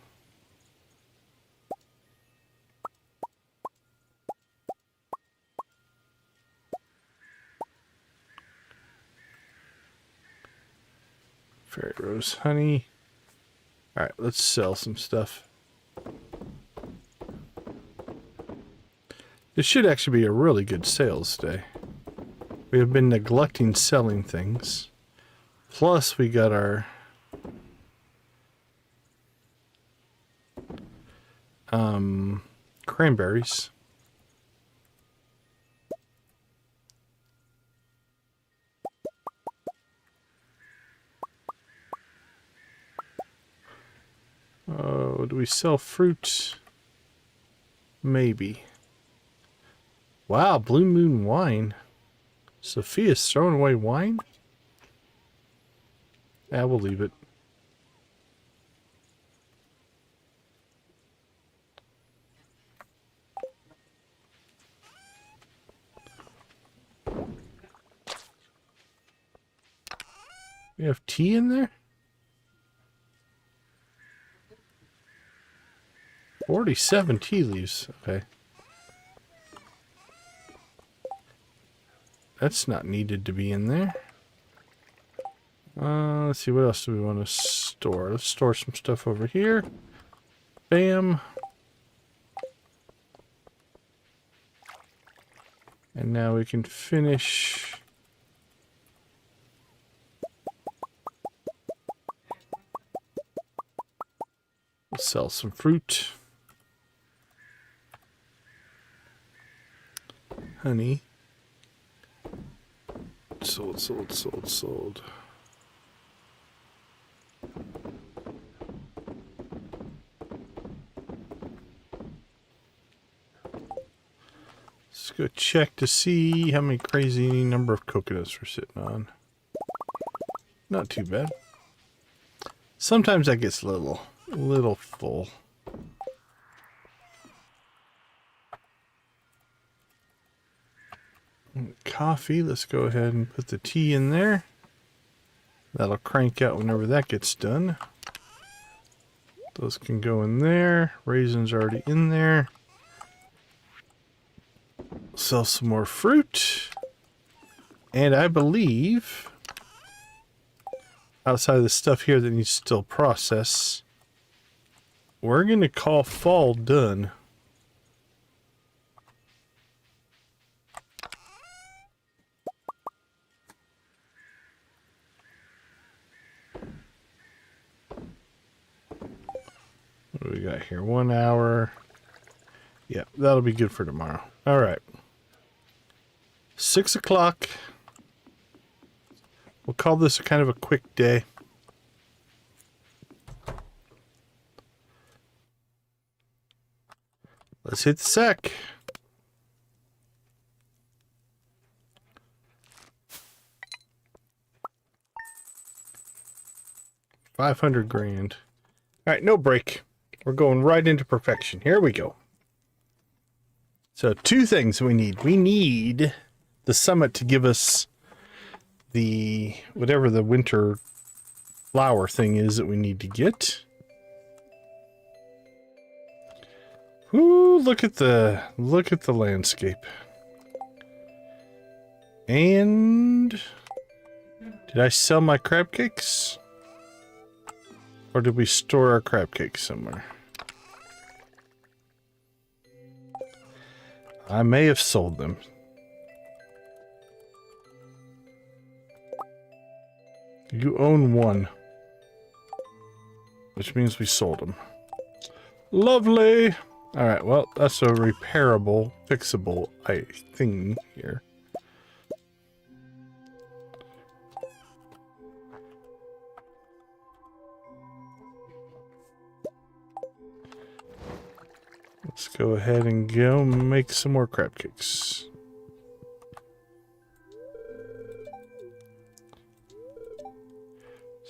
Fairy rose honey. Alright, let's sell some stuff. This should actually be a really good sales day. We have been neglecting selling things. Plus, we got our cranberries. Oh, do we sell fruit? Maybe. Wow, Blue Moon wine. Sophia's throwing away wine? Yeah, we'll leave it. We have tea in there? 47 tea leaves. Okay. That's not needed to be in there. Let's see, what else do we want to store? Let's store some stuff over here. Bam. And now we can finish. We'll sell some fruit. Honey. Sold, sold, sold, sold. Let's go check to see how many crazy number of coconuts we're sitting on. Not too bad. Sometimes that gets a little full. Coffee, let's go ahead and put the tea in there. That'll crank out whenever that gets done. Those can go in there. Raisins already in there. Sell some more fruit. And I believe, outside of the stuff here that needs to still process, we're going to call fall done. What do we got here? 1 hour. Yeah, that'll be good for tomorrow. All right. 6 o'clock. We'll call this kind of a quick day. Let's hit the sack. $500 grand. All right, no break. We're going right into perfection. Here we go. So 2 things we need. We need the summit to give us the whatever the winter flower thing is that we need to get. Ooh, look at the landscape. And did I sell my crab cakes? Or did we store our crab cakes somewhere? I may have sold them. You own 1. Which means we sold them. Lovely! Alright, well, that's a repairable, fixable thing here. Let's go ahead and go make some more crab cakes.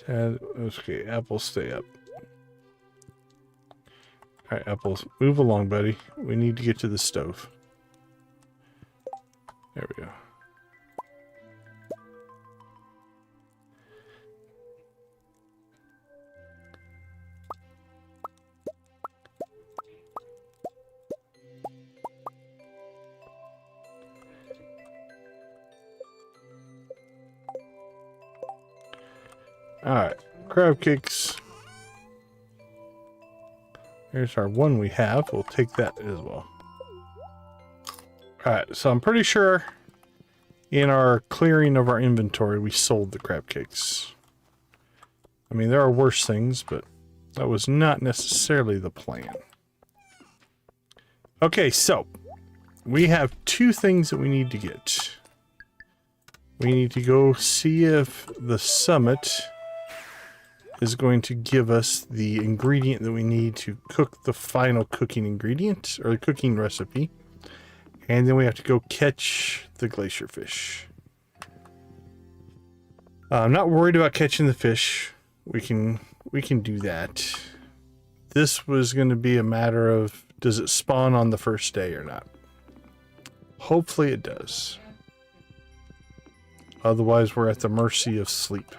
Okay, apples stay up. Alright, apples, move along, buddy. We need to get to the stove. There we go. Alright, crab cakes. Here's our 1 we have. We'll take that as well. Alright, so I'm pretty sure in our clearing of our inventory we sold the crab cakes. I mean, there are worse things, but that was not necessarily the plan. Okay, so we have two things that we need to get. We need to go see if the summit is going to give us the ingredient that we need to cook the final cooking ingredient, or the cooking recipe. And then we have to go catch the glacierfish. I'm not worried about catching the fish. We can do that. This was going to be a matter of, does it spawn on the first day or not? Hopefully it does. Otherwise, we're at the mercy of sleep.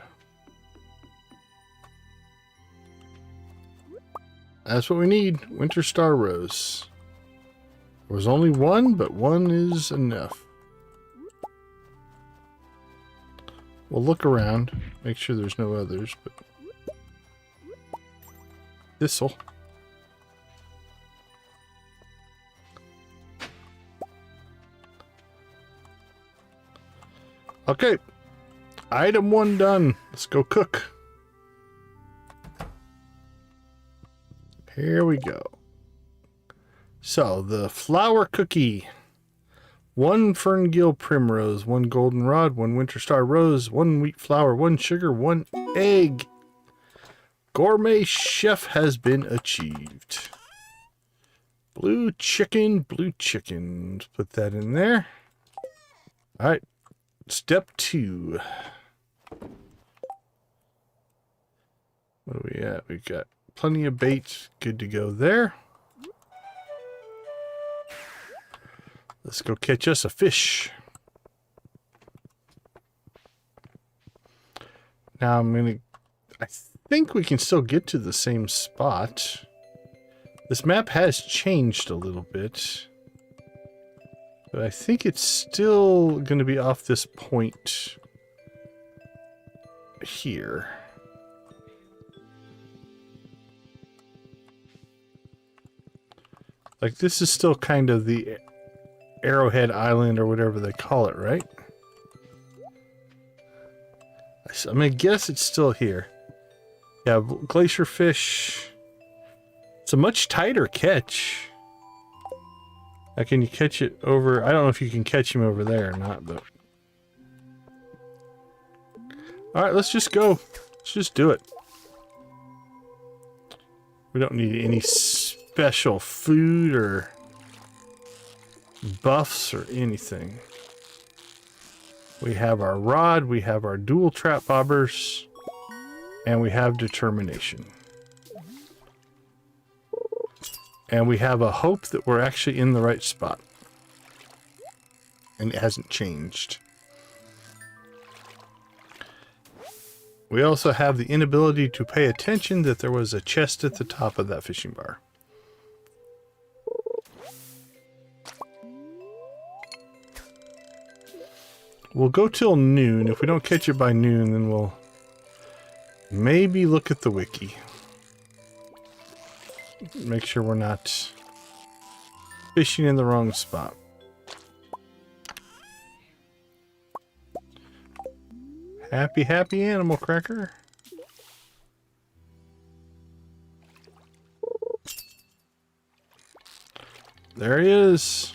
That's what we need. Winter Star Rose. There was only one, but one is enough. We'll look around, make sure there's no others, but this'll. Okay, item 1 done. Let's go cook. Here we go. So, the flour cookie. 1 ferngill primrose, 1 goldenrod, 1 winter star rose, 1 wheat flour, 1 sugar, 1 egg. Gourmet chef has been achieved. Blue chicken, blue chicken. Let's put that in there. All right. Step 2. What are we at? We've got plenty of bait. Good to go there. Let's go catch us a fish. Now I think we can still get to the same spot. This map has changed a little bit. But I think it's still going to be off this point here. Like, this is still kind of the Arrowhead Island or whatever they call it, right? I'm going to guess it's still here. Yeah, Glacierfish. It's a much tighter catch. Now, can you catch it over? I don't know if you can catch him over there or not, but. Alright, let's just go. Let's just do it. We don't need any special food or buffs or anything. We have our rod, we have our dual trap bobbers, and we have determination. And we have a hope that we're actually in the right spot. And it hasn't changed. We also have the inability to pay attention that there was a chest at the top of that fishing bar. We'll go till noon. If we don't catch it by noon, then we'll maybe look at the wiki. Make sure we're not fishing in the wrong spot. Happy, happy animal cracker. There he is.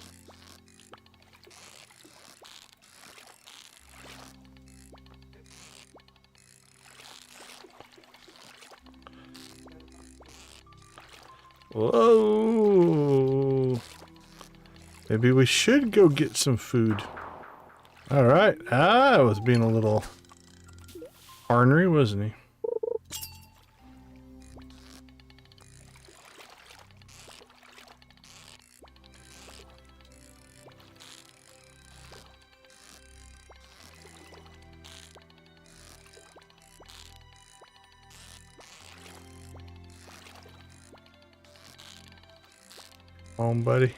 Whoa. Maybe we should go get some food. All right. I was being a little ornery, wasn't he? Come on, buddy.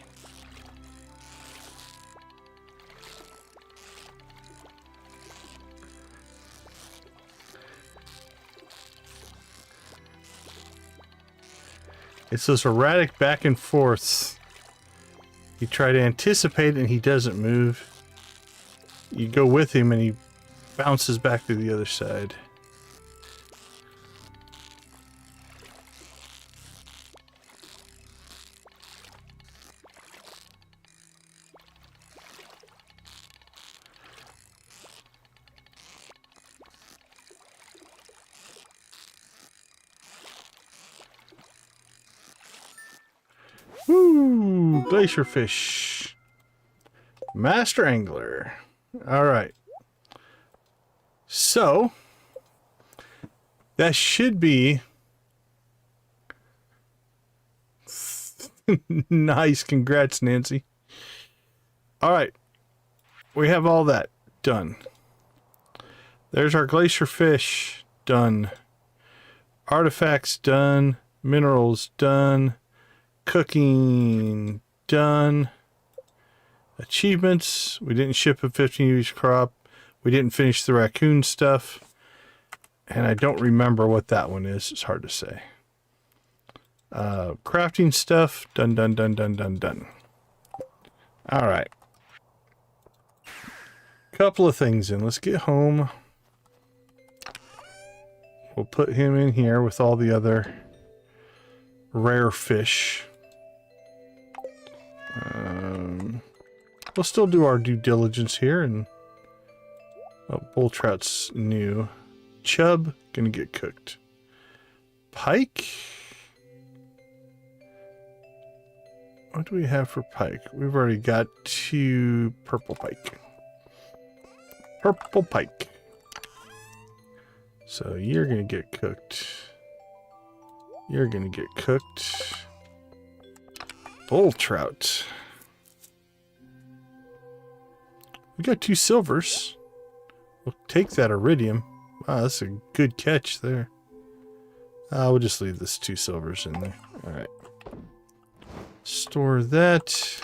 It's those erratic back and forths. You try to anticipate and he doesn't move. You go with him and he bounces back to the other side. Woo! Glacierfish. Master Angler. All right. So, that should be nice. Congrats, Nancy. All right. We have all that done. There's our Glacierfish done. Artifacts done. Minerals done. Cooking done. Achievements. We didn't ship a 15-use crop. We didn't finish the raccoon stuff. And I don't remember what that one is. It's hard to say. Crafting stuff. Done, done, done, done, done, done. All right. Couple of things in. Let's get home. We'll put him in here with all the other rare fish. We'll still do our due diligence here. And bull trout's new. Chub, gonna get cooked. Pike? What do we have for pike? We've already got 2 purple pike. Purple pike. So you're gonna get cooked. You're gonna get cooked. Bull trout. We got 2 silvers. We'll take that iridium. Wow, that's a good catch there. We'll just leave this 2 silvers in there. Alright. Store that.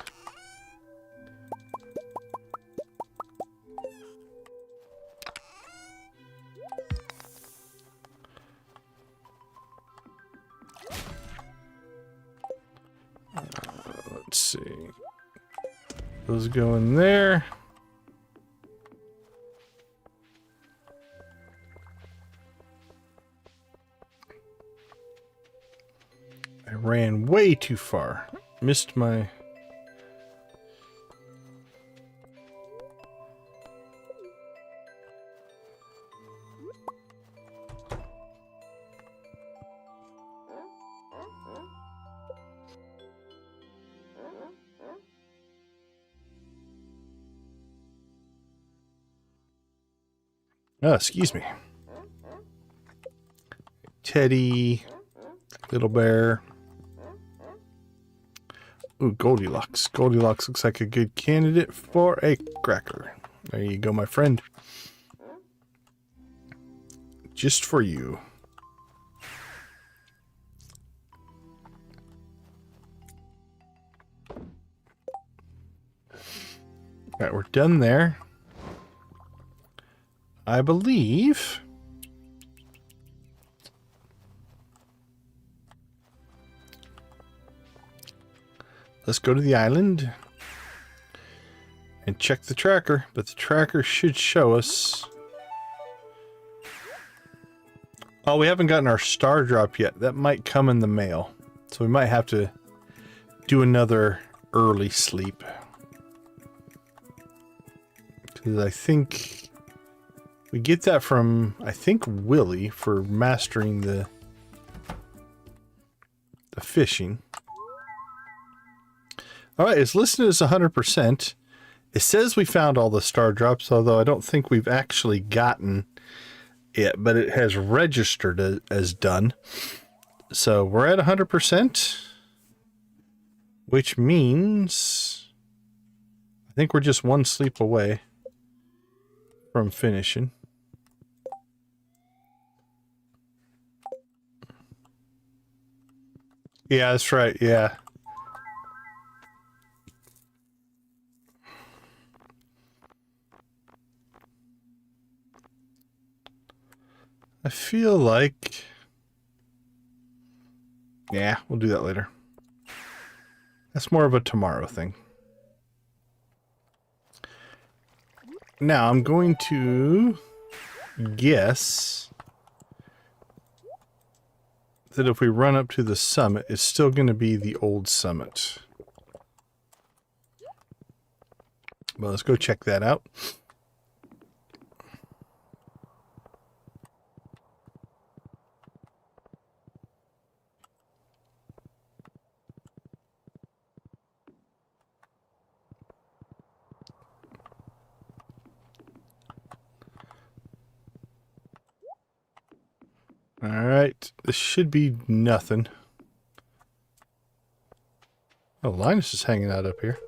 Let's see. Those go in there. I ran way too far. Missed my... Oh, excuse me. Teddy, little bear. Ooh, Goldilocks. Goldilocks looks like a good candidate for a cracker. There you go, my friend. Just for you. Alright, we're done there. I believe... Let's go to the island and check the tracker, but the tracker should show us... Oh, we haven't gotten our star drop yet. That might come in the mail. So we might have to do another early sleep. Because I think we get that from, I think, Willie for mastering the fishing. Alright, it's listed as 100%. It says we found all the star drops, although I don't think we've actually gotten it, but it has registered as done. So we're at 100%, which means I think we're just 1 sleep away from finishing. Yeah, that's right, yeah. I feel like... Yeah, we'll do that later. That's more of a tomorrow thing. Now, I'm going to guess that if we run up to the summit, it's still going to be the old summit. Well, let's go check that out. Alright, this should be nothing. Oh, Linus is hanging out up here.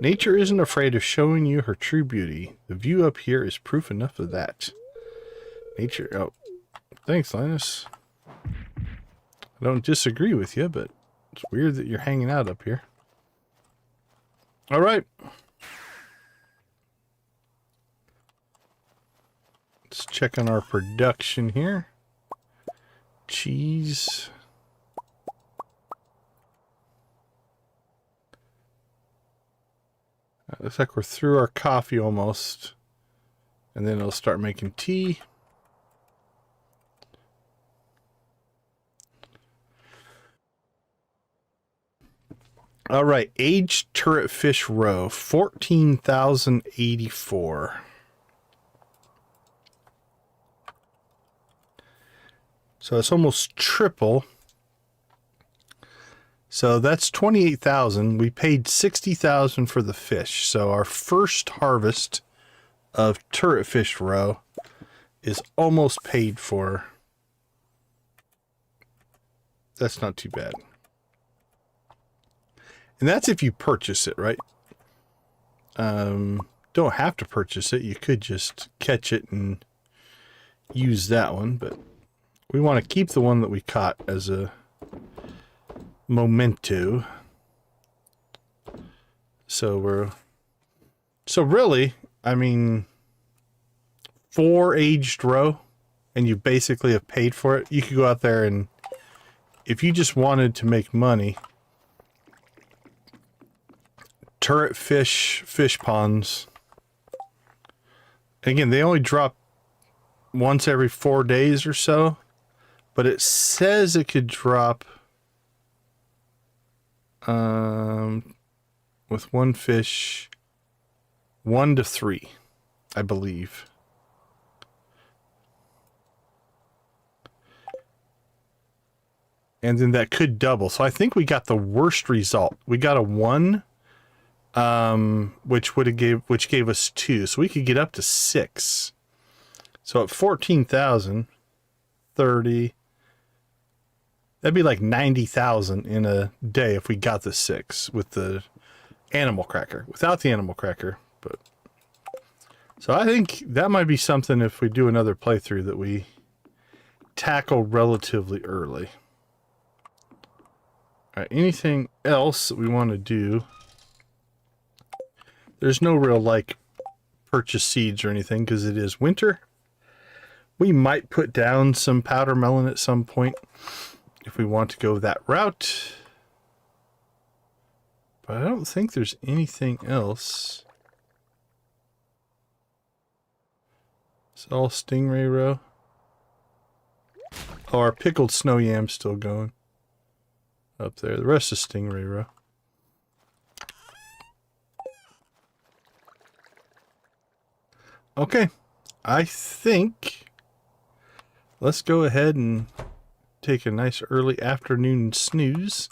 Nature isn't afraid of showing you her true beauty. The view up here is proof enough of that. Nature, oh, thanks, Linus. I don't disagree with you, but it's weird that you're hanging out up here. Alright. Let's check on our production here. Cheese. Looks like we're through our coffee almost. And then it'll start making tea. All right, aged turret fish roe, 14,084. So it's almost triple. So that's 28,000. We paid 60,000 for the fish. So our first harvest of turret fish roe is almost paid for. That's not too bad. And that's if you purchase it, right? Don't have to purchase it. You could just catch it and use that one, but we want to keep the one that we caught as a memento. So really, I mean, 4 aged roe, and you basically have paid for it. You could go out there and, if you just wanted to make money, turret fish ponds. Again, they only drop once every 4 days or so, but it says it could drop with one fish 1 to 3, I believe. And then that could double. So I think we got the worst result. We got a 1. Which gave us 2, so we could get up to 6. So at 14,000, 30, that'd be like 90,000 in a day if we got the 6 with the animal cracker. Without the animal cracker, but so I think that might be something if we do another playthrough that we tackle relatively early. All right, anything else that we want to do? There's no real, like, purchase seeds or anything because it is winter. We might put down some powder melon at some point if we want to go that route. But I don't think there's anything else. It's all stingray roe. Oh, our pickled snow yam's still going up there. The rest is stingray roe. Okay, I think let's go ahead and take a nice early afternoon snooze.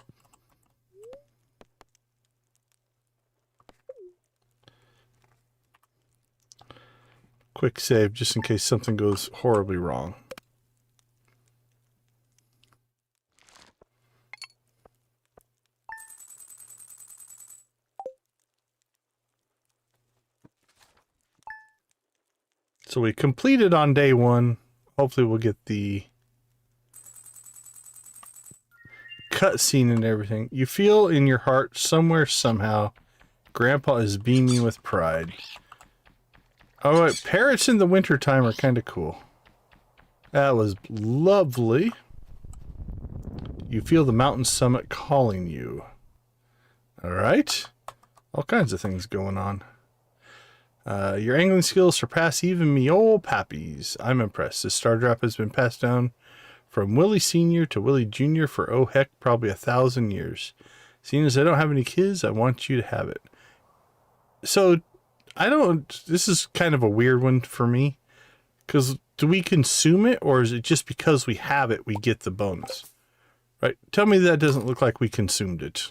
Quick save just in case something goes horribly wrong. So we completed on day 1. Hopefully we'll get the cutscene and everything. You feel in your heart somewhere, somehow, Grandpa is beaming with pride. Alright, parrots in the wintertime are kind of cool. That was lovely. You feel the mountain summit calling you. Alright. All kinds of things going on. Your angling skills surpass even me old pappies. I'm impressed. This star drop has been passed down from Willie Sr. to Willie Jr. for, oh heck, probably 1,000 years. Seeing as I don't have any kids, I want you to have it. So, this is kind of a weird one for me. Because do we consume it, or is it just because we have it, we get the bonus? Right? Tell me that doesn't look like we consumed it.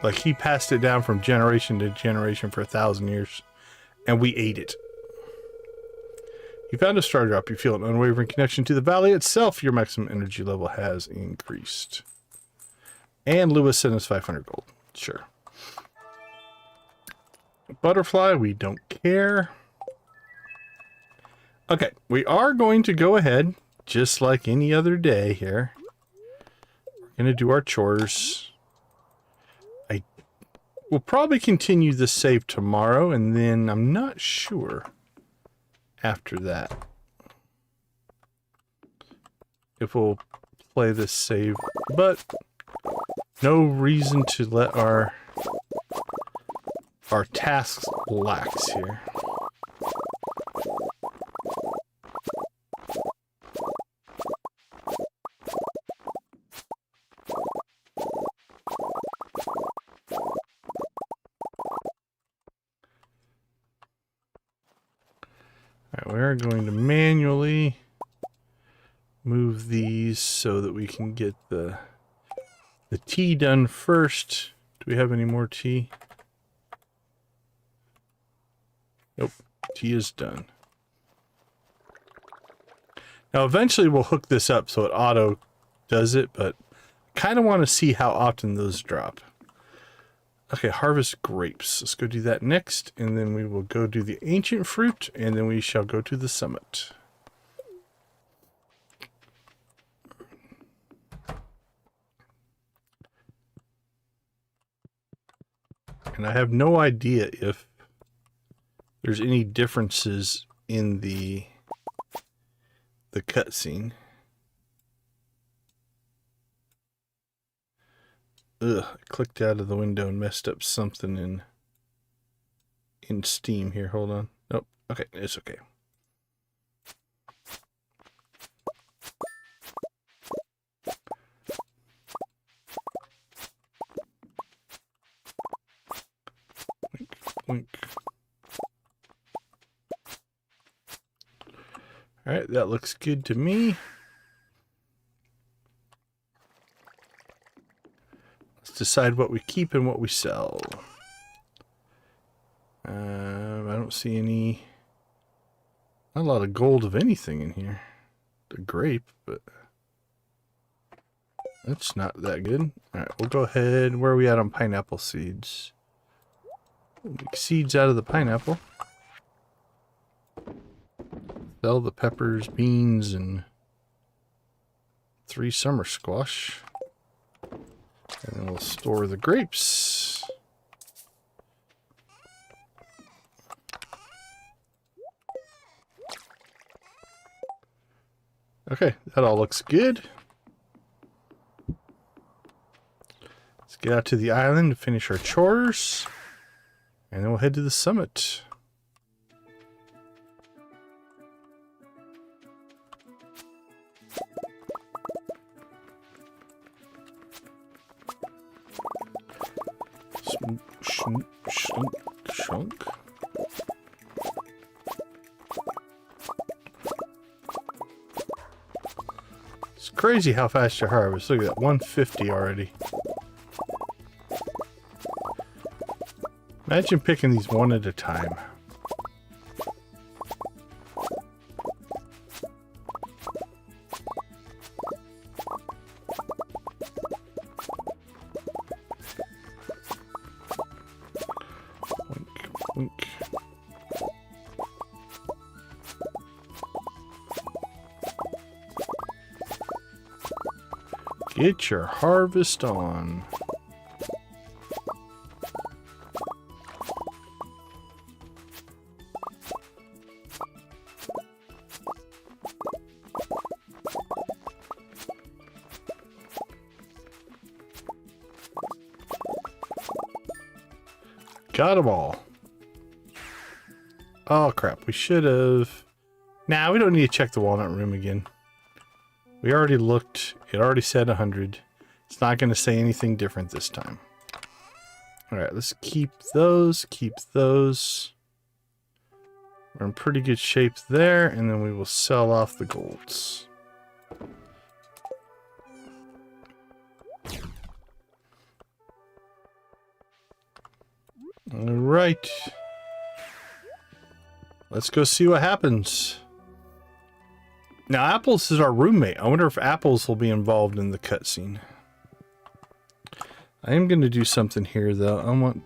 Like he passed it down from generation to generation for 1,000 years, and we ate it. You found a star drop. You feel an unwavering connection to the valley itself. Your maximum energy level has increased. And Lewis sent us 500 gold. Sure. Butterfly, we don't care. Okay, we are going to go ahead, just like any other day here. We're going to do our chores. I will probably continue this save tomorrow, and then I'm not sure after that if we'll play this save, but no reason to let our tasks lax here. Alright, we are going to manually move these so that we can get the tea done first. Do we have any more tea? Nope, tea is done. Now eventually we'll hook this up so it auto does it, but kind of want to see how often those drop. Okay, harvest grapes. Let's go do that next, and then we will go do the ancient fruit, and then we shall go to the summit. And I have no idea if there's any differences in the cutscene. Ugh, I clicked out of the window and messed up something in Steam here. Hold on. Nope. Okay, it's okay. Wink, wink. All right, that looks good to me. Decide what we keep and what we sell. I don't see not a lot of gold of anything in here. The grape, but that's not that good. Alright, we'll go ahead. Where are we at on pineapple seeds? We'll make seeds out of the pineapple. Sell the peppers, beans, and 3 summer squash. And then we'll store the grapes. Okay, that all looks good. Let's get out to the island to finish our chores. And then we'll head to the summit. Shunk. It's crazy how fast you harvest. Look at that, 150 already. Imagine picking these one at a time. Get your harvest on. Got them all. Oh crap, we should have... Nah, we don't need to check the walnut room again. We already looked. It already said 100. It's not going to say anything different this time. Alright, let's keep those. Keep those. We're in pretty good shape there. And then we will sell off the golds. Alright. Let's go see what happens. Now, Apples is our roommate. I wonder if Apples will be involved in the cutscene. I am going to do something here, though. I'm going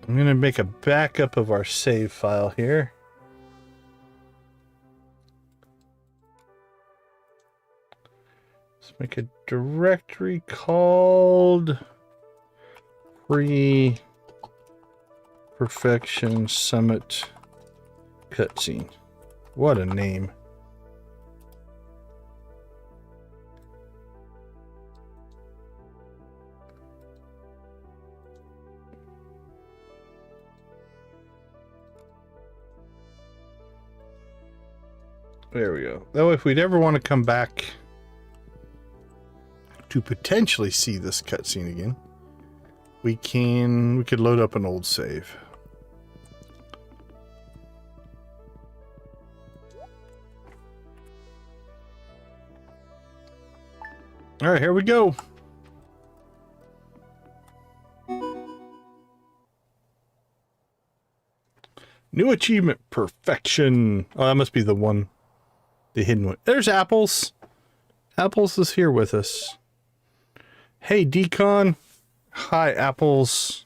to make a backup of our save file here. Let's make a directory called Pre-Perfection Summit Cutscene. What a name. There we go. That way, if we'd ever want to come back to potentially see this cutscene again, we could load up an old save. All right, here we go. New achievement, perfection. Oh, that must be the one, the hidden one. There's Apples. Apples is here with us. Hey, Decon. Hi, Apples.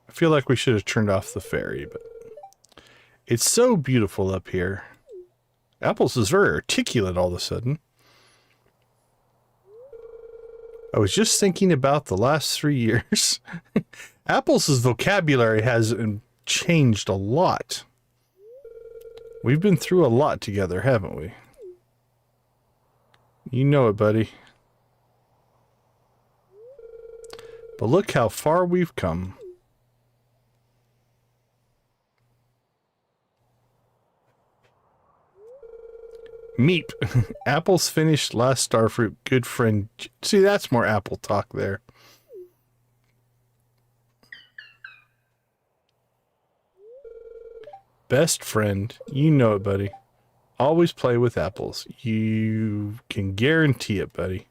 I feel like we should have turned off the ferry, but it's so beautiful up here. Apples is very articulate all of a sudden. I was just thinking about the last 3 years. Apples' vocabulary has changed a lot. We've been through a lot together, haven't we? You know it, buddy. But look how far we've come. Meep. Apples finished last starfruit. Good friend. See, that's more apple talk there. Best friend. You know it, buddy. Always play with apples. You can guarantee it, buddy.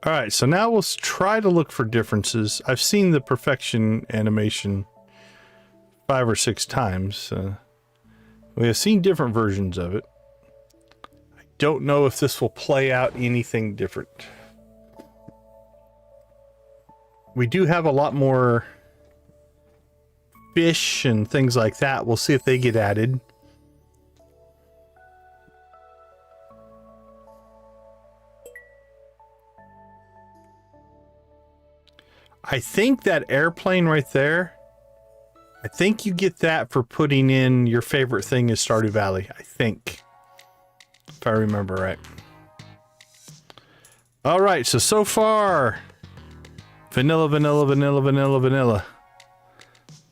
Alright, so now we'll try to look for differences. I've seen the perfection animation 5 or 6 times. We have seen different versions of it. I don't know if this will play out anything different. We do have a lot more fish and things like that. We'll see if they get added. I think that airplane right there, I think you get that for putting in your favorite thing is Stardew Valley. I think. If I remember right. Alright, so far. Vanilla, vanilla, vanilla, vanilla, vanilla.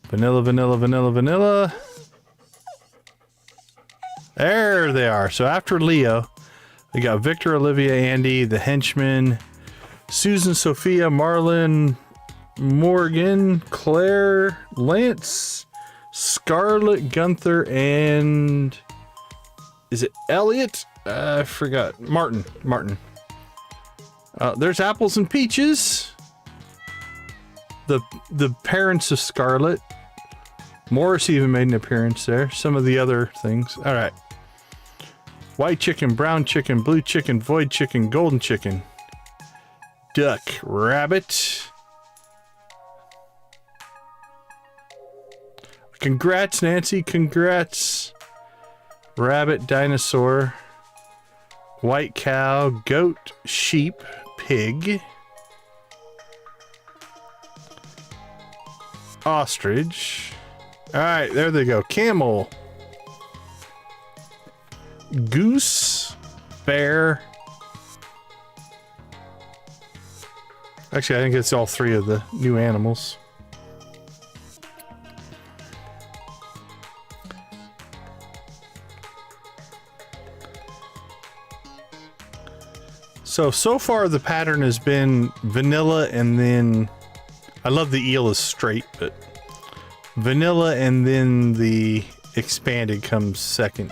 Vanilla, vanilla, vanilla, vanilla. There they are. So after Leo, we got Victor, Olivia, Andy, the henchman, Susan, Sophia, Marlon, Morgan, Claire, Lance, Scarlett, Gunther, and is it Elliot? I forgot. Martin. There's Apples and Peaches. The parents of Scarlett. Morris even made an appearance there. Some of the other things. All right. White chicken, brown chicken, blue chicken, void chicken, golden chicken, duck, rabbit. Congrats, Nancy. Congrats. Rabbit, dinosaur, white cow, goat, sheep, pig, ostrich. All right, there they go. Camel, goose, bear. Actually, I think it's all 3 of the new animals. So far the pattern has been vanilla and then, I love the eel is straight, but vanilla and then the expanded comes second.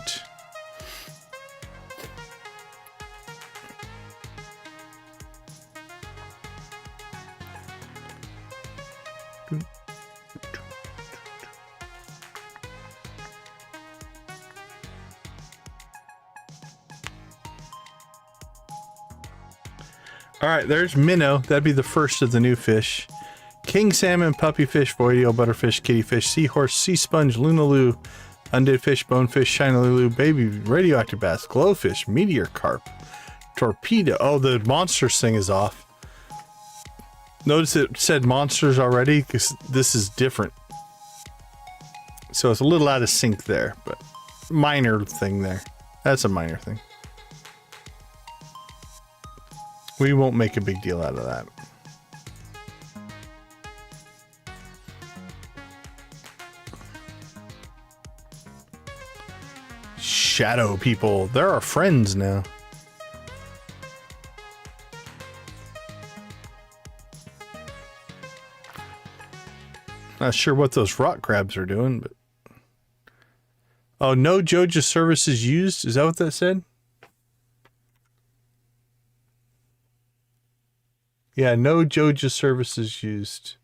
All right, there's minnow. That'd be the first of the new fish. King salmon, puppyfish, voideo, butterfish, kittyfish, seahorse, sea sponge, lunaloo, undead fish, bonefish, shiny lulu, baby, radioactive bass, glowfish, meteor carp, torpedo. Oh, the monsters thing is off. Notice it said monsters already because this is different. So it's a little out of sync there, but minor thing there. That's a minor thing. We won't make a big deal out of that. Shadow people, they're our friends now. Not sure what those rock crabs are doing, but... Oh, no Joja services used? Is that what that said? Yeah, no Joja services used.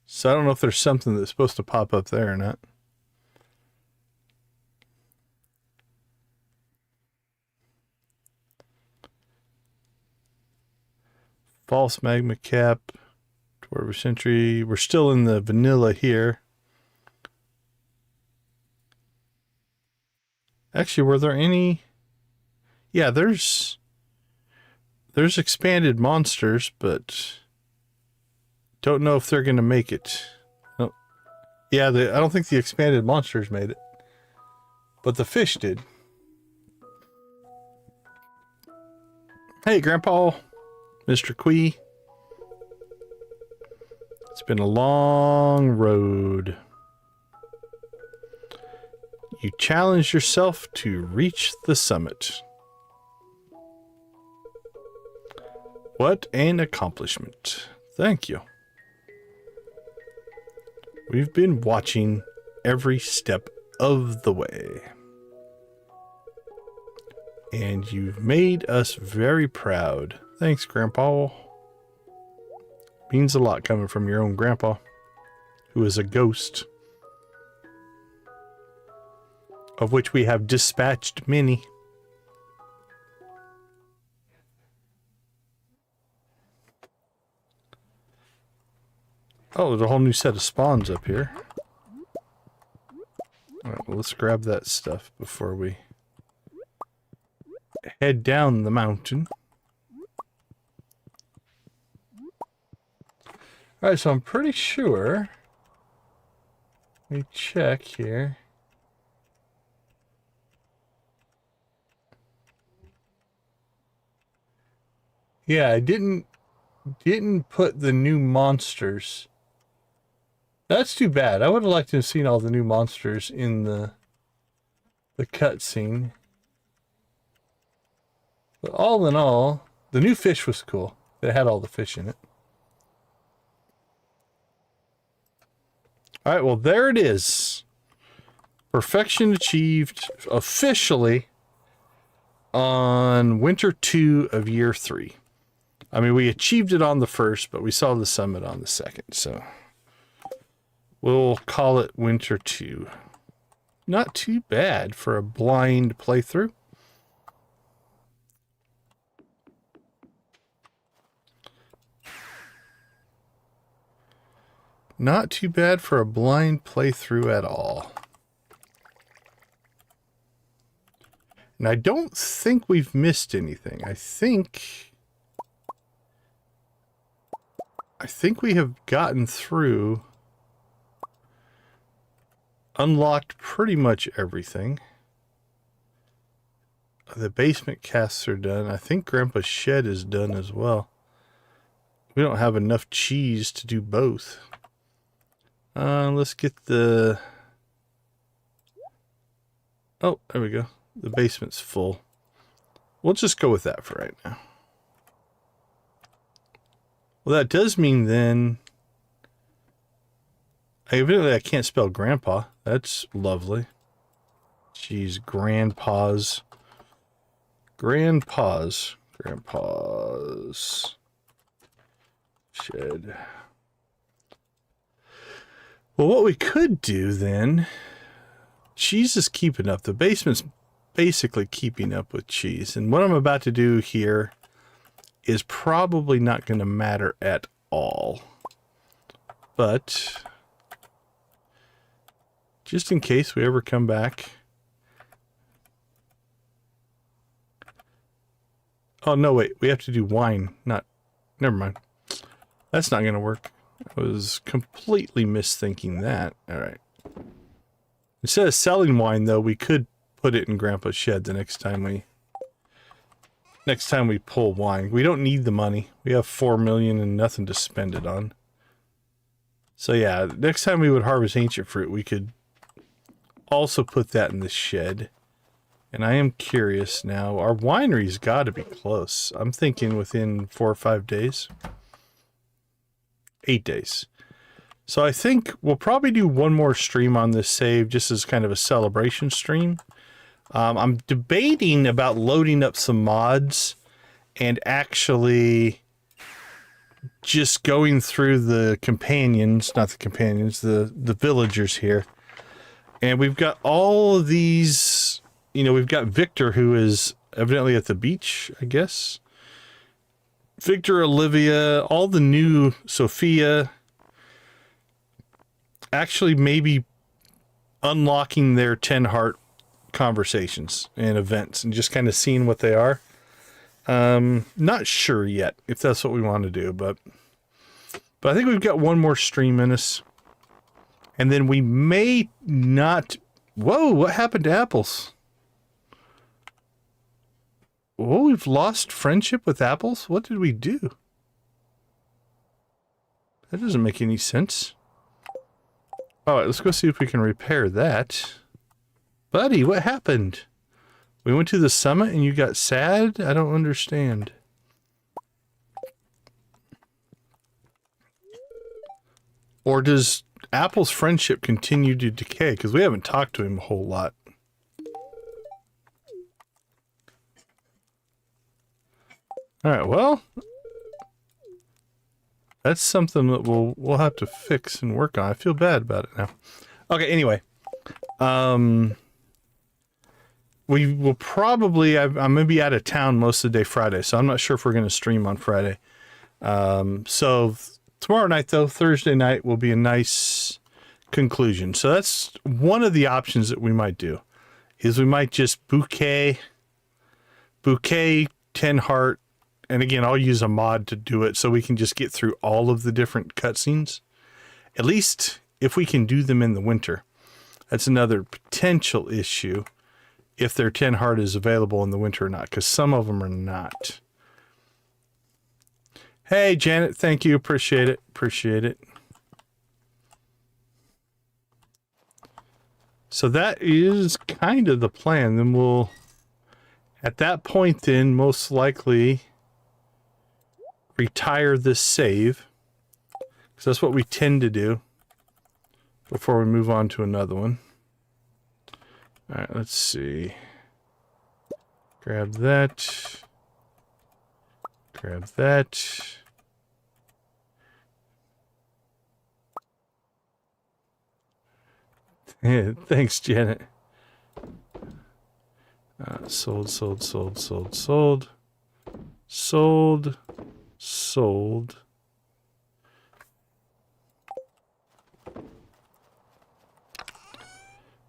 So I don't know if there's something that's supposed to pop up there or not. False magma cap, Dwarvish Sentry. We're still in the vanilla here. Actually, were there any? Yeah, there's expanded monsters, but don't know if they're going to make it. No. Yeah, I don't think the expanded monsters made it, but the fish did. Hey, Grandpa. Mr. Quee. It's been a long road. You challenged yourself to reach the summit. What an accomplishment. Thank you. We've been watching every step of the way. And you've made us very proud. Thanks, Grandpa. Means a lot coming from your own grandpa, who is a ghost, of which we have dispatched many. Oh, there's a whole new set of spawns up here. Alright, well, let's grab that stuff before we head down the mountain. Alright, so I'm pretty sure. Let me check here. Yeah, I didn't put the new monsters. That's too bad. I would have liked to have seen all the new monsters in the cutscene. But all in all, the new fish was cool. It had all the fish in it. All right, well, there it is. Perfection achieved officially on Winter 2 of Year 3. I mean, we achieved it on the first, but we saw the summit on the second, so we'll call it Winter 2. Not too bad for a blind playthrough. Not too bad for a blind playthrough at all. And I don't think we've missed anything. I think we have gotten through, unlocked pretty much everything. The basement casts are done. I think Grandpa's shed is done as well. We don't have enough cheese to do both. Let's get the... Oh, there we go. The basement's full. We'll just go with that for right now. Well, that does mean then... Evidently, I can't spell Grandpa. That's lovely. Jeez, Grandpa's. Grandpa's shed. Well, what we could do then, cheese is keeping up. The basement's basically keeping up with cheese. And what I'm about to do here is probably not going to matter at all. But just in case we ever come back. Oh, no, wait. We have to do wine, not... Never mind. That's not going to work. I was completely misthinking that. All right. Instead of selling wine, though, we could put it in Grandpa's shed the next time we pull wine. We don't need the money. We have 4 million and nothing to spend it on. So yeah, next time we would harvest ancient fruit, we could also put that in the shed. And I am curious now, our winery's got to be close. I'm thinking within 4 or 5 days. 8 days. So I think we'll probably do one more stream on this save, just as kind of a celebration stream. I'm debating about loading up some mods and actually just going through the companions, not the companions, the villagers here. And we've got all of these, you know, we've got Victor, who is evidently at the beach, I guess. Victor, Olivia, all the new Sophia. Actually, maybe unlocking their 10 heart conversations and events and just kind of seeing what they are. Not sure yet if that's what we want to do, but I think we've got one more stream in us. And then we may not... Whoa, what happened to apples? Whoa, we've lost friendship with apples? What did we do? That doesn't make any sense. Alright, let's go see if we can repair that. Buddy, what happened? We went to the summit and you got sad? I don't understand. Or does Apple's friendship continue to decay? Because we haven't talked to him a whole lot. Alright, well... That's something that we'll have to fix and work on. I feel bad about it now. Okay, anyway. We will probably... I'm going to be out of town most of the day Friday, so I'm not sure if we're going to stream on Friday. So tomorrow night, though, Thursday night, will be a nice conclusion. So that's one of the options that we might do. Is we might just bouquet 10 heart. And again, I'll use a mod to do it so we can just get through all of the different cutscenes. At least if we can do them in the winter. That's another potential issue if their 10 heart is available in the winter or not, because some of them are not. Hey, Janet, thank you. Appreciate it. Appreciate it. So that is kind of the plan. Then we'll, at that point then, most likely... retire this save, because that's what we tend to do before we move on to another one. All right, let's see. Grab that. Grab that. Yeah, thanks, Janet. Sold.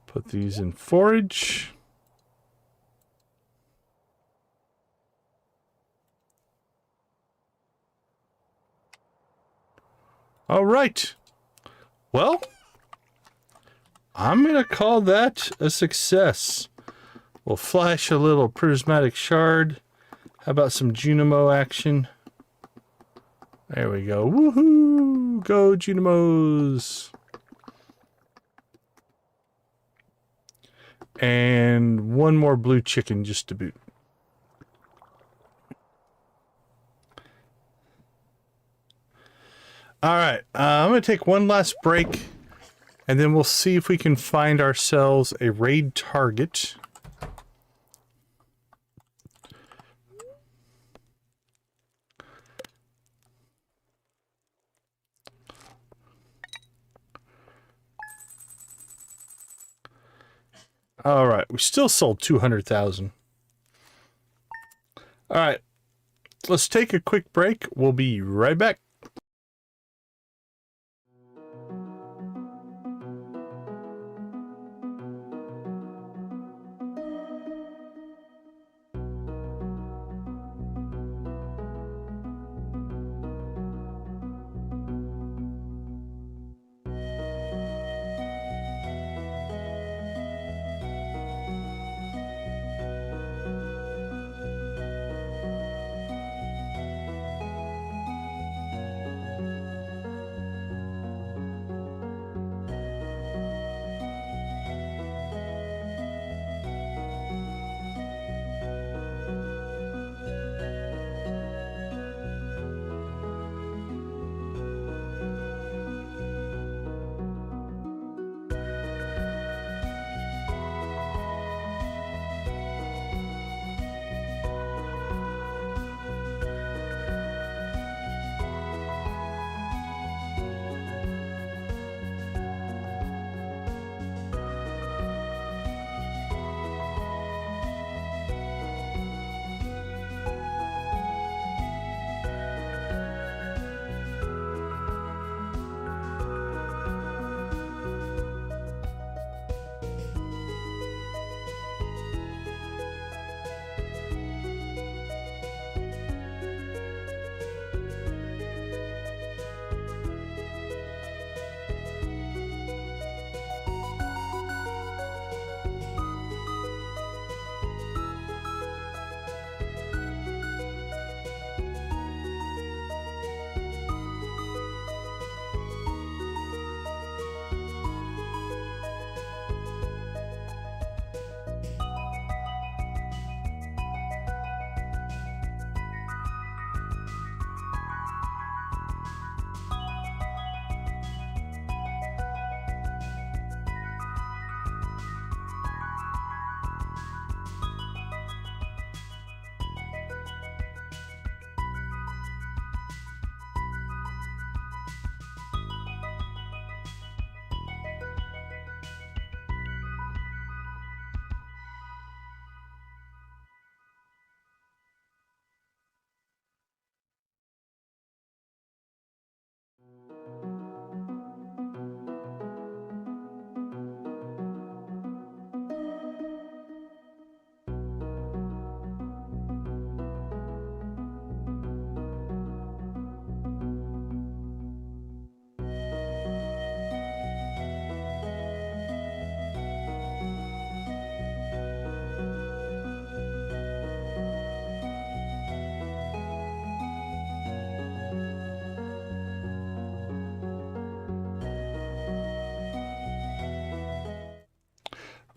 Put these in forage. All right. Well, I'm going to call that a success. We'll flash a little prismatic shard. How about some Junimo action? There we go. Woohoo! Go Junimos! And one more blue chicken just to boot. Alright, I'm going to take one last break, and then we'll see if we can find ourselves a raid target. All right, we still sold 200,000. All right, let's take a quick break. We'll be right back.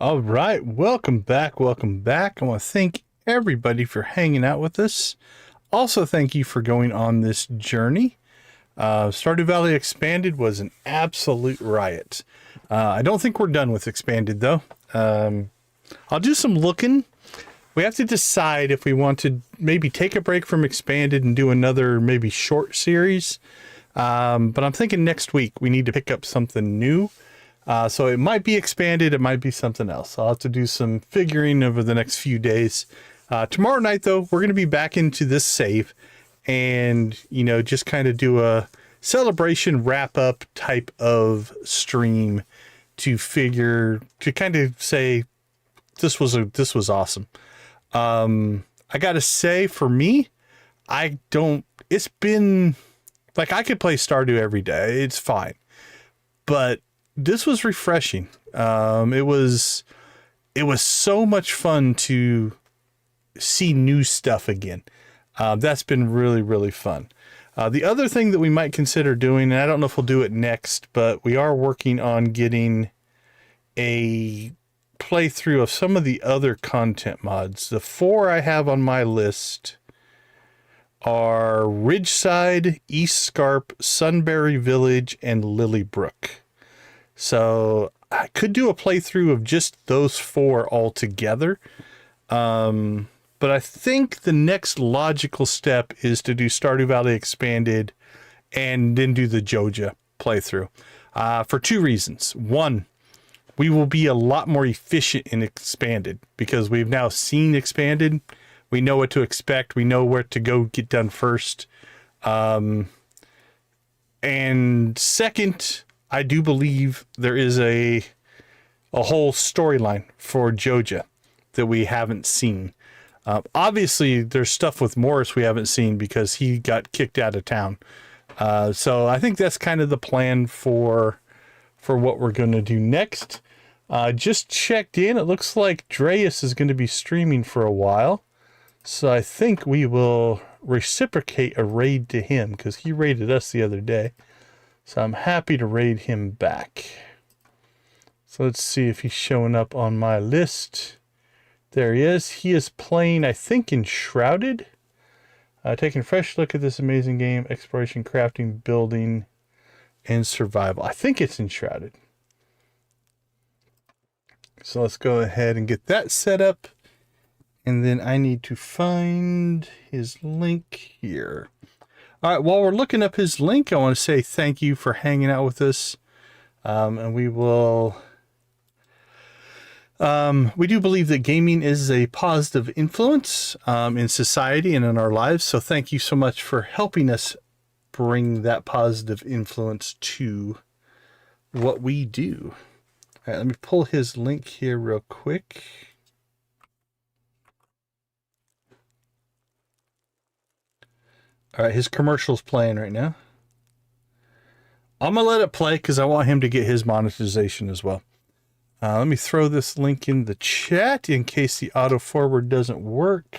All right, welcome back. Welcome back. I want to thank everybody for hanging out with us. Also, thank you for going on this journey. Stardew Valley Expanded was an absolute riot. I don't think we're done with Expanded, though. I'll do some looking. We have to decide if we want to maybe take a break from Expanded and do another maybe short series. But I'm thinking next week we need to pick up something new. So it might be Expanded, it might be something else. I'll have to do some figuring over the next few days. Tomorrow night, though, we're going to be back into this save and, you know, just kind of do a celebration wrap-up type of stream to kind of say this was awesome. I got to say, for me, it's been, like, I could play Stardew every day. It's fine. But this was refreshing. It was so much fun to see new stuff again. That's been really, really fun. The other thing that we might consider doing, and I don't know if we'll do it next, but we are working on getting a playthrough of some of the other content mods. The 4 I have on my list are Ridgeside, East Scarp, Sunbury Village, and Lilybrook. So I could do a playthrough of just those 4 all together. But I think the next logical step is to do Stardew Valley Expanded and then do the Joja playthrough. For 2 reasons. 1, we will be a lot more efficient in Expanded because we've now seen Expanded. We know what to expect. We know where to go get done first. And second, I do believe there is a whole storyline for Joja that we haven't seen. Obviously, there's stuff with Morris we haven't seen because he got kicked out of town. So I think that's kind of the plan for what we're going to do next. Just checked in. It looks like Dreas is going to be streaming for a while. So I think we will reciprocate a raid to him because he raided us the other day. So I'm happy to raid him back. So let's see if he's showing up on my list. There he is. He is playing, I think, Enshrouded. Taking a fresh look at this amazing game. Exploration, crafting, building, and survival. I think it's Enshrouded. So let's go ahead and get that set up. And then I need to find his link here. All right, while we're looking up his link, I want to say thank you for hanging out with us. And we will... we do believe that gaming is a positive influence in society and in our lives. So thank you so much for helping us bring that positive influence to what we do. All right, let me pull his link here real quick. All right, his commercial's playing right now. I'm going to let it play because I want him to get his monetization as well. Let me throw this link in the chat in case the auto forward doesn't work.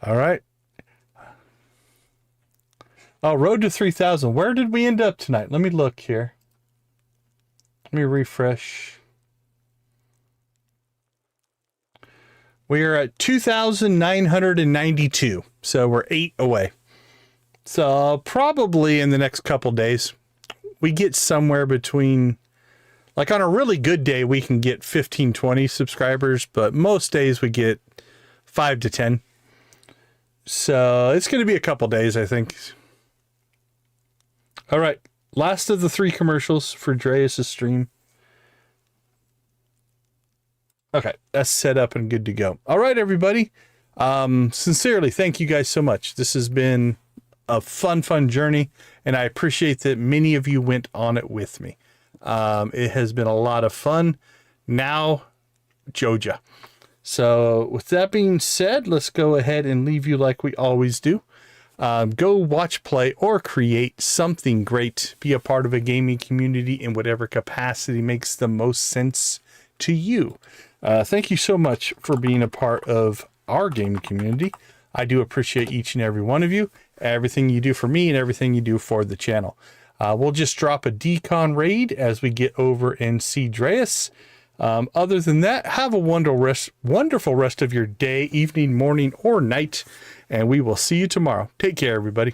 All right. Oh, road to 3,000. Where did we end up tonight? Let me look here. Let me refresh. We are at 2,992. So we're 8 away. So probably in the next couple days, we get somewhere between, like on a really good day, we can get 15, 20 subscribers, but most days we get 5 to 10. So it's going to be a couple days, I think. All right. Last of the 3 commercials for Dreas' stream. Okay. That's set up and good to go. All right, everybody. Sincerely, thank you guys so much. This has been a fun journey, and I appreciate that many of you went on it with me. It has been a lot of fun. Now, Joja. So with that being said, let's go ahead and leave you like we always do. Go watch, play, or create something great. Be a part of a gaming community in whatever capacity makes the most sense to you. Thank you so much for being a part of our gaming community. I do appreciate each and every one of you, everything you do for me and everything you do for the channel. We'll just drop a decon raid as we get over and see Dreas. Other than that, have a wonderful rest of your day, evening, morning, or night, and we will see you tomorrow. Take care, everybody.